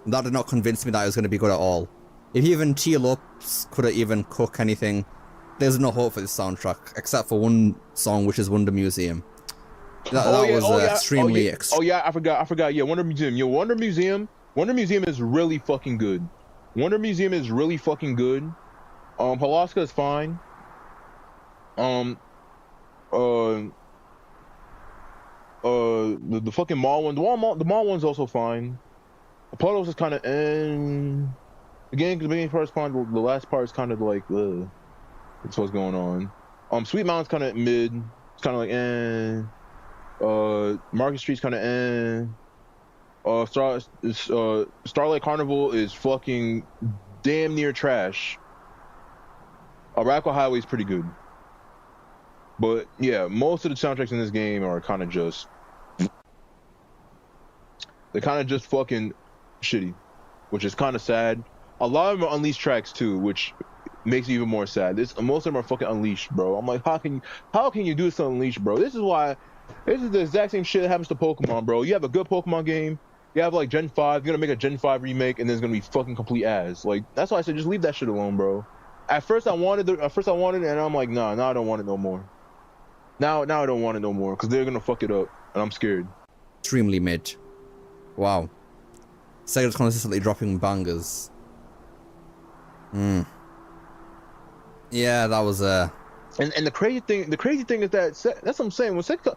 That did not convince me that it was gonna be good at all. If even Tia Lopes could even cook anything, there's no hope for this soundtrack, except for one song, which is Wonder Museum. That was extremely... I forgot. Yeah, Wonder Museum. Yo, Wonder Museum is really fucking good. Wonder Museum is really fucking good. Halaska is fine. The fucking mall one, the mall one's also fine. Apollo's is kind of the beginning part is fine. The last part is kind of like that's what's going on. Sweet Mountain's kind of mid. It's kind of like Market Street's kind of Starlight Carnival is fucking damn near trash. Radical Highway is pretty good. But yeah, most of the soundtracks in this game are kind of just fucking shitty, which is kind of sad. A lot of them are Unleashed tracks too, which makes it even more sad. Most of them are fucking Unleashed, bro. I'm like, how can you do this to Unleashed, bro? This is why This is the exact same shit that happens to Pokemon, bro. You have a good Pokemon game. You have like Gen 5. You're gonna make a Gen 5 remake, and then it's gonna be fucking complete ass. Like that's why I said just leave that shit alone, bro. At first I wanted it, and I'm like, nah, now I don't want it no more. Now I don't want it no more because they're gonna fuck it up, and I'm scared. Extremely mid. Wow. Sega's consistently dropping bangers. Yeah, that was And the crazy thing is that that's what I'm saying. When Sega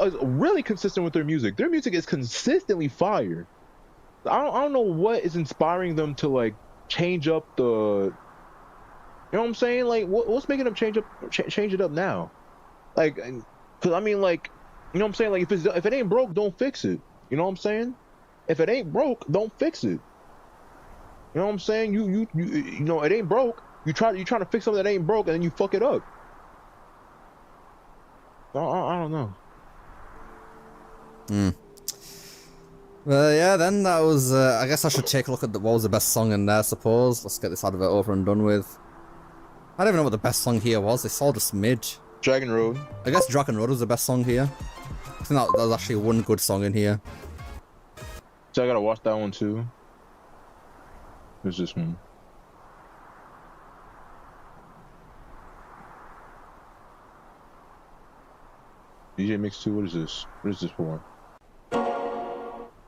is really consistent with their music is consistently fire. I don't know what is inspiring them to like change up the. You know what I'm saying? Like what's making them change it up now? Like, cause I mean, like, you know what I'm saying? Like if it ain't broke, don't fix it. You know what I'm saying? If it ain't broke, don't fix it. You know what I'm saying? You know it ain't broke. You're trying to fix something that ain't broke, and then you fuck it up. I don't know. Well, yeah, then that was, I guess I should take a look at what was the best song in there, I suppose. Let's get this out of it over and done with. I don't even know what the best song here was. It's all just mid. Dragon Road. I guess Dragon Road was the best song here. I think that was actually one good song in here. So I gotta watch that one too. There's this one. DJ Mix 2, what is this? What is this for?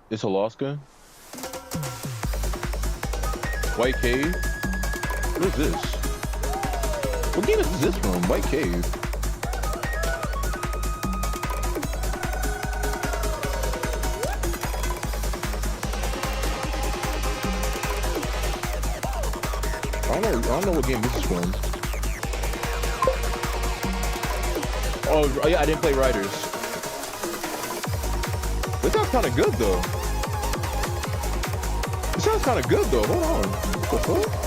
It's Alaska? White Cave? What is this? What game is this from? White Cave? I don't know what game this is from. Oh yeah, I didn't play Riders. This sounds kind of good though. This sounds kind of good though. Hold on. What the fuck?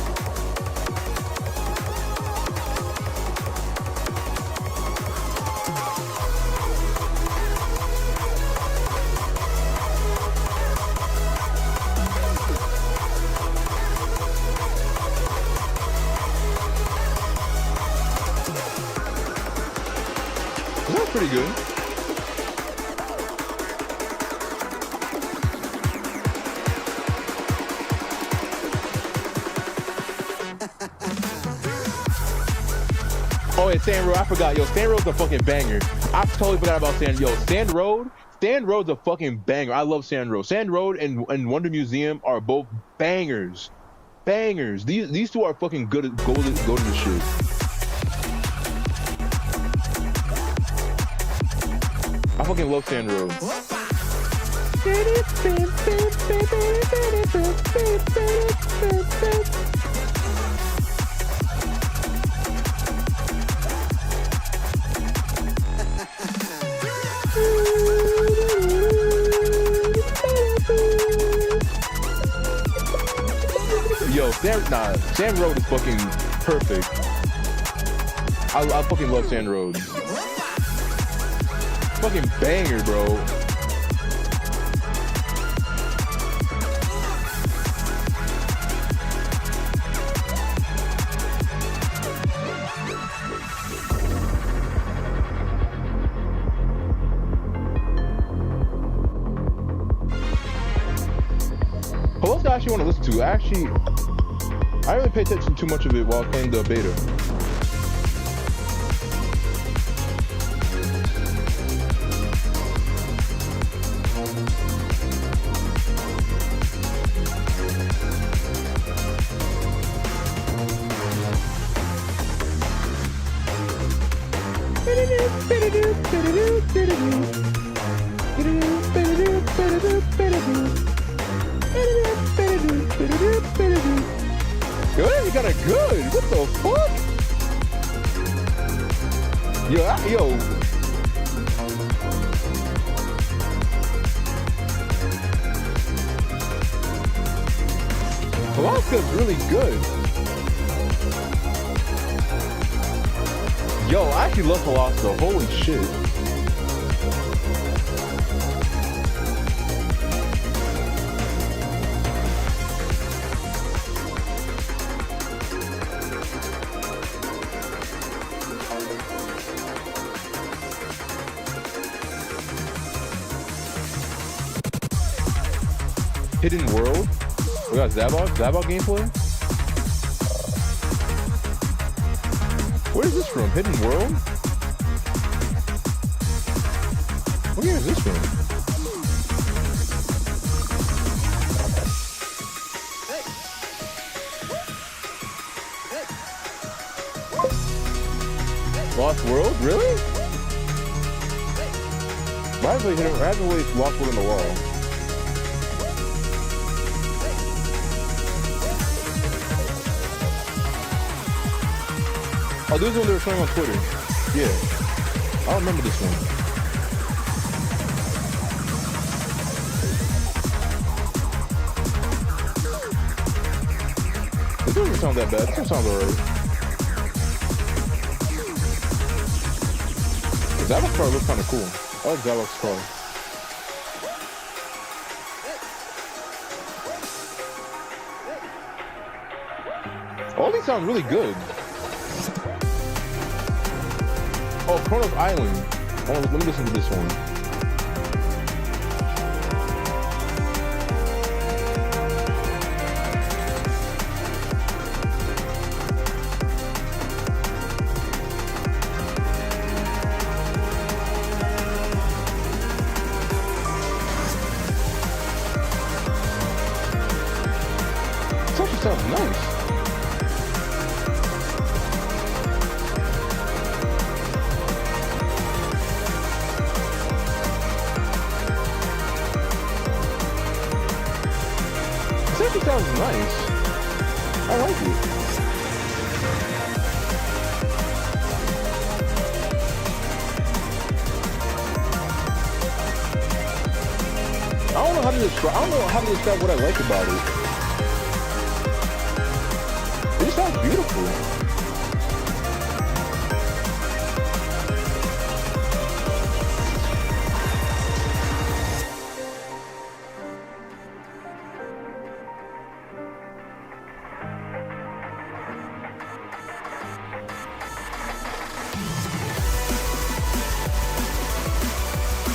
That's pretty good. Oh, yeah, Sand Road. I forgot. Yo, Sand Road's a fucking banger. I totally forgot about Sand. Yo, Sand Road's a fucking banger. I love Sand Road. Sand Road and Wonder Museum are both bangers. Bangers. These two are fucking good at golden shit. I fucking love Sand Road. Yo, Sand Road is fucking perfect. I fucking love Sand Road. Fucking banger, bro. What else do I actually want to listen to? I really pay attention too much of it while playing the beta. Yo, that got a good. What the fuck? Yo. Alaska's really good. Yo, I actually love Alaska. Holy shit. Hidden World. We got Zabok gameplay. Where is this from? Hidden World? What game is this from? Lost World? Really? Why have we Lost World on the wall? Oh, this is one they were showing on Twitter. Yeah. I don't remember this one. This doesn't sound that bad. This one sounds alright. Zabok's car looks kind of cool. I like Zabok's car. All these sound really good. Oh, Kronos Island. Oh, let me listen to this one. This actually sounds nice. It sounds nice. I like it. I don't know how to describe what I like about it. It just sounds beautiful.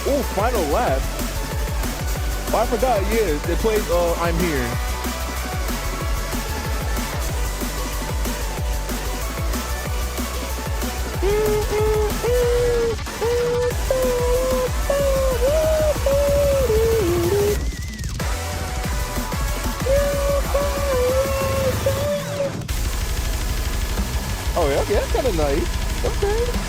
Oh, Final Lap. Oh, I forgot, yeah, they played I'm Here. Oh, yeah, okay, that's kind of nice. Okay.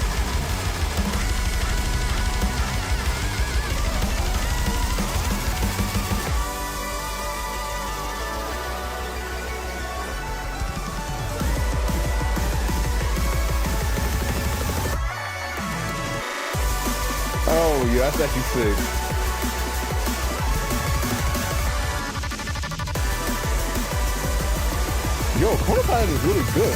Oh, yeah, that's actually sick. Yo, Kronos Island is really good.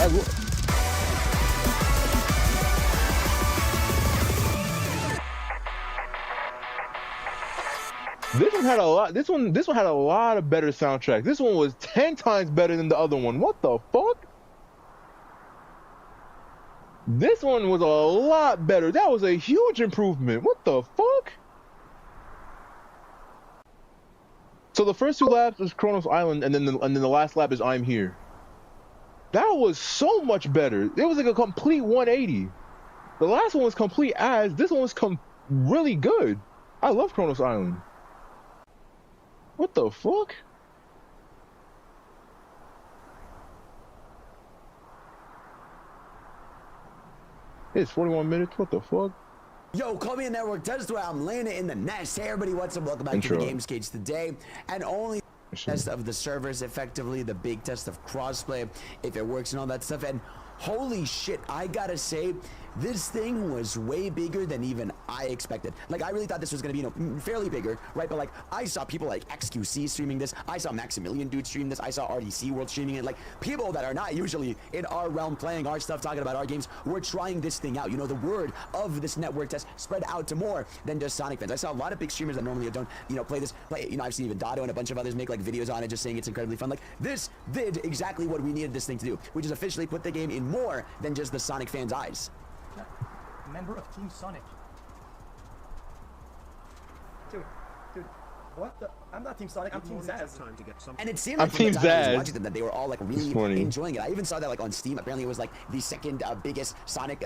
This one had a lot. This one had a lot of better soundtracks. This one was 10 times better than the other one. What the fuck? This one was a lot better. That was a huge improvement. What the fuck? So the first two laps is Kronos Island, and then the last lap is I'm Here. That was so much better. It was like a complete 180. The last one was complete ass. This one was really good. I love Kronos Island. What the fuck? It's 41 minutes. What the fuck? Yo, call me a network test where I'm laying it in the nest. Hey everybody, what's up? Welcome back to the Games Cage today. And only test of the servers, effectively the big test of crossplay, if it works and all that stuff. And holy shit, I gotta say, this thing was way bigger than even I expected. Like, I really thought this was gonna be, you know, fairly bigger, right? But like, I saw people like XQC streaming this. I saw Maximilian Dude stream this. I saw RDC World streaming it. Like, people that are not usually in our realm playing our stuff, talking about our games, were trying this thing out. You know, the word of this network test spread out to more than just Sonic fans. I saw a lot of big streamers that normally don't, you know, play this. You know, I've seen even Dotto and a bunch of others make like videos on it, just saying it's incredibly fun. Like, this did exactly what we needed this thing to do, which is officially put the game in more than just the Sonic fans' eyes. Member of Team Sonic. Dude, what the? I'm not Team Sonic, I'm Team Zaz. And it seemed I'm like from Team the time I was Zaz. watching them that they were all like really enjoying it. I even saw that like on Steam. Apparently it was like the second biggest Sonic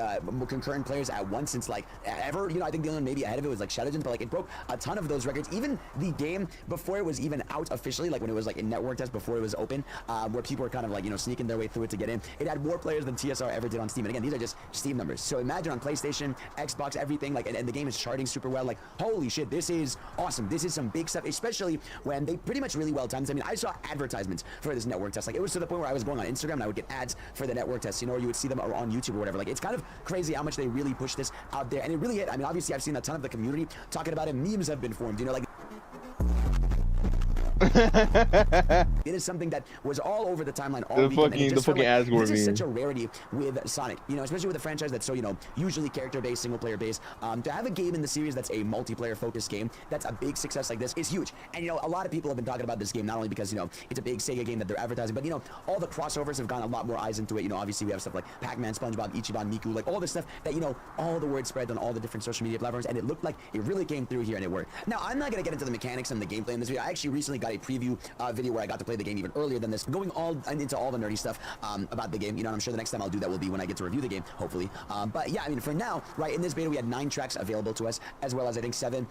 concurrent players at once since like ever. You know, I think the only one maybe ahead of it was like Shadow Legends, but like it broke a ton of those records. Even the game before it was even out officially, like when it was like in network test before it was open, where people were kind of like, you know, sneaking their way through it to get in. It had more players than TSR ever did on Steam. And again, these are just Steam numbers. So imagine on PlayStation, Xbox, everything, like, and the game is charting super well. Like, holy shit, this is awesome. This is some big stuff, especially when they pretty much really well timed. I mean, I saw advertisements for this network test. Like, it was to the point where I was going on Instagram and I would get ads for the network test, you know, or you would see them on YouTube or whatever. Like, it's kind of crazy how much they really push this out there. And it really hit. I mean, obviously, I've seen a ton of the community talking about it. Memes have been formed, you know, like. It is something that was all over the timeline all weekend. The fucking Asgore This is meme. such a rarity with Sonic, you know, especially with a franchise that's so, you know, usually character-based, single-player based. To have a game in the series that's a multiplayer-focused game, that's a big success like this, is huge. And, you know, a lot of people have been talking about this game, not only because, you know, it's a big Sega game that they're advertising, but, you know, all the crossovers have gotten a lot more eyes into it. You know, obviously we have stuff like Pac-Man, SpongeBob, Ichiban, Miku, like all this stuff that, you know, all the word spread on all the different social media platforms, and it looked like it really came through here and it worked. Now, I'm not going to get into the mechanics and the gameplay in this video. I actually recently got a preview video where I got to play the game even earlier than this, going all into all the nerdy stuff about the game. You know, and I'm sure the next time I'll do that will be when I get to review the game, hopefully. But yeah, I mean, for now, right, in this beta we had 9 tracks available to us, as well as I think 7,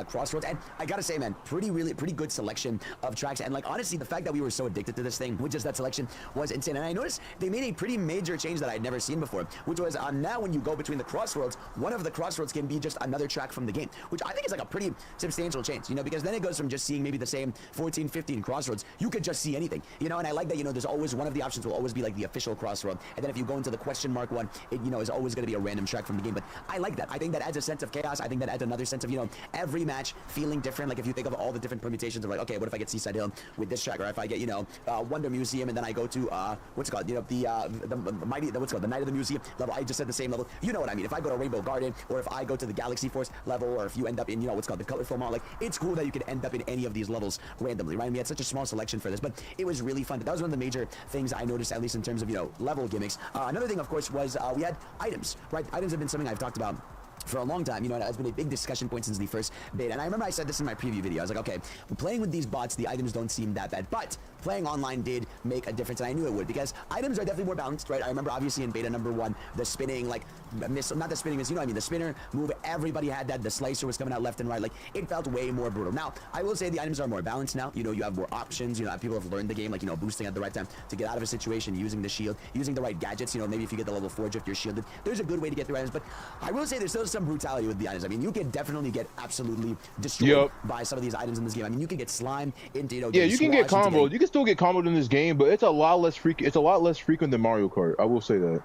Crossroads. And I gotta say, man, pretty good selection of tracks. And like, honestly, the fact that we were so addicted to this thing with just that selection was insane. And I noticed they made a pretty major change that I'd never seen before, which was now when you go between the crossroads, one of the crossroads can be just another track from the game, which I think is like a pretty substantial change, you know, because then it goes from just seeing maybe the same 14, 15 crossroads, you could just see anything, you know. And I like that, you know, there's always one of the options will always be like the official crossroad, and then if you go into the question mark one, it, you know, is always going to be a random track from the game. But I like that. I think that adds a sense of chaos. I think that adds another sense of, you know, every match feeling different. Like if you think of all the different permutations of like, okay, what if I get Seaside Hill with this track, or if I get, you know, Wonder Museum, and then I go to what's it called, you know, the mighty, what's it called, the Night of the Museum level. I just said the same level, you know what I mean. If I go to Rainbow Garden, or if I go to the Galaxy Force level, or if you end up in, you know, what's called the Colorful Mall, like it's cool that you can end up in any of these levels randomly, right? We had such a small selection for this, but it was really fun. That was one of the major things I noticed, at least in terms of, you know, level gimmicks. Another thing, of course, was we had items, right? Items have been something I've talked about for a long time, you know, and it has been a big discussion point since the first beta. And I remember I said this in my preview video. I was like, okay, playing with these bots, the items don't seem that bad, but playing online did make a difference, and I knew it would, because items are definitely more balanced, right? I remember obviously in beta number 1, the spinning, like, not the spinning, you know what I mean, the spinner move, everybody had that. The slicer was coming out left and right, like, it felt way more brutal. Now, I will say the items are more balanced now. You know, you have more options, you know, people have learned the game, like, you know, boosting at the right time to get out of a situation, using the shield, using the right gadgets, you know, maybe if you get the level 4 drift, you're shielded. There's a good way to get through items, but I will say there's still some brutality with the items. I mean, you can definitely get absolutely destroyed by some of these items in this game. I mean, you can get slimed into, you know, yeah, you can get comboed. You can still get comboed in this game, but it's a lot less frequent. It's a lot less frequent than Mario Kart. I will say that.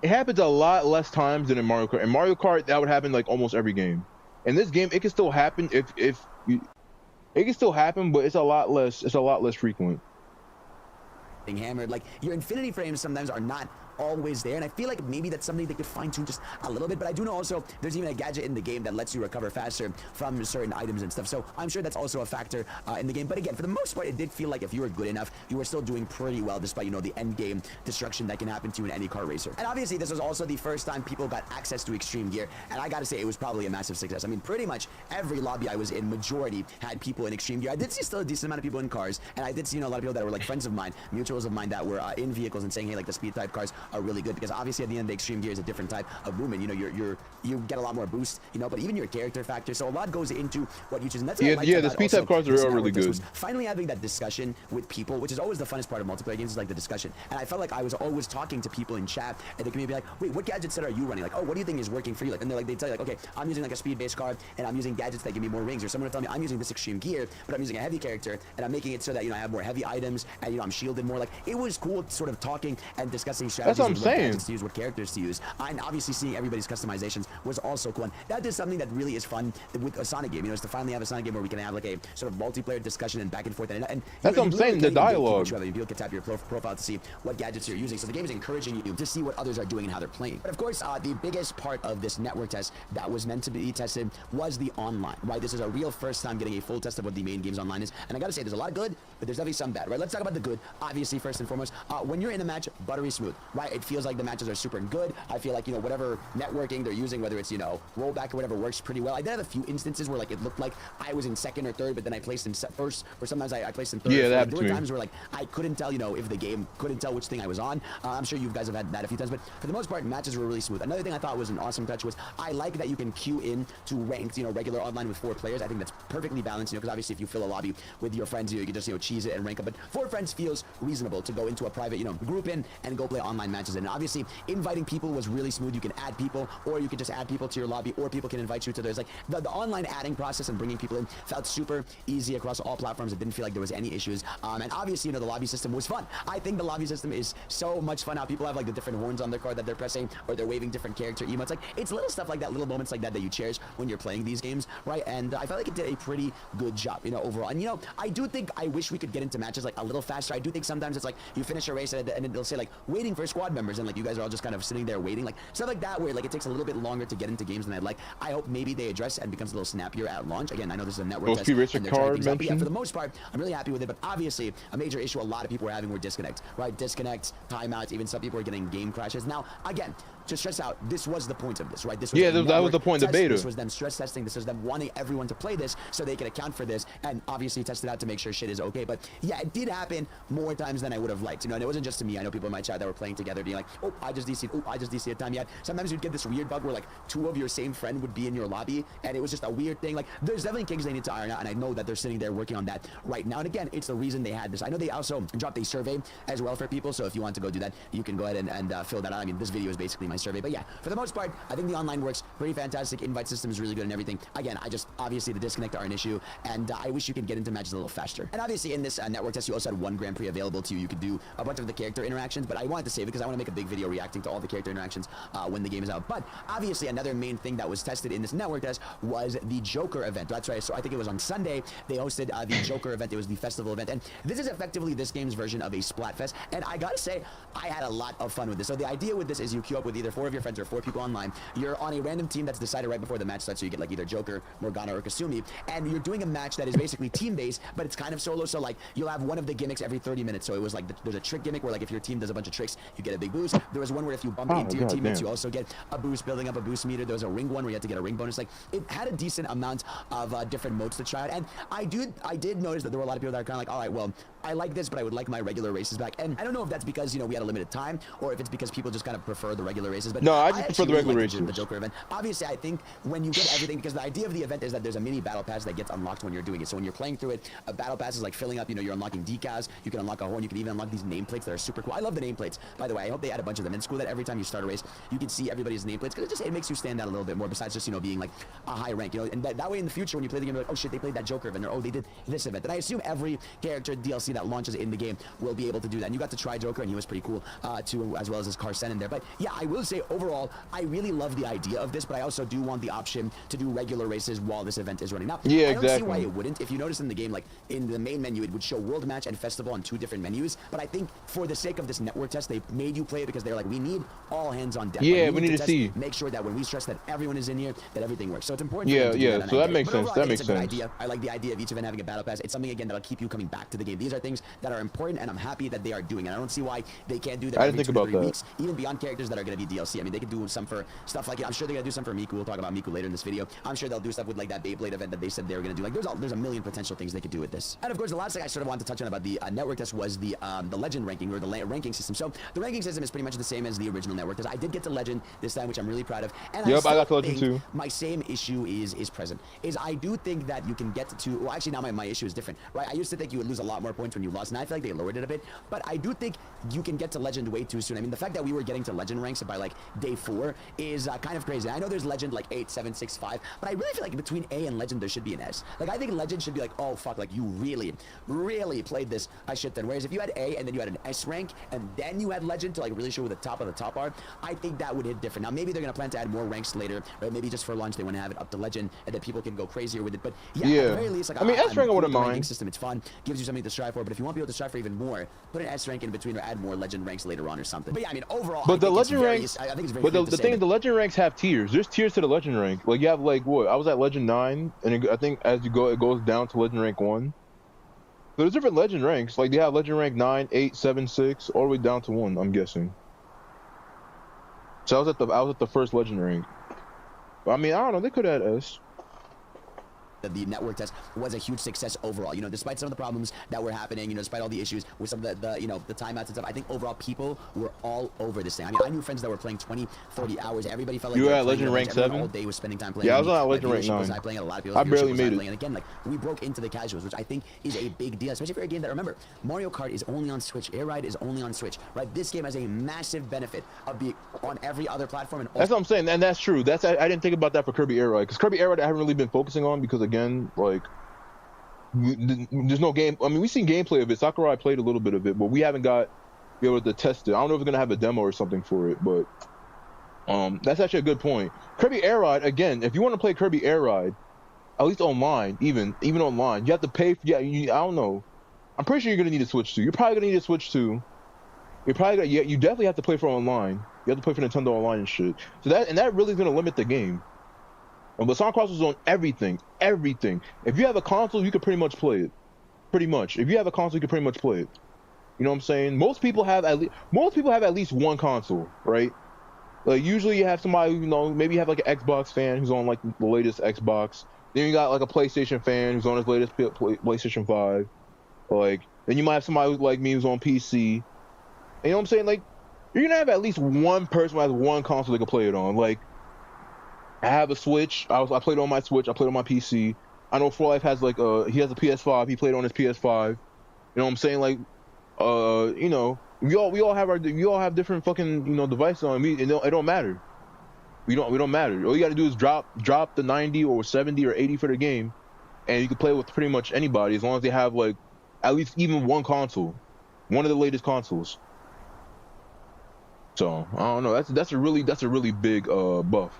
It happens a lot less times than in Mario Kart. In Mario Kart, that would happen like almost every game. In this game, it can still happen it can still happen, but it's a lot less. It's a lot less frequent. Hammered, like your infinity frames sometimes are not always there, and I feel like maybe that's something they could fine-tune just a little bit. But I do know also there's even a gadget in the game that lets you recover faster from certain items and stuff, so I'm sure that's also a factor in the game. But again, for the most part, it did feel like if you were good enough, you were still doing pretty well, despite, you know, the end game destruction that can happen to you in any car racer. And obviously this was also the first time people got access to Extreme Gear, and I gotta say it was probably a massive success. I mean, pretty much every lobby I was in, majority had people in Extreme Gear. I did see still a decent amount of people in cars, and I did see, you know, a lot of people that were like friends of mine, mutuals of mine, that were in vehicles and saying, hey, like the speed type cars are really good, because obviously at the end the Extreme Gear is a different type of movement. You know, you get a lot more boost, you know, but even your character factor, so a lot goes into what you choose. And that's what I liked the about speed type cars are really good. Finally having that discussion with people, which is always the funnest part of multiplayer games, is like the discussion. And I felt like I was always talking to people in chat, and they can be like, wait, what gadget set are you running? Like, oh, what do you think is working for you? Like, and they tell you like, okay, I'm using like a speed-based car, and I'm using gadgets that give me more rings. Or someone will tell me I'm using this Extreme Gear, but I'm using a heavy character, and I'm making it so that, you know, I have more heavy items, and, you know, I'm shielded more. Like, it was cool sort of talking and discussing strategies. That's what I'm saying. Gadgets to use, what characters to use. And obviously seeing everybody's customizations was also cool. And that is something that really is fun with a Sonic game, you know, is to finally have a Sonic game where we can have like a sort of multiplayer discussion and back and forth. And that's what I'm saying, the dialogue. People can tap your profile to see what gadgets you're using. So the game is encouraging you to see what others are doing and how they're playing. But of course, the biggest part of this network test that was meant to be tested was the online, right? This is a real first time getting a full test of what the main games online is. And I gotta say, there's a lot of good, but there's definitely some bad, right? Let's talk about the good. Obviously, first and foremost, when you're in a match, buttery smooth, right? right? It feels like the matches are super good. I feel like, you know, whatever networking they're using, whether it's, you know, rollback or whatever, works pretty well. I did have a few instances where like it looked like I was in second or third, but then I placed in first, or sometimes I placed in third. Yeah, that there were times where like I couldn't tell, you know, if the game couldn't tell which thing I was on. I'm sure you guys have had that a few times, but for the most part, matches were really smooth. Another thing I thought was an awesome touch was I like that you can queue in to ranked, you know, regular online with 4 players. I think that's perfectly balanced, you know, because obviously if you fill a lobby with your friends, you can just, you know, cheese it and rank up. But 4 friends feels reasonable to go into a private, you know, group in and go play online matches. And obviously inviting people was really smooth. You can add people, or you can just add people to your lobby, or people can invite you to theirs. Like the online adding process and bringing people in felt super easy across all platforms. It didn't feel like there was any issues. And obviously, you know, the lobby system was fun. I think the lobby system is so much fun. How people have like the different horns on their card that they're pressing, or they're waving different character emotes. Like it's little stuff like that, little moments like that that you cherish when you're playing these games, right? And I felt like it did a pretty good job, you know, overall. And you know, I do think I wish we could get into matches like a little faster. I do think sometimes it's like you finish a race and they'll say like waiting for squad members, and like you guys are all just kind of sitting there waiting, like stuff like that, where like it takes a little bit longer to get into games than I'd like. I hope maybe they address it and becomes a little snappier at launch. Again, I know this is a network test, and they're trying things out, but yeah, for the most part, I'm really happy with it. But obviously, a major issue a lot of people were having were disconnects, right? Disconnects, timeouts, even some people were getting game crashes. Now, again, to stress out, this was the point of this, right? This was that was the point of the beta. This was them stress testing. This was them wanting everyone to play this so they could account for this and obviously test it out to make sure shit is okay. But yeah, it did happen more times than I would have liked. You know, and it wasn't just to me. I know people in my chat that were playing together being like, oh, I just DC'd. Oh, I just DC'd time yet. Sometimes you'd get this weird bug where like 2 of your same friend would be in your lobby, and it was just a weird thing. Like there's definitely kinks they need to iron out, and I know that they're sitting there working on that right now. And again, it's the reason they had this. I know they also dropped a survey as well for people, so if you want to go do that, you can go ahead and fill that out. I mean, this video is basically my survey, but yeah, for the most part, I think the online works pretty fantastic. Invite system is really good and everything. Again, I just obviously the disconnect are an issue, and I wish you could get into matches a little faster. And obviously in this network test, you also had 1 Grand Prix available to you. You could do a bunch of the character interactions, but I wanted to save it because I want to make a big video reacting to all the character interactions when the game is out. But obviously another main thing that was tested in this network test was the Joker event. That's right. So I think it was on Sunday they hosted the Joker event. It was the festival event, and this is effectively this game's version of a Splatfest. And I gotta say, I had a lot of fun with this. So the idea with this is you queue up with either 4 of your friends or 4 people online. You're on a random team that's decided right before the match starts. So you get like either Joker, Morgana, or Kasumi, and you're doing a match that is basically team-based, but it's kind of solo. So like you'll have one of the gimmicks every 30 minutes. So it was like there's a trick gimmick where like if your team does a bunch of tricks, you get a big boost. There was one where if you bump into your teammates, you also get a boost, building up a boost meter. There was a ring one where you had to get a ring bonus. Like it had a decent amount of different modes to try out. And I did notice that there were a lot of people that are kind of like, all right, well, I like this, but I would like my regular races back. And I don't know if that's because, you know, we had a limited time, or if it's because people just kind of prefer the regular races. But no, I just prefer the regular races. The Joker event. Obviously, I think when you get everything, because the idea of the event is that there's a mini battle pass that gets unlocked when you're doing it. So when you're playing through it, a battle pass is like filling up. You know, you're unlocking decals. You can unlock a horn. You can even unlock these nameplates that are super cool. I love the nameplates, by the way. I hope they add a bunch of them in school, that every time you start a race, you can see everybody's nameplates, because it makes you stand out a little bit more. Besides just, you know, being like a high rank, you know, and that way in the future when you play the game, you're like, oh shit, they played that Joker event, or oh, they did this event. And I assume every character DLC that launches in the game will be able to do that. And you got to try Joker, and he was pretty cool too, as well as his Carson in there. But yeah, I will say overall, I really love the idea of this, but I also do want the option to do regular races while this event is running. Now, yeah, I don't see why it wouldn't. If you notice in the game, like in the main menu, it would show World Match and Festival on 2 different menus. But I think for the sake of this network test, they made you play it because they're like, we need all hands on deck. Yeah, like, we need to test, see. Make sure that when we stress that everyone is in here, that everything works. So it's important. Yeah, for them to do yeah. that, So that makes sense. Overall, that makes sense. Idea. I like the idea of each event having a battle pass. It's something again that'll keep you coming back to the game. These are things that are important, and I'm happy that they are doing it. I don't see why they can't do that. I didn't think about that. Weeks, even beyond characters that are going to be DLC. I mean, they could do some for stuff like it. I'm sure they're going to do some for Miku. We'll talk about Miku later in this video. I'm sure they'll do stuff with like that Beyblade event that they said they were going to do. Like there's a million potential things they could do with this. And of course, the last thing I sort of wanted to touch on about the network test was the legend ranking, or the ranking system. So the ranking system is pretty much the same as the original network test. I did get to legend this time, which I'm really proud of. And yep, I got to legend too. My same issue is present. I do think that you can get to, well, actually now my issue is different, right? I used to think you would lose a lot more points when you lost, and I feel like they lowered it a bit. But I do think you can get to legend way too soon. I mean, the fact that we were getting to legend ranks by like day 4 is kind of crazy. I know there's legend like 8, 7, 6, 5, but I really feel like between A and legend there should be an S. Like I think legend should be like, oh fuck, like you really played this a shit ton. Whereas if you had A and then you had an S rank and then you had legend to like really show where the top of the top are, I think that would hit different. Now maybe they're gonna plan to add more ranks later, right? Maybe just for launch they want to have it up to legend and then people can go crazier with it. But yeah, at the very least, like I mean, S rank I wouldn't mind. System, it's fun, gives you something to strive for. But if you want people to strive for even more, put an S rank in between or add more legend ranks later on or something. But yeah, I mean overall, but the legend ranks, I think it's very. But the thing is, the legend ranks have tiers. There's tiers to the legend rank. Like you have like what? I was at legend 9, and I think as you go, it goes down to legend rank 1. So there's different legend ranks. Like they have legend rank 9, 8, 7, 6, all the way down to 1. I'm guessing. So I was at the first legendary. But I mean, I don't know. They could add S. The network test was a huge success overall. You know, despite some of the problems that were happening, you know, despite all the issues with some of the you know, the timeouts and stuff, I think overall people were all over this thing. I mean, I knew friends that were playing 20, 30 hours. Everybody felt like you they were were at Legend Rank 7? all day was spending time playing. Yeah, I was on Legend Rank 9. I playing, a lot of people I barely made it. And again, like, we broke into the casuals, which I think is a big deal, especially for a game that, remember, Mario Kart is only on Switch. Air Ride is only on Switch, right? This game has a massive benefit of being on every other platform. And that's what I'm saying, and that's true. I didn't think about that for Kirby Air Ride, because Kirby Air Ride I haven't really been focusing on, because again, like, there's no game. I mean, we've seen gameplay of it. Sakurai played a little bit of it, but we haven't be able to test it. I don't know if we're gonna have a demo or something for it, but that's actually a good point. Kirby Air Ride, again, if you want to play Kirby Air Ride, at least online, even online, you have to pay. I don't know. I'm pretty sure you're gonna need a Switch 2. You're probably gonna need a Switch 2. You're probably gonna, you definitely have to play for online. You have to play for Nintendo Online and shit. So that really is gonna limit the game. But Sonic Crossroads is on everything. If you have a console, you can pretty much play it. Pretty much. If you have a console, you can pretty much play it. You know what I'm saying? Most people have at least one console, right? Like, usually you have somebody, you know, maybe you have like an Xbox fan who's on like the latest Xbox. Then you got like a PlayStation fan who's on his latest PlayStation 5. Like, then you might have somebody like me who's on PC. And you know what I'm saying? Like, you're gonna have at least one person who has one console they can play it on. Like, I have a Switch. I played on my Switch. I played on my PC. I know 4Life has like he has a PS5. He played on his PS5. You know what I'm saying? Like, you know, we all have different fucking, you know, devices on me. It don't matter. We don't matter. All you gotta do is drop the 90 or 70 or 80 for the game, and you can play with pretty much anybody as long as they have like at least even one console, one of the latest consoles. So I don't know. That's a really big buff.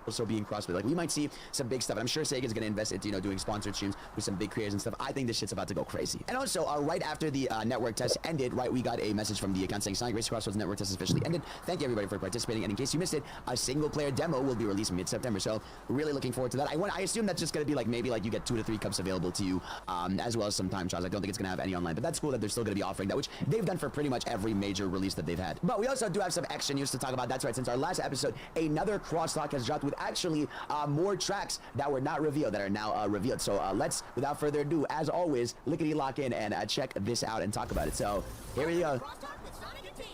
Also being crossplay, like, we might see some big stuff. I'm sure Sega's gonna invest into, you know, doing sponsored streams with some big creators and stuff. I think this shit's about to go crazy. And also, right after the network test ended, right, we got a message from the account saying Sonic Racing Crossroads network test has officially ended. Thank you everybody for participating. And in case you missed it, a single player demo will be released mid-September. So really looking forward to that. I assume that's just gonna be like maybe like you get 2 to 3 cups available to you, as well as some time trials. I don't think it's gonna have any online, but that's cool that they're still gonna be offering that, which they've done for pretty much every major release that they've had. But we also do have some extra news to talk about. That's right. Since our last episode, another crosstalk has dropped with actually more tracks that were not revealed that are now revealed. So let's, without further ado, as always, lickety lock in and check this out and talk about it. So here we go.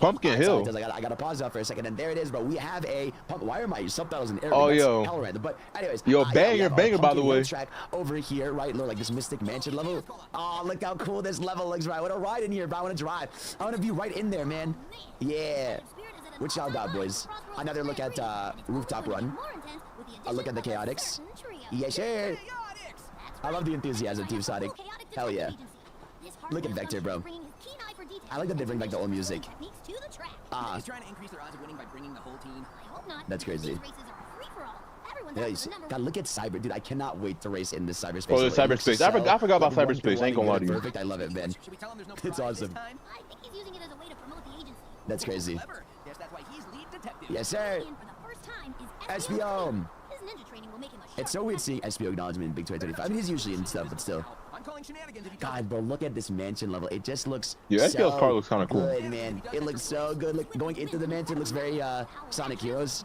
Pumpkin Hill. I gotta pause that for a second, and there it is, bro. We have a why are my subtitles in Arabic? Oh, That's yo. hella random. But anyways, yo, banger, by the way. Track over here, right? Look, like this Mystic Mansion level. Oh, look how cool this level looks, right? I want to ride in here, bro. I want to drive. I want to be right in there, man. Yeah. What y'all got, boys? Another look at Rooftop Run. A look at the Chaotix. Yes, sir. I love the enthusiasm, Team Sonic. Hell yeah. Look at Vector, bro. I like that they bring back the old music. That's crazy. Yeah, God, look at Cyber, dude. I cannot wait to race in this cyberspace. Oh, the cyberspace. I forgot about cyberspace. I ain't gonna lie to you. Perfect. I love it, man. It's awesome. That's crazy. Yes, sir. SPO. It's so weird seeing SPO acknowledgement in Big 2025. I mean, he's usually in stuff, but still. God, bro, look at this mansion level. It just looks SPO's car looks kind of cool. Good, man. It looks so good. Look, going into the mansion looks very Sonic Heroes.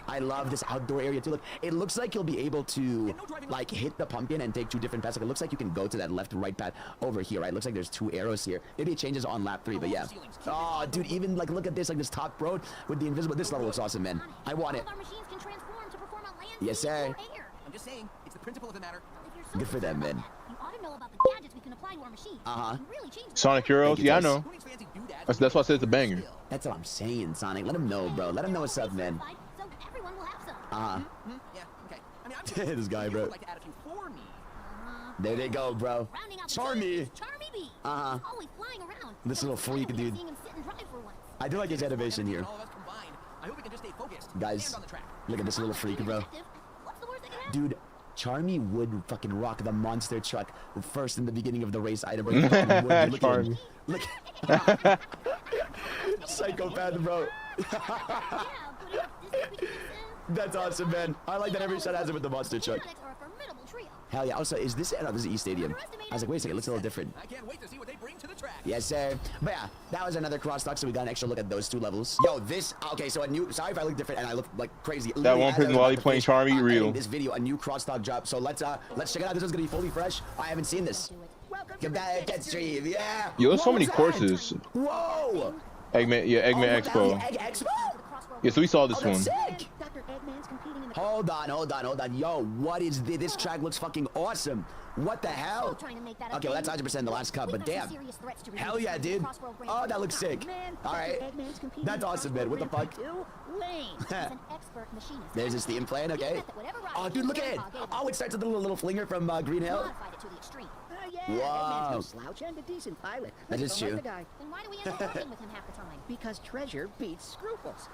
I love this outdoor area too. Look, it looks like you'll be able to like hit the pumpkin and take 2 different paths. Like, it looks like you can go to that left or right path over here, right? It looks like there's 2 arrows here. Maybe it changes on lap 3, but yeah. Oh, dude, even like look at this, like this top road with the invisible. This level looks awesome, man. I want it. Yes, sir. I'm just saying, it's the principle of the matter. Good for them, man. Sonic Heroes, yeah, I know. That's why I said it's a banger. That's what I'm saying, Sonic. Let him know, bro. Let him know what's up, man. Yeah, okay. I mean, this guy, bro. There they go, bro. Charmy. This little freak, dude. I do like his animation here. Guys, look at this little freak, bro. Dude, Charmy would fucking rock the monster truck first in the beginning of the race item. Charmy. Look. Psychopath, bro. That's awesome, man. I like that every shot has it with the monster truck. Hell yeah. Also, is this... Oh, this is E Stadium. I was like, wait a second, it looks a little different. I can't wait to see what they bring to the Yes, sir. But yeah, that was another crosstalk, so we got an extra look at those 2 levels. Yo, this, okay, so a new, sorry if I look different and I look like crazy. That Literally, one as I person was while about he to playing finish, Charmy, real. editing this video, a new crosstalk drop, so let's check it out. This one's gonna be fully fresh. I haven't seen this. Come back, get stream, yeah. Yo, there's so many What was that? courses. Whoa. Eggman, yeah, Eggman Expo. Egg Expo? Yeah, so we saw this Oh, one. that's sick. Hold on. Yo, what is this? This track looks fucking awesome. What the hell? Okay, well, that's 100% the last cut, but damn. Hell yeah, dude. Oh, that looks sick. All right. That's awesome, man. What the fuck? There's this theme playing, okay. Oh, dude, look at it. Oh, it starts with a little flinger from Green Hill. Wow. Slouch and a decent pilot. That is true. Then why do we end up working with him half the time? Because treasure beats scruples.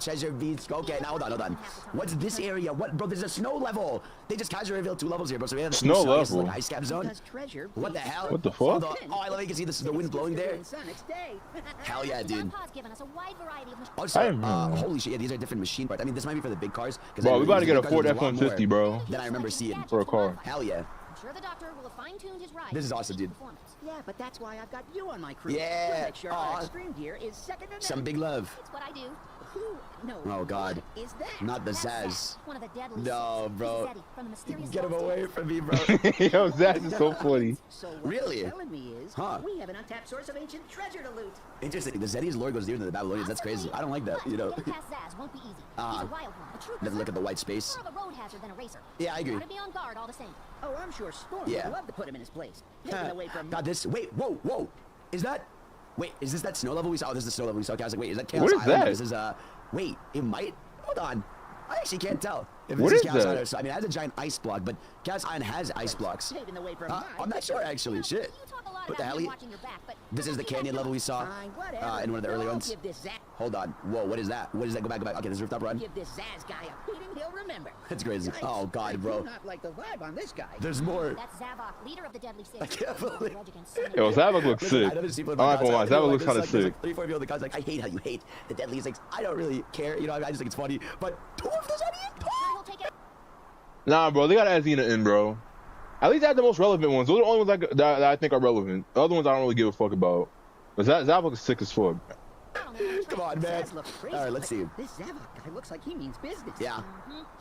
Treasure beats. Okay, now hold on. What's this area? What, bro? There's a snow level. They just casually revealed 2 levels here, bro. So we have the Snow level? like ice cap zone. What the hell? What the fuck? Hold on. Oh, I love you can see this is the wind blowing there. Hell yeah, dude. Also, holy shit, yeah, these are different machine parts. I mean, this might be for the big cars. Bro, we about to get a Ford F-150, bro. Then I remember seeing for a car. Hell yeah. Sure, the doctor will have fine-tuned his ride. This is awesome, dude. Yeah, but that's why I've got you on my crew. Yeah. We'll make sure our extreme gear is second to none. Some big love. It's what I do. Who? No. Oh God. What is that? Not the That's Zaz. Zaz, one of the deadly No, bro. Zeddy from the mysterious Get him Lost away Tapes. from me, bro. Yo, Zach is so funny. So what Really? you're telling me is we have an untapped source of ancient treasure to loot. Interesting. The Zeddy's lore goes deeper than the Babylonians. That's crazy. I don't like that, you know. Getting past Zaz won't be easy. He's a wild one, a true Let's look at the white space. More of a road hazard than a racer. Yeah, I agree. Gotta be on guard all the same. Oh, I'm sure Storm Yeah. would love to put him in his place. Taken away from God, this. Wait, whoa. Is that? Wait, is this that snow level we saw? Oh, this is the snow level we saw. I was like, wait, is that Chaos What is Island? that? This is wait, it might. Hold on. I actually can't tell. If What this is Chaos that? Island, so, I mean, it has a giant ice block, but Chaos Island has ice blocks. Taken away from I'm not sure actually. Shit. What the hell? This is the canyon level we saw in one of the early ones. Hold on. Whoa, what is that? What is that? Go back. Okay, this rooftop run. Give this Zaz guy a beating he'll remember. That's crazy. Yikes. Oh God, I bro. do not like the vibe on this guy. There's more. That's Zavok, leader of the Deadly Six. I can't believe. Yo, Zavok looks Listen, sick. I know there's people in I my ain't gonna lie, comments, Zavok looks there's kinda like sick. 3-4 people in the comments like, I hate how you hate the Deadly Six. I don't really care, you know. I just think it's funny. But 2 of those Nah, bro, they gotta add Xena in, bro. At least add the most relevant ones. Those are the only ones that I think are relevant. The other ones I don't really give a fuck about. But Zavok is sick as fuck. Come on, man. Zaz looks crazy, All right, let's but see. This Zavok guy looks like he means business. Yeah.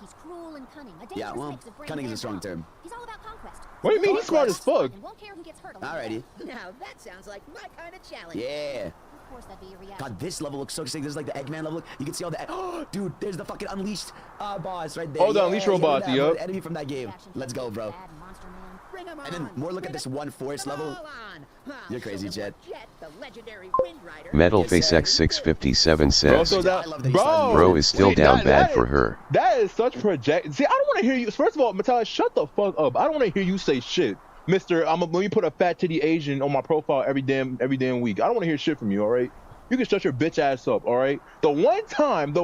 He's cruel and cunning. A Yeah, dangerous well, mix of brain cunning is a and strong power. term. He's all about conquest. What do you mean? He's smart as fuck. And won't care who gets hurt along the Alrighty. way. Now that sounds like my kind of challenge. Yeah. Of course, that'd be your reaction. God, this level looks so sick. This is like the Eggman level. You can see all the. Oh, dude, there's the fucking Unleashed boss right there. Oh, the Unleashed robot, that, yup. enemy from that game. Let's go, bro. And then more look at this one forest level. You're crazy, Jet. Metalface X657 says, Bro, Bro is still see, down that- bad that for is- her. That is such project. See, I don't want to hear you. First of all, Metallic, shut the fuck up. I don't want to hear you say shit, Mister. Let me put a fat titty Asian on my profile every damn week. I don't want to hear shit from you. All right. You can shut your bitch ass up, all right? The one time I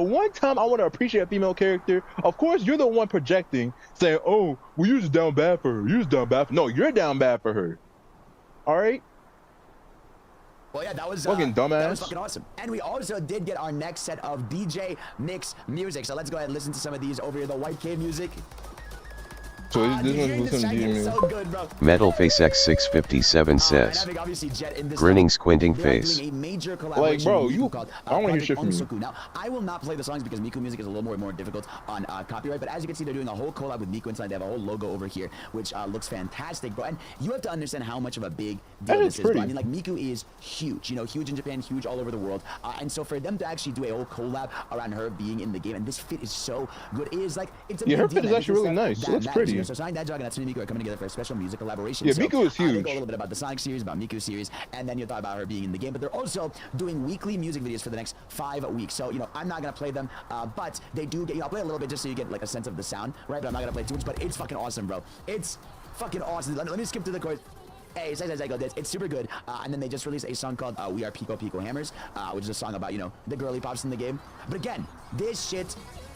want to appreciate a female character, of course, you're the one projecting, saying, oh, well, you're just down bad for her. You're just down bad for No, you're down bad for her. All right? Well, yeah, that was fucking dumbass. That was fucking awesome. And we also did get our next set of DJ mix music. So let's go ahead and listen to some of these over here. The White Cave music. So this one's listening to you, so good, bro. Metalface X657 says, having obviously Jet in this grinning, level. squinting They're face. doing a major Like, collaboration bro, with you. Miku called, I don't want to hear shit Project from you. Onsoku. Now, I will not play the songs because Miku music is a little more difficult on copyright. But as you can see, they're doing a whole collab with Miku inside. They have a whole logo over here, which looks fantastic, bro. And you have to understand how much of a big deal That this is is, bro. I pretty. mean, like Miku is huge, you know, huge in Japan, huge all over the world. And so for them to actually do a whole collab around her being in the game, and this fit is so good. It is like it's a Yeah, big her deal, fit is man. actually This really stuff nice. It that looks matters, pretty. you know? So Sonic the Hedgehog and Natsune Miku are coming together for a special music collaboration. Yeah, So, Miku is They huge. go a little bit about the Sonic series, about Miku series, and then you thought about her being in the game. But they're also doing weekly music videos for the next 5 weeks. So, you know, I'm not going to play them, but they do get, you know, I'll play a little bit just so you get like a sense of the sound, right? But I'm not going to play too much, but it's fucking awesome, bro. It's fucking awesome. Let me skip to the chorus. Hey, it's super good. And then they just released a song called We Are Pico Pico Hammers, which is a song about, you know, the girly pops in the game. But again, this shit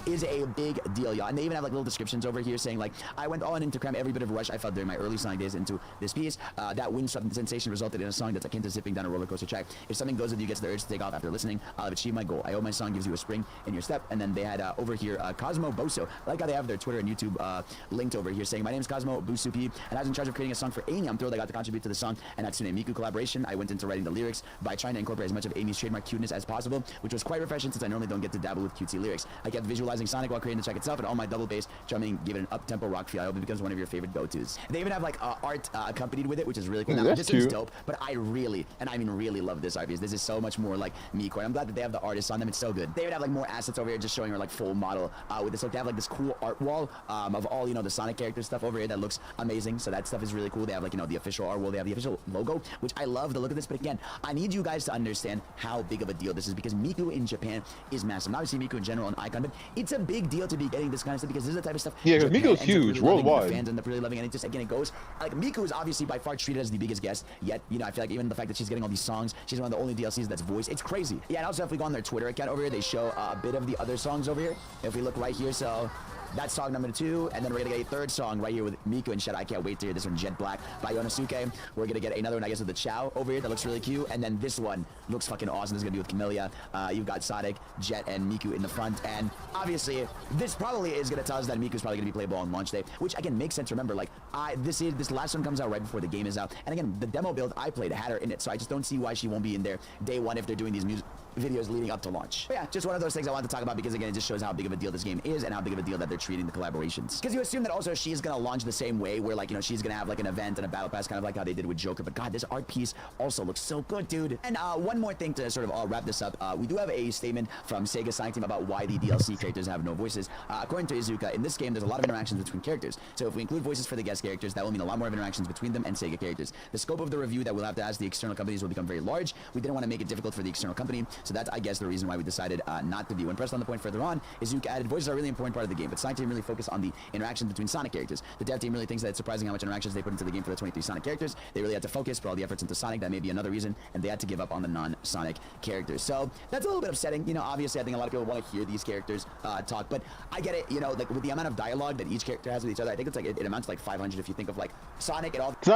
is a big deal, y'all. And they even have like little descriptions over here saying like, I went all in to cram every bit of rush I felt during my early Sonic days into this piece. That wind sensation resulted in a song that's akin to zipping down a roller coaster track. If something goes with you gets the urge to take off after listening, I'll have achieved my goal. I hope my song gives you a spring in your step. And then they had over here Cosmo Boso. I like how they have their Twitter and YouTube linked over here saying, my name is Cosmo Busupi, and I was in charge of creating a song for Amy. I'm thrilled I got to contribute to the song and Hatsune Miku collaboration. I went into writing the lyrics by trying to incorporate as much of Amy's trademark cuteness as possible, which was quite refreshing since I normally don't get to dabble with cutesy lyrics. I kept visualizing Sonic while creating the track itself, and all my double bass drumming gave it an up-tempo rock feel. I hope it becomes one of your favorite go-tos. They even have like art accompanied with it, which is really cool. Now, this is dope, but I really, and I mean really love this art because this is so much more like Miku, and I'm glad that they have the artists on them. It's so good. They would have like more assets over here just showing her like full model with this. Like they have like this cool art wall of all, you know, the Sonic character stuff over here that looks amazing. So that stuff is really cool. They have like, you know, the official art wall. They have the official logo, which I love the look of this. But again, I need you guys to understand how big of a deal this is because Miku in Japan is massive. Not obviously Miku in general, an icon, but it's a big deal to be getting this kind of stuff because this is the type of stuff. Yeah, because Miku's huge worldwide. Fans end up really loving it. And it just again, it goes like Miku is obviously by far treated as the biggest guest. Yet, you know, I feel like even the fact that she's getting all these songs, she's one of the only DLCs that's voiced. It's crazy. Yeah, and also if we go on their Twitter account over here, they show a bit of the other songs over here. If we look right here, so that's song number 2, and then we're gonna get a third song right here with Miku and Shadow. I can't wait to hear this one, Jet Black by Yonosuke. We're gonna get another one, I guess, with the Chao over here that looks really cute, and then this one looks fucking awesome. This is gonna be with Camellia. You've got Sonic, Jet, and Miku in the front, and obviously this probably is gonna tell us that Miku's probably gonna be playable on launch day, which again makes sense. Remember, like this last one comes out right before the game is out, and again, the demo build I played had her in it, so I just don't see why she won't be in there day one if they're doing these music videos leading up to launch. But yeah, just one of those things I wanted to talk about because again, it just shows how big of a deal this game is and how big of a deal that they're treating the collaborations. Because you assume that also she's gonna launch the same way, where like, you know, she's gonna have like an event and a battle pass, kind of like how they did with Joker. But God, this art piece also looks so good, dude. And one more thing to sort of wrap this up, we do have a statement from Sega Sonic Team about why the DLC characters have no voices. According to Izuka, in this game, there's a lot of interactions between characters. So if we include voices for the guest characters, that will mean a lot more of interactions between them and Sega characters. The scope of the review that we'll have to ask the external companies will become very large. We didn't want to make it difficult for the external company, so that's, I guess, the reason why we decided not to be. When pressed on the point further on, Izuka added, voices are a really important part of the game, but Sonic Team really focused on the interactions between Sonic characters. The dev team really thinks that it's surprising how much interactions they put into the game for the 23 Sonic characters. They really had to focus, put all the efforts into Sonic. That may be another reason, and they had to give up on the non-Sonic characters. So that's a little bit upsetting. You know, obviously, I think a lot of people want to hear these characters talk, but I get it. You know, like with the amount of dialogue that each character has with each other, I think it's like it amounts to like 500 if you think of like Sonic and all. Because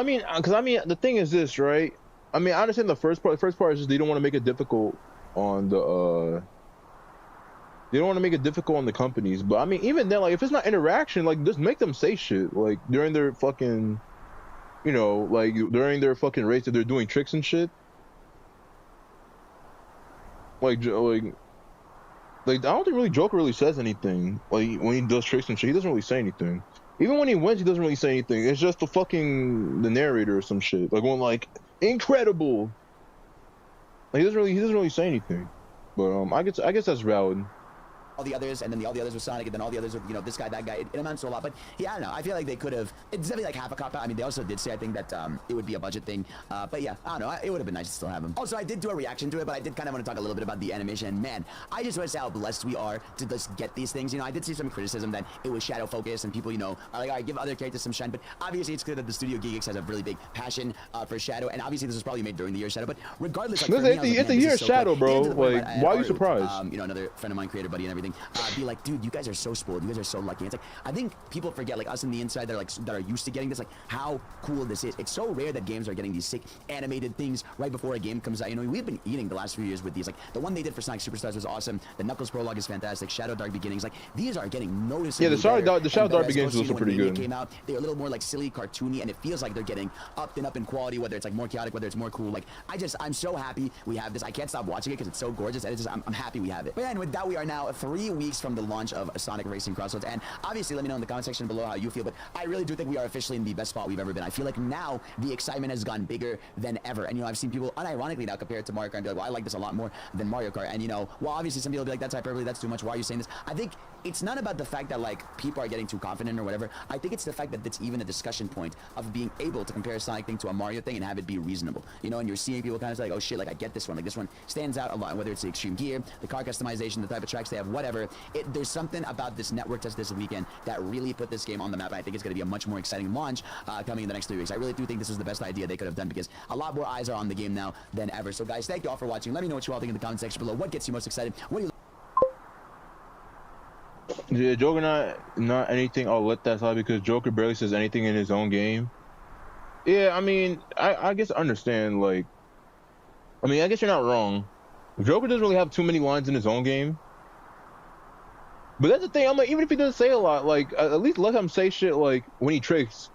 I mean, the thing is this, right? I mean, I understand the first part. The first part is just they don't want to make it difficult on the they don't want to make it difficult on the companies. But I mean, even then, like if it's not interaction, like just make them say shit like during their fucking, you know, like during their fucking race that they're doing tricks and shit. Like I don't think really Joker really says anything. Like when he does tricks and shit, he doesn't really say anything. Even when he wins, he doesn't really say anything. It's just the narrator or some shit. Like when like incredible. Like he doesn't really say anything. But I guess that's valid. All the others, and then all the others with Sonic, and then all the others with, you know, this guy, that guy. It amounts to a lot, but yeah, I don't know. I feel like they could have. It's definitely like half a cop out. I mean, they also did say, I think, that it would be a budget thing. But yeah, I don't know. It would have been nice to still have him. Also, I did do a reaction to it, but I did kind of want to talk a little bit about the animation. And man, I just want to say how blessed we are to just get these things. You know, I did see some criticism that it was shadow focused, and people, you know, are like, all right, give other characters some shine. But obviously, it's clear that the studio Geekix has a really big passion for Shadow, and obviously, this was probably made during the year of Shadow. But regardless, like, it's a year of Shadow, bro. Like, why are you surprised? You know, another friend of mine, creator buddy, and everything, be like, dude, you guys are so spoiled. You guys are so lucky. It's like, I think people forget, like us in the inside that are used to getting this, like how cool this is. It's so rare that games are getting these sick animated things right before a game comes out. You know, we've been eating the last few years with these. Like the one they did for Sonic Superstars was awesome. The Knuckles prologue is fantastic. Shadow Dark Beginnings, like these are getting noticeably. Yeah, the Shadow Dark Beginnings was also pretty good. Came out, they're a little more like silly, cartoony, and it feels like they're getting up in quality. Whether it's like more chaotic, whether it's more cool. Like I'm so happy we have this. I can't stop watching it because it's so gorgeous, and it's just I'm happy we have it. But yeah, and with that, we are now 3 weeks from the launch of Sonic Racing Crossroads, and obviously let me know in the comment section below how you feel, but I really do think we are officially in the best spot we've ever been. I feel like now the excitement has gone bigger than ever, and you know, I've seen people unironically now compare it to Mario Kart and be like, well, I like this a lot more than Mario Kart, and you know, well, obviously some people will be like, that's hyperbole, that's too much, why are you saying this? I think it's not about the fact that like people are getting too confident or whatever. I think it's the fact that it's even a discussion point of being able to compare a Sonic thing to a Mario thing and have it be reasonable, you know, and you're seeing people kind of like, oh shit, like I get this one, like this one stands out a lot, whether it's the extreme gear, the car customization, the type of tracks they have, whatever. There's something about this network test this weekend that really put this game on the map. I think it's going to be a much more exciting launch coming in the next 3 weeks. I really do think this is the best idea they could have done because a lot more eyes are on the game now than ever. So guys, thank you all for watching. Let me know what you all think in the comment section below. What gets you most excited? What do you Yeah, Joker not anything. I'll let that slide because Joker barely says anything in his own game. Yeah, I mean, I guess I understand. Like, I mean, I guess you're not wrong. Joker doesn't really have too many lines in his own game. But that's the thing. I'm like, even if he doesn't say a lot, like at least let him say shit like when he tricks.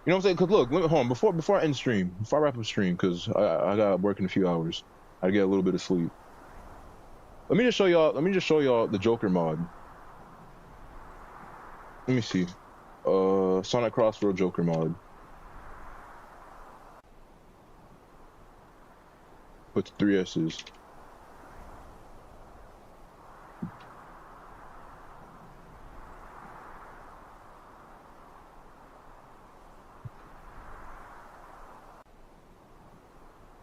You know what I'm saying? Cause look, hold on. Before I end stream, before I wrap up stream, cause I got work in a few hours. I get a little bit of sleep. Let me just show y'all the Joker mod. Let me see. Sonic Crossroad Joker mod. With 3 S's.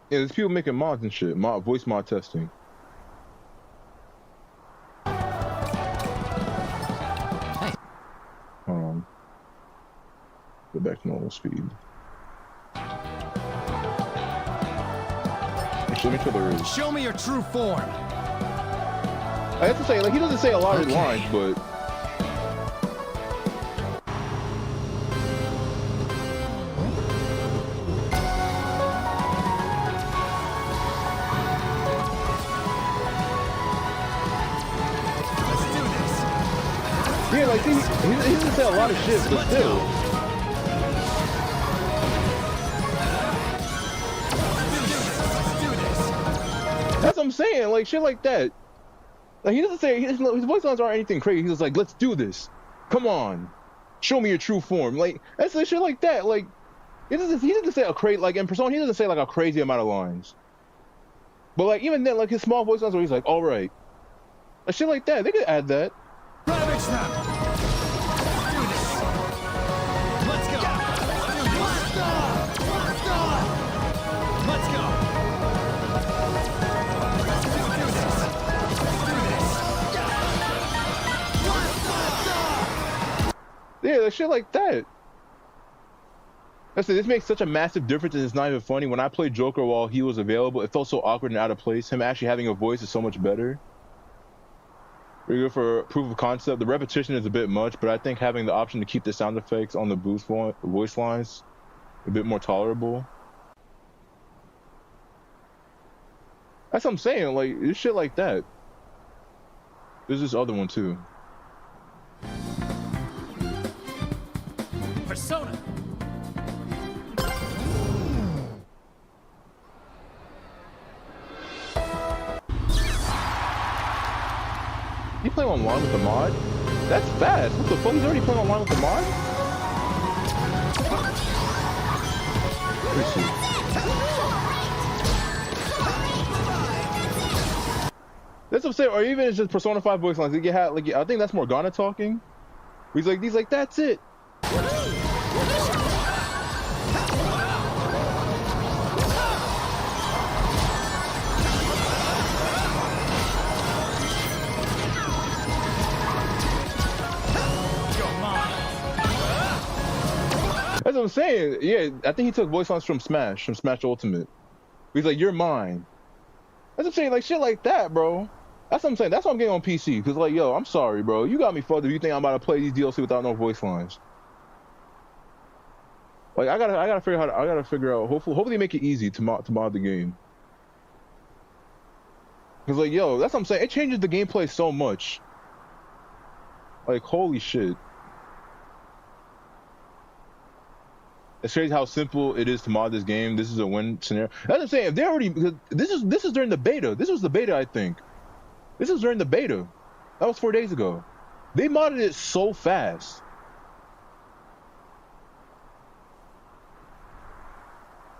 Yeah, there's people making mods and shit. Voice mod testing. Go back to normal speed. Show me to the rig. Show me your true form. I have to say, like, he doesn't say a lot of his lines, but yeah, like he doesn't say a lot of shit, but still. That's what I'm saying, like shit like that. Like he doesn't say his voice lines aren't anything crazy. He's just like, let's do this. Come on, show me your true form. Like that's like shit like that. Like he doesn't say a crazy like in Persona. He doesn't say like a crazy amount of lines. But like even then, like his small voice lines where he's like, all right, like shit like that. They could add that. Let's go. Yeah, like shit like that. This makes such a massive difference and it's not even funny. When I played Joker while he was available, it felt so awkward and out of place. Him actually having a voice is so much better. We're good for proof of concept. The repetition is a bit much, but I think having the option to keep the sound effects on the voice lines a bit more tolerable. That's what I'm saying, like, it's shit like that. There's this other one too. Persona. You play online with the mod? That's fast. What the fuck? He's already playing online with the mod? Let me see. That's what I'm saying. Or even it's just Persona 5 voice lines. Like, I think that's Morgana talking. He's like, that's it. That's what I'm saying. Yeah, I think he took voice lines from Smash Ultimate. He's like, you're mine. That's what I'm saying, like shit like that, bro. That's what I'm saying. That's why I'm getting on PC. Cause like, yo, I'm sorry, bro. You got me fucked if you think I'm about to play these DLC without no voice lines. Like I gotta figure out. Hopefully make it easy to mod the game. Cause like, yo, that's what I'm saying. It changes the gameplay so much. Like, holy shit. It's crazy how simple it is to mod this game. This is a win scenario. That's what I'm saying. If they already, this is during the beta. This was the beta, I think. This was during the beta. That was 4 days ago. They modded it so fast.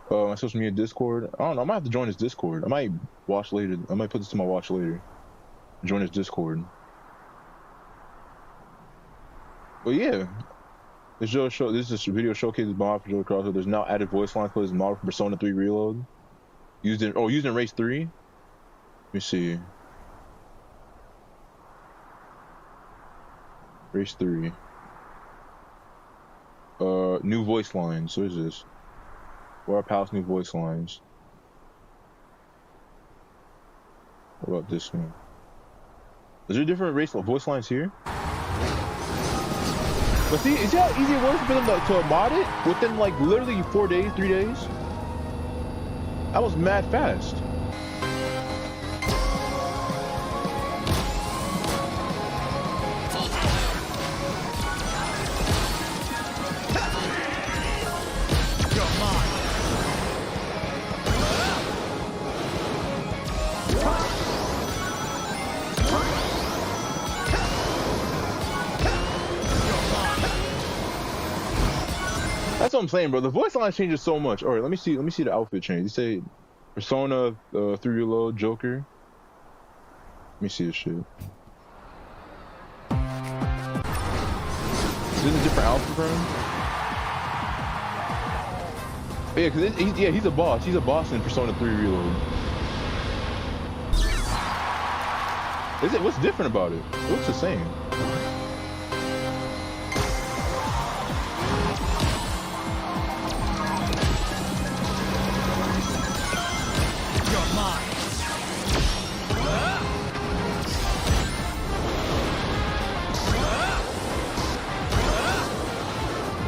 My social media Discord. I don't know. I might have to join his Discord. I might watch later. I might put this to my watch later. Join his Discord. But yeah. This is a video showcases mod for Joker Crossroad. There's now added voice lines for this mod for Persona 3 Reload. Used in Race 3. Let me see. Race 3. New voice lines. What is this? War Palace new voice lines. What about this one? Is there different voice lines here? But see, is that easy or worse for them to mod it within like literally 4 days, 3 days? That was mad fast. That's what I'm saying, bro. The voice line changes so much. All right, let me see the outfit change. You say Persona 3 Reload Joker. Let me see this shit. Is this a different outfit for him? Yeah, cause he's a boss. He's a boss in Persona 3 Reload. What's different about it? It looks the same.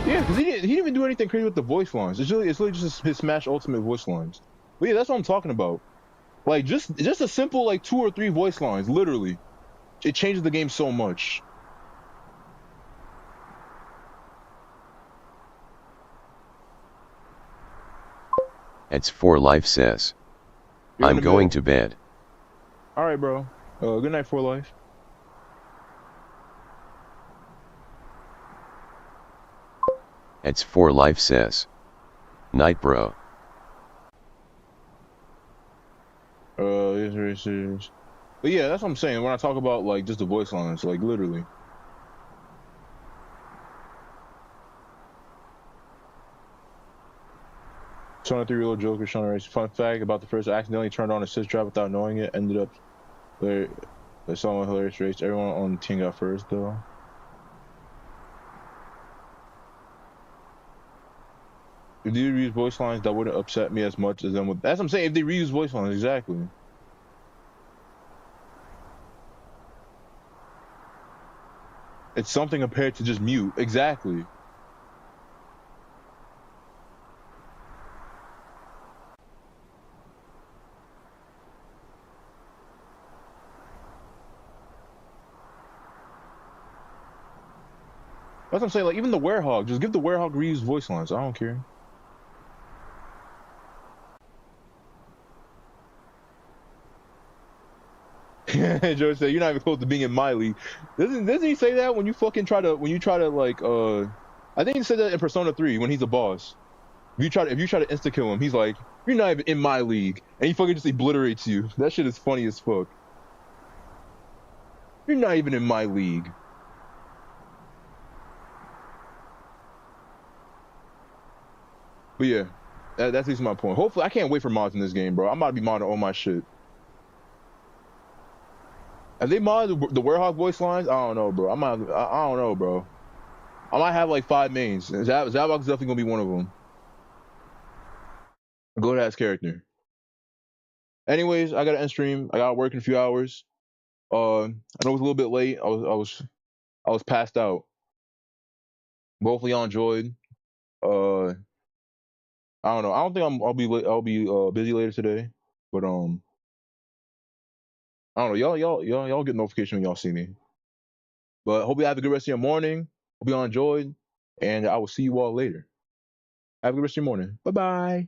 Yeah, because he didn't even do anything crazy with the voice lines. It's literally just his Smash Ultimate voice lines. But yeah, that's what I'm talking about. Like just a simple like 2 or 3 voice lines, literally. It changes the game so much. It's 4 Life says. I'm going to bed. Alright, bro. Good night, 4 Life. It's 4 Life says. Night, bro. It's very serious. But yeah, that's what I'm saying when I talk about like just the voice lines, like literally. Persona 3 Real Joker, Shawn Race. Fun fact about the first, I accidentally turned on assist drive without knowing it. Ended up there. I saw a hilarious race. Everyone on the team got first though. If they reuse voice lines, that wouldn't upset me as much as them. That's what I'm saying. If they reuse voice lines, exactly. It's something compared to just mute. Exactly. That's what I'm saying. Like even the Werehog, just give the Werehog reused voice lines. I don't care. George said, "You're not even close to being in my league." Doesn't he say that when you try to like I think he said that in Persona 3 when he's a boss. If you try to insta kill him, he's like, "You're not even in my league," and he fucking just obliterates you. That shit is funny as fuck. You're not even in my league. But yeah, that's at least my point. Hopefully, I can't wait for mods in this game, bro. I'm about to be modding all my shit. If they mod the Werehog voice lines, I don't know, bro. I don't know, bro. I might have like 5 mains. Zavok's definitely gonna be one of them. Good ass character. Anyways, I gotta end stream. I gotta work in a few hours. I know it's a little bit late. I was passed out. But hopefully y'all enjoyed. I don't know. I don't think I'll be busy later today. But I don't know. Y'all get notification when y'all see me. But hope you have a good rest of your morning. Hope y'all enjoyed, and I will see you all later. Have a good rest of your morning. Bye bye.